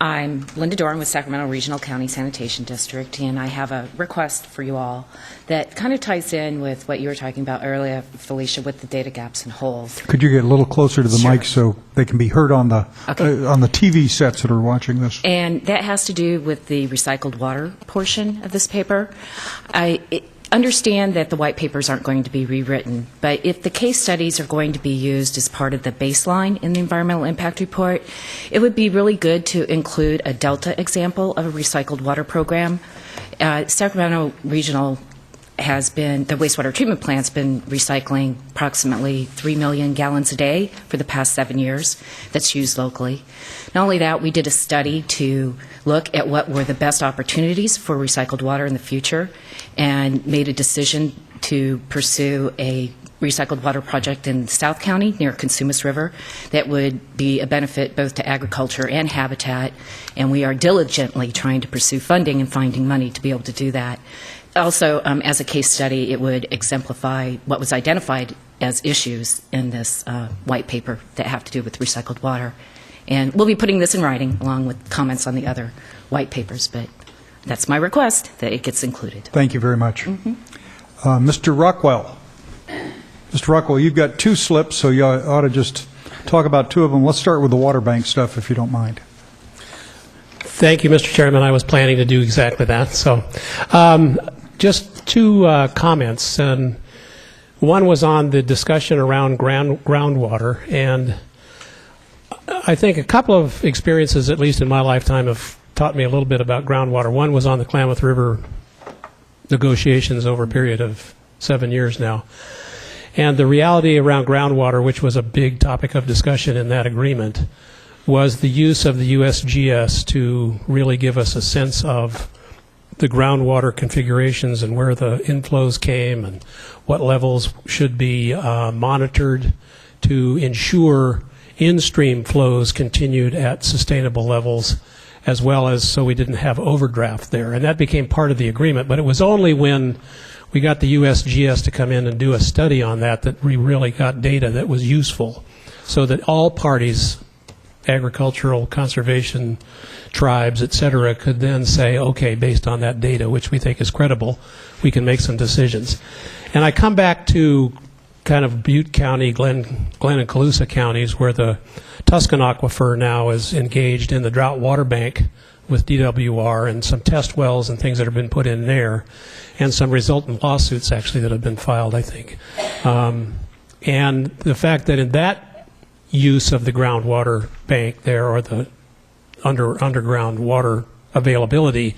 [SPEAKER 20] I'm Linda Dorn with Sacramento Regional County Sanitation District, and I have a request for you all that kind of ties in with what you were talking about earlier, Felicia, with the data gaps and holes.
[SPEAKER 1] Could you get a little closer to the
[SPEAKER 20] Sure.
[SPEAKER 1] mic so they can be heard on the TV sets that are watching this?
[SPEAKER 20] And that has to do with the recycled water portion of this paper. I understand that the white papers aren't going to be rewritten, but if the case studies are going to be used as part of the baseline in the environmental impact report, it would be really good to include a Delta example of a recycled water program. Sacramento Regional has been, the wastewater treatment plant's been recycling approximately 3 million gallons a day for the past 7 years that's used locally. Not only that, we did a study to look at what were the best opportunities for recycled water in the future and made a decision to pursue a recycled water project in South County near Consumnes River that would be a benefit both to agriculture and habitat, and we are diligently trying to pursue funding and finding money to be able to do that. Also, as a case study, it would exemplify what was identified as issues in this white paper that have to do with recycled water. And we'll be putting this in writing along with comments on the other white papers, but that's my request, that it gets included.
[SPEAKER 1] Thank you very much. Mr. Rockwell. Mr. Rockwell, you've got 2 slips, so you ought to just talk about 2 of them. Let's start with the water bank stuff, if you don't mind.
[SPEAKER 14] Thank you, Mr. Chairman. I was planning to do exactly that. So, just 2 comments. And one was on the discussion around groundwater. And I think a couple of experiences, at least in my lifetime, have taught me a little bit about groundwater. One was on the Klamath River negotiations over a period of 7 years now. And the reality around groundwater, which was a big topic of discussion in that agreement, was the use of the USGS to really give us a sense of the groundwater configurations and where the inflows came and what levels should be monitored to ensure in-stream flows continued at sustainable levels, as well as so we didn't have overdraft there. And that became part of the agreement, but it was only when we got the USGS to come in and do a study on that that we really got data that was useful, so that all parties, agricultural, conservation, tribes, et cetera, could then say, okay, based on that data, which we think is credible, we can make some decisions. And I come back to kind of Butte County, Glenn and Colusa counties, where the Tuscan Aquifer now is engaged in the drought water bank with DWR and some test wells and things that have been put in there, and some resultant lawsuits actually that have been filed, I think. And the fact that in that use of the groundwater bank there, or the underground water availability,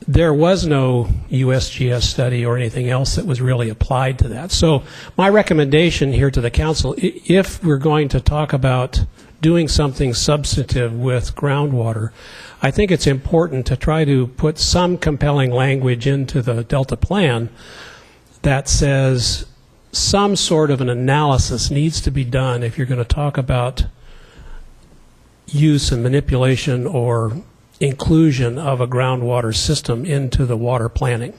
[SPEAKER 14] there was no USGS study or anything else that was really applied to that. So my recommendation here to the council, if we're going to talk about doing something substantive with groundwater, I think it's important to try to put some compelling language into the Delta plan that says some sort of an analysis needs to be done if you're going to talk about use and manipulation or inclusion of a groundwater system into the water planning,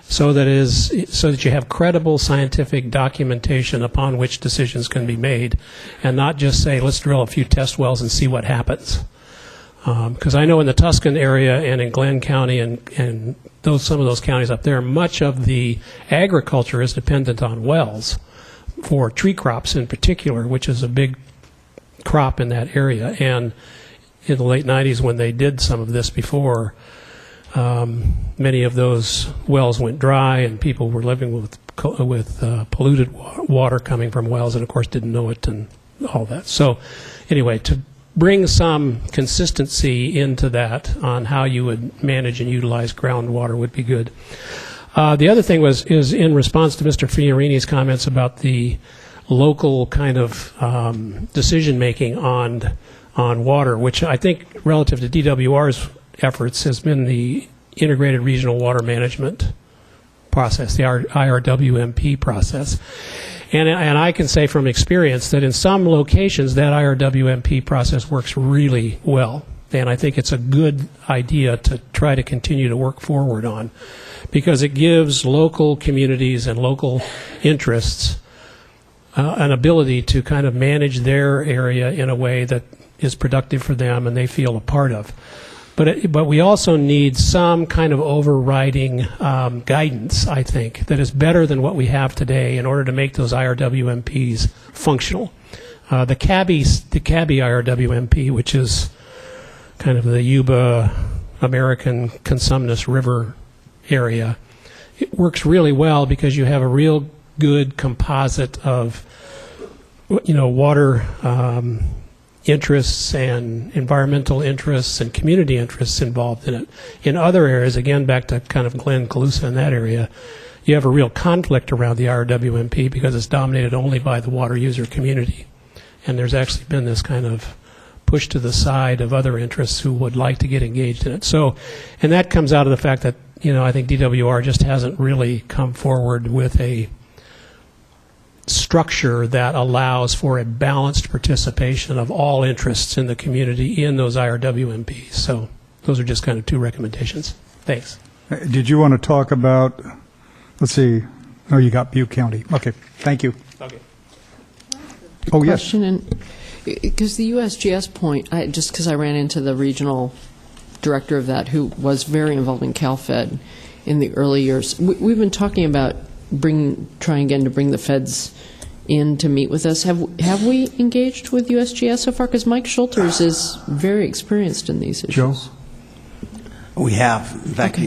[SPEAKER 14] so that you have credible scientific documentation upon which decisions can be made, and not just say, let's drill a few test wells and see what happens. Because I know in the Tuscan area and in Glenn County and some of those counties up there, much of the agriculture is dependent on wells for tree crops in particular, which is a big crop in that area. And in the late 90s, when they did some of this before, many of those wells went dry, and people were living with polluted water coming from wells, and of course didn't know it and all that. So anyway, to bring some consistency into that on how you would manage and utilize groundwater would be good. The other thing is in response to Mr. Fiorini's comments about the local kind of decision-making on water, which I think relative to DWR's efforts has been the Integrated Regional Water Management process, the IRWMP process. And I can say from experience that in some locations that IRWMP process works really well. And I think it's a good idea to try to continue to work forward on, because it gives local communities and local interests an ability to kind of manage their area in a way that is productive for them and they feel a part of. But we also need some kind of overriding guidance, I think, that is better than what we have today in order to make those IRWMPs functional. The CABI IRWMP, which is kind of the Yuba American Consumnes River area, it works really well because you have a real good composite of, water interests and environmental interests and community interests involved in it. In other areas, again, back to kind of Glen, Calusa in that area, you have a real conflict around the RWMP because it's dominated only by the water user community. And there's actually been this kind of push to the side of other interests who would like to get engaged in it. So, and that comes out of the fact that, I think DWR just hasn't really come forward with a structure that allows for a balanced participation of all interests in the community in those IRWMPs. So those are just kind of two recommendations. Thanks.
[SPEAKER 1] Did you want to talk about, let's see, oh, you got Butte County. Okay, thank you.
[SPEAKER 14] Okay.
[SPEAKER 1] Oh, yes.
[SPEAKER 6] Question, because the USGS point, just because I ran into the regional director of that who was very involved in CalFed in the early years. We've been talking about trying again to bring the feds in to meet with us. Have we engaged with USGS so far? Because Mike Schulters is very experienced in these issues.
[SPEAKER 1] Joe?
[SPEAKER 5] We have, in fact,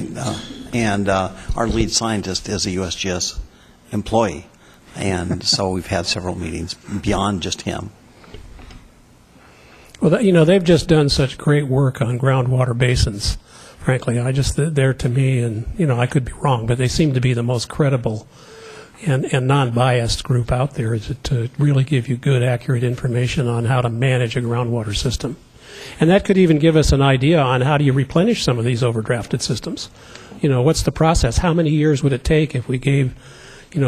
[SPEAKER 5] and our lead scientist is a USGS employee, and so we've had several meetings beyond just him.
[SPEAKER 14] Well, they've just done such great work on groundwater basins. Frankly, they're to me, and I could be wrong, but they seem to be the most credible and non-biased group out there to really give you good, accurate information on how to manage a groundwater system. And that could even give us an idea on how do you replenish some of these overdrafted systems. What's the process? How many years would it take if we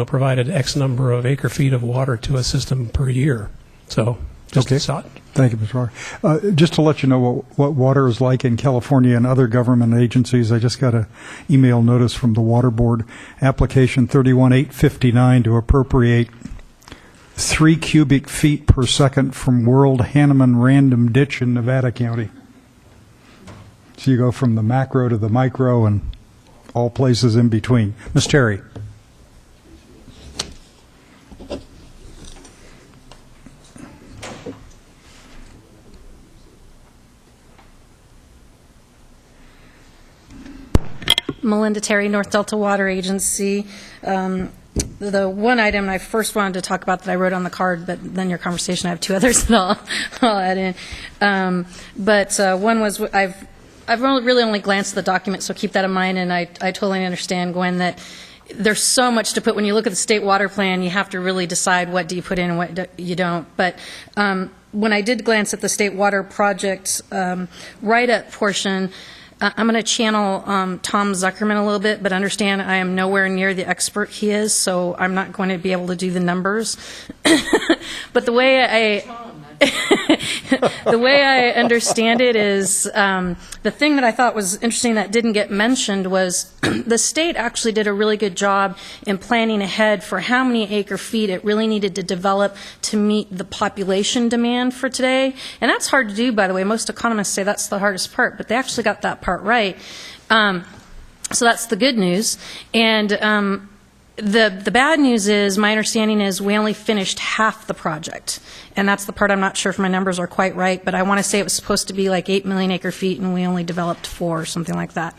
[SPEAKER 14] provided X number of acre feet of water to a system per year? So, just a thought.
[SPEAKER 1] Thank you, Mr. Rohr. Just to let you know what water is like in California and other government agencies, I just got an email notice from the Water Board, application 31859 to appropriate 3 cubic feet per second from World Hanneman Random Ditch in Nevada County. So you go from the macro to the micro and all places in between. Ms. Terry.
[SPEAKER 18] Melinda Terry, North Delta Water Agency. The one item I first wanted to talk about that I wrote on the card, but then your conversation, I have two others that I'll add in. But one was I've really only glanced at the document, so keep that in mind, and I totally understand, Gwen, that there's so much to put. When you look at the state water plan, you have to really decide what do you put in and what you don't. But when I did glance at the state water project write-up portion, I'm going to channel Tom Zuckerman a little bit, but understand I am nowhere near the expert he is, so I'm not going to be able to do the numbers. But the way the way I understand it is the thing that I thought was interesting that didn't get mentioned was the state actually did a really good job in planning ahead for how many acre feet it really needed to develop to meet the population demand for today. And that's hard to do, by the way. Most economists say that's the hardest part, but they actually got that part right. So that's the good news. And the bad news is, my understanding is we only finished half the project. And that's the part I'm not sure if my numbers are quite right, but I want to say it was supposed to be like 8 million acre feet, and we only developed 4 or something like that.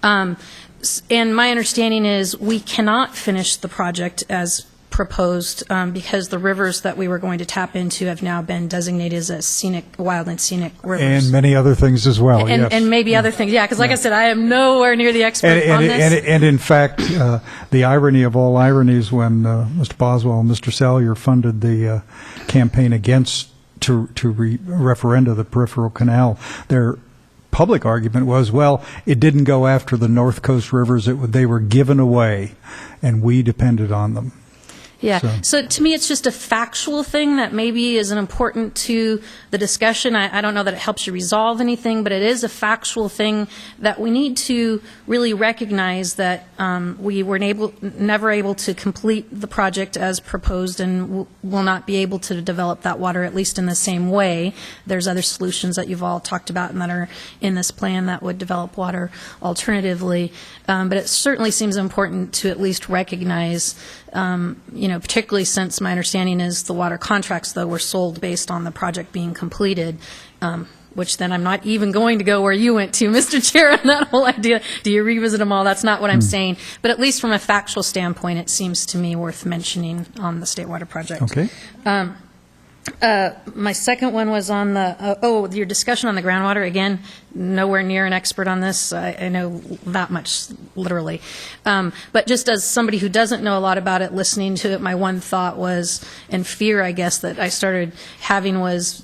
[SPEAKER 18] And my understanding is we cannot finish the project as proposed because the rivers that we were going to tap into have now been designated as scenic, wild and scenic rivers.
[SPEAKER 1] And many other things as well, yes.
[SPEAKER 18] And maybe other things, yeah, because like I said, I am nowhere near the expert on this.
[SPEAKER 1] And in fact, the irony of all ironies, when Mr. Boswell and Mr. Salyer funded the campaign against referenda the peripheral canal, their public argument was, well, it didn't go after the North Coast rivers, they were given away, and we depended on them.
[SPEAKER 18] Yeah. So to me, it's just a factual thing that maybe isn't important to the discussion. I don't know that it helps you resolve anything, but it is a factual thing that we need to really recognize that we were never able to complete the project as proposed, and will not be able to develop that water, at least in the same way. There's other solutions that you've all talked about and that are in this plan that would develop water alternatively. But it certainly seems important to at least recognize, particularly since my understanding is the water contracts, though, were sold based on the project being completed, which then I'm not even going to go where you went to, Mr. Chair, on that whole idea. Do you revisit them all? That's not what I'm saying. But at least from a factual standpoint, it seems to me worth mentioning on the State Water Project.
[SPEAKER 1] Okay.
[SPEAKER 18] My second one was on the, your discussion on the groundwater. Again, nowhere near an expert on this. I know that much, literally. But just as somebody who doesn't know a lot about it, listening to it, my one thought was, and fear, I guess, that I started having was,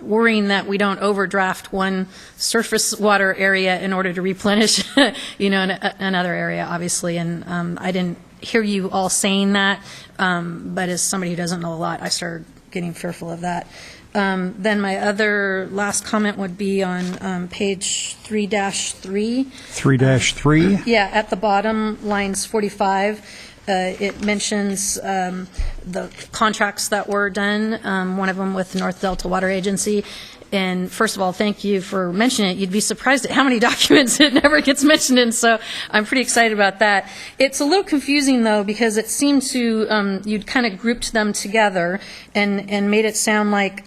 [SPEAKER 18] worrying that we don't overdraft one surface water area in order to replenish, another area, obviously. And I didn't hear you all saying that, but as somebody who doesn't know a lot, I started getting fearful of that. Then my other last comment would be on page 3-3.
[SPEAKER 1] 3-3?
[SPEAKER 18] Yeah, at the bottom, lines 45. It mentions the contracts that were done, one of them with North Delta Water Agency. And first of all, thank you for mentioning it. You'd be surprised at how many documents it never gets mentioned in, so I'm pretty excited about that. It's a little confusing, though, because it seemed to, you'd kind of grouped them together and made it sound like,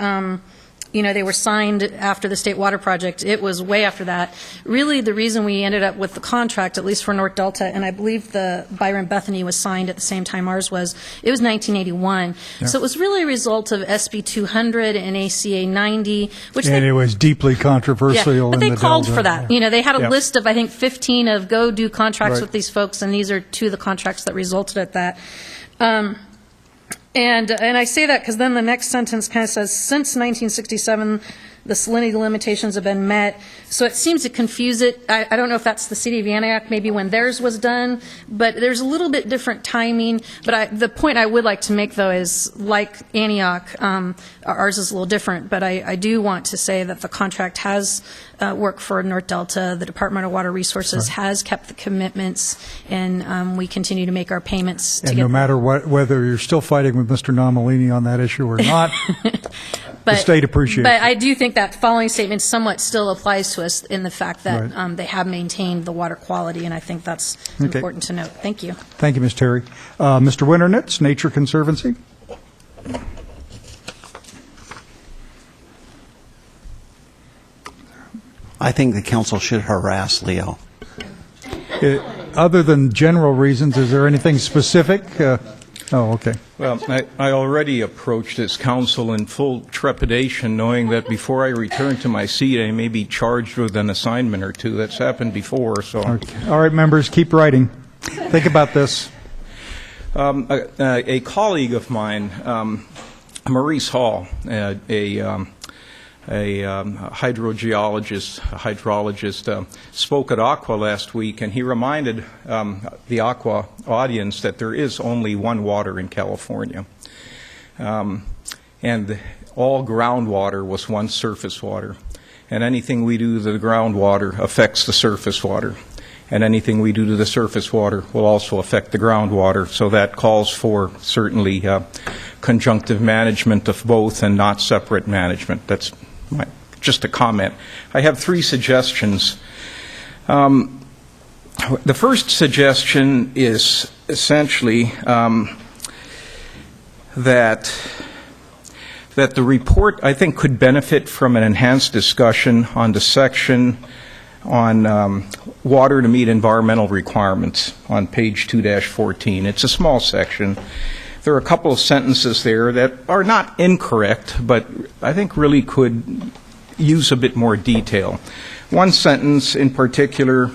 [SPEAKER 18] they were signed after the State Water Project. It was way after that. Really, the reason we ended up with the contract, at least for North Delta, and I believe the Byron Bethany was signed at the same time ours was, it was 1981. Yeah. So it was really a result of SB 200 and ACA 90, which
[SPEAKER 1] it was deeply controversial.
[SPEAKER 18] Yeah, but they called
[SPEAKER 1] Delta.
[SPEAKER 18] For that. They had a list of, I think, 15 of go do contracts with these folks, and these are 2 of the contracts that resulted at that. And I say that because then the next sentence kind of says, since 1967, the salinity limitations have been met. So it seems to confuse it. I don't know if that's the City of Antioch, maybe when theirs was done, but there's a little bit different timing. But the point I would like to make, though, is like Antioch, ours is a little different, but I do want to say that the contract has worked for North Delta. The Department of Water Resources has kept the commitments, and we continue to make our payments.
[SPEAKER 1] And no matter whether you're still fighting with Mr. Nomalini on that issue or not, the state appreciates
[SPEAKER 18] But
[SPEAKER 1] it.
[SPEAKER 18] I do think that following statement somewhat still applies to us in the fact that they have maintained the water quality, and I think that's important to note. Thank you.
[SPEAKER 1] Thank you, Ms. Terry. Mr. Winternitz, Nature Conservancy.
[SPEAKER 5] I think the council should harass Leo.
[SPEAKER 1] Other than general reasons, is there anything specific? Okay.
[SPEAKER 21] Well, I already approached this council in full trepidation, knowing that before I return to my seat, I may be charged with an assignment or 2. That's happened before. So,
[SPEAKER 1] okay. All right, members, keep writing. Think about this.
[SPEAKER 21] A colleague of mine, Maurice Hall, a hydrologist, spoke at Aqua last week, and he reminded the Aqua audience that there is only one water in California. And all groundwater was once surface water, and anything we do to the groundwater affects the surface water, and anything we do to the surface water will also affect the groundwater. So that calls for certainly conjunctive management of both and not separate management. That's just a comment. I have 3 suggestions. The first suggestion is essentially that the report, I think, could benefit from an enhanced discussion on the section on water to meet environmental requirements on page 2-14. It's a small section. There are a couple of sentences there that are not incorrect, but I think really could use a bit more detail. One sentence in particular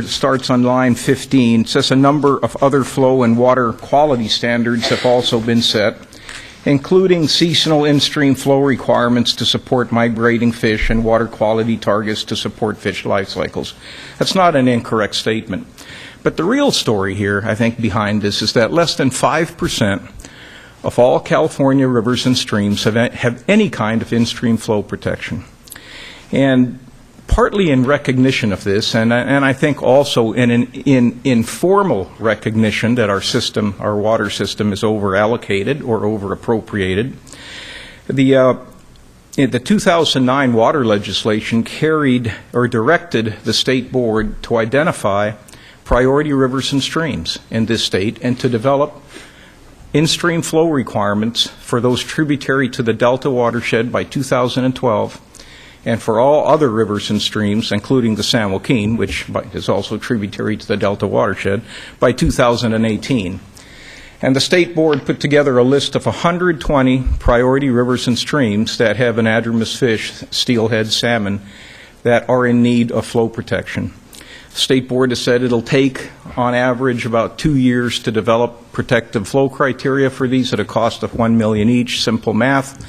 [SPEAKER 21] starts on line 15, says a number of other flow and water quality standards have also been set, including seasonal in-stream flow requirements to support migrating fish and water quality targets to support fish life cycles. That's not an incorrect statement. But the real story here, I think, behind this is that less than 5% of all California rivers and streams have any kind of in-stream flow protection. And partly in recognition of this, and I think also in informal recognition that our water system is over-allocated or over-appropriated, the 2009 water legislation carried or directed the state board to identify priority rivers and streams in this state and to develop in-stream flow requirements for those tributary to the Delta watershed by 2012, and for all other rivers and streams, including the San Joaquin, which is also tributary to the Delta watershed, by 2018. And the state board put together a list of 120 priority rivers and streams that have anadromous fish, steelhead salmon, that are in need of flow protection. The state board has said it'll take, on average, about 2 years to develop protective flow criteria for these at a cost of $1 million each. Simple math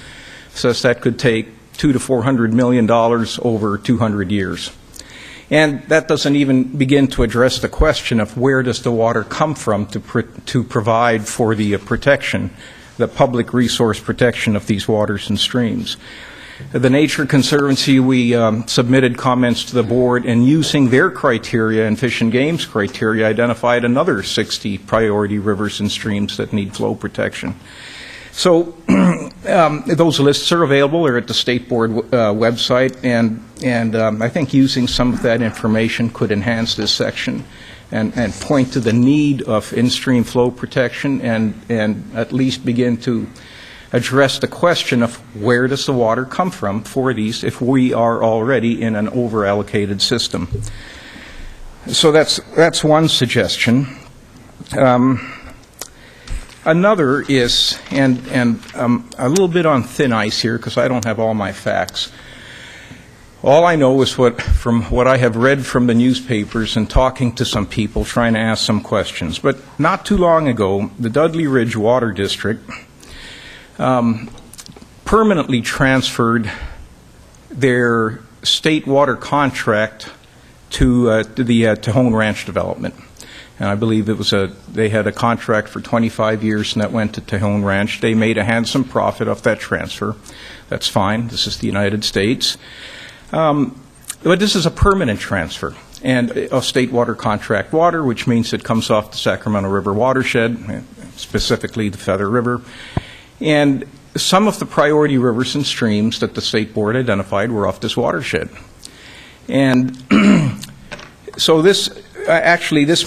[SPEAKER 21] says that could take $200 to $400 million over 200 years. And that doesn't even begin to address the question of where does the water come from to provide for the protection, the public resource protection of these waters and streams. The Nature Conservancy, we submitted comments to the board, and using their criteria and Fish and Game's criteria, identified another 60 priority rivers and streams that need flow protection. So those lists are available. They're at the State Board website, and I think using some of that information could enhance this section and point to the need of in-stream flow protection and at least begin to address the question of where does the water come from for these if we are already in an over-allocated system. So that's one suggestion. Another is, and a little bit on thin ice here because I don't have all my facts. All I know is from what I have read from the newspapers and talking to some people trying to ask some questions. But not too long ago, the Dudley Ridge Water District permanently transferred their state water contract to the Tejon Ranch development. And I believe they had a contract for 25 years, and that went to Tejon Ranch. They made a handsome profit off that transfer. That's fine. This is the United States. But this is a permanent transfer and of state water contract water, which means it comes off the Sacramento River watershed, specifically the Feather River. And some of the priority rivers and streams that the state board identified were off this watershed. And so this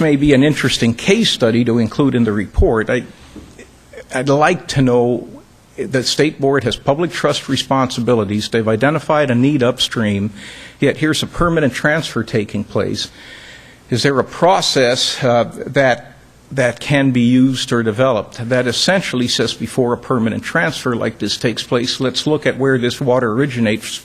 [SPEAKER 21] may be an interesting case study to include in the report. I'd like to know, the state board has public trust responsibilities. They've identified a need upstream, yet here's a permanent transfer taking place. Is there a process that can be used or developed that essentially says before a permanent transfer like this takes place, let's look at where this water originates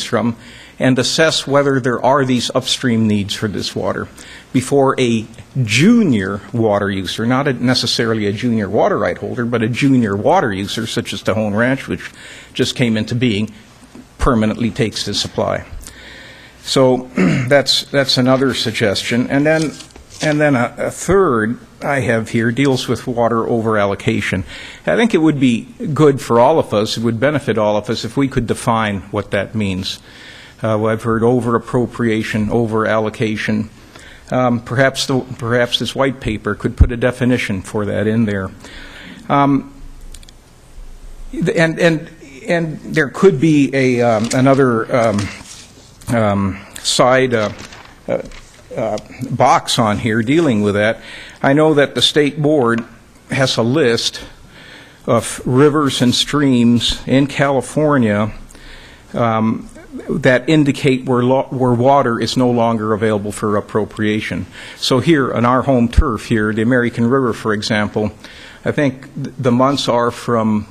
[SPEAKER 21] from, and assess whether there are these upstream needs for this water before a junior water user, not necessarily a junior water right holder, but a junior water user such as Tejon Ranch, which just came into being, permanently takes the supply. So that's another suggestion. And then And then a third I have here deals with water over allocation. I think it would be good for all of us, it would benefit all of us if we could define what that means. I've heard over appropriation, over allocation. Perhaps this white paper could put a definition for that in there. And there could be another side box on here dealing with that. I know that the state board has a list of rivers and streams in California that indicate where water is no longer available for appropriation. So here on our home turf here, the American River, for example, I think the months are from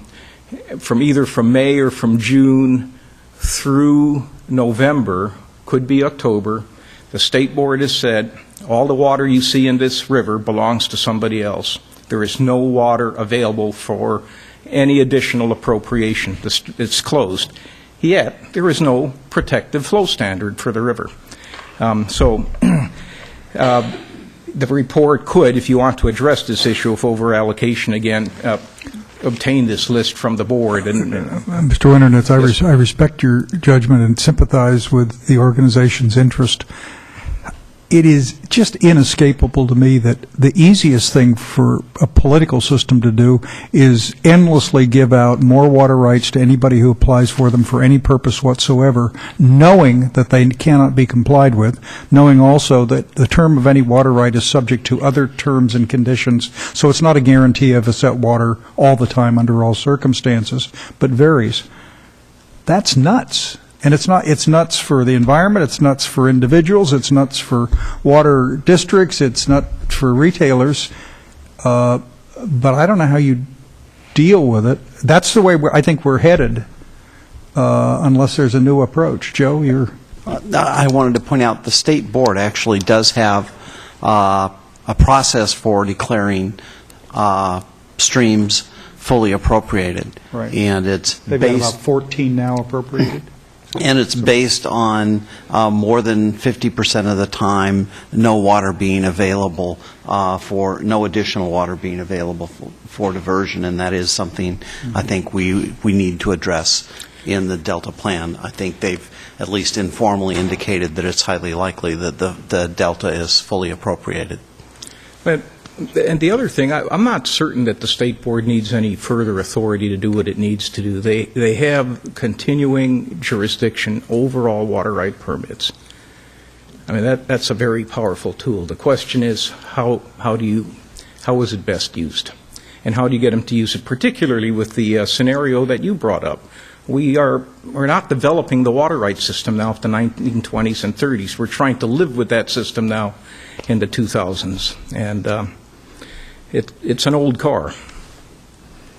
[SPEAKER 21] either from May or from June through November, could be October. The state board has said all the water you see in this river belongs to somebody else. There is no water available for any additional appropriation. It's closed. Yet, there is no protective flow standard for the river. So the report could, if you want to address this issue of over-allocation again, obtain this list from the board.
[SPEAKER 1] Mr. Winternitz, I respect your judgment and sympathize with the organization's interest. It is just inescapable to me that the easiest thing for a political system to do is endlessly give out more water rights to anybody who applies for them for any purpose whatsoever, knowing that they cannot be complied with, knowing also that the term of any water right is subject to other terms and conditions, so it's not a guarantee of a set water all the time under all circumstances, but varies. That's nuts. And it's nuts for the environment, it's nuts for individuals, it's nuts for water districts, it's nuts for retailers. But I don't know how you deal with it. That's the way I think we're headed, unless there's a new approach. Joe, you're...
[SPEAKER 5] I wanted to point out the state board actually does have a process for declaring streams fully appropriated.
[SPEAKER 1] Right.
[SPEAKER 5] And it's
[SPEAKER 1] They've got about 14 now appropriated.
[SPEAKER 5] And it's based on more than 50% of the time no water being available for no additional water being available for diversion, and that is something I think we need to address in the Delta plan. I think they've at least informally indicated that it's highly likely that the Delta is fully appropriated.
[SPEAKER 21] And the other thing, I'm not certain that the state board needs any further authority to do what it needs to do. They have continuing jurisdiction over all water right permits. I mean, that's a very powerful tool. The question is, how is it best used? And how do you get them to use it, particularly with the scenario that you brought up? We're not developing the water rights system now of the 1920s and 30s. We're trying to live with that system now in the 2000s. And it's an old car.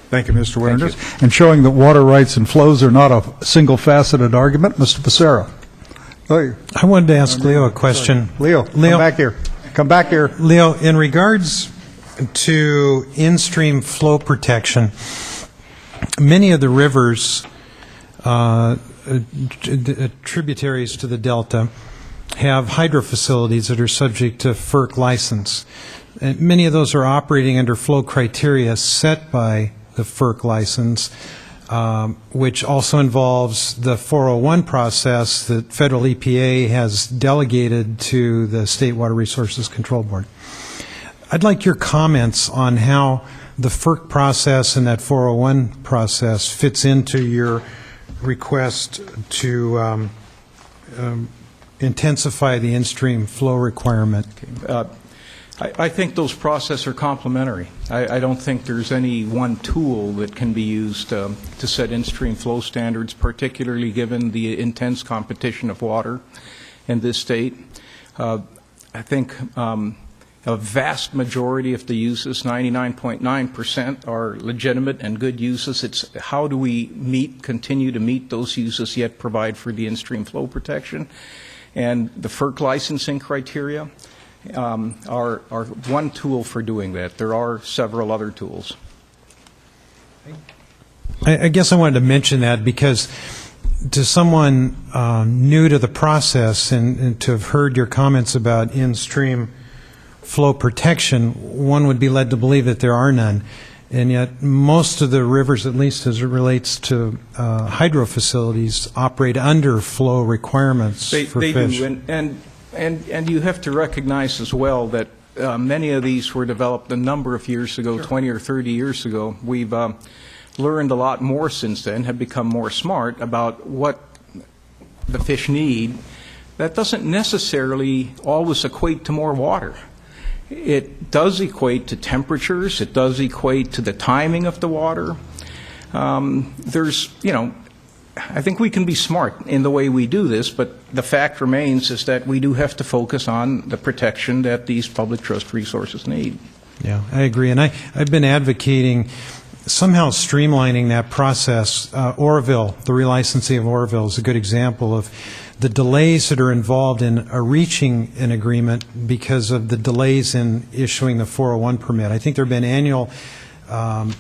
[SPEAKER 1] Thank you, Mr. Winternitz. And showing that water rights and flows are not a single-faceted argument, Mr. Becerra.
[SPEAKER 4] I wanted to ask Leo a question.
[SPEAKER 1] Leo, come back here. Come back here.
[SPEAKER 4] Leo, in regards to in-stream flow protection, many of the rivers, tributaries to the Delta, have hydro facilities that are subject to FERC license. And many of those are operating under flow criteria set by the FERC license, which also involves the 401 process that federal EPA has delegated to the State Water Resources Control Board. I'd like your comments on how the FERC process and that 401 process fits into your request to intensify the in-stream flow requirement.
[SPEAKER 21] I think those processes are complementary. I don't think there's any one tool that can be used to set in-stream flow standards, particularly given the intense competition of water in this state. I think a vast majority of the uses, 99.9%, are legitimate and good uses. It's how do we continue to meet those uses yet provide for the in-stream flow protection. And the FERC licensing criteria are one tool for doing that. There are several other tools.
[SPEAKER 4] I guess I wanted to mention that because to someone new to the process and to have heard your comments about in-stream flow protection, one would be led to believe that there are none. And yet, most of the rivers, at least as it relates to hydro facilities, operate under flow requirements for
[SPEAKER 21] they
[SPEAKER 4] fish.
[SPEAKER 21] do, and you have to recognize as well that many of these were developed a number of years ago, 20 or 30 years ago. We've learned a lot more since then, have become more smart about what the fish need. That doesn't necessarily always equate to more water. It does equate to temperatures. It does equate to the timing of the water. I think we can be smart in the way we do this, but the fact remains is that we do have to focus on the protection that these public trust resources need.
[SPEAKER 4] Yeah, I agree. And I've been advocating somehow streamlining that process. Oroville, the relicensing of Oroville is a good example of the delays that are involved in reaching an agreement because of the delays in issuing the 401 permit. I think there have been annual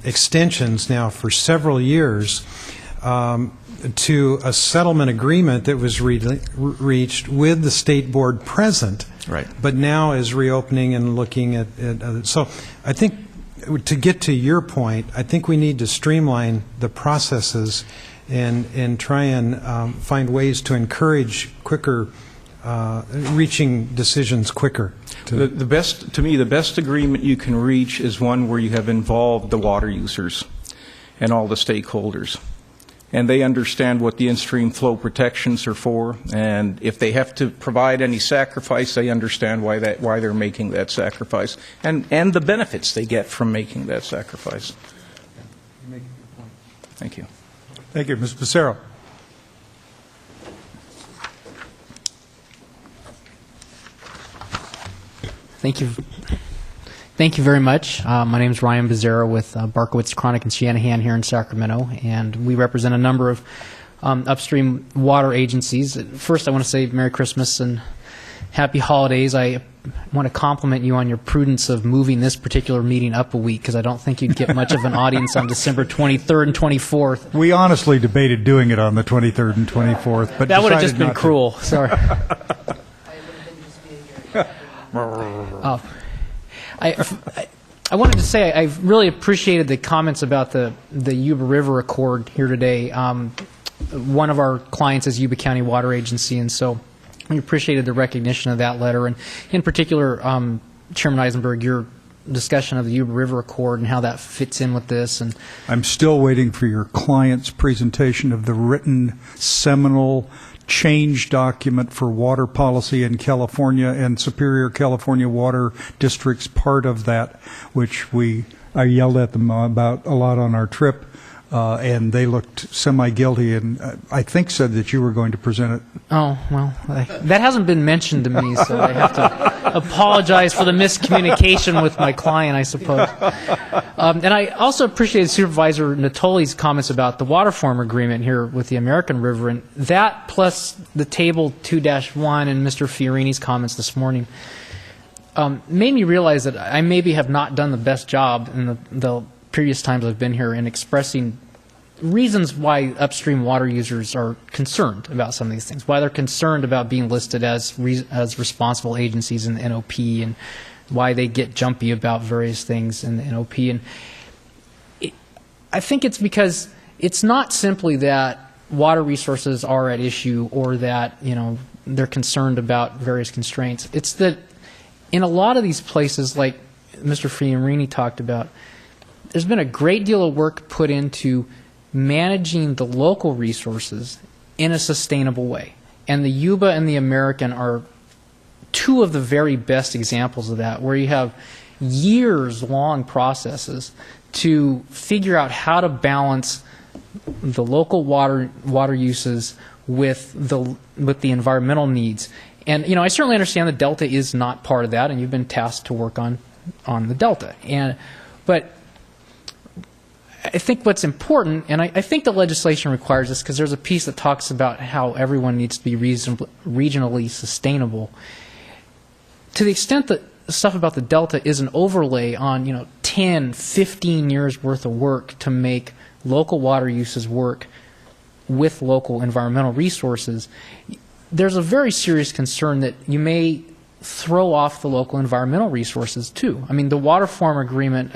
[SPEAKER 4] extensions now for several years to a settlement agreement that was reached with the state board present,
[SPEAKER 13] right,
[SPEAKER 4] but now is reopening and looking at so I think to get to your point, I think we need to streamline the processes and try and find ways to encourage quicker reaching decisions quicker.
[SPEAKER 21] To me, the best agreement you can reach is one where you have involved the water users and all the stakeholders, and they understand what the in-stream flow protections are for, and if they have to provide any sacrifice, they understand why they're making that sacrifice, and the benefits they get from making that sacrifice. Thank you.
[SPEAKER 1] Thank you. Ms. Becerra.
[SPEAKER 7] Thank you. Thank you very much. My name is Ryan Becerra with Barkowitz, Chronic, and Shanahan here in Sacramento, and we represent a number of upstream water agencies. First, I want to say Merry Christmas and Happy Holidays. I want to compliment you on your prudence of moving this particular meeting up a week, because I don't think you'd get much of an audience on December 23rd and 24th.
[SPEAKER 1] We honestly debated doing it on the 23rd and 24th, but
[SPEAKER 7] that would have
[SPEAKER 1] decided
[SPEAKER 7] just been
[SPEAKER 1] not to.
[SPEAKER 7] cruel. Sorry. I wanted to say I've really appreciated the comments about the Yuba River Accord here today. One of our clients is Yuba County Water Agency, and so we appreciated the recognition of that letter. And in particular, Chairman Eisenberg, your discussion of the Yuba River Accord and how that fits in with this. And
[SPEAKER 1] I'm still waiting for your client's presentation of the written seminal change document for water policy in California and Superior California Water District's part of that, which I yelled at them about a lot on our trip, and they looked semi-guilty, and I think said that you were going to present it.
[SPEAKER 7] Oh, well, that hasn't been mentioned to me, so I have to apologize for the miscommunication with my client, I suppose. And I also appreciated Supervisor Natoli's comments about the water form agreement here with the American River, and that plus the Table 2-1 and Mr. Fiorini's comments this morning made me realize that I maybe have not done the best job in the previous times I've been here in expressing reasons why upstream water users are concerned about some of these things, why they're concerned about being listed as responsible agencies in the NOP, and why they get jumpy about various things in the NOP. And I think it's because it's not simply that water resources are at issue or that, they're concerned about various constraints. It's that in a lot of these places, like Mr. Fiorini talked about, there's been a great deal of work put into managing the local resources in a sustainable way. And the Yuba and the American are two of the very best examples of that, where you have years-long processes to figure out how to balance the local water uses with the environmental needs. And I certainly understand the Delta is not part of that, and you've been tasked to work on the Delta. But I think what's important, and I think the legislation requires this, because there's a piece that talks about how everyone needs to be regionally sustainable. To the extent that stuff about the Delta is an overlay on 10, 15 years worth of work to make local water uses work with local environmental resources, there's a very serious concern that you may throw off the local environmental resources too. I mean, the water farm agreement,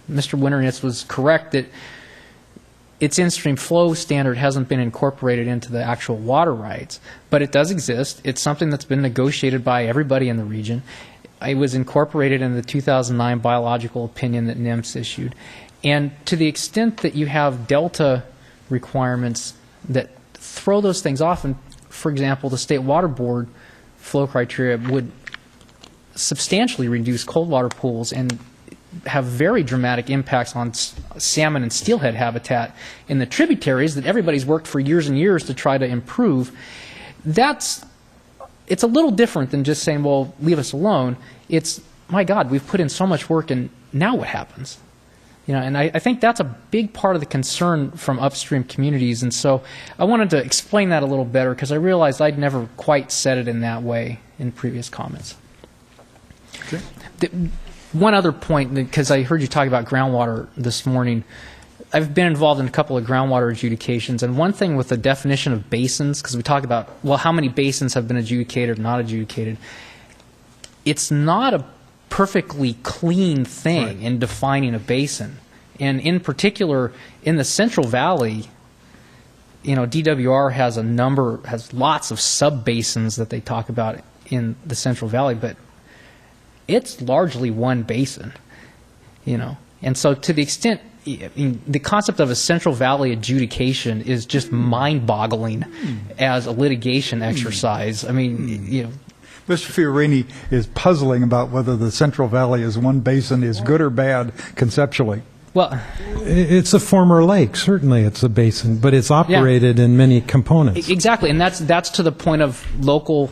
[SPEAKER 7] Mr. Winternitz was correct that its in-stream flow standard hasn't been incorporated into the actual water rights, but it does exist. It's something that's been negotiated by everybody in the region. It was incorporated in the 2009 biological opinion that NIMS issued. And to the extent that you have delta requirements that throw those things off, and for example, the State Water Board flow criteria would substantially reduce cold water pools and have very dramatic impacts on salmon and steelhead habitat in the tributaries that everybody's worked for years and years to try to improve. It's a little different than just saying, well, leave us alone. It's, my God, we've put in so much work, and now what happens? And I think that's a big part of the concern from upstream communities, and so I wanted to explain that a little better because I realized I'd never quite said it in that way in previous comments.
[SPEAKER 1] Okay.
[SPEAKER 7] One other point, because I heard you talk about groundwater this morning. I've been involved in a couple of groundwater adjudications, and one thing with the definition of basins, because we talk about, well, how many basins have been adjudicated or not adjudicated, it's not a perfectly clean thing in defining a basin. And in particular, in the Central Valley, DWR has lots of sub-basins that they talk about in the Central Valley, but it's largely one basin, And so to the extent, the concept of a Central Valley adjudication is just mind-boggling as a litigation exercise. I mean,
[SPEAKER 1] Mr. Fiorini is puzzling about whether the Central Valley as one basin is good or bad conceptually.
[SPEAKER 7] Well,
[SPEAKER 4] it's a former lake. Certainly it's a basin, but it's operated in many components.
[SPEAKER 7] Exactly, and that's to the point of local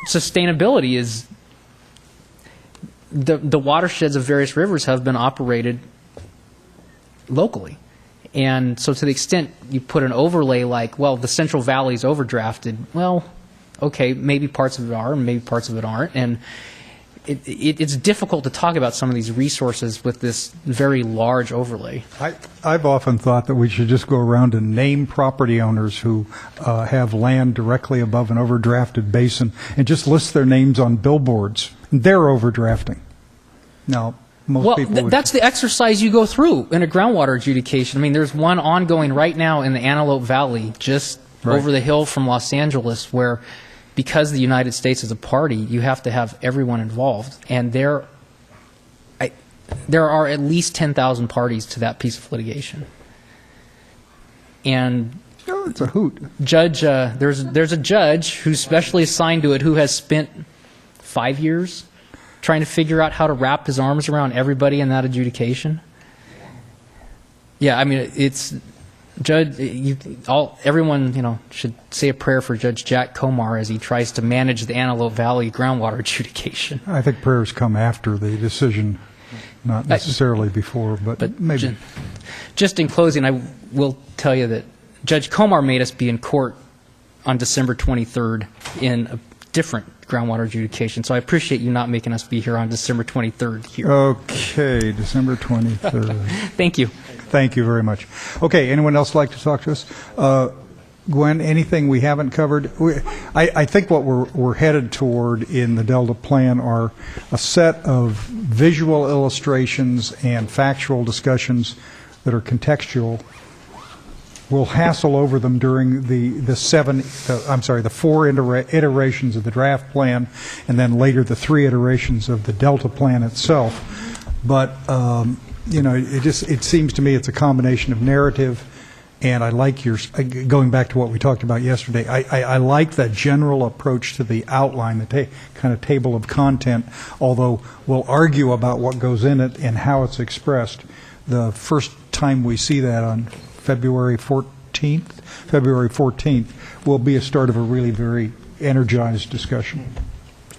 [SPEAKER 7] sustainability is the watersheds of various rivers have been operated locally. And so to the extent you put an overlay like, well, the Central Valley is overdrafted, well, okay, maybe parts of it are and maybe parts of it aren't. And it's difficult to talk about some of these resources with this very large overlay.
[SPEAKER 1] I've often thought that we should just go around and name property owners who have land directly above an overdrafted basin and just list their names on billboards. They're overdrafting. Now, most people would...
[SPEAKER 7] that's the exercise you go through in a groundwater adjudication. I mean, there's one ongoing right now in the Antelope Valley, just over the hill from Los Angeles, where because the United States is a party, you have to have everyone involved. And there are at least 10,000 parties to that piece of litigation. And
[SPEAKER 1] it's a hoot.
[SPEAKER 7] There's a judge who's specially assigned to it who has spent 5 years trying to figure out how to wrap his arms around everybody in that adjudication. Yeah, I mean, it's... everyone should say a prayer for Judge Jack Comar as he tries to manage the Antelope Valley groundwater adjudication.
[SPEAKER 1] I think prayers come after the decision, not necessarily before, but maybe.
[SPEAKER 7] Just in closing, I will tell you that Judge Comar made us be in court on December 23rd in a different groundwater adjudication, so I appreciate you not making us be here on December 23rd here.
[SPEAKER 1] Okay, December 23rd.
[SPEAKER 7] Thank you.
[SPEAKER 1] Thank you very much. Okay, anyone else like to talk to us? Gwen, anything we haven't covered? I think what we're headed toward in the Delta Plan are a set of visual illustrations and factual discussions that are contextual. We'll hassle over them during the 4 iterations of the draft plan, and then later the 3 iterations of the Delta Plan itself. But it seems to me it's a combination of narrative, and I like going back to what we talked about yesterday. I like that general approach to the outline, the kind of table of content. Although we'll argue about what goes in it and how it's expressed. The first time we see that on February 14th will be a start of a really very energized discussion.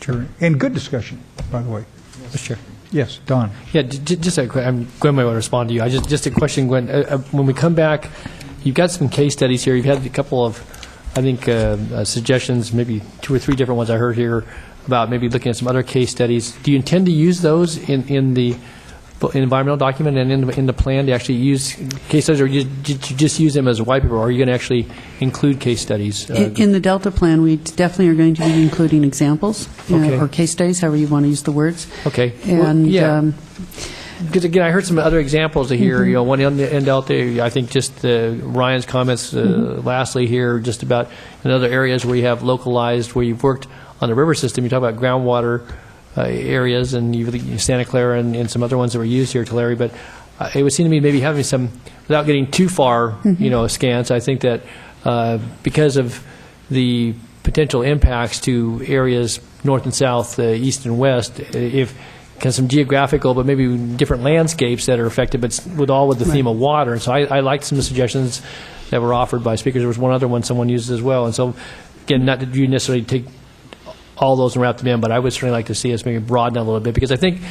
[SPEAKER 1] Sure. And good discussion, by the way.
[SPEAKER 12] Sure.
[SPEAKER 1] Yes, Don.
[SPEAKER 12] Yeah, just a quick. Gwen might want to respond to you. Just a question, Gwen. When we come back, you've got some case studies here. You've had a couple of, I think, suggestions, maybe 2 or 3 different ones I heard here about maybe looking at some other case studies. Do you intend to use those in the environmental document and in the plan to actually use case studies, or you just use them as a white paper, or are you going to actually include case studies?
[SPEAKER 19] In the Delta plan, we definitely are going to be including examples,
[SPEAKER 12] Okay.
[SPEAKER 19] or case studies, however you want to use the words.
[SPEAKER 12] Okay.
[SPEAKER 19] And
[SPEAKER 12] Because again, I heard some other examples here. You know, one in Delta. I think just Ryan's comments. Lastly, here, just about in other areas where you have localized, where you've worked on the river system. You talk about groundwater areas, and Santa Clara and some other ones that were used here, Tulare. But it would seem to me maybe having some, without getting too far, askance. I think that because of the potential impacts to areas north and south, east and west, if kind of some geographical, but maybe different landscapes that are affected, but with the theme of water. And so I liked some of the suggestions that were offered by speakers. There was one other one someone used as well. And so, again, not that you necessarily take all those and wrap them in, but I would certainly like to see us maybe broaden out a little bit, because I think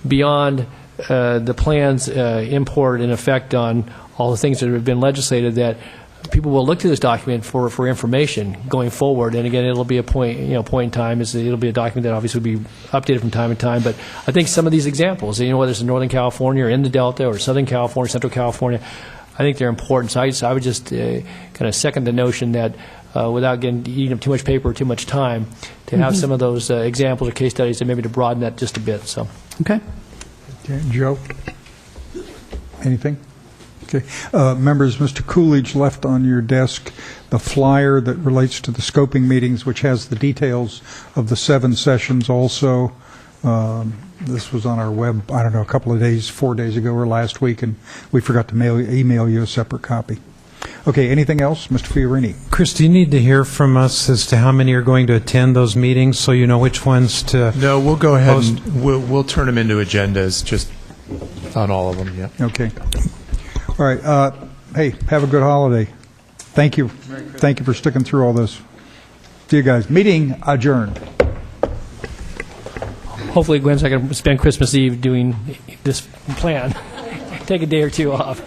[SPEAKER 12] beyond the plan's import and effect on all the things that have been legislated, that people will look to this document for information going forward. And again, it'll be a point in time. It'll be a document that obviously will be updated from time to time. But I think some of these examples, whether it's in Northern California or in the Delta or Southern California, Central California, I think they're important. So I would just kind of second the notion that without eating up too much paper or too much time, to have some of those examples or case studies, and maybe to broaden that just a bit. So.
[SPEAKER 19] Okay.
[SPEAKER 1] Joe? Anything? Okay. Members, Mr. Coolidge left on your desk the flyer that relates to the scoping meetings, which has the details of the 7 sessions also. This was on our web, I don't know, a couple of days, 4 days ago or last week, and we forgot to email you a separate copy. Okay, anything else? Mr. Fiorini?
[SPEAKER 4] Chris, do you need to hear from us as to how many are going to attend those meetings, so you know which ones to
[SPEAKER 9] No, we'll go ahead
[SPEAKER 4] post?
[SPEAKER 9] and we'll turn them into agendas, just on all of them, yeah.
[SPEAKER 1] Okay. All right. Hey, have a good holiday. Thank you. Thank you for sticking through all this. See you guys. Meeting adjourned.
[SPEAKER 12] Hopefully, Gwen's not going to spend Christmas Eve doing this plan. Take a day or two off.